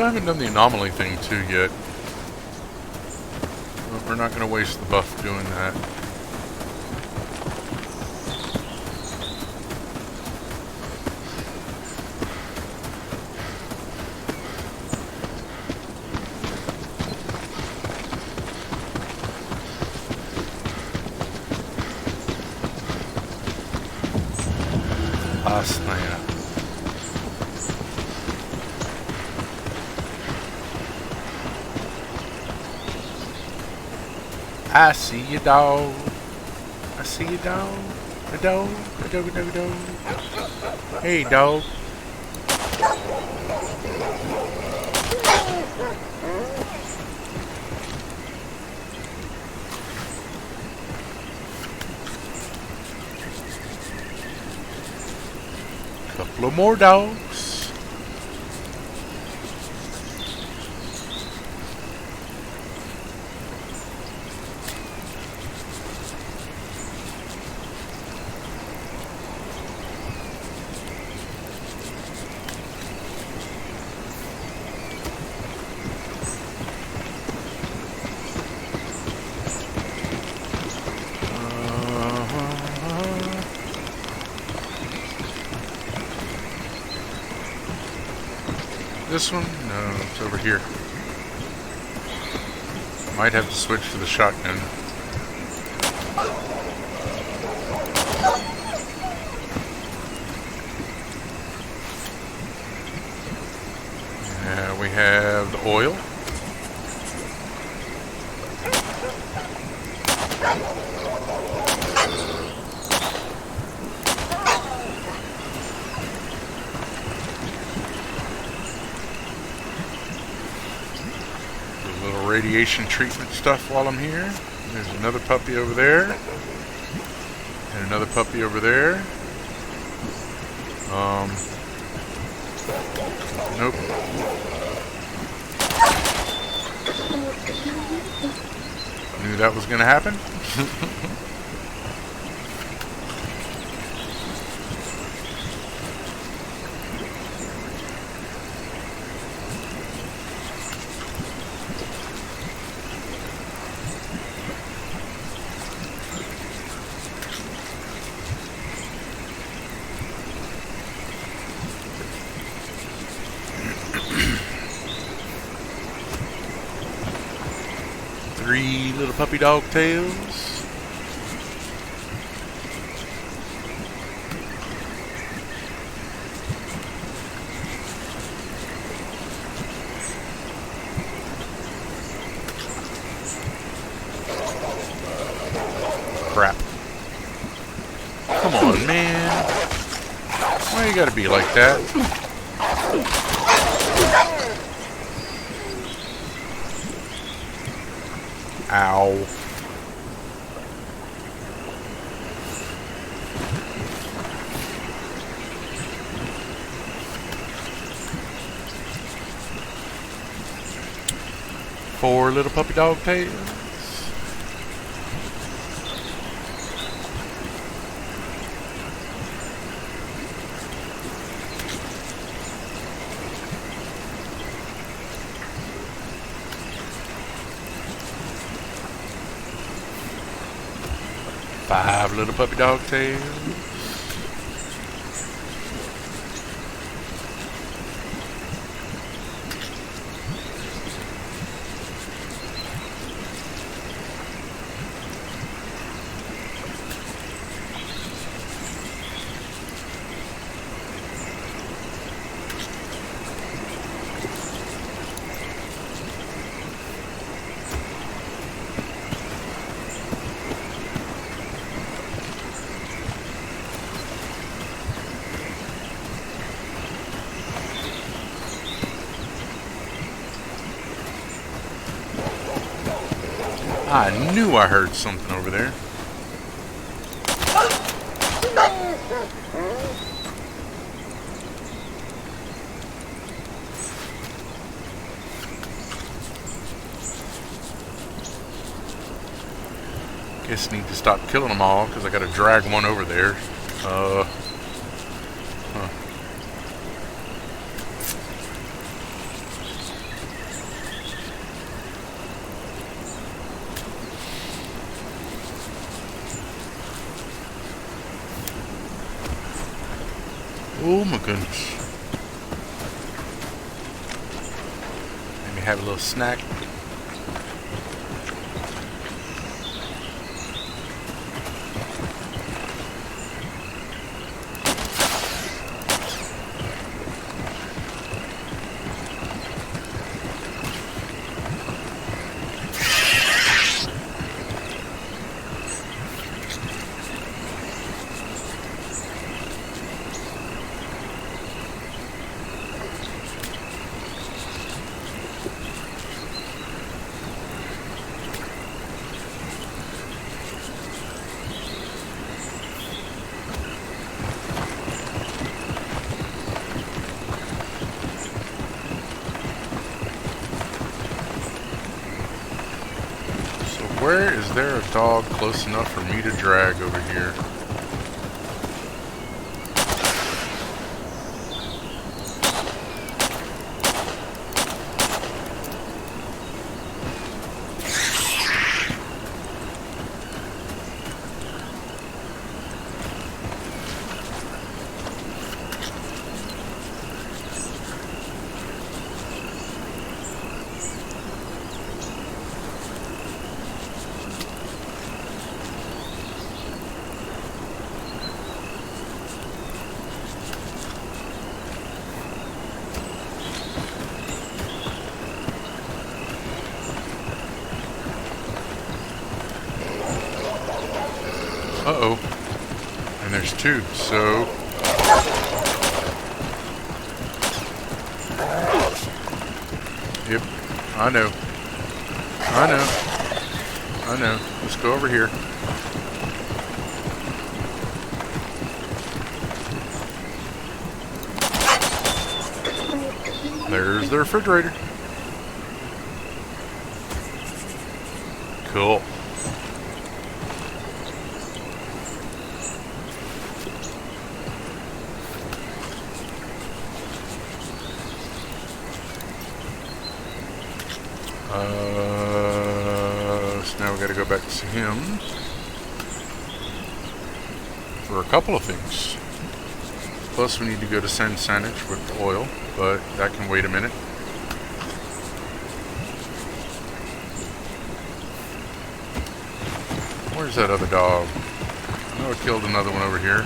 I haven't done the anomaly thing too yet. But we're not going to waste the buff doing that. Lesnaya. I see you, dog. I see you, dog. A dog. A dog, a dog, a dog. Hey, dog. Couple of more dogs. This one? No, it's over here. Might have to switch to the shotgun. We have the oil. A little radiation treatment stuff while I'm here. There's another puppy over there. And another puppy over there. Nope. Knew that was gonna happen. 3 little puppy dog tails. Crap. Come on, man. Why you gotta be like that? Ow. Four little puppy dog tails. Five little puppy dog tails. I knew I heard something over there. Guess need to stop killing them all because I got to drag one over there. Huh. Oh my goodness. Maybe have a little snack. Where is there a dog close enough for me to drag over here? Uh-oh. And there's two, so... Yep, I know. I know. I know. Let's go over here. There's the refrigerator. Cool. So now we gotta go back to him for a couple of things. Plus we need to go to San Sanich with the oil, but that can wait a minute. Where's that other dog? I know I killed another one over here.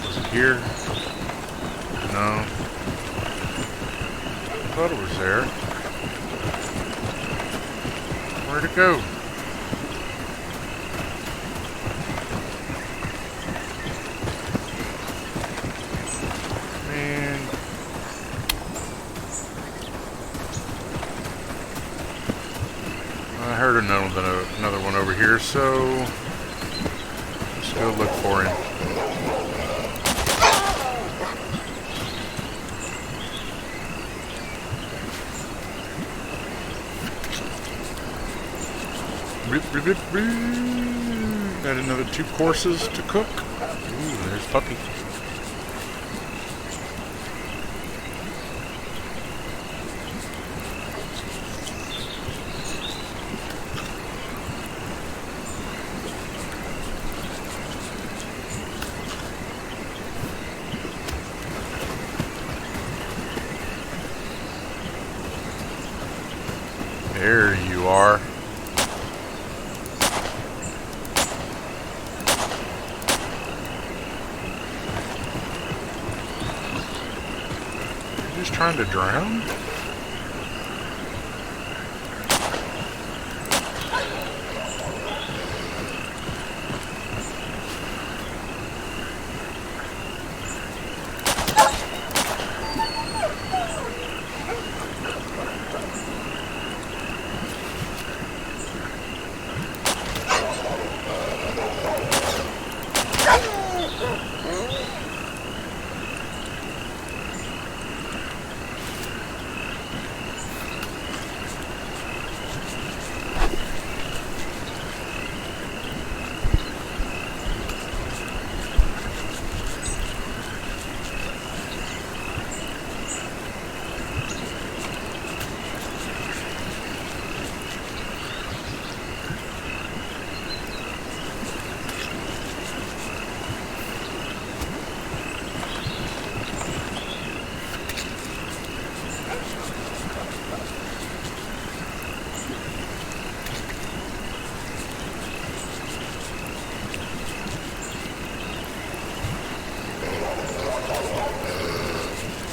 Was it here? No. I thought it was there. Where'd it go? Man. I heard another one over here, so let's go look for him. Got another 2 courses to cook. Ooh, there's Puppy. There you are. Just trying to drown?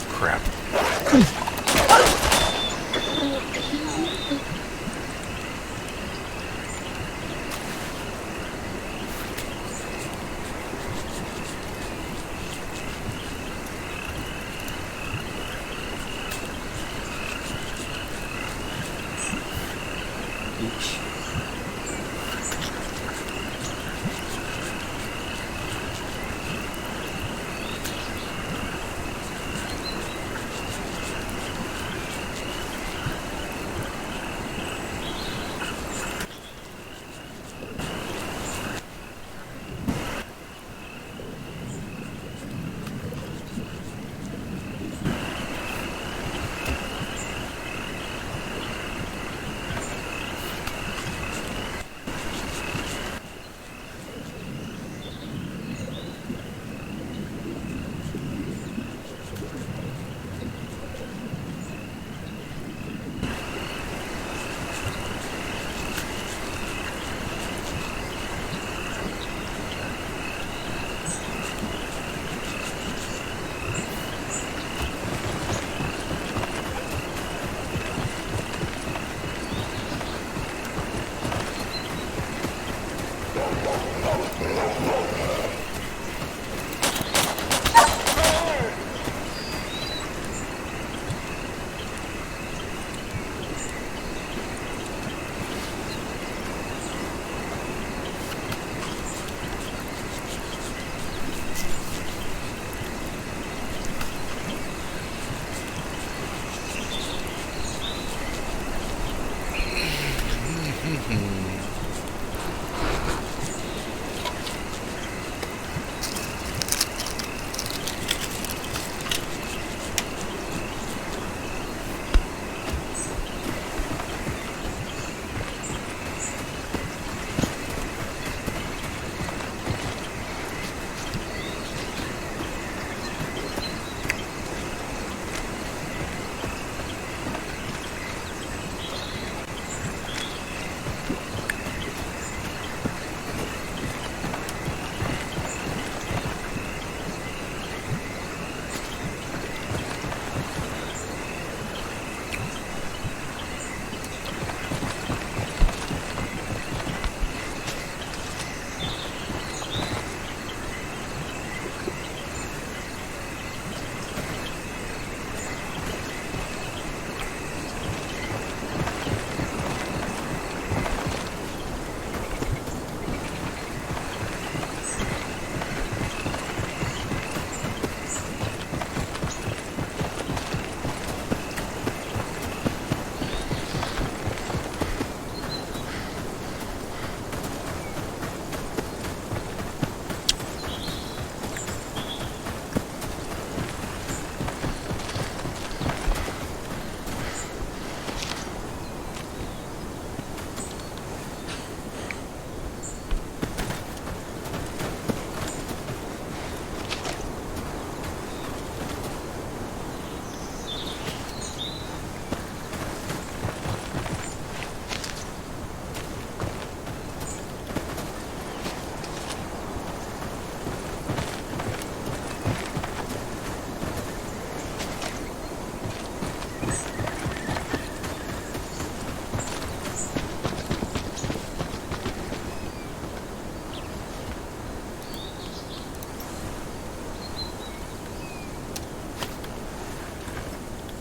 Crap. Oops.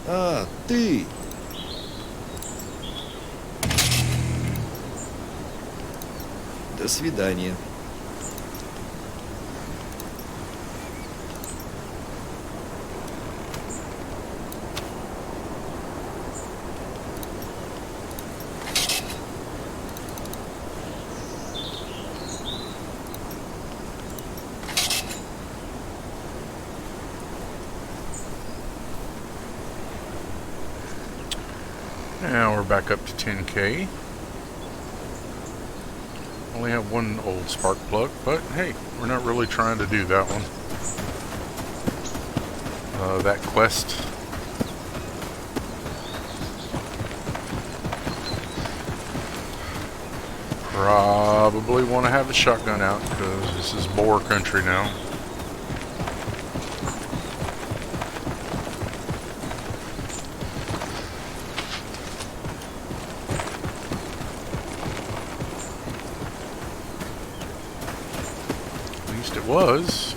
А, ты! До свидания. Now we're back up to 10K. Only have one old spark plug, but hey, we're not really trying to do that one. That quest. Probably want to have the shotgun out because this is boar country now. It was.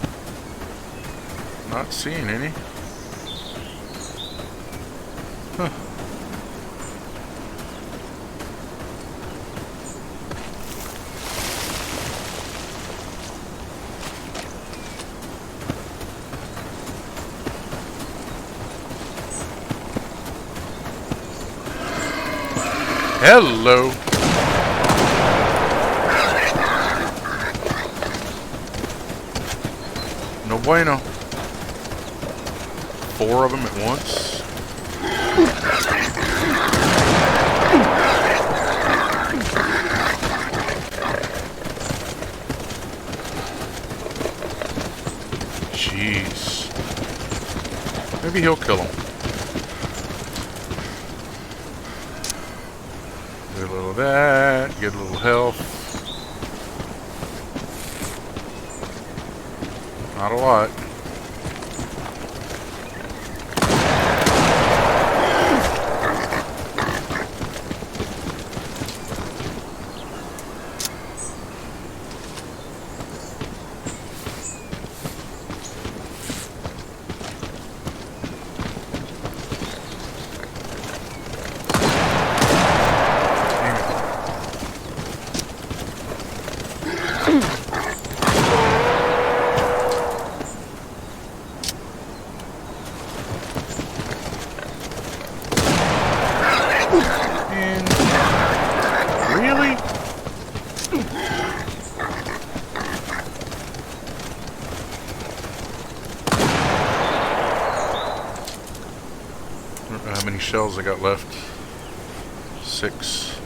Not seeing any. Huh. Hello. No bueno. 4 of them at once. Jeez. Maybe he'll kill him. Get a little of that. Get a little health. Not a lot. shells I got left? 6.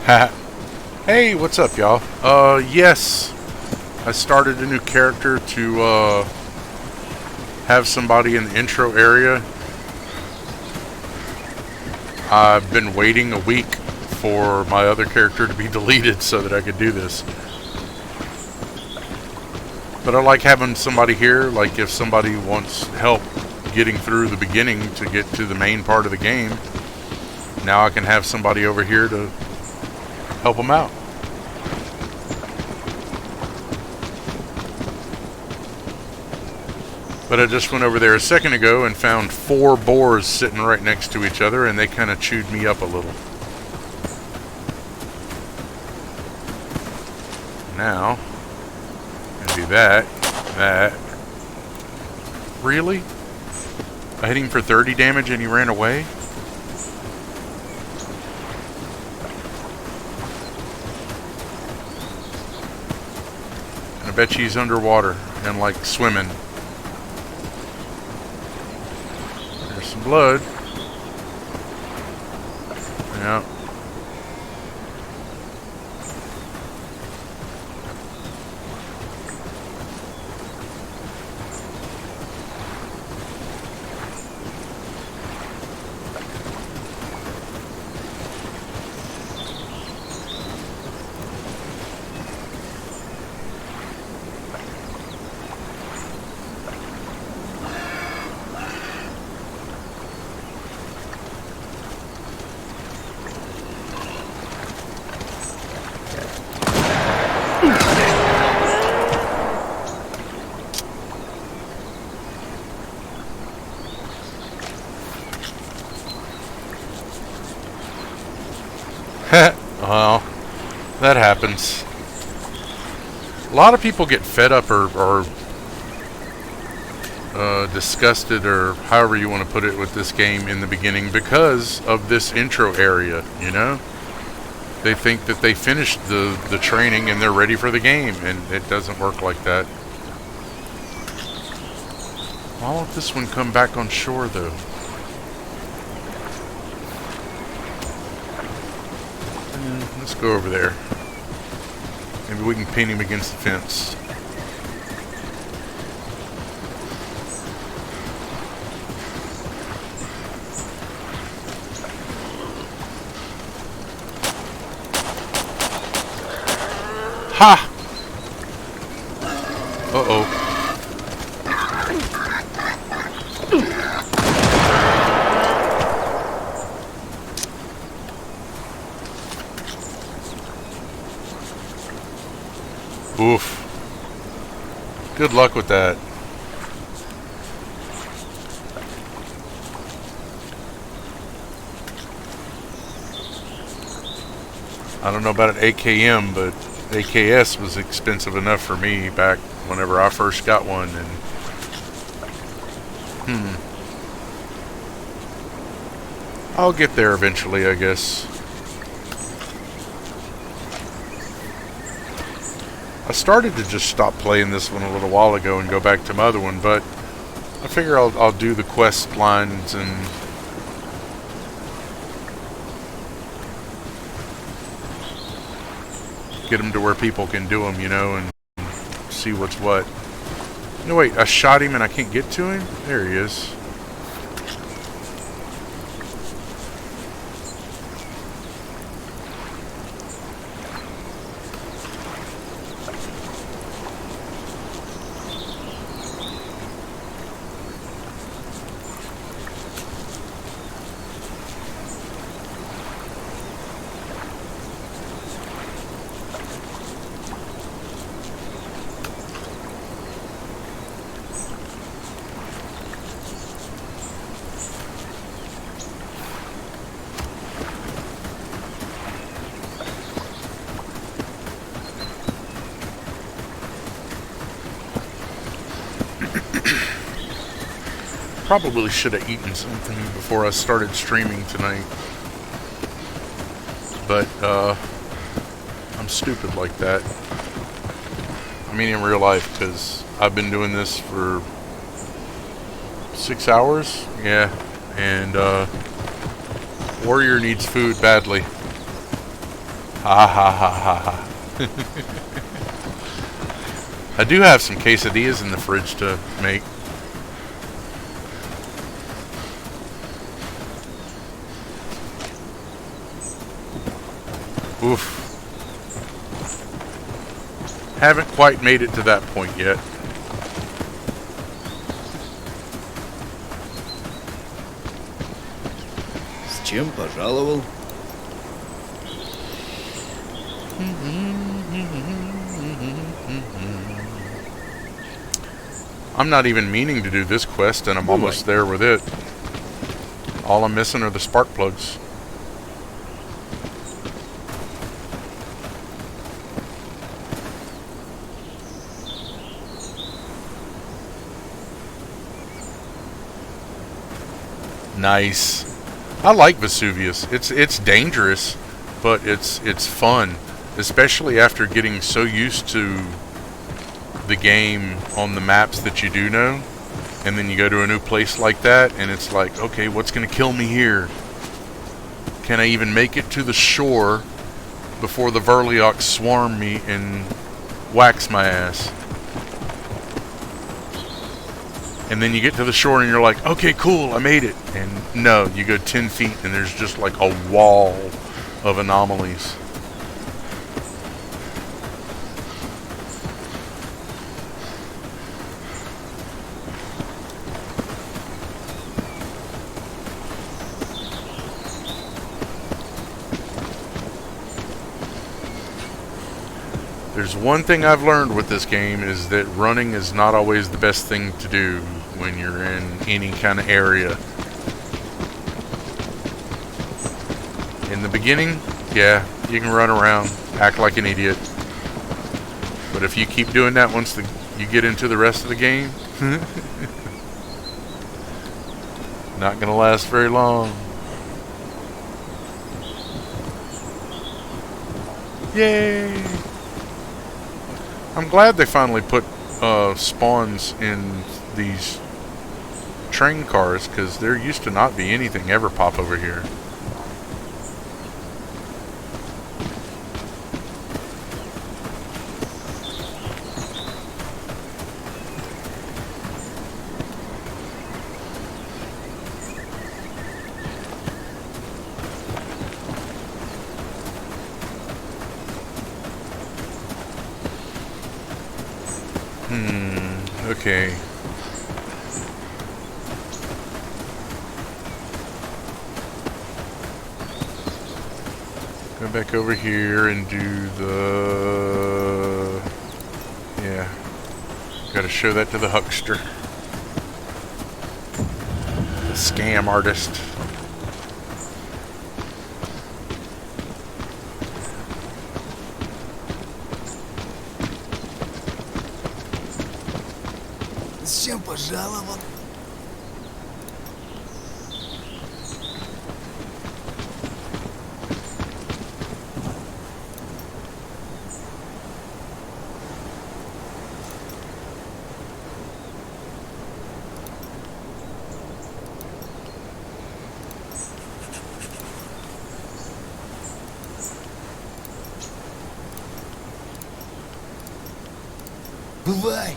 Hey, what's up, y'all? Yes. I started a new character to, have somebody in the intro area. I've been waiting a week for my other character to be deleted so that I could do this. But I like having somebody here, like if somebody wants help getting through the beginning to get to the main part of the game, now I can have somebody over here to help them out. But I just went over there a second ago and found 4 boars sitting right next to each other, and they kind of chewed me up a little. Now, I do that. Really? I hit him for 30 damage and he ran away? And I bet you he's underwater and like swimming. There's some blood. Yeah. Well, that happens. A lot of people get fed up or disgusted, or however you want to put it, with this game in the beginning because of this intro area, you know? They think that they finished the training and they're ready for the game, and it doesn't work like that. Why won't this one come back on shore, though? Let's go over there. Maybe we can pin him against the fence. Ha! Uh-oh. Oof. Good luck with that. I don't know about an AKM, but AKS was expensive enough for me back whenever I first got one, and I'll get there eventually, I guess. I started to just stop playing this one a little while ago and go back to my other one, but I figure I'll do the quest lines and get them to where people can do them, you know, and see what's what. No, wait, I shot him and I can't get to him? There he is. Probably should have eaten something before I started streaming tonight. But, I'm stupid like that. I mean in real life, because I've been doing this for 6 hours. Yeah. And, Warrior needs food badly. Ha ha ha ha ha. I do have some quesadillas in the fridge to make. Oof. Haven't quite made it to that point yet. С чем пожаловал? I'm not even meaning to do this quest, and I'm almost there with it. All I'm missing are the spark plugs. Nice. I like Vesuvius. It's dangerous, but it's fun, especially after getting so used to the game on the maps that you do know, and then you go to a new place like that, and it's like, okay, what's gonna kill me here? Can I even make it to the shore before the Verliox swarm me and wax my ass? And then you get to the shore and you're like, okay, cool, I made it. And no, you go 10 feet and there's just like a wall of anomalies. There's one thing I've learned with this game is that running is not always the best thing to do when you're in any kind of area. In the beginning, yeah, you can run around, act like an idiot. But if you keep doing that once you get into the rest of the game, not gonna last very long. Yay! I'm glad they finally put spawns in these train cars, because there used to not be anything ever pop over here. Okay. Go back over here and do the... Yeah. Gotta show that to the huckster. The scam artist. С чем пожаловал? Бывай!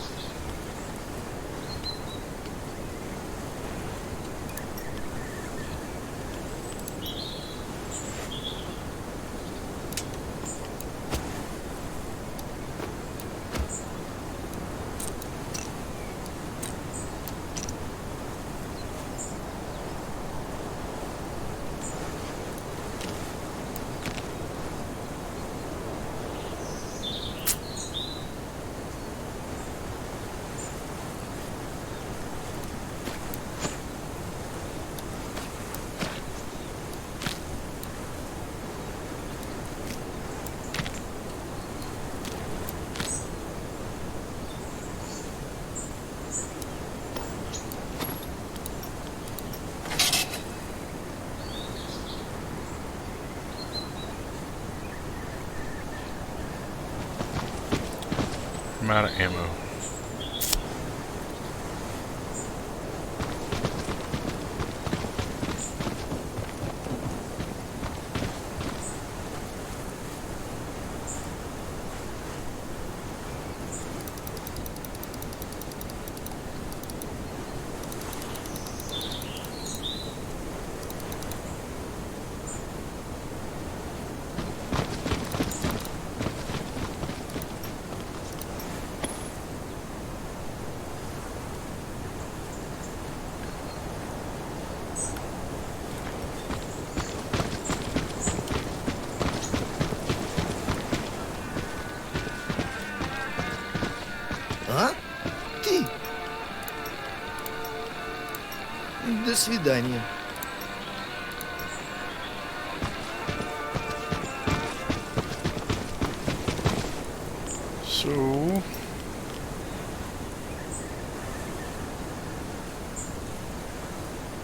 I'm out of ammo. свидания. So,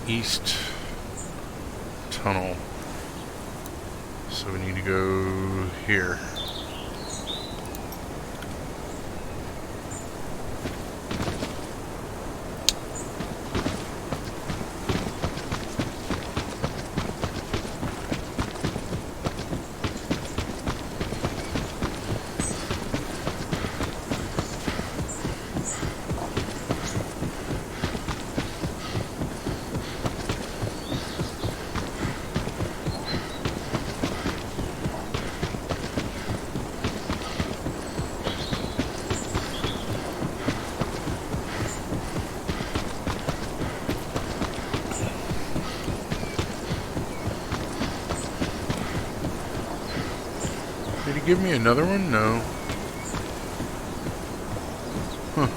east tunnel. So we need to go here. Did he give me another one? No. Huh.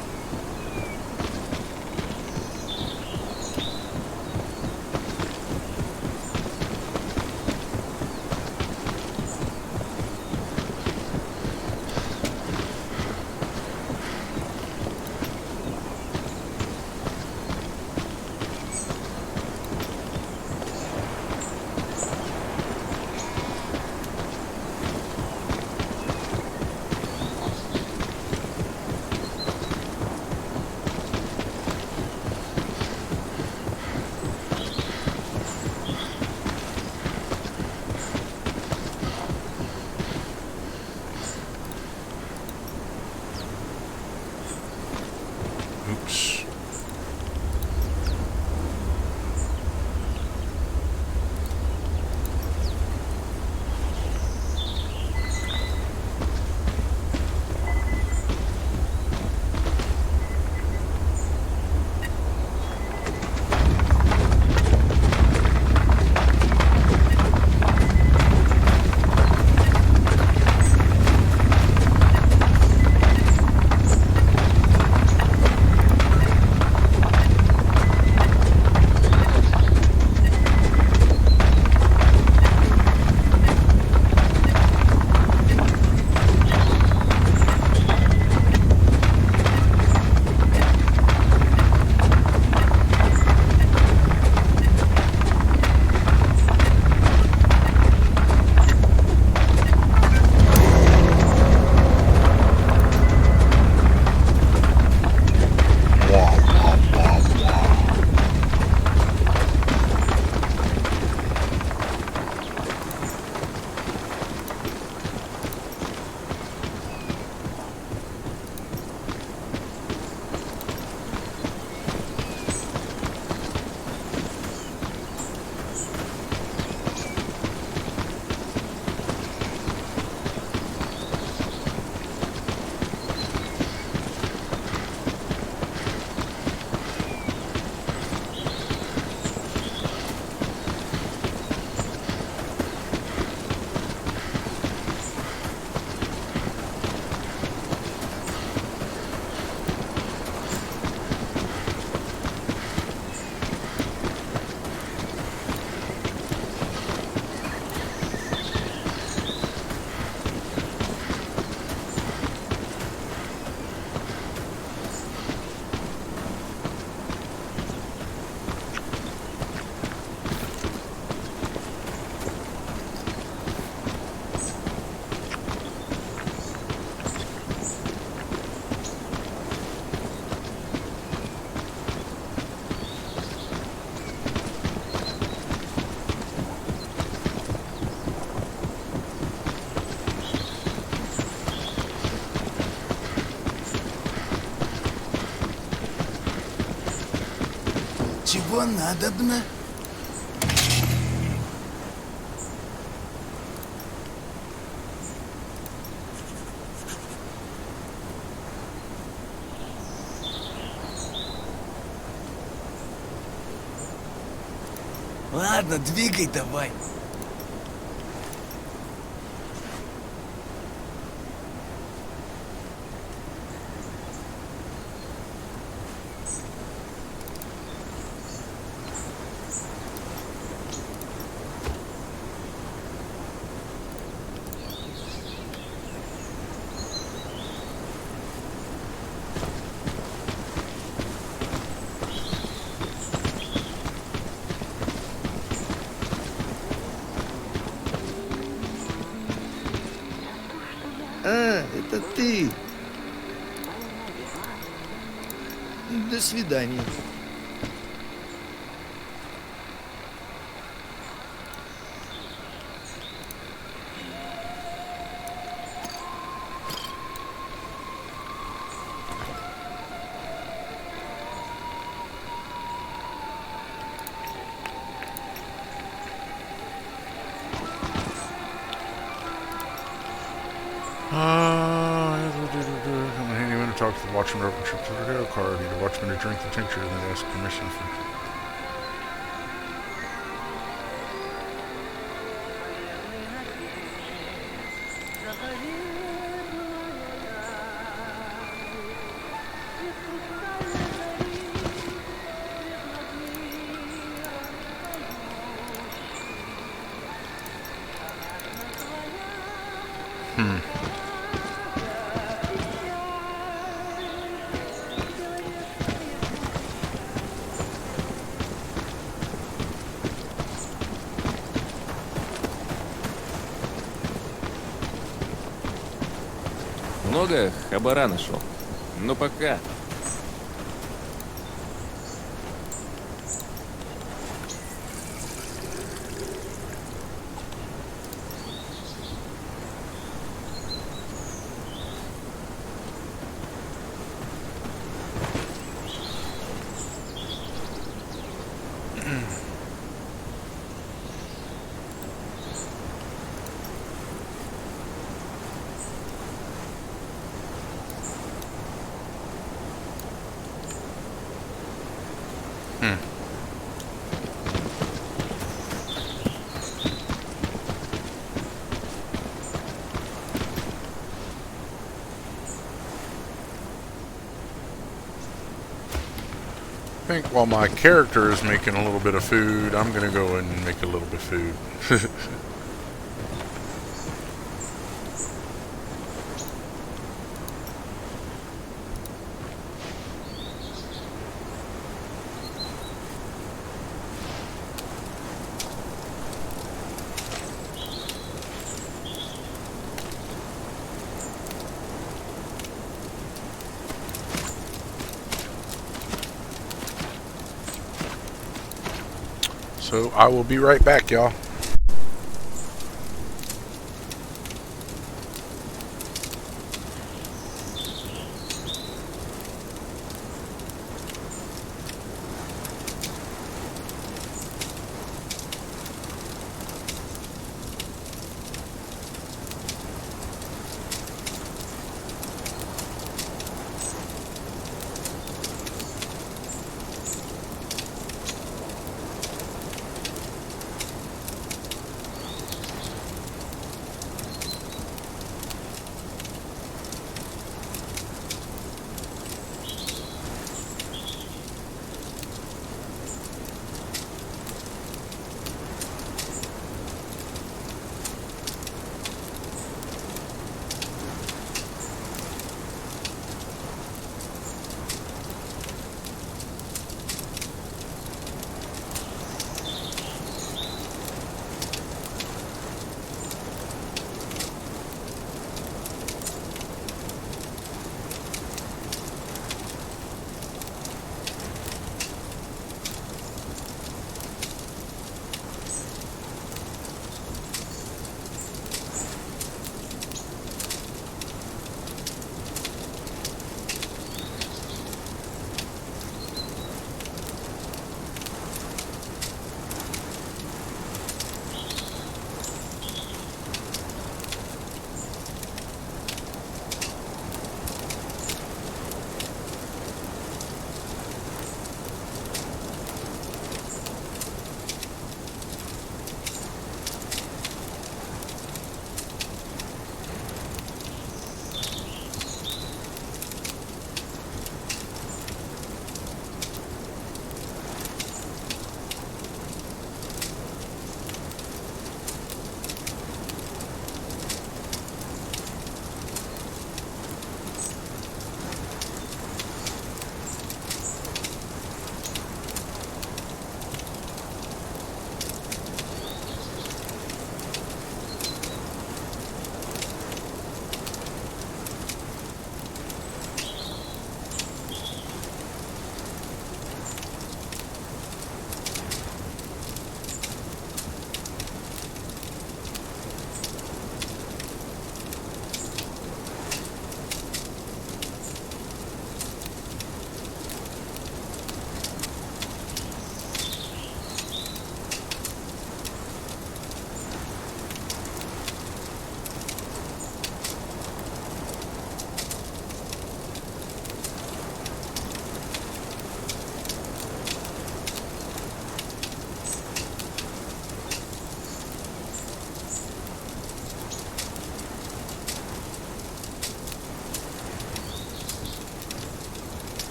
Oops. Чего надобно? Ладно, двигай давай. А, это ты. До свидания. Anyone to talk to the watchman open trip to the rail car. Need a watchman to drink the tincture and then ask permission for. Много хабара нашел. Ну пока. I think while my character is making a little bit of food, I'm gonna go and make a little bit of food. So I will be right back, y'all.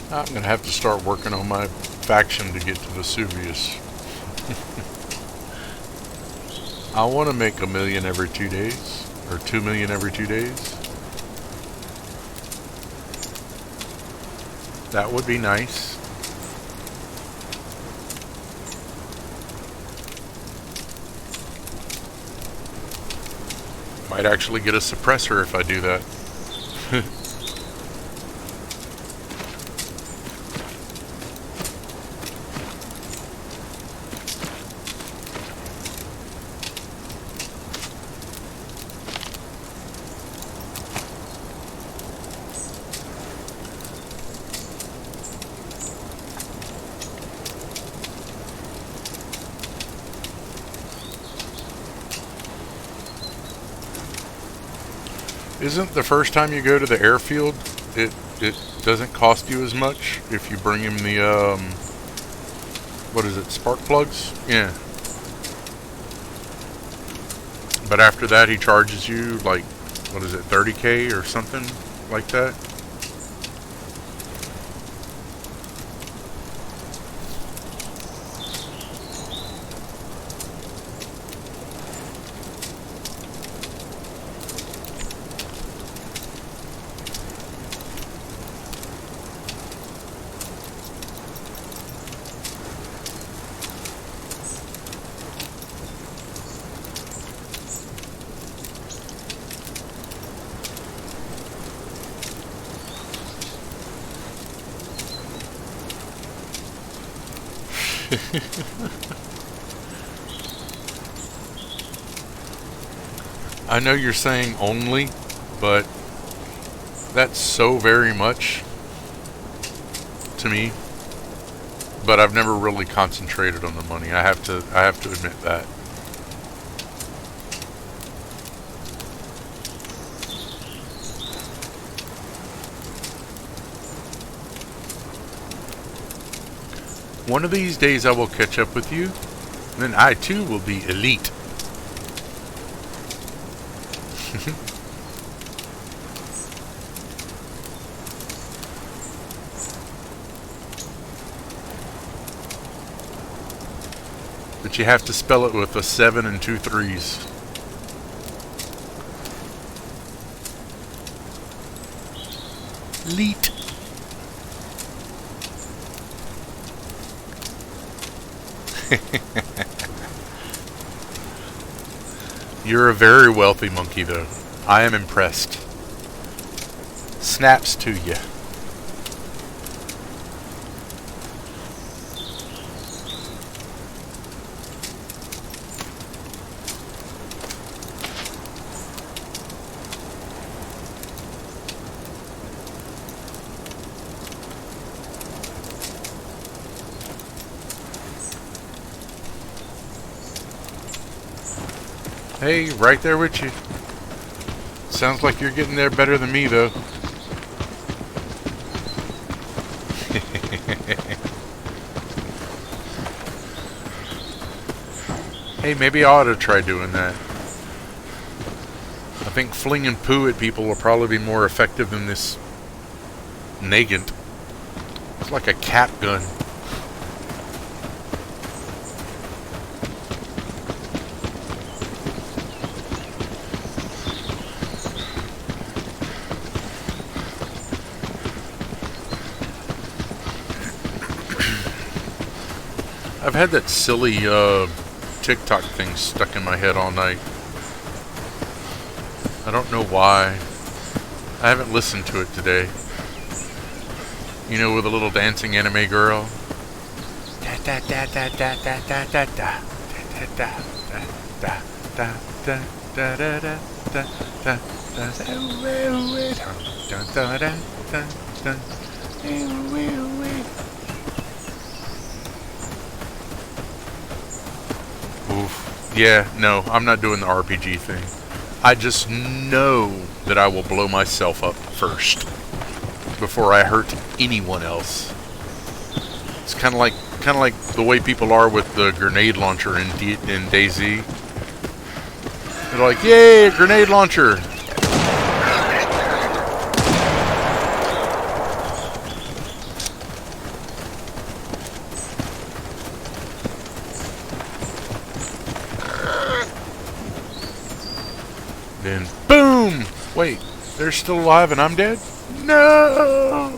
I'm going to have to start working on my faction to get to Vesuvius. I want to make 1 million every 2 days, or 2 million every 2 days. That would be nice. Might actually get a suppressor if I do that. Isn't the first time you go to the airfield, it doesn't cost you as much if you bring him the, what is it, spark plugs? Yeah. But after that, he charges you, like, what is it, 30K or something like that? I know you're saying only, but that's so very much to me. But I've never really concentrated on the money. I have to admit that. One of these days I will catch up with you, and then I too will be elite. But you have to spell it with a 7 and 2 3s. Elite. You're a very wealthy monkey, though. I am impressed. Snaps to you. Hey, right there with you. Sounds like you're getting there better than me, though. Hey, maybe I ought to try doing that. I think flinging poo at people will probably be more effective than this Nagant. It's like a cat gun. I've had that silly TikTok thing stuck in my head all night. I don't know why. I haven't listened to it today. You know, with a little dancing anime girl. Da da da da da da da da da da da da da da da da da da da. Oof. Yeah, no, I'm not doing the RPG thing. I just know that I will blow myself up first before I hurt anyone else. It's kind of like the way people are with the grenade launcher in DayZ. They're like, "Yay, a grenade launcher!" They're still alive and I'm dead? No!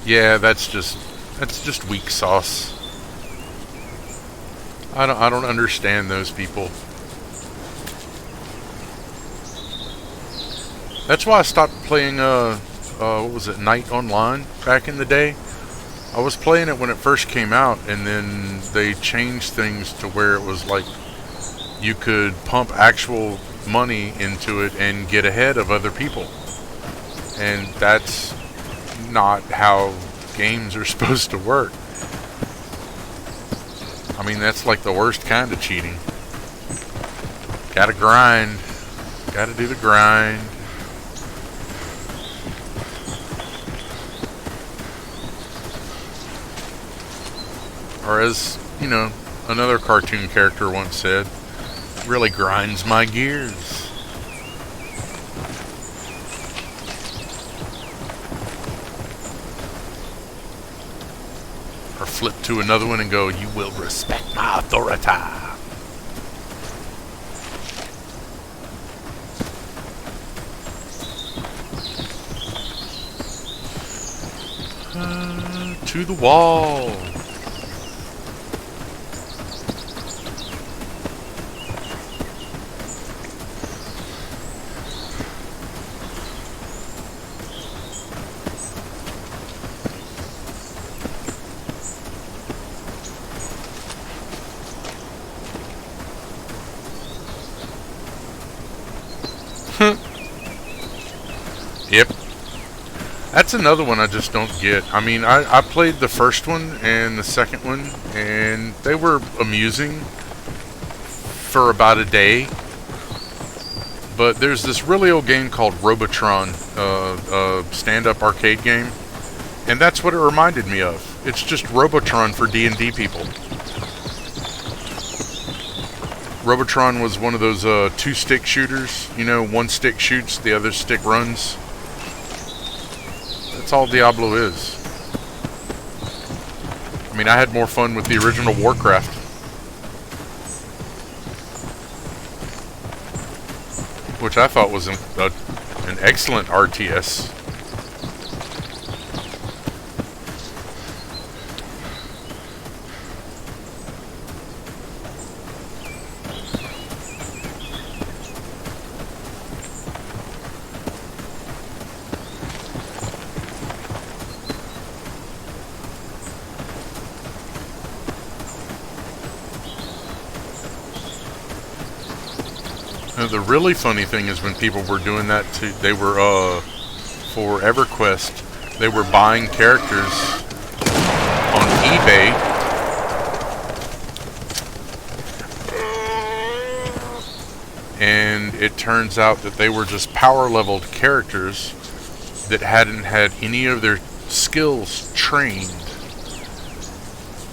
Yeah, that's just weak sauce. I don't understand those people. That's why I stopped playing what was it, Night Online back in the day. I was playing it when it first came out, and then they changed things to where it was like you could pump actual money into it and get ahead of other people. And that's not how games are supposed to work. I mean, that's like the worst kind of cheating. Gotta grind. Gotta do the grind. Or as, you know, another cartoon character once said, really grinds my gears. Or flip to another one and go, you will respect my authority. To the wall. Yep. That's another one I just don't get. I mean, I played the first one and the second one, and they were amusing for about a day. But there's this really old game called Robotron, a stand-up arcade game, and that's what it reminded me of. It's just Robotron for D&D people. Robotron was one of those two-stick shooters. You know, one stick shoots, the other stick runs. That's all Diablo is. I mean, I had more fun with the original Warcraft. Which I thought was an excellent RTS. The really funny thing is when people were doing that too, they were for EverQuest, they were buying characters on eBay and it turns out that they were just power leveled characters that hadn't had any of their skills trained.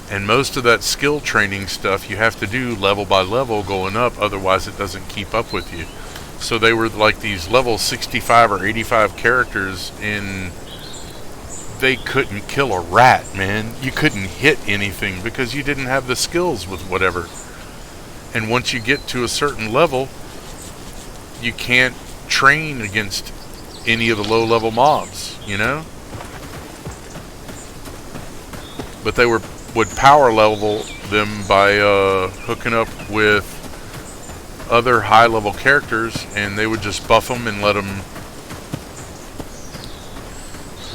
And most of that skill training stuff you have to do level by level going up, otherwise it doesn't keep up with you. So they were like these level 65 or 85 characters, and they couldn't kill a rat, man. You couldn't hit anything because you didn't have the skills with whatever. And once you get to a certain level, you can't train against any of the low level mobs, you know? But they would power level them by hooking up with other high level characters, and they would just buff them and let them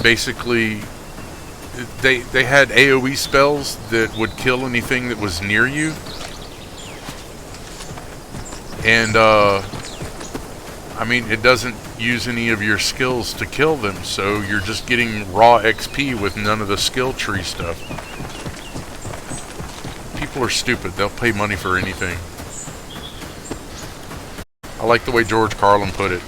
basically they had AoE spells that would kill anything that was near you, and I mean, it doesn't use any of your skills to kill them, so you're just getting raw XP with none of the skill tree stuff. People are stupid. They'll pay money for anything. I like the way George Carlin put it.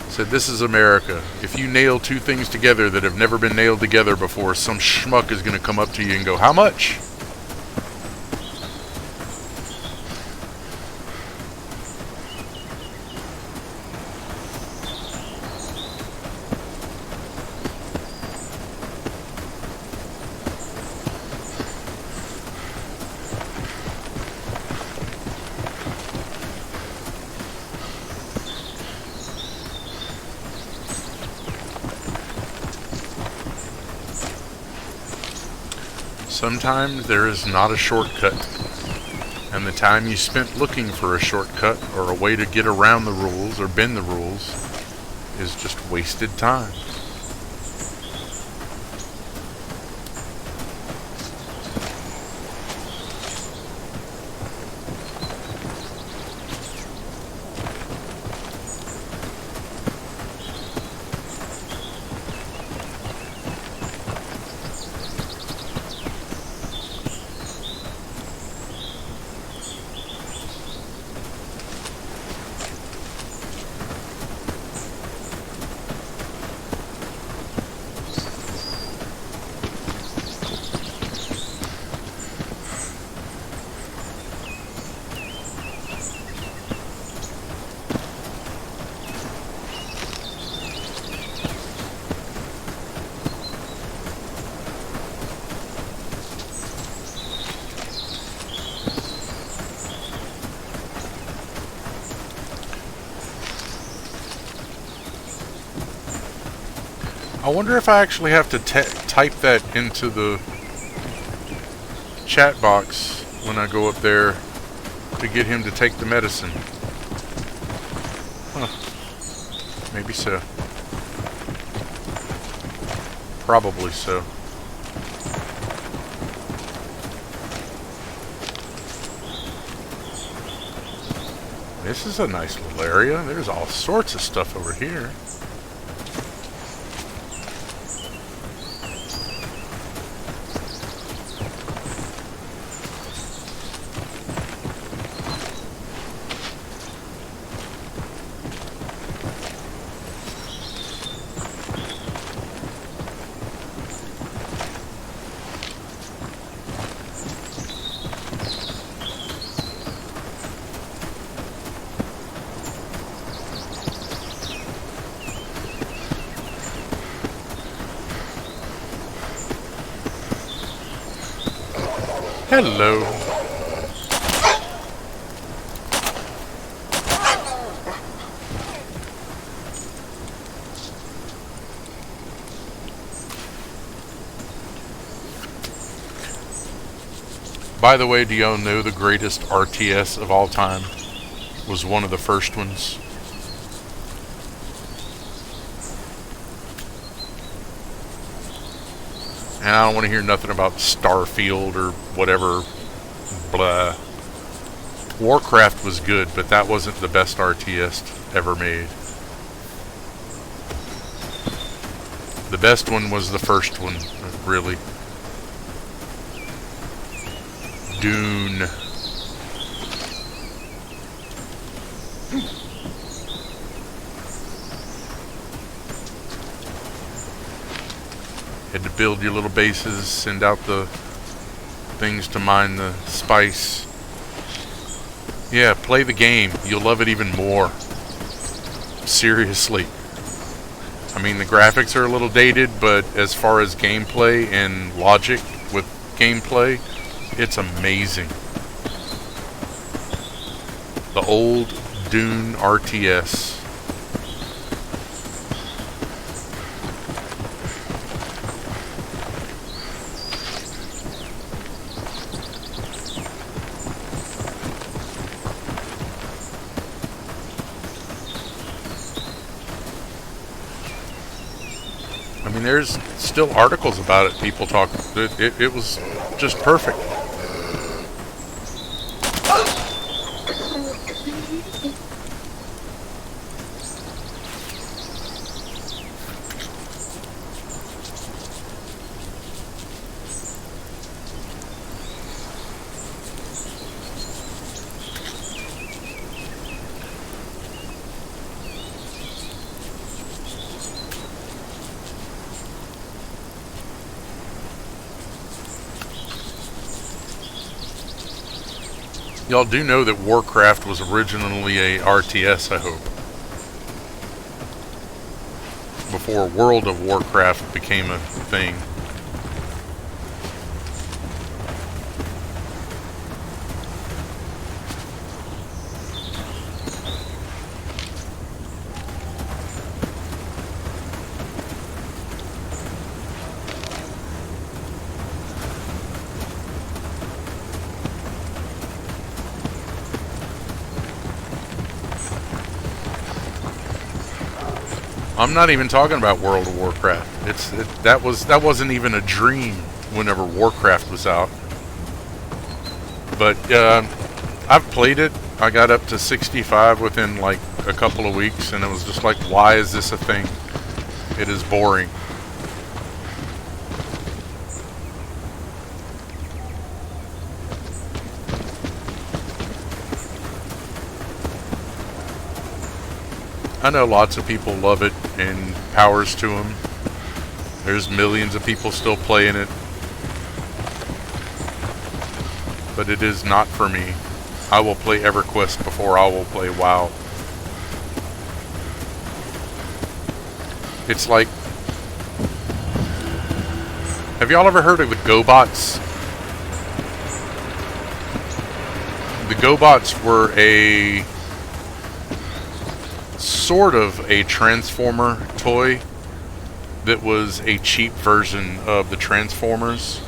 He said, "This is America. If you nail two things together that have never been nailed together before, some schmuck is going to come up to you and go, 'How much?'" Sometimes there is not a shortcut, and the time you spent looking for a shortcut or a way to get around the rules or bend the rules is just wasted time. I wonder if I actually have to type that into the chat box when I go up there to get him to take the medicine. Huh. Maybe so. Probably so. This is a nice little area. There's all sorts of stuff over here. Hello. By the way, do y'all know the greatest RTS of all time was one of the first ones? And I don't want to hear nothing about Starfield or whatever, blah. Warcraft was good, but that wasn't the best RTS ever made. The best one was the first one, really. Dune. Had to build your little bases, send out the things to mine the spice. Yeah, play the game. You'll love it even more. Seriously. I mean, the graphics are a little dated, but as far as gameplay and logic with gameplay, it's amazing. The old Dune RTS. I mean, there's still articles about it. People talk. It was just perfect. Y'all do know that Warcraft was originally a RTS, I hope. Before World of Warcraft became a thing. I'm not even talking about World of Warcraft. That wasn't even a dream whenever Warcraft was out. But I've played it. I got up to 65 within like a couple of weeks, and it was just like, why is this a thing? It is boring. I know lots of people love it, and powers to them. There's millions of people still playing it. But it is not for me. I will play EverQuest before I will play WoW. It's like... Have y'all ever heard of the GoBots? The GoBots were a... sort of a Transformer toy that was a cheap version of the Transformers.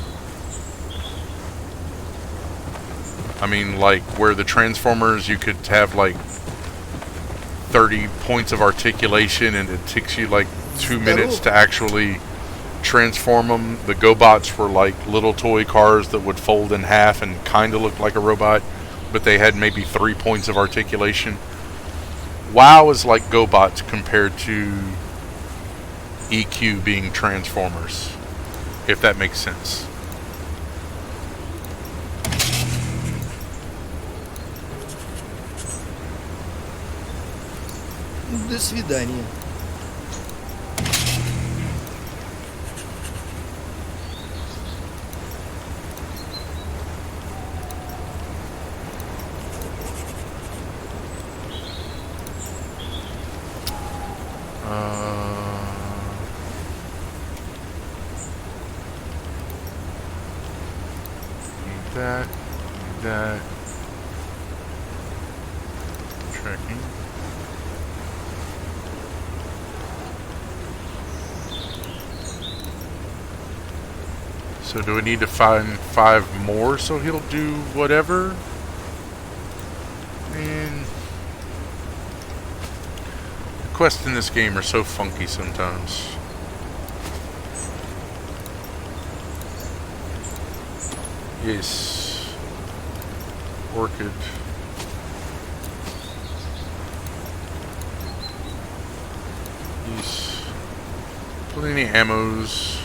I mean, like, where the Transformers, you could have, like, 30 points of articulation, and it takes you, like, 2 minutes to actually transform them. The GoBots were, like, little toy cars that would fold in half and kind of look like a robot, but they had maybe 3 points of articulation. WoW is like GoBots compared to EQ being Transformers, if that makes sense. До свидания. That. Tracking. So do we need to find 5 more so he'll do whatever? And the quests in this game are so funky sometimes. Yes. Orchid. Yes. Plenty of ammos.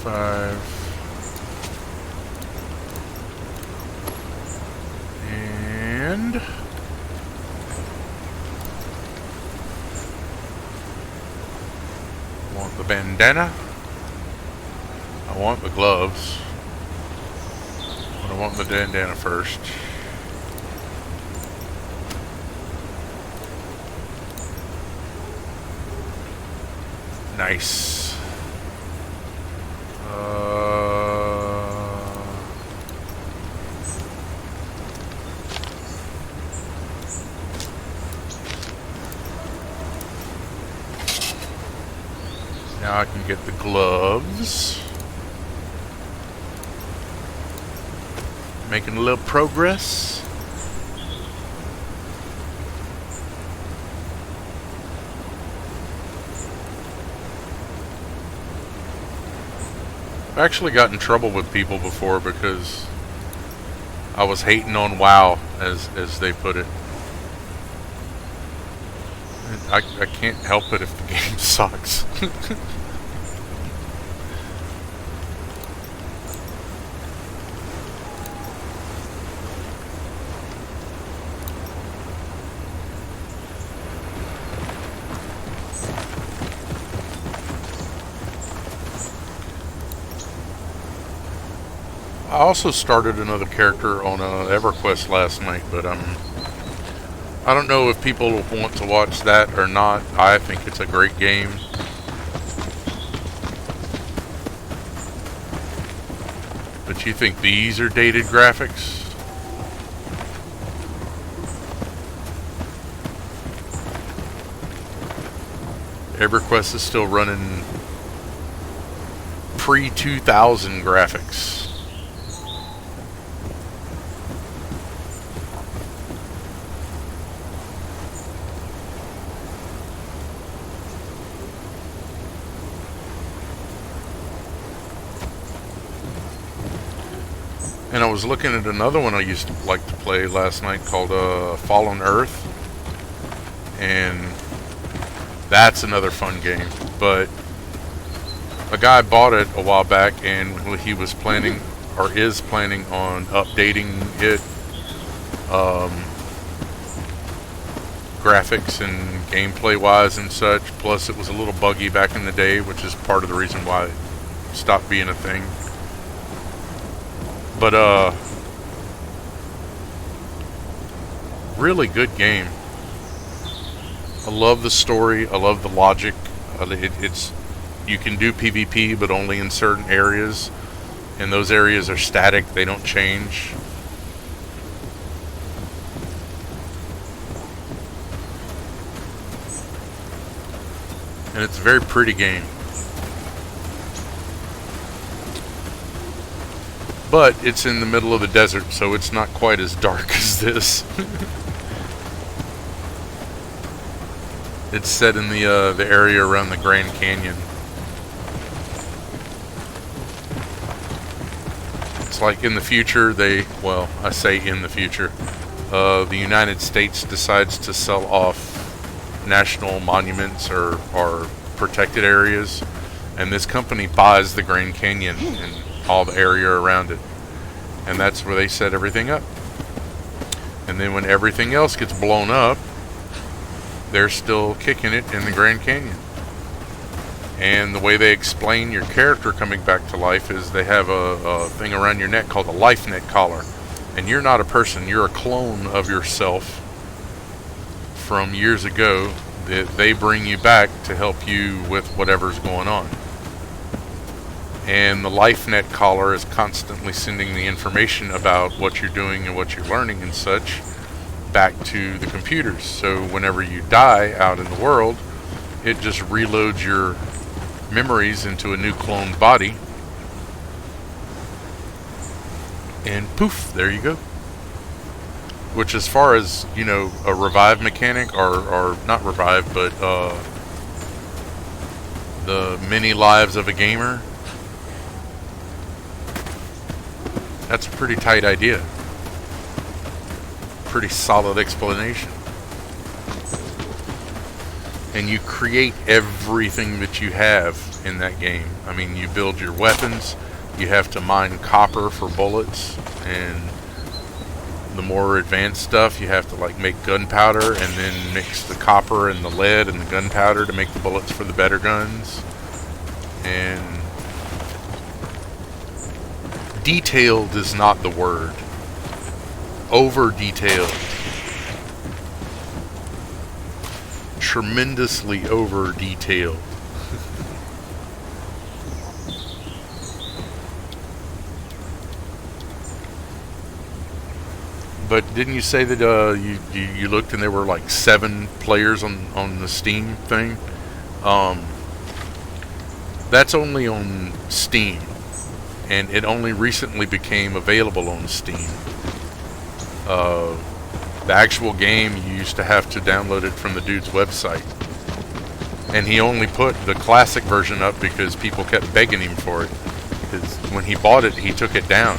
5. And I want the bandana. I want the gloves. But I want the bandana first. Nice. Now I can get the gloves. Making a little progress. I've actually got in trouble with people before because I was hating on WoW, as they put it. I can't help it if the game sucks. I also started another character on EverQuest last night, but I don't know if people want to watch that or not. I think it's a great game. But you think these are dated graphics? EverQuest is still running pre-2000 graphics. And I was looking at another one I used to like to play last night called Fallen Earth. And that's another fun game. But a guy bought it a while back, and he was planning, or is planning on updating it, graphics and gameplay wise and such. Plus it was a little buggy back in the day, which is part of the reason why it stopped being a thing. But really good game. I love the story, I love the logic. It's you can do PvP, but only in certain areas, and those areas are static, they don't change. And it's a very pretty game. But it's in the middle of the desert, so it's not quite as dark as this. It's set in the area around the Grand Canyon. It's like in the future, well, I say in the future, the United States decides to sell off national monuments or protected areas, and this company buys the Grand Canyon and all the area around it, and that's where they set everything up. And then when everything else gets blown up, they're still kicking it in the Grand Canyon. And the way they explain your character coming back to life is they have a thing around your neck called a life net collar, and you're not a person, you're a clone of yourself from years ago that they bring you back to help you with whatever's going on. And the LifeNet collar is constantly sending the information about what you're doing and what you're learning and such back to the computers. So whenever you die out in the world, it just reloads your memories into a new cloned body, and poof, there you go. Which, as far as, you know, a revive mechanic, or not revive, but the many lives of a gamer, that's a pretty tight idea. Pretty solid explanation. And you create everything that you have in that game. I mean, you build your weapons, you have to mine copper for bullets, and the more advanced stuff, you have to like make gunpowder and then mix the copper and the lead and the gunpowder to make the bullets for the better guns. And detailed is not the word. Over detailed. Tremendously over detailed. But didn't you say that you looked and there were like 7 players on the Steam thing? That's only on Steam, and it only recently became available on Steam. The actual game, you used to have to download it from the dude's website, and he only put the classic version up because people kept begging him for it. 'Cause when he bought it, he took it down.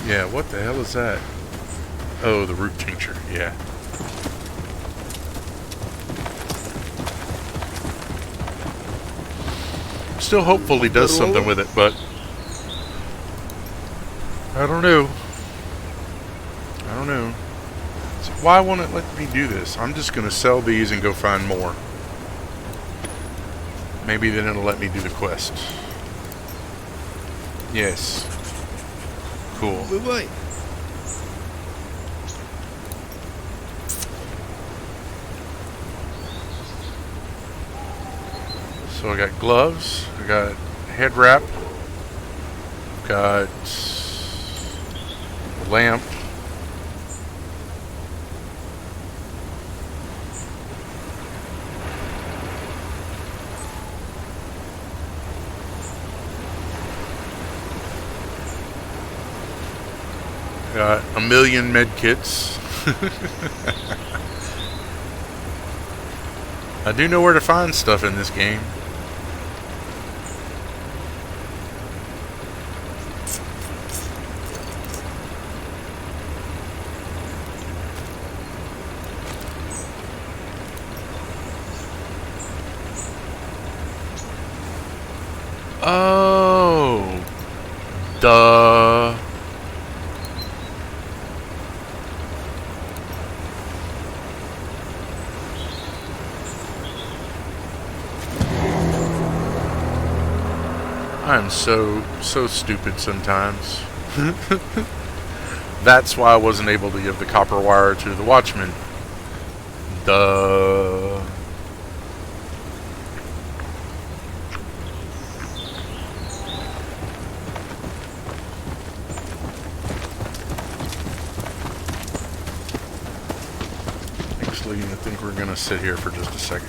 Yeah, what the hell is that? Oh, the root tincture, yeah. Still hopeful he does something with it, but I don't know. So why won't it let me do this? I'm just going to sell these and go find more. Maybe then it'll let me do the quest. Yes. Cool. Бывай. So I got gloves, I got head wrap, got lamp, got a million med kits. I do know where to find stuff in this game. Oh, duh. I'm so stupid sometimes. That's why I wasn't able to give the copper wire to the watchman. Duh. Actually, I think we're gonna sit here for just a second.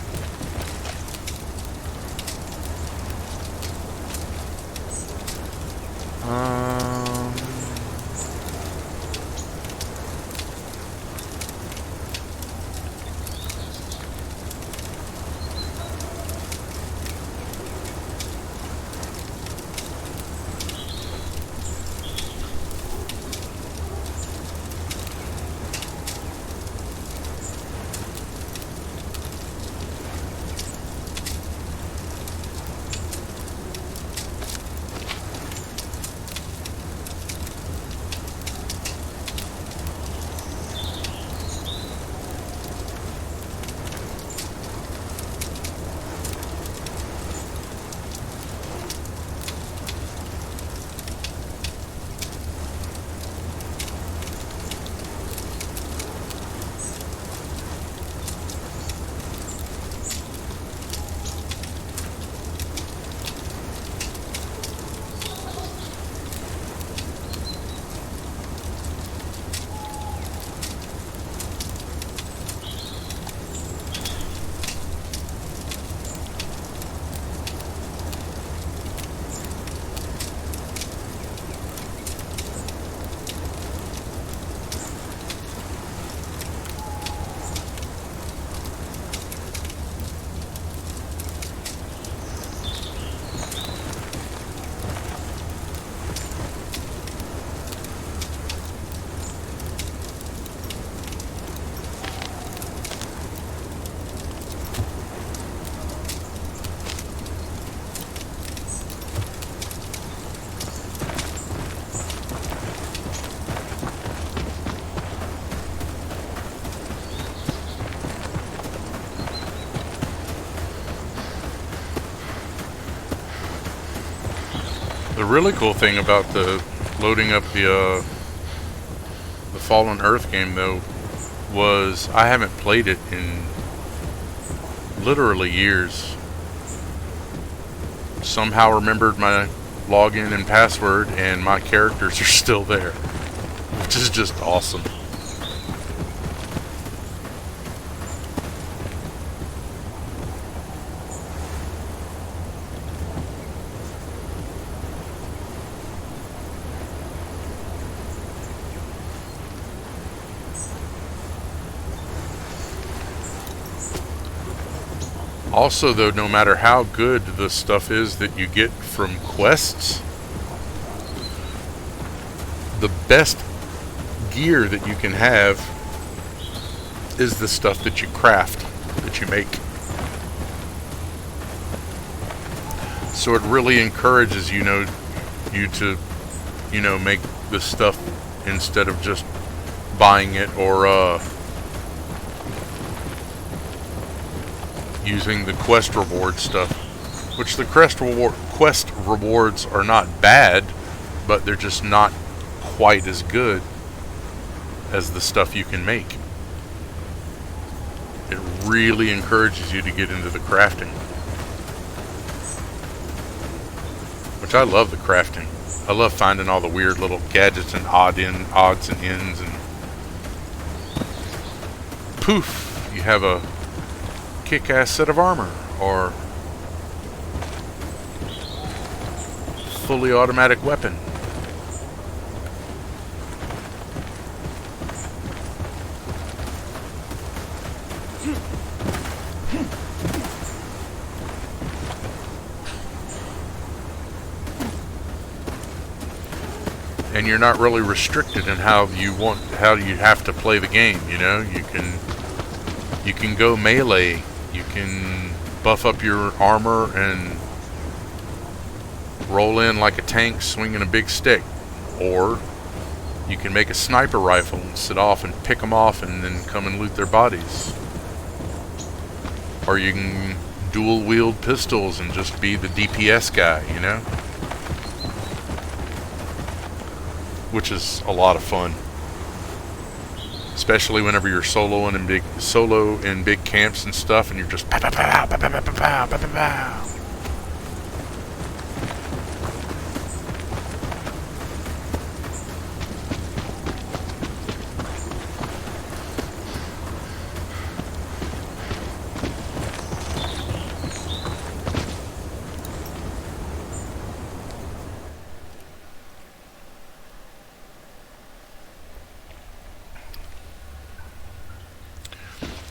Um, the really cool thing about the loading up the Fallen Earth game, though, was I haven't played it in literally years. Somehow remembered my login and password, and my characters are still there, which is just awesome. Also, though, no matter how good the stuff is that you get from quests, the best gear that you can have is the stuff that you craft, that you make. So it really encourages you to make this stuff instead of just buying it or using the quest reward stuff, which the quest rewards are not bad, but they're just not quite as good as the stuff you can make. It really encourages you to get into the crafting, which I love the crafting. I love finding all the weird little gadgets and odds and ends, and poof, you have a kick-ass set of armor, or fully automatic weapon. and you're not really restricted in how you have to play the game. You know, you can go melee, you can buff up your armor and roll in like a tank swinging a big stick, or you can make a sniper rifle and sit off and pick them off and then come and loot their bodies, or you can dual wield pistols and just be the DPS guy, you know, which is a lot of fun, especially whenever you're solo in big camps and stuff, and you're just pow, pow, pow, pow, pow, pow, pow, pow, pow, pow.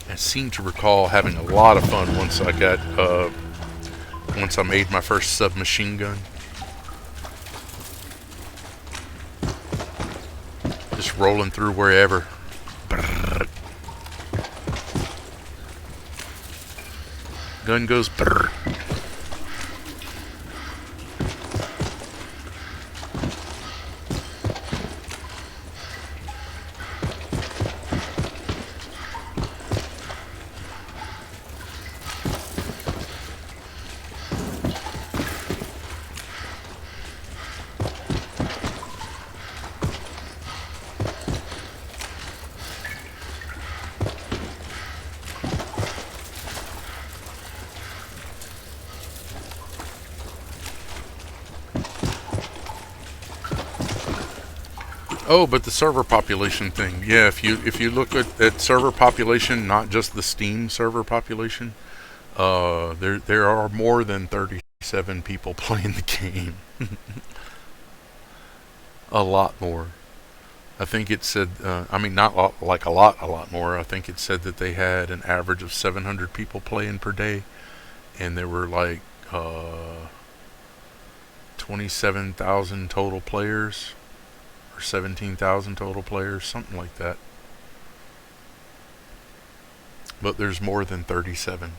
I seem to recall having a lot of fun once I made my first submachine gun. Just rolling through wherever. Brrr. Gun goes brrr. Oh, but the server population thing. Yeah, if you look at server population, not just the Steam server population, there are more than 37 people playing the game. A lot more. I think it said, I mean, not like a lot more. I think it said that they had an average of 700 people playing per day, and there were like 27,000 total players. 17,000 total players, something like that. But there's more than 37.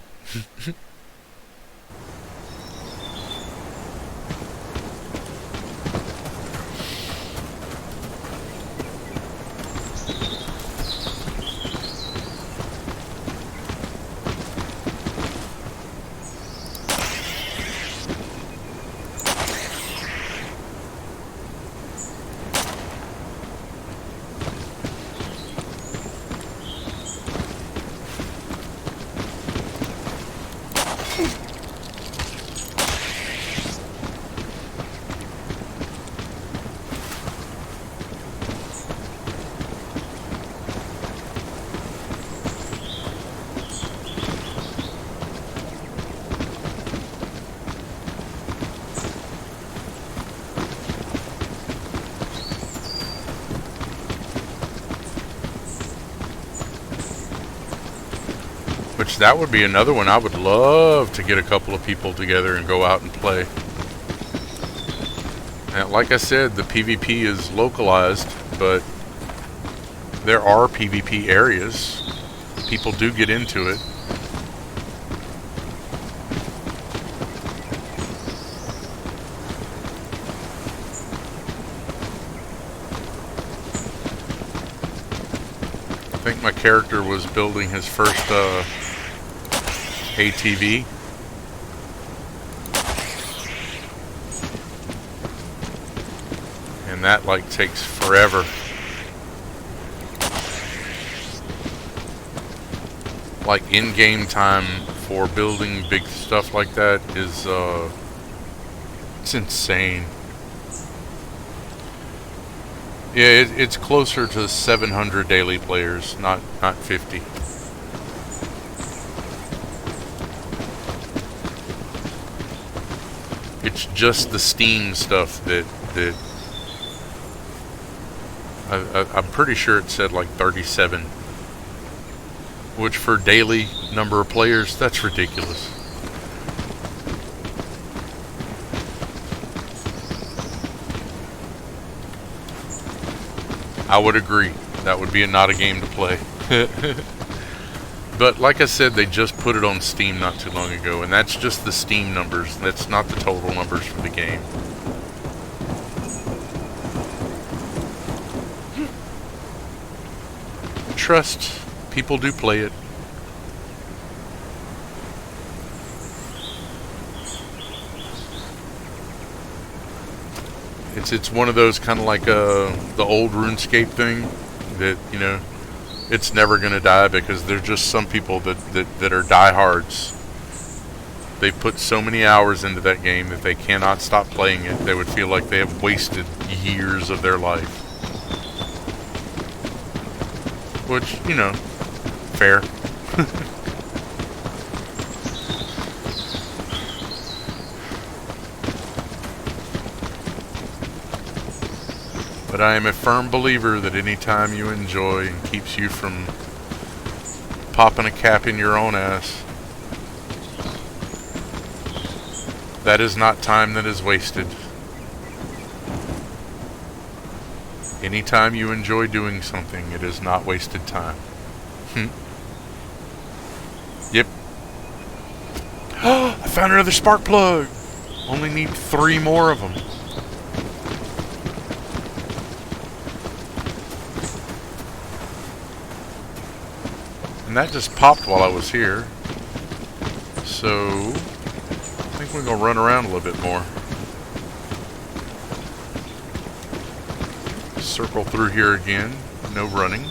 Which that would be another one I would love to get a couple of people together and go out and play. Now, like I said, the PvP is localized, but there are PvP areas. People do get into it. I think my character was building his first ATV. And that like takes forever. Like in-game time for building big stuff like that is it's insane. Yeah, it's closer to 700 daily players, not 50. It's just the Steam stuff that I'm pretty sure it said like 37, which for daily number of players, that's ridiculous. I would agree. That would be not a game to play. But like I said, they just put it on Steam not too long ago, and that's just the Steam numbers. That's not the total numbers for the game. Trust, people do play it. It's one of those kind of like the old RuneScape thing that, you know, it's never going to die because there's just some people that are diehards. They put so many hours into that game that they cannot stop playing it. They would feel like they have wasted years of their life. Which, you know, fair. But I am a firm believer that any time you enjoy and keeps you from popping a cap in your own ass, that is not time that is wasted. Anytime you enjoy doing something, it is not wasted time. Yep. I found another spark plug! Only need 3 more of them. And that just popped while I was here. So, I think we're going to run around a little bit more. Circle through here again. No running.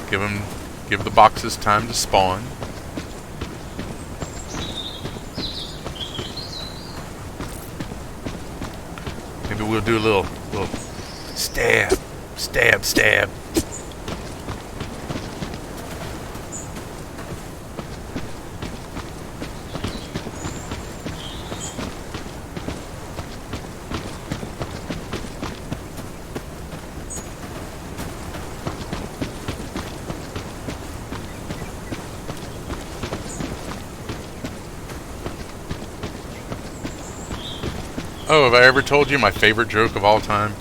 Give the boxes time to spawn. Maybe we'll do a little stab, stab, stab. Oh, have I ever told you my favorite joke of all time?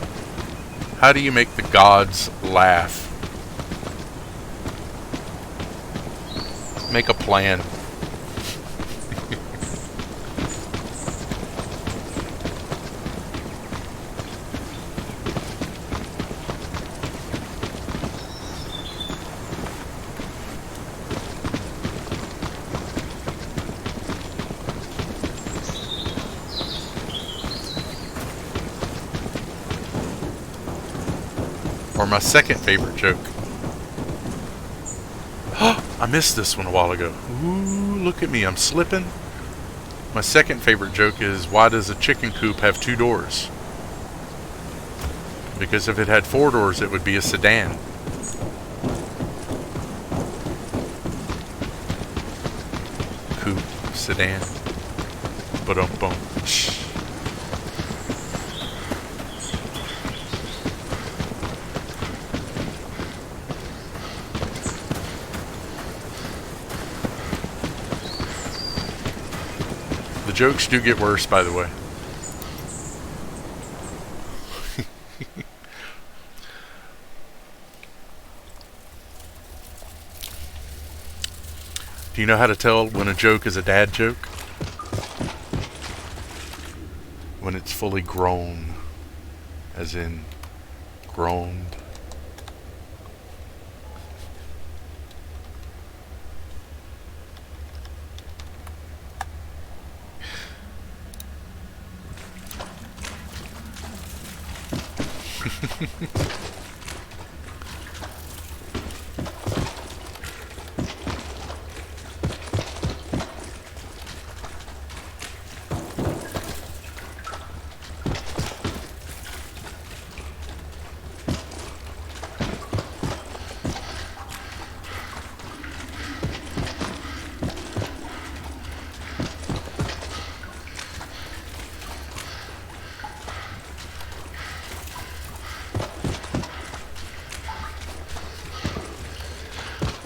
How do you make the gods laugh? Make a plan. Or my second favorite joke. I missed this one a while ago. Ooh, look at me, I'm slipping. My second favorite joke is, why does a chicken coop have 2 doors? Because if it had 4 doors, it would be a sedan. Coupe, sedan. Ba-dum-bum. The jokes do get worse, by the way. Do you know how to tell when a joke is a dad joke? When it's fully grown. As in, groaned.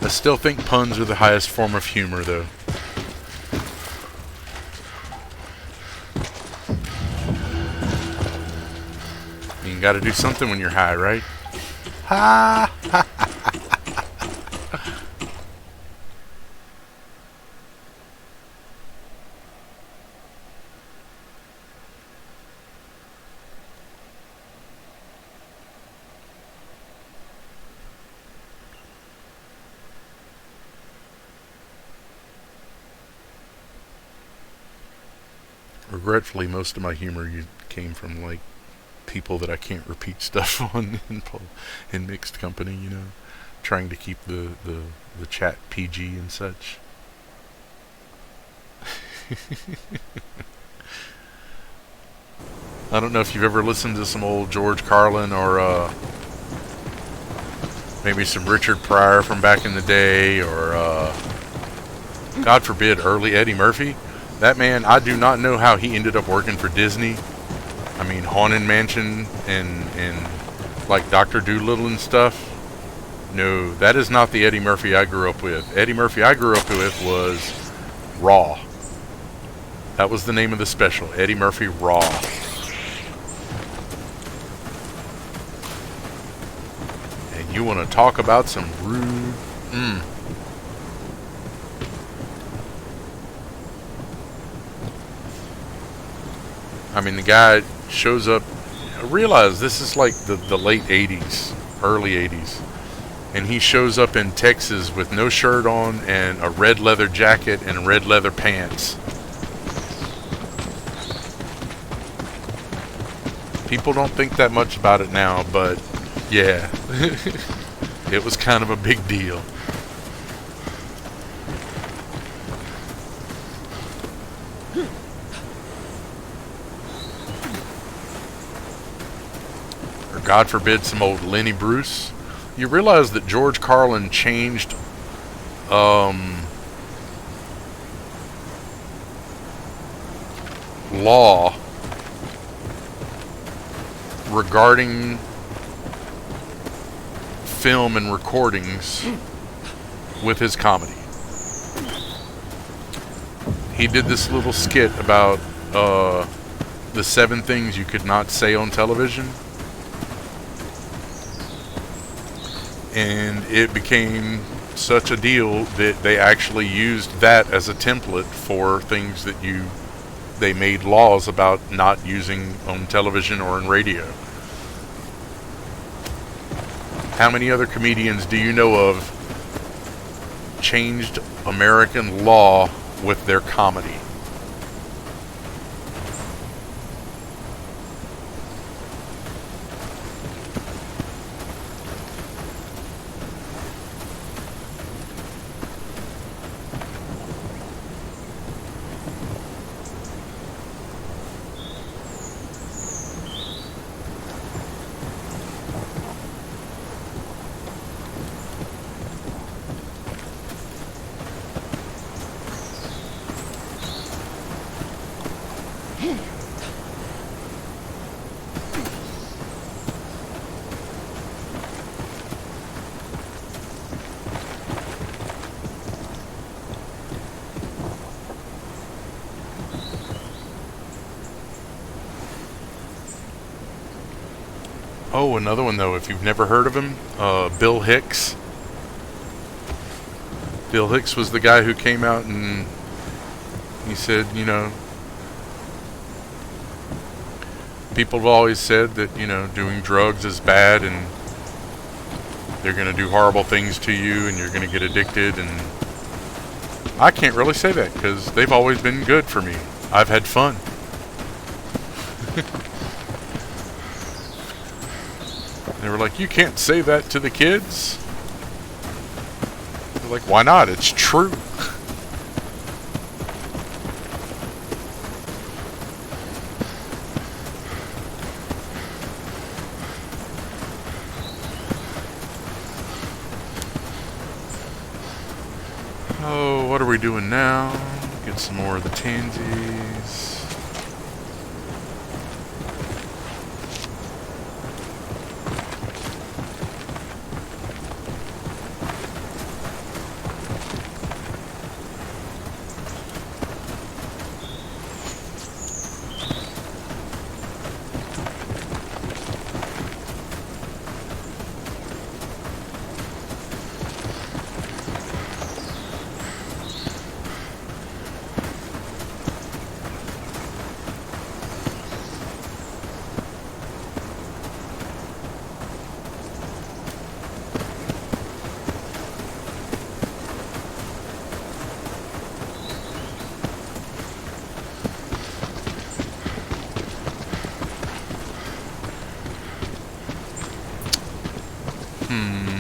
I still think puns are the highest form of humor, though. I mean, mean, got to do something when you're high, right? Ha! Regretfully, most of my humor came from like people that I can't repeat stuff on in mixed company. You know, trying to keep the chat PG and such. I don't know if you've ever listened to some old George Carlin or maybe some Richard Pryor from back in the day, or God forbid, early Eddie Murphy. That man, I do not know how he ended up working for Disney. I mean, Haunted Mansion and like Dr. Dolittle and stuff. No, that is not the Eddie Murphy I grew up with. Eddie Murphy I grew up with was Raw. That was the name of the special, Eddie Murphy Raw. And you want to talk about some rude... I mean, the guy shows up... Realize this is like the late 80s, early 80s. And he shows up in Texas with no shirt on and a red leather jacket and red leather pants. People don't think that much about it now, but yeah, it was kind of a big deal. Or God forbid, some old Lenny Bruce. You realize that George Carlin changed law regarding film and recordings with his comedy. He did this little skit about the 7 things you could not say on television. And it became such a deal that they actually used that as a template for things that they made laws about not using on television or in radio. How many other comedians do you know of changed American law with their comedy? Oh, another one though, if you've never heard of him, Bill Hicks. Bill Hicks was the guy who came out and he said, you know, people have always said that, you know, doing drugs is bad and they're going to do horrible things to you and you're going to get addicted. And I can't really say that because they've always been good for me. I've had fun. They were like, you can't say that to the kids. They're like, why not? It's true. Oh, what are we doing now? Get some more of the tansies. Hmm.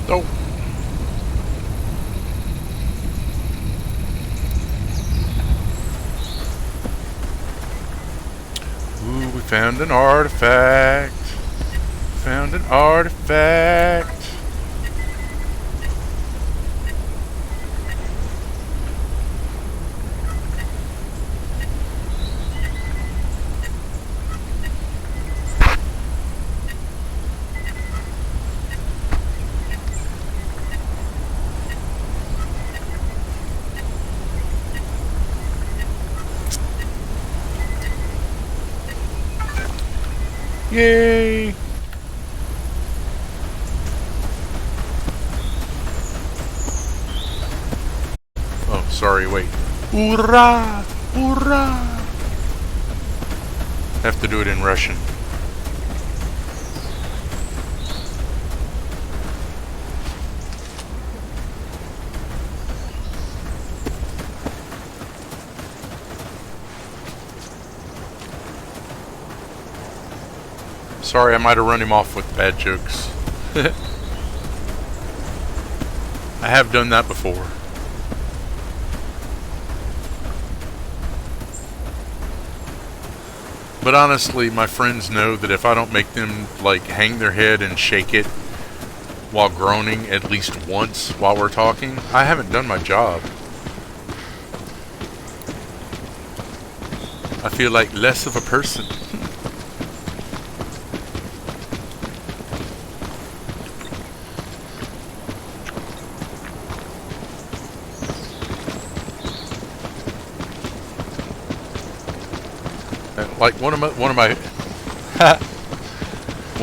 Oh. Ooh, we found an artifact. Found an artifact. Yay! Oh, sorry, wait. Hoorah! Hoorah! Have to do it in Russian. Sorry, I might have run him off with bad jokes. I have done that before. But honestly, my friends know that if I don't make them like hang their head and shake it while groaning at least once while we're talking, I haven't done my job. I feel like less of a person. Like one of my one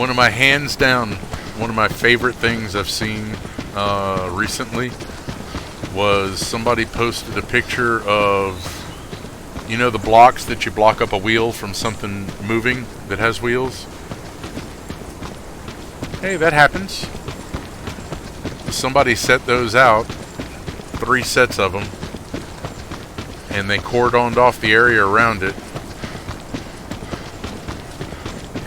of my hands down, one of my favorite things I've seen recently was somebody posted a picture of You know the blocks that you block up a wheel from something moving that has wheels? Hey, that happens. Somebody set those out, 3 sets of them, and they cordoned off the area around it.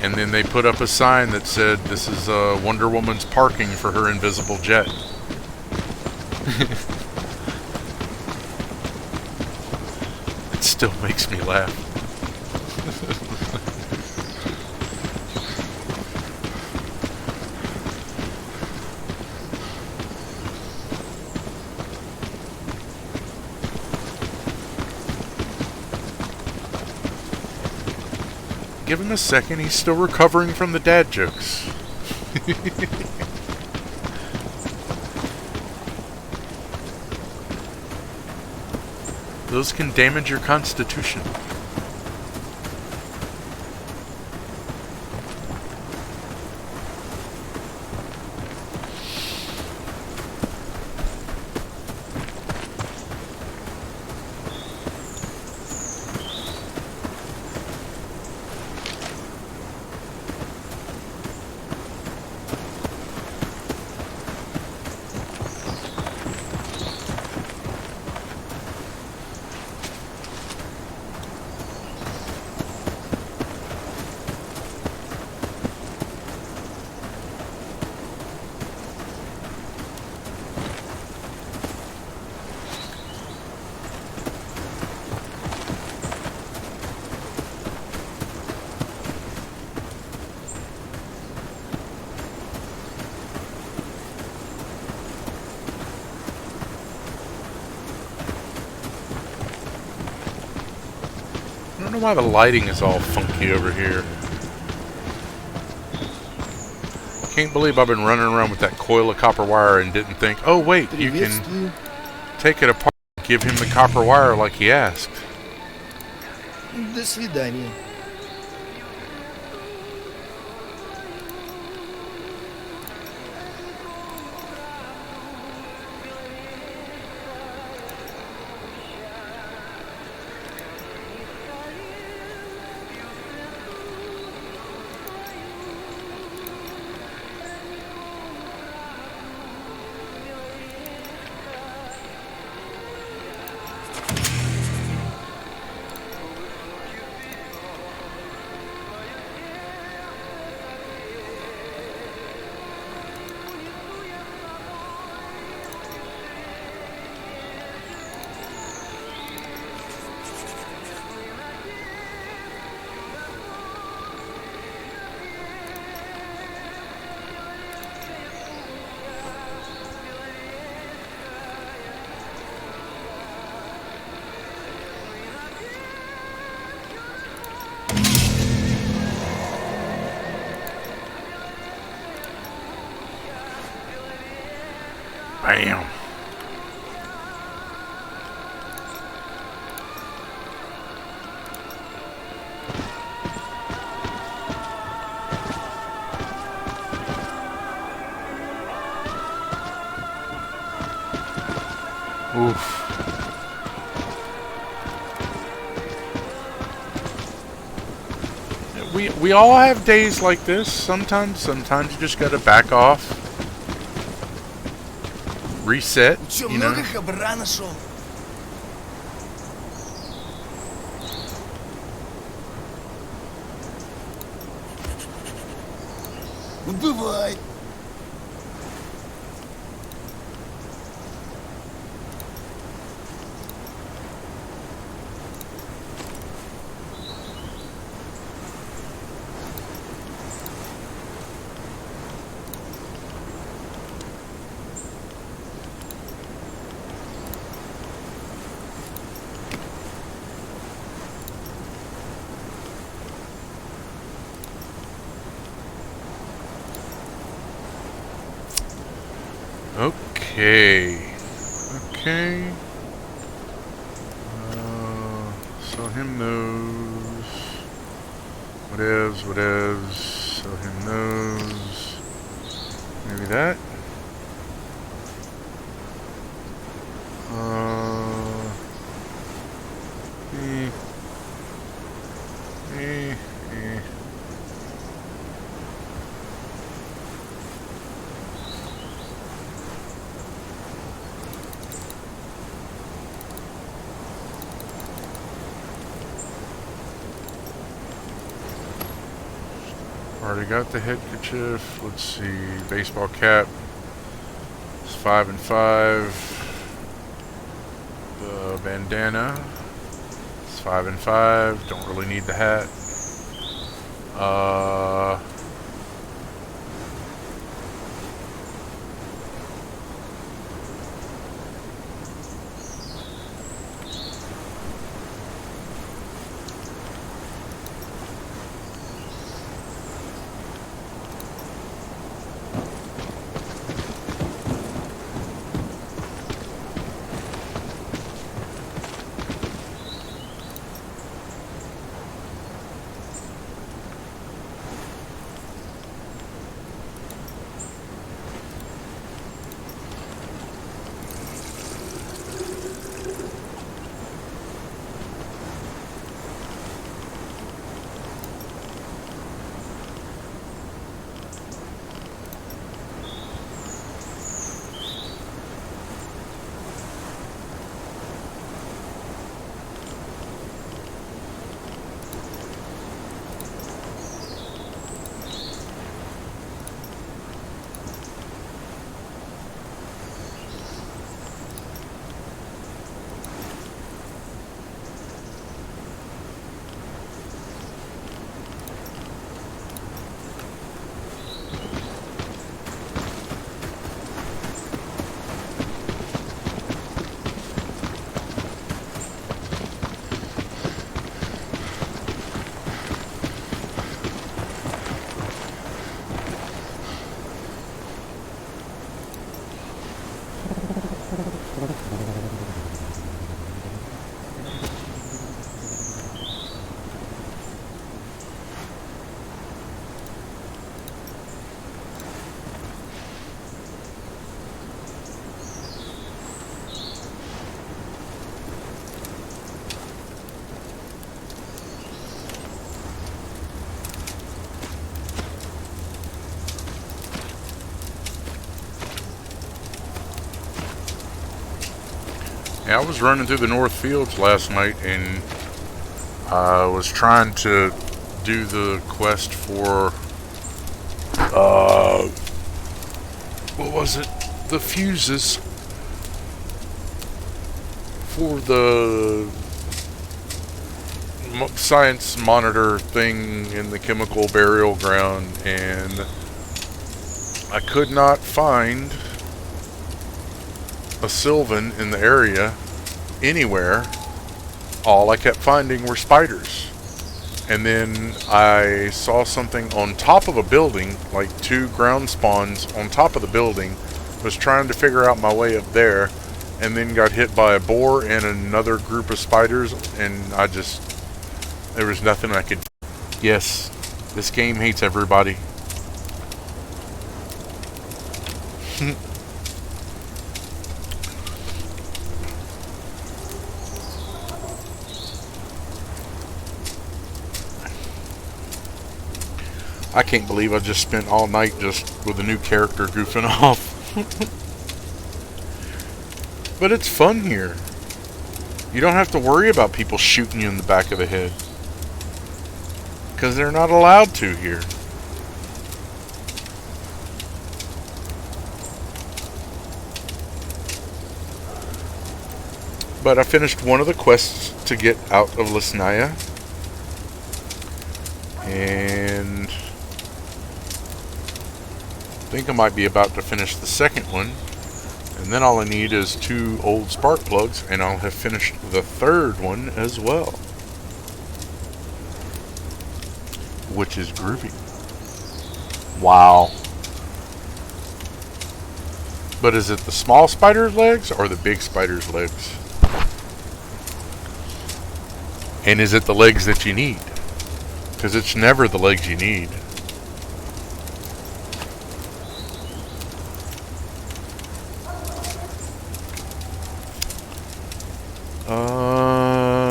And then they put up a sign that said, "This is Wonder Woman's parking for her invisible jet." It still makes me laugh. Give him a second, he's still recovering from the dad jokes. Those can damage your constitution. I don't know why the lighting is all funky over here. Can't believe I've been running around with that coil of copper wire and didn't think, oh wait, you can Приветствую. take it apart and give him the copper wire like he asked. До свидания. Bam. Oof. We all have days like this. Sometimes you just gotta back off, reset. Чё, You know. много хабара нашел? Ну, бывает. Okay. Okay. So him those. Whatevs. So him those. Maybe that. Already got the handkerchief. Let's see. Baseball cap. It's 5 and 5. The bandana. It's 5 and 5. Don't really need the hat. Uh. Yeah, I was running through the North Fields last night and I was trying to do the quest for, what was it? The fuses for the science monitor thing in the chemical burial ground, and I could not find a Sylvan in the area anywhere. All I kept finding were spiders. And then I saw something on top of a building, like 2 ground spawns on top of the building. Was trying to figure out my way up there, and then got hit by a boar and another group of spiders, and there was nothing I could. Yes, this game hates everybody. I can't believe I just spent all night just with a new character goofing off. But it's fun here. You don't have to worry about people shooting you in the back of the head, because they're not allowed to here. But I finished one of the quests to get out of Lesnaya. And I think I might be about to finish the second one. And then all I need is 2 old spark plugs, and I'll have finished the third one as well. Which is groovy. Wow. But is it the small spider's legs or the big spider's legs? And is it the legs that you need? Because it's never the legs you need.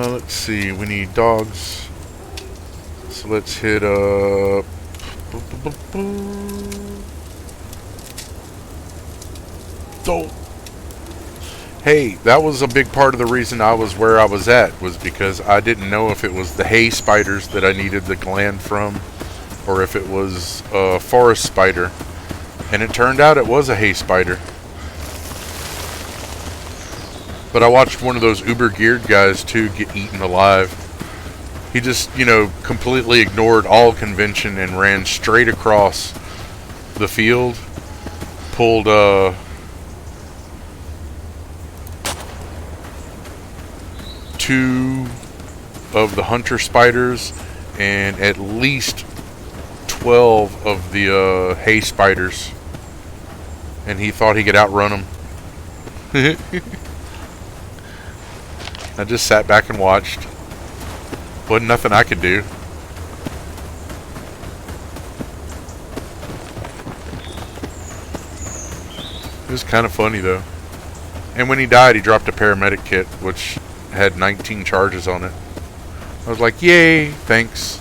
Let's see. We need dogs. So let's hit up. Oh. Hey, that was a big part of the reason I was where I was at, was because I didn't know if it was the hay spiders that I needed the gland from, or if it was a forest spider. And it turned out it was a hay spider. But I watched one of those uber geared guys too get eaten alive. He just, completely ignored all convention and ran straight across the field. Pulled, two of the hunter spiders and at least 12 of the hay spiders. And he thought he could outrun them. I just sat back and watched. Wasn't nothing I could do. It was kind of funny though. And when he died, he dropped a paramedic kit, which had 19 charges on it. I was like, yay, thanks.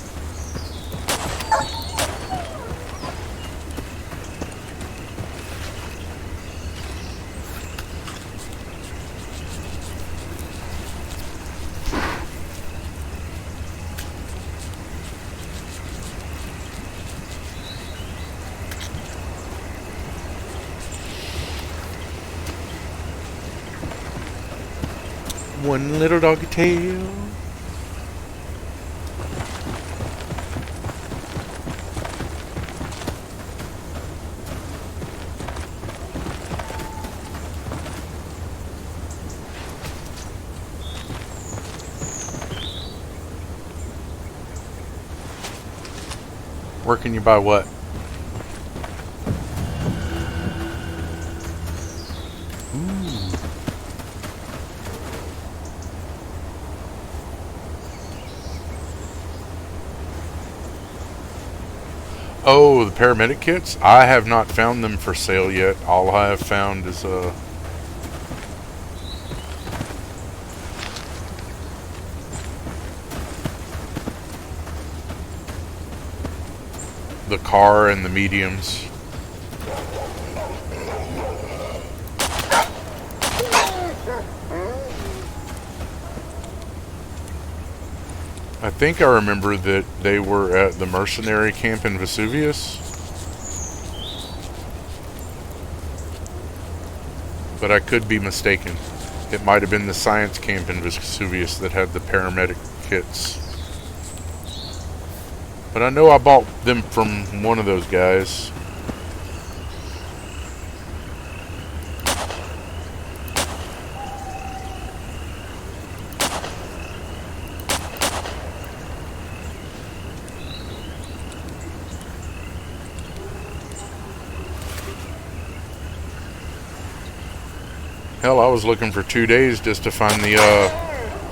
One little doggy tail. Where can you buy what? Oh, the paramedic kits? I have not found them for sale yet. All I have found is the car and the mediums. I think I remember that they were at the mercenary camp in Vesuvius. But I could be mistaken. It might have been the science camp in Vesuvius that had the paramedic kits. But I know I bought them from one of those guys. Hell, I was looking for 2 days just to find the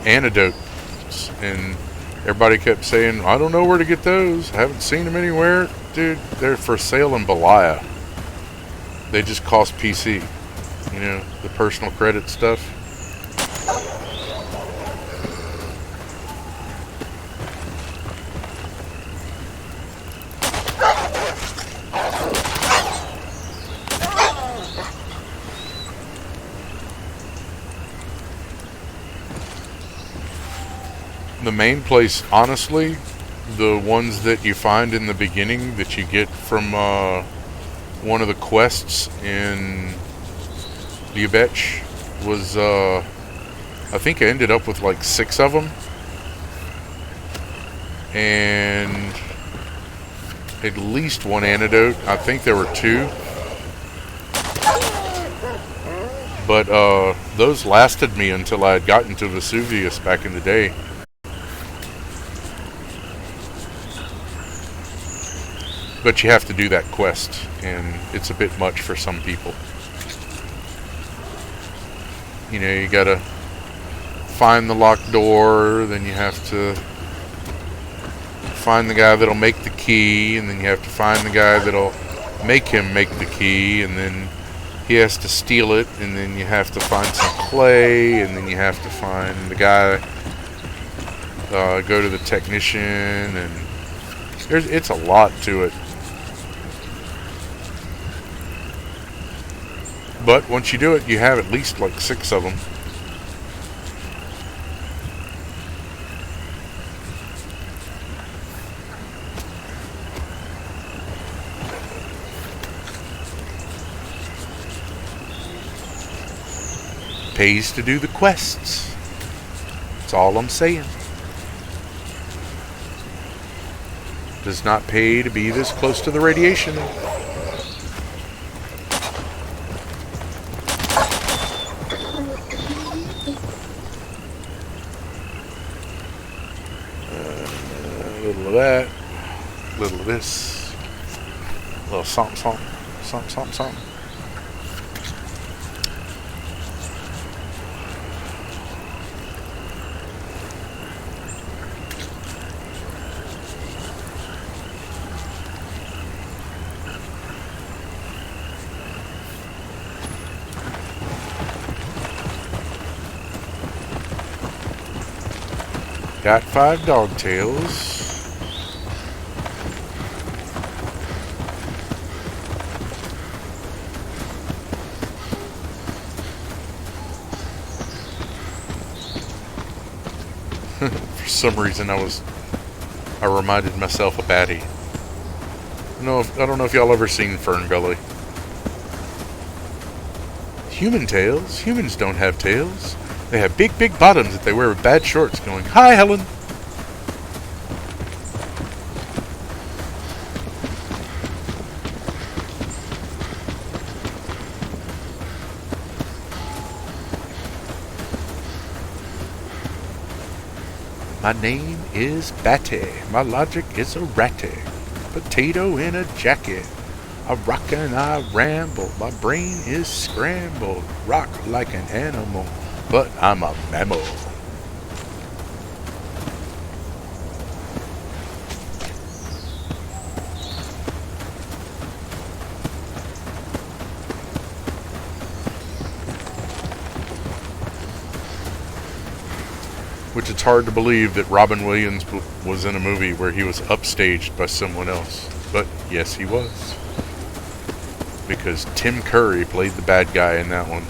antidotes, and everybody kept saying, I don't know where to get those. I haven't seen them anywhere. Dude, they're for sale in Belaya. They just cost PC. The personal credit stuff. The main place, honestly, the ones that you find in the beginning that you get from one of the quests in Liubech was, I think I ended up with like 6 of them. And at least one antidote. I think there were 2. But those lasted me until I had gotten to Vesuvius back in the day. But you have to do that quest, and it's a bit much for some people. You gotta find the locked door, then you have to find the guy that'll make the key, and then you have to find the guy that'll make him make the key, and then he has to steal it, and then you have to find some clay, and then you have to find the guy, go to the technician, and it's a lot to it. But once you do it, you have at least like 6 of them. pays to do the quests. That's all I'm saying. Does not pay to be this close to the radiation. A little of that, a little of this, a little something, something, something, something, something. Got 5 dog tails. For some reason I reminded myself of Batty. I don't know if y'all ever seen Fernbelly. Human tails? Humans don't have tails. They have big, big bottoms that they wear with bad shorts going, "Hi, Helen." My name is Batty. My logic is a ratty. Potato in a jacket. I rock and I ramble. My brain is scrambled. Rock like an animal, but I'm a mammal. Which it's hard to believe that Robin Williams was in a movie where he was upstaged by someone else. But yes, he was. Because Tim Curry played the bad guy in that one.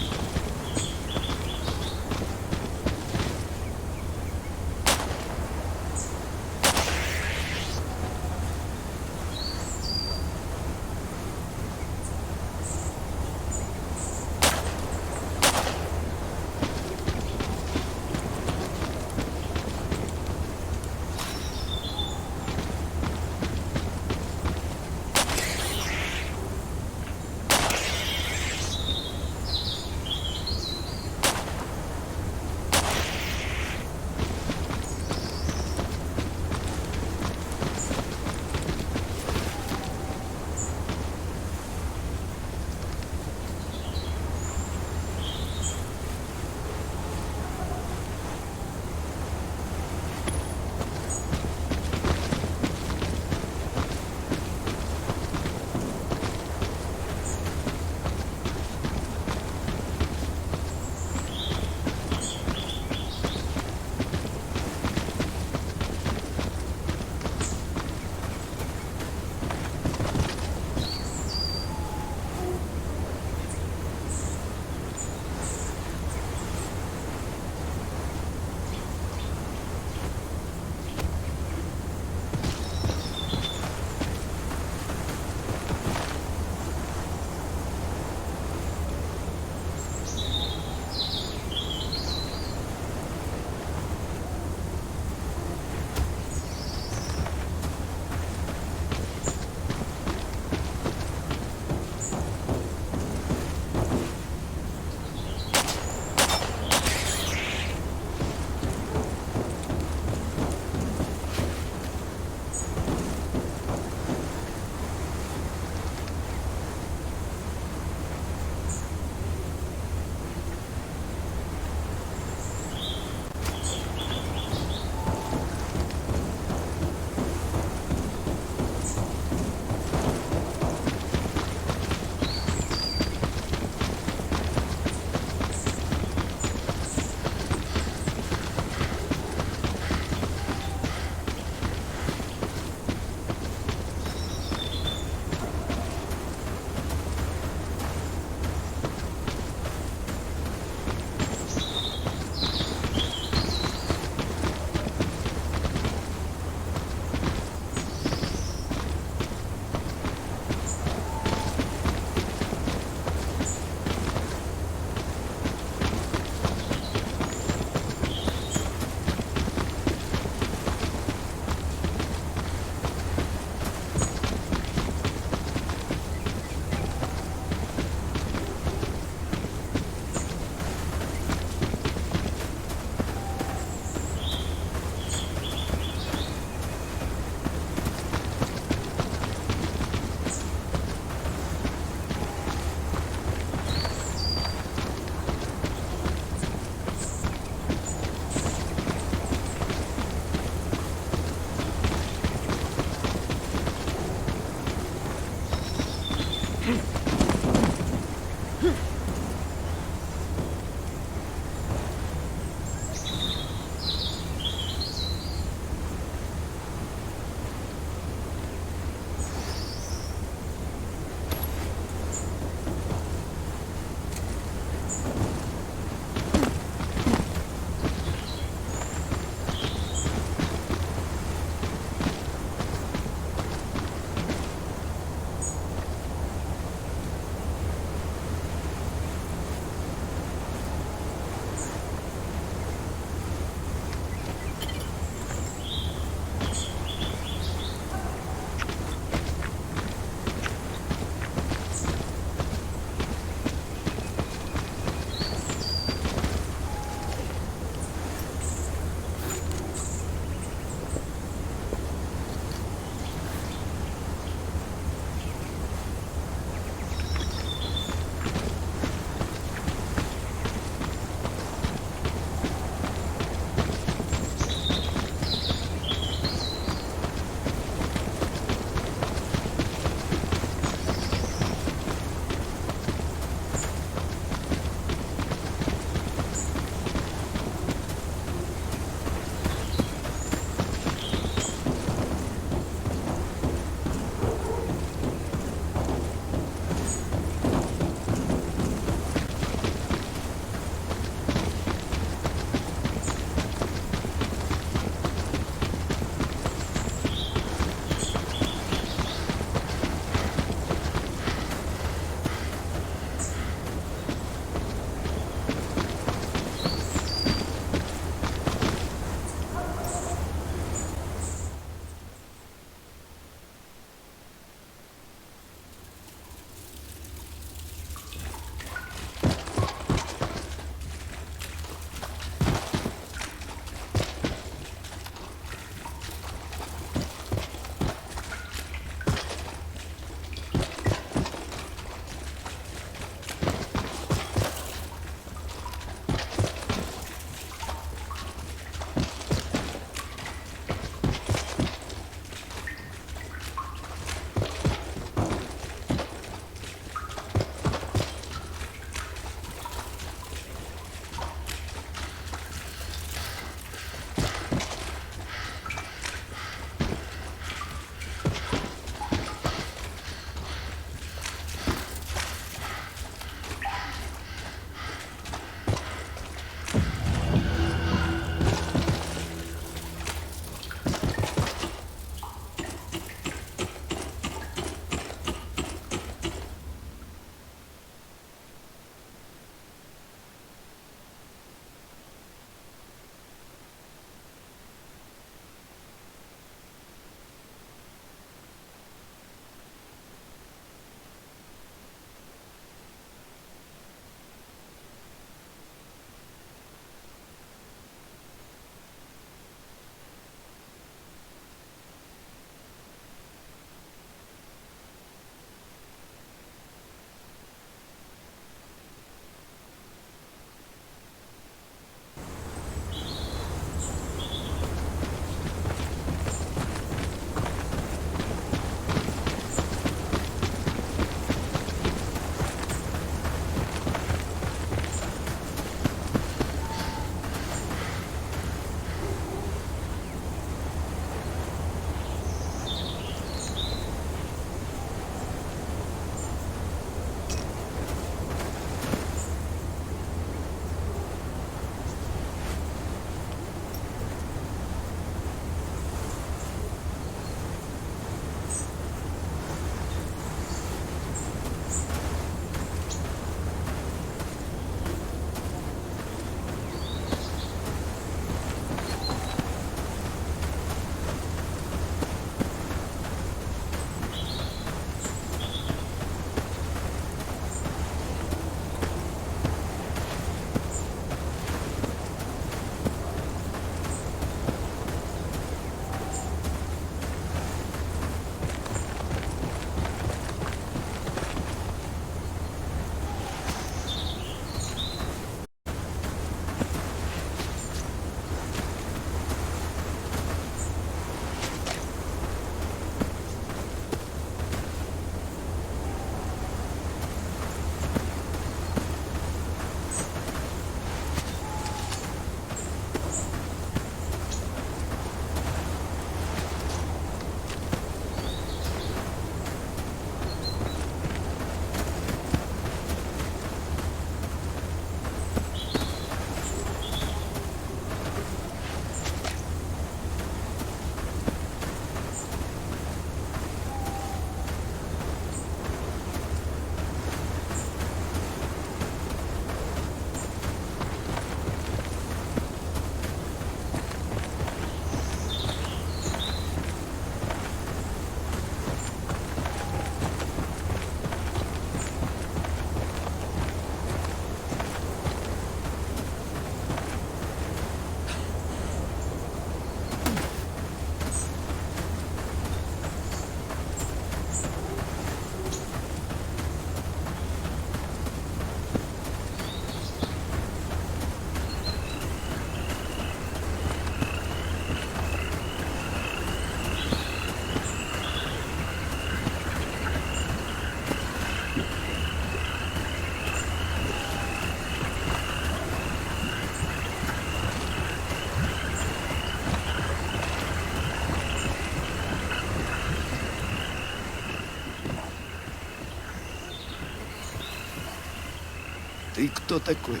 Ты кто такой?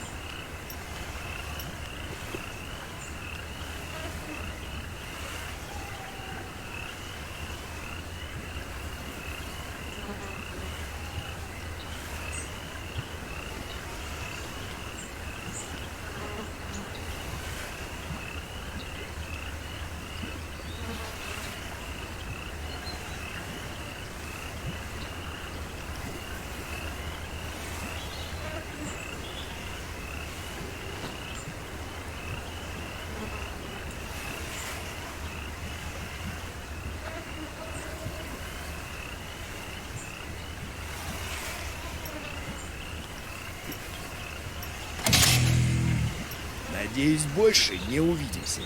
Надеюсь, больше не увидимся.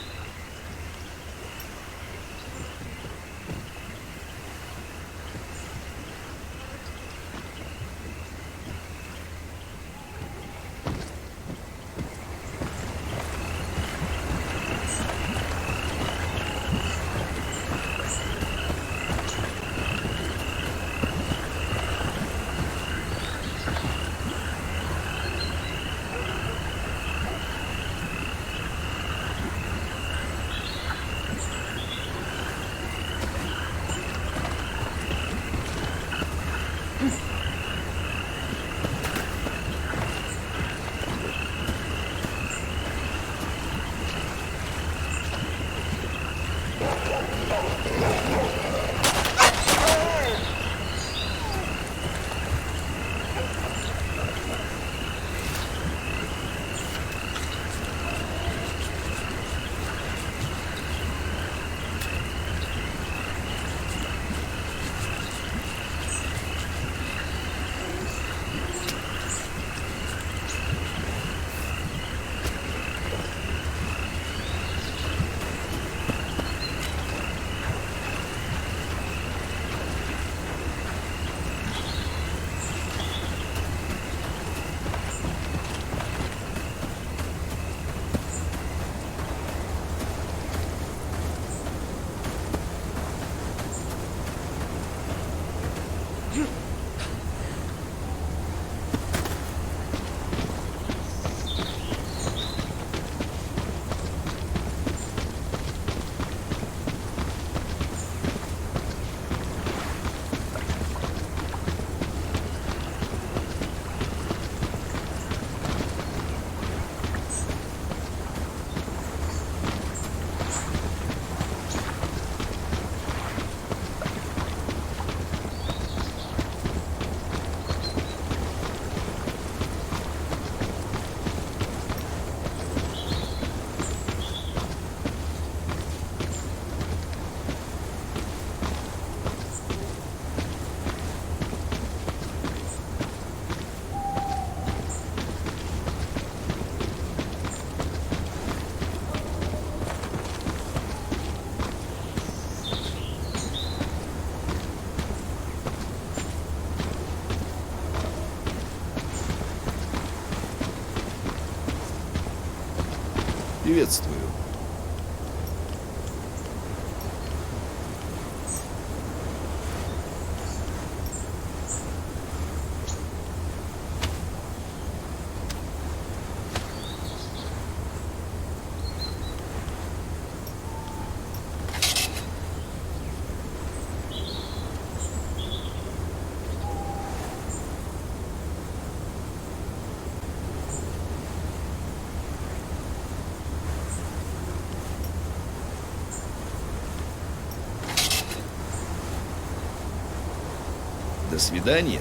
Приветствую. До свидания.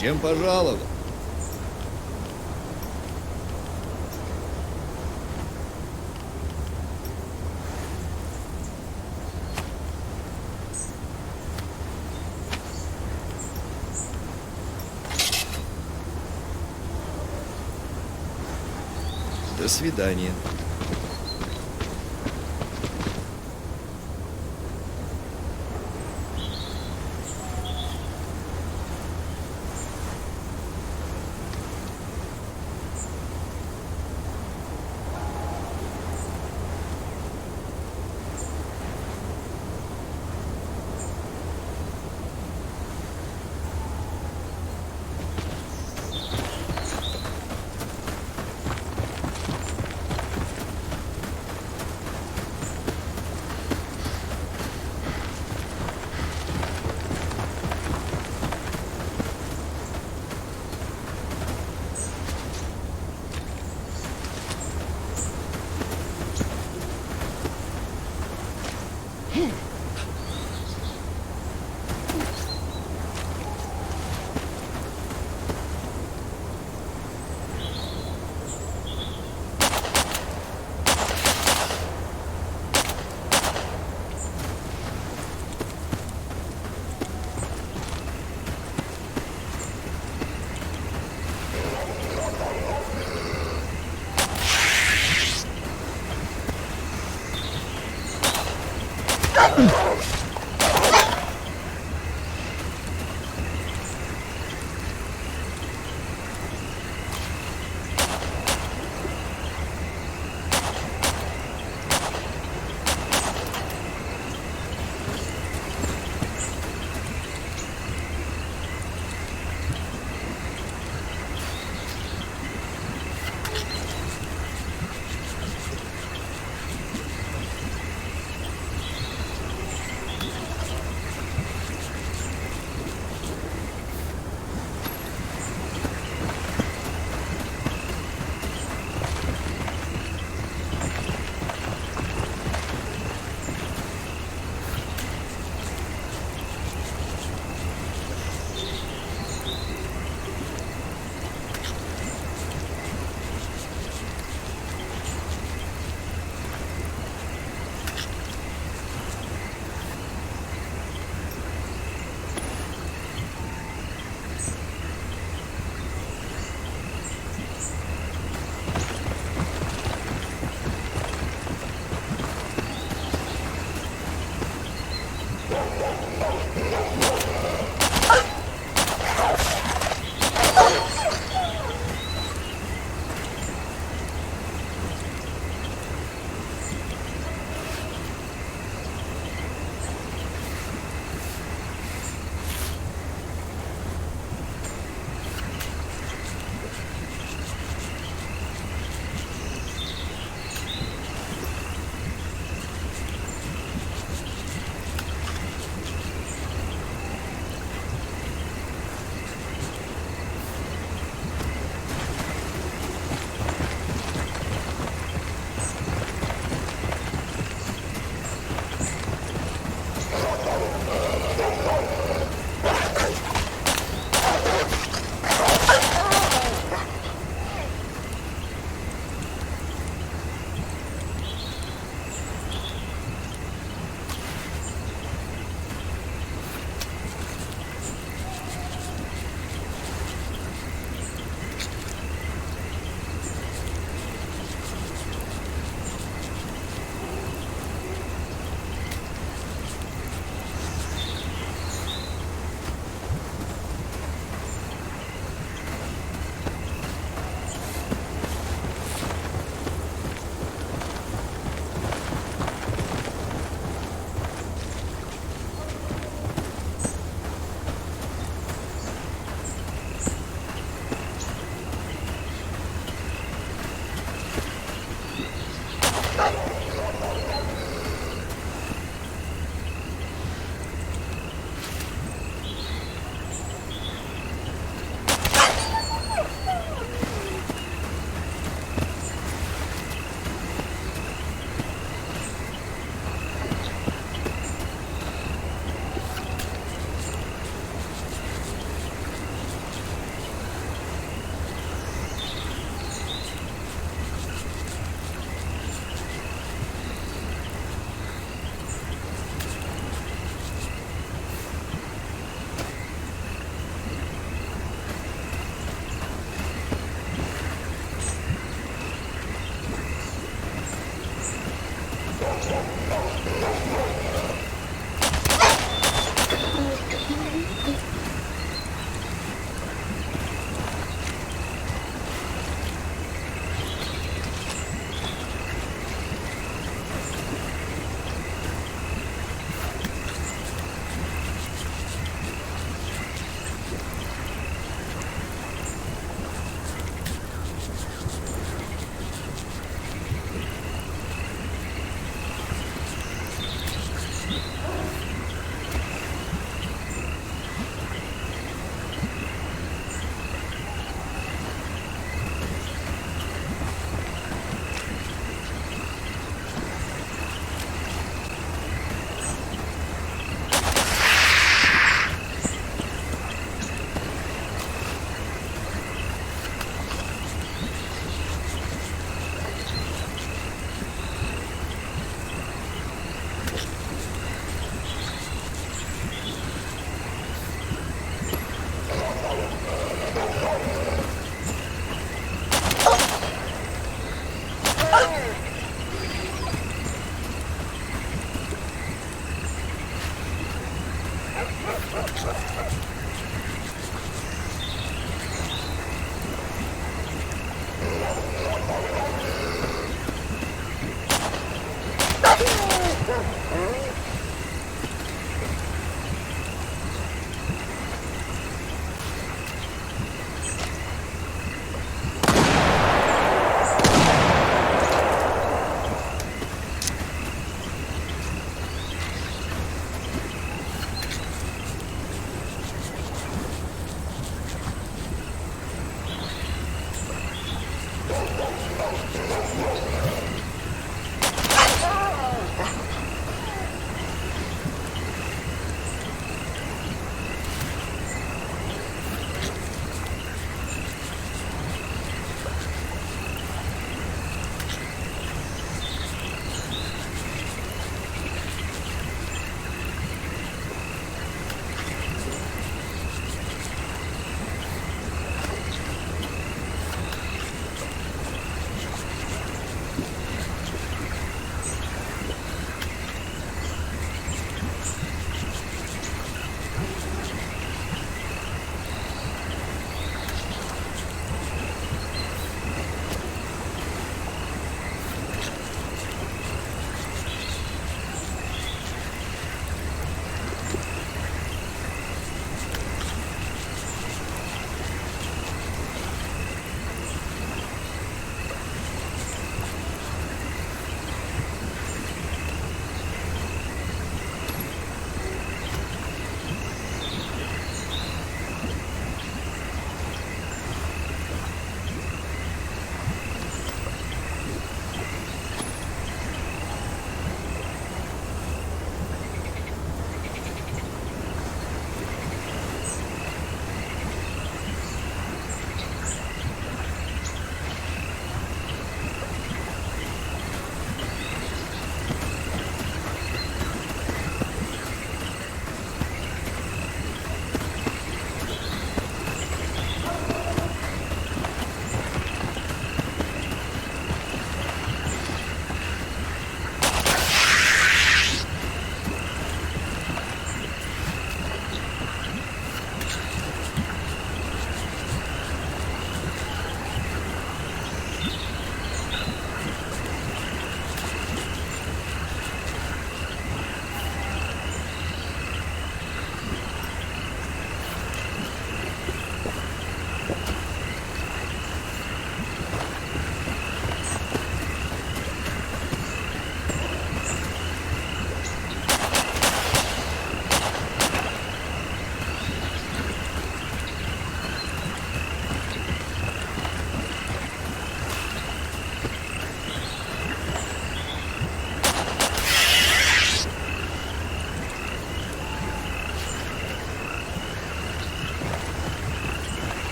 Чем пожаловал? До свидания.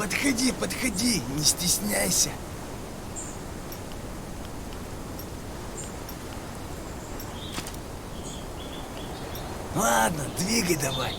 Подходи, подходи, не стесняйся. Ладно, двигай давай.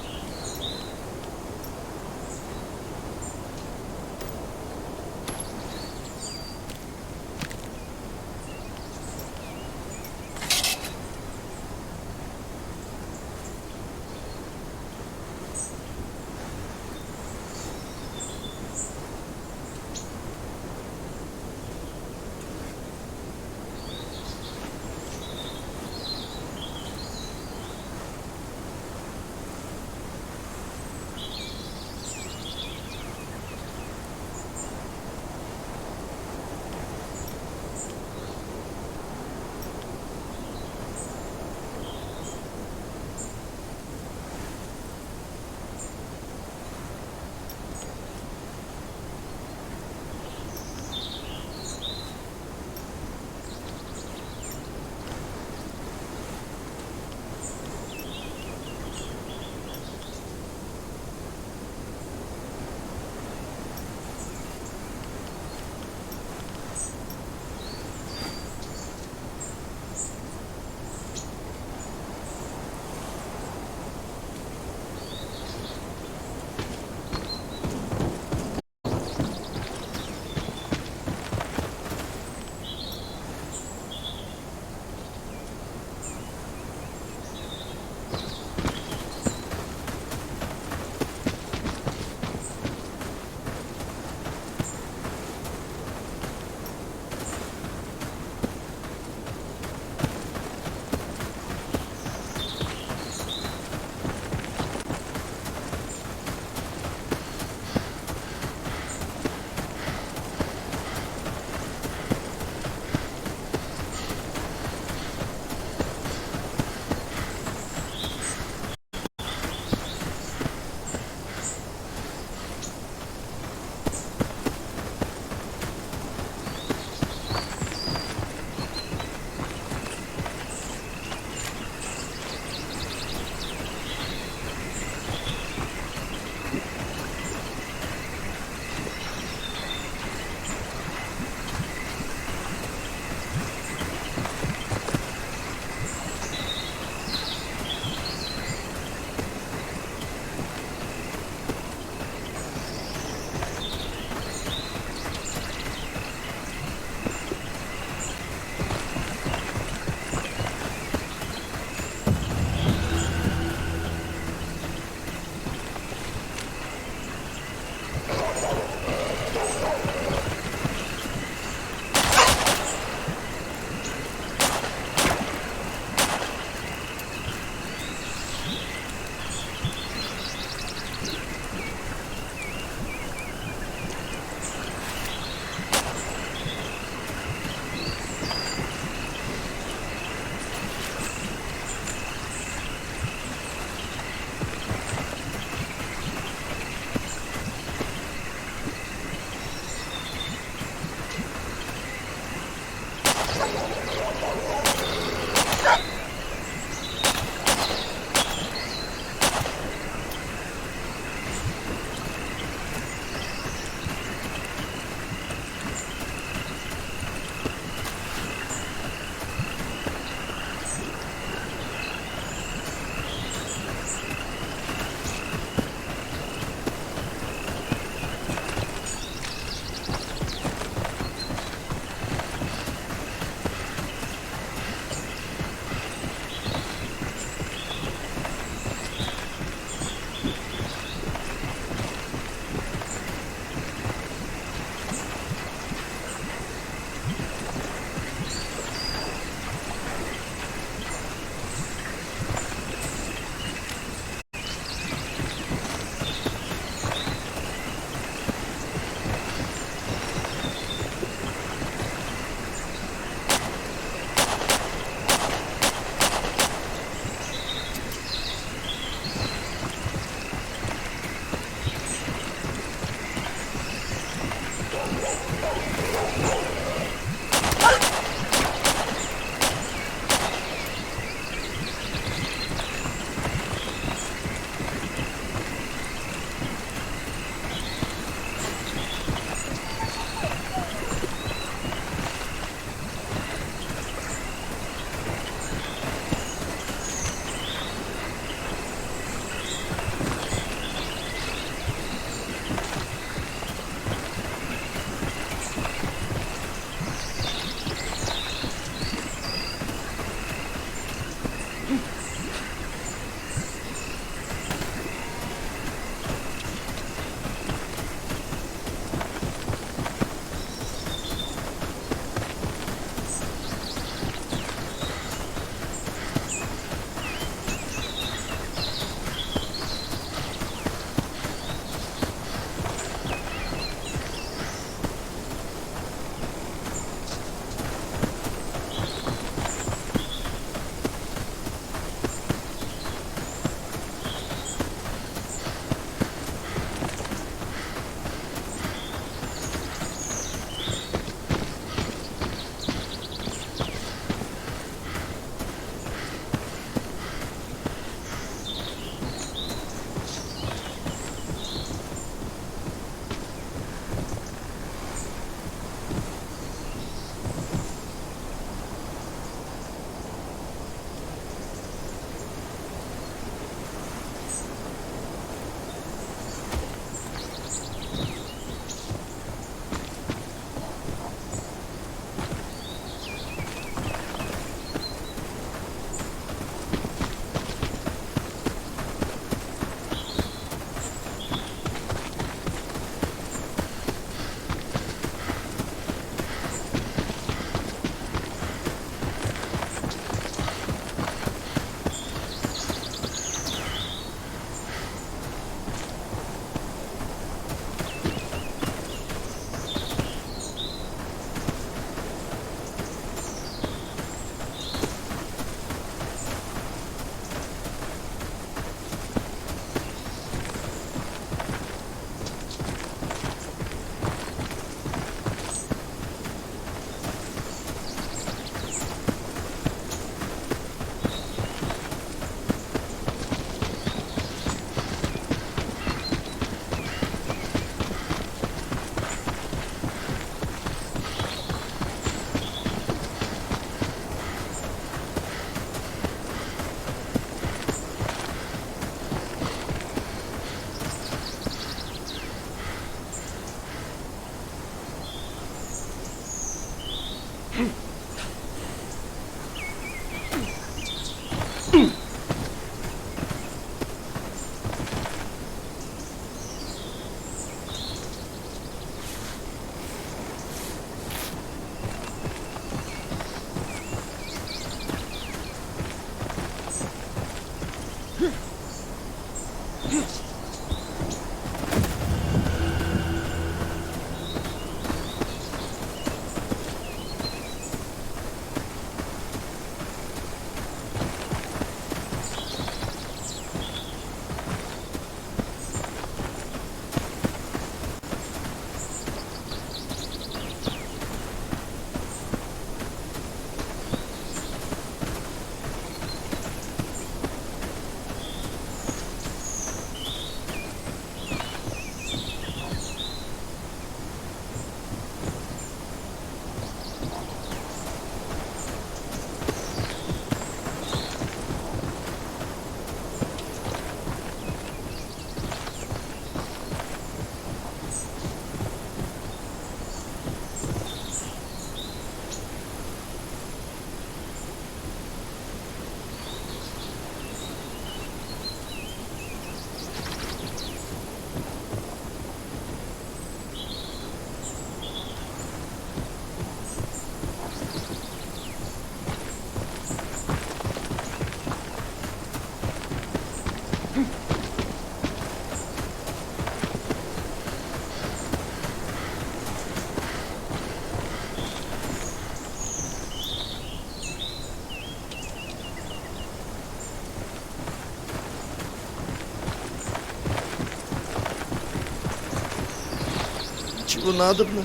Чего надобно?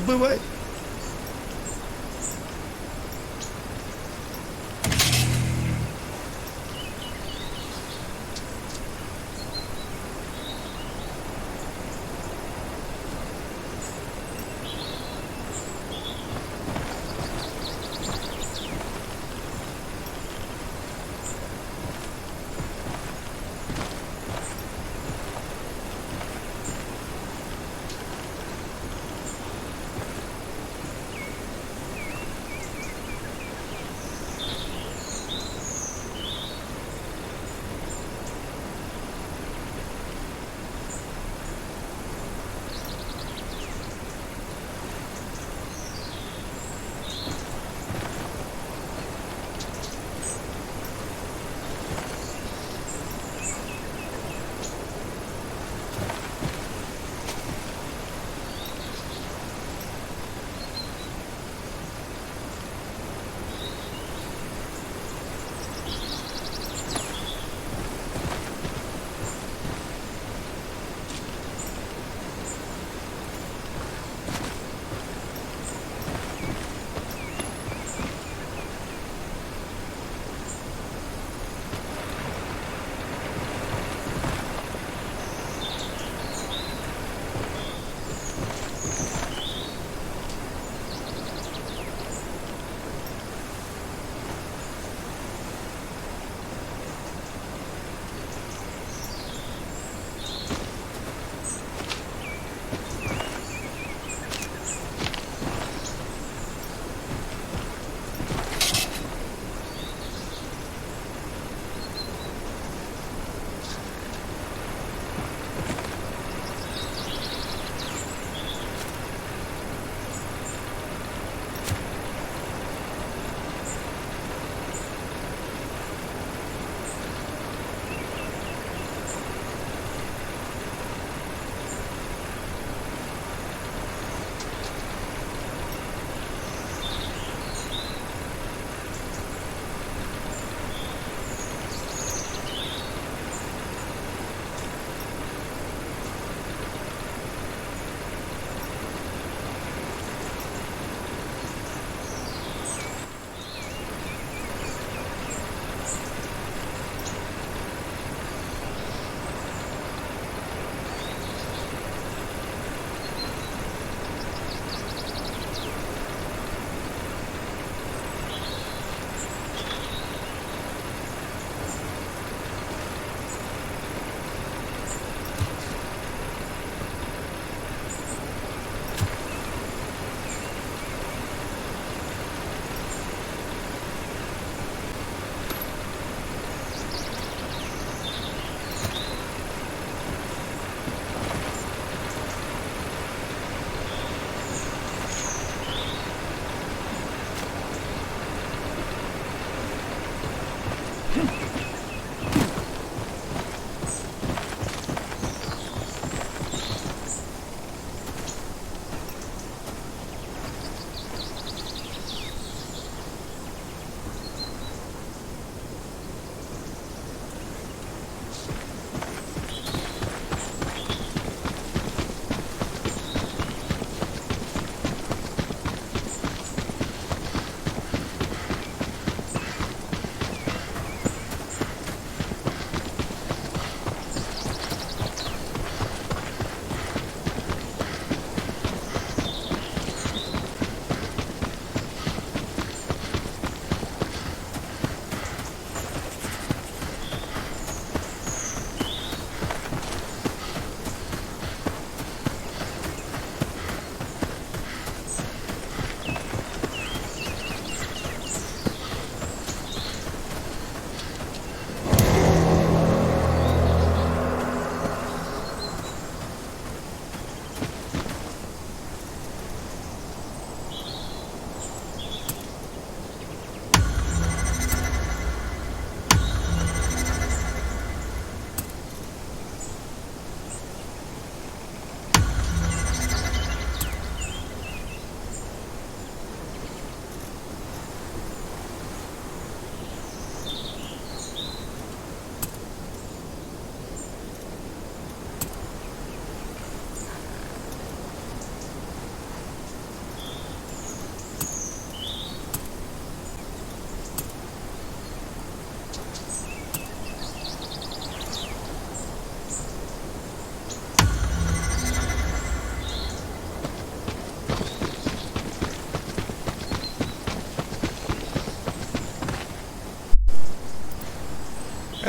Бывай.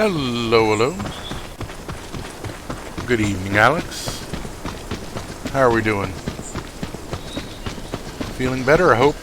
Hello, hello. Good evening, Alex. How are we doing? Feeling better, I hope.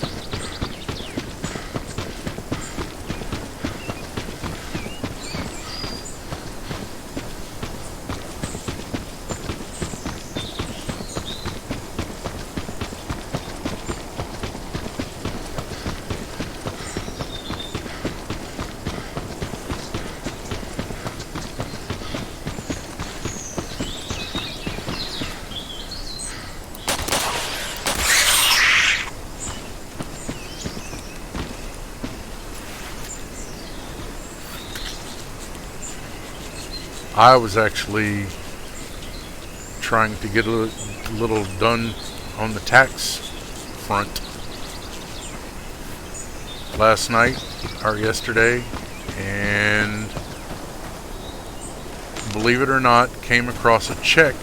I was actually trying to get a little done on the tax front last night or yesterday, and believe it or not, came across a check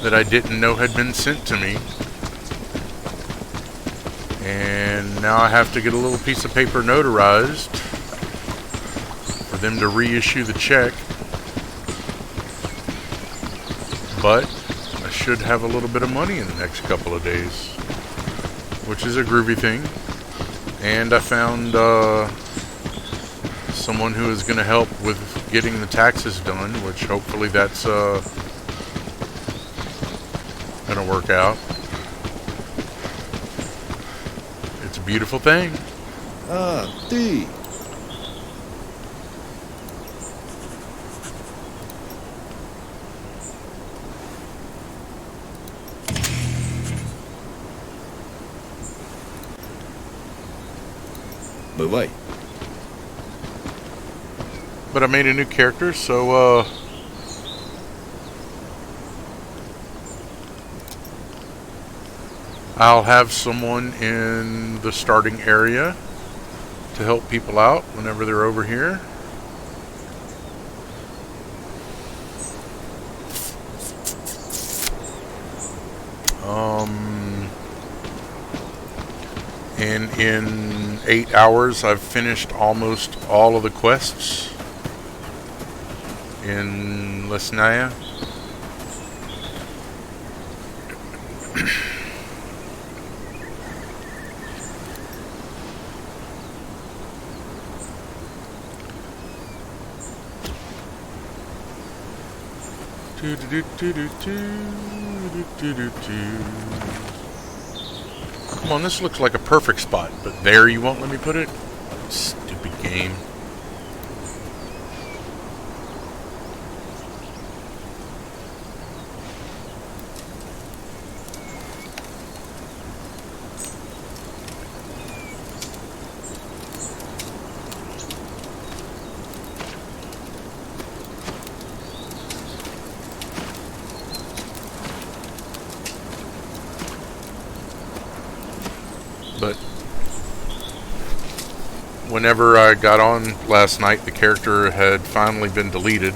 that I didn't know had been sent to me, and now I have to get a little piece of paper notarized for them to reissue the check. But I should have a little bit of money in the next couple of days, which is a groovy thing. And I found someone who is going to help with getting the taxes done, which hopefully that's going to work out. It's a beautiful thing. А, ты. Бывай. But I made a new character, so I'll have someone in the starting area to help people out whenever they're over here. And in 8 hours, I've finished almost all of the quests in Lesnaya. Come on, this looks like a perfect spot, but there you won't let me put it? Stupid game. But whenever I got on last night, the character had finally been deleted.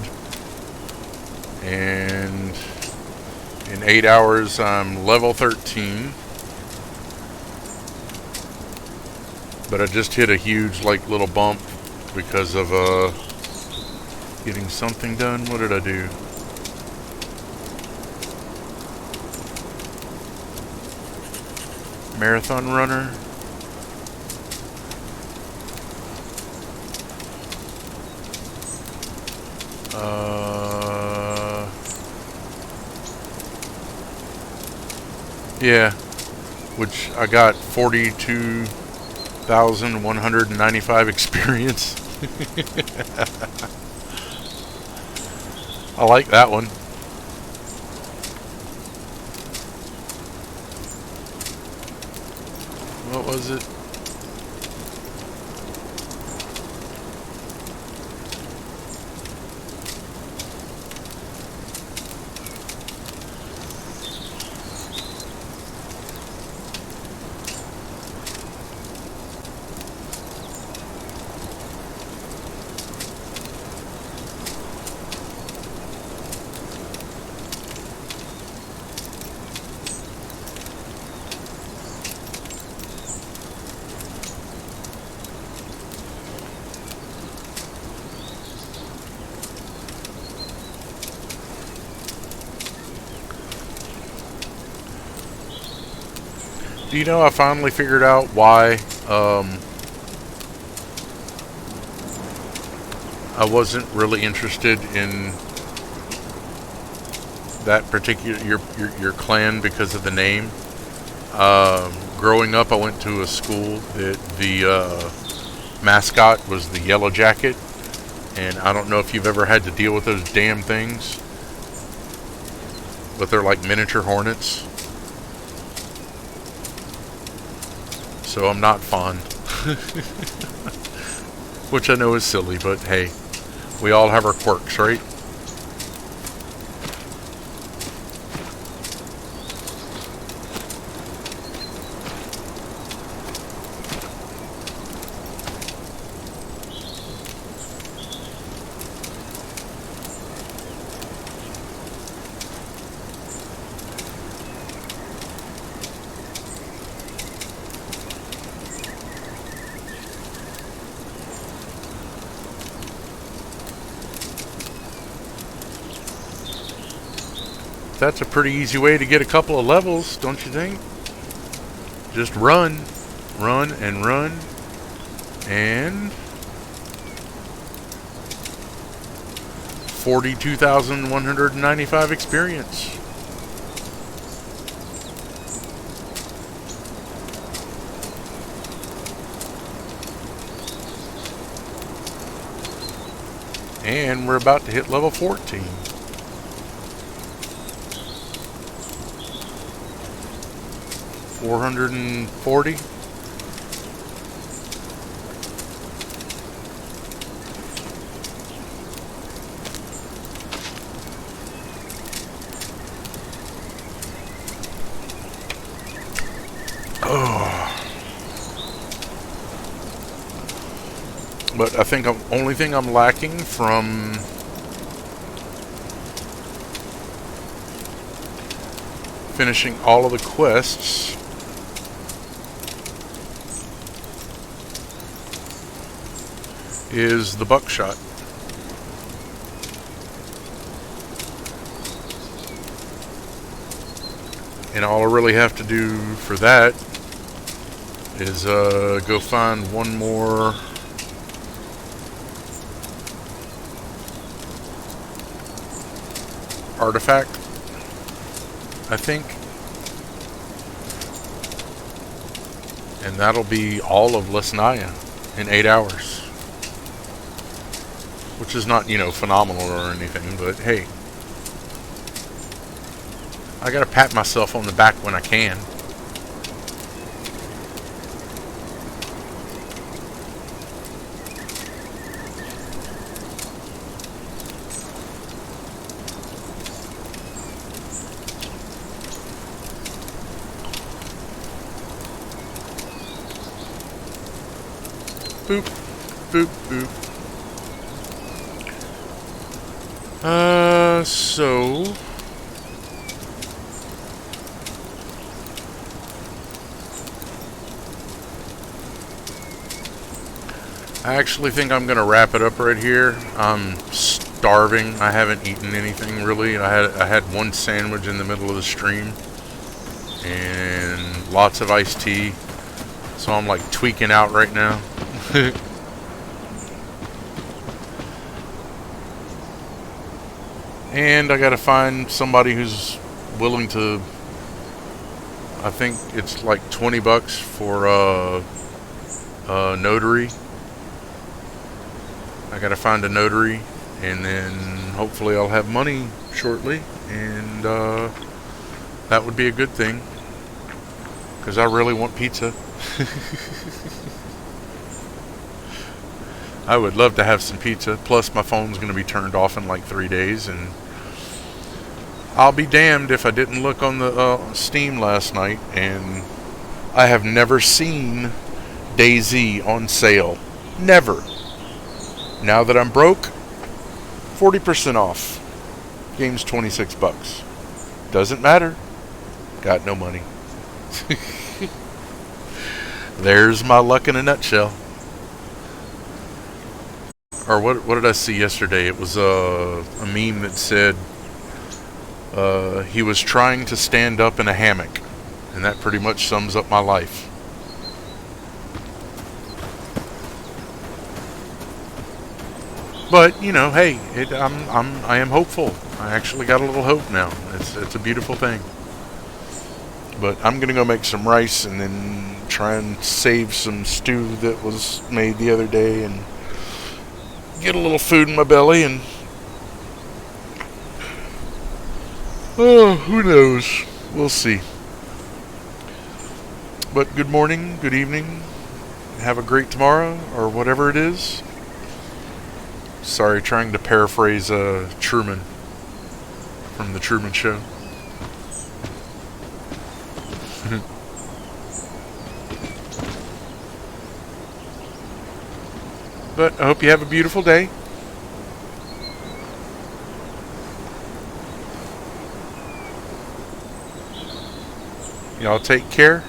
And in 8 hours, I'm level 13. But I just hit a huge, little bump because of, getting something done. What did I do? Marathon runner. Yeah, which I got 42,195 experience. I like that one. What was it? Do you know, I finally figured out why I wasn't really interested in that particular your clan because of the name. Growing up, I went to a school that the mascot was the yellow jacket, and I don't know if you've ever had to deal with those damn things, but they're like miniature hornets. So I'm not fond. Which I know is silly, but hey, we all have our quirks, right? That's a pretty easy way to get a couple of levels, don't you think? Just run, run, and run, and 42,195 experience. And we're about to hit level 14. $440. Oh. But I think the only thing I'm lacking from finishing all of the quests is the buckshot. And all I really have to do for that is go find one more artifact, I think. And that'll be all of Lesnaya in 8 hours. Which is not, phenomenal or anything, but hey. I gotta pat myself on the back when I can. Boop, boop, boop. So I actually think I'm gonna wrap it up right here. I'm starving. I haven't eaten anything really. I had one sandwich in the middle of the stream and lots of iced tea. So I'm like tweaking out right now. And I gotta find somebody who's willing to, I think it's like $20 for a notary. I gotta find a notary, and then hopefully I'll have money shortly, and that would be a good thing, because I really want pizza. I would love to have some pizza. Plus, my phone's going to be turned off in like 3 days, and I'll be damned if I didn't look on the Steam last night, and I have never seen DayZ on sale. Never. Now that I'm broke, 40% off. Game's $26. Doesn't matter. Got no money. There's my luck in a nutshell. Or what did I see yesterday? It was a meme that said he was trying to stand up in a hammock, And that pretty much sums up my life. But, you know, hey, I am hopeful. I actually got a little hope now. It's a beautiful thing. But I'm going to go make some rice and then try and save some stew that was made the other day and get a little food in my belly and... Oh, who knows? We'll see. But good morning, good evening, have a great tomorrow, or whatever it is. Sorry, trying to paraphrase Truman from The Truman Show. But I hope you have a beautiful day. Y'all take care.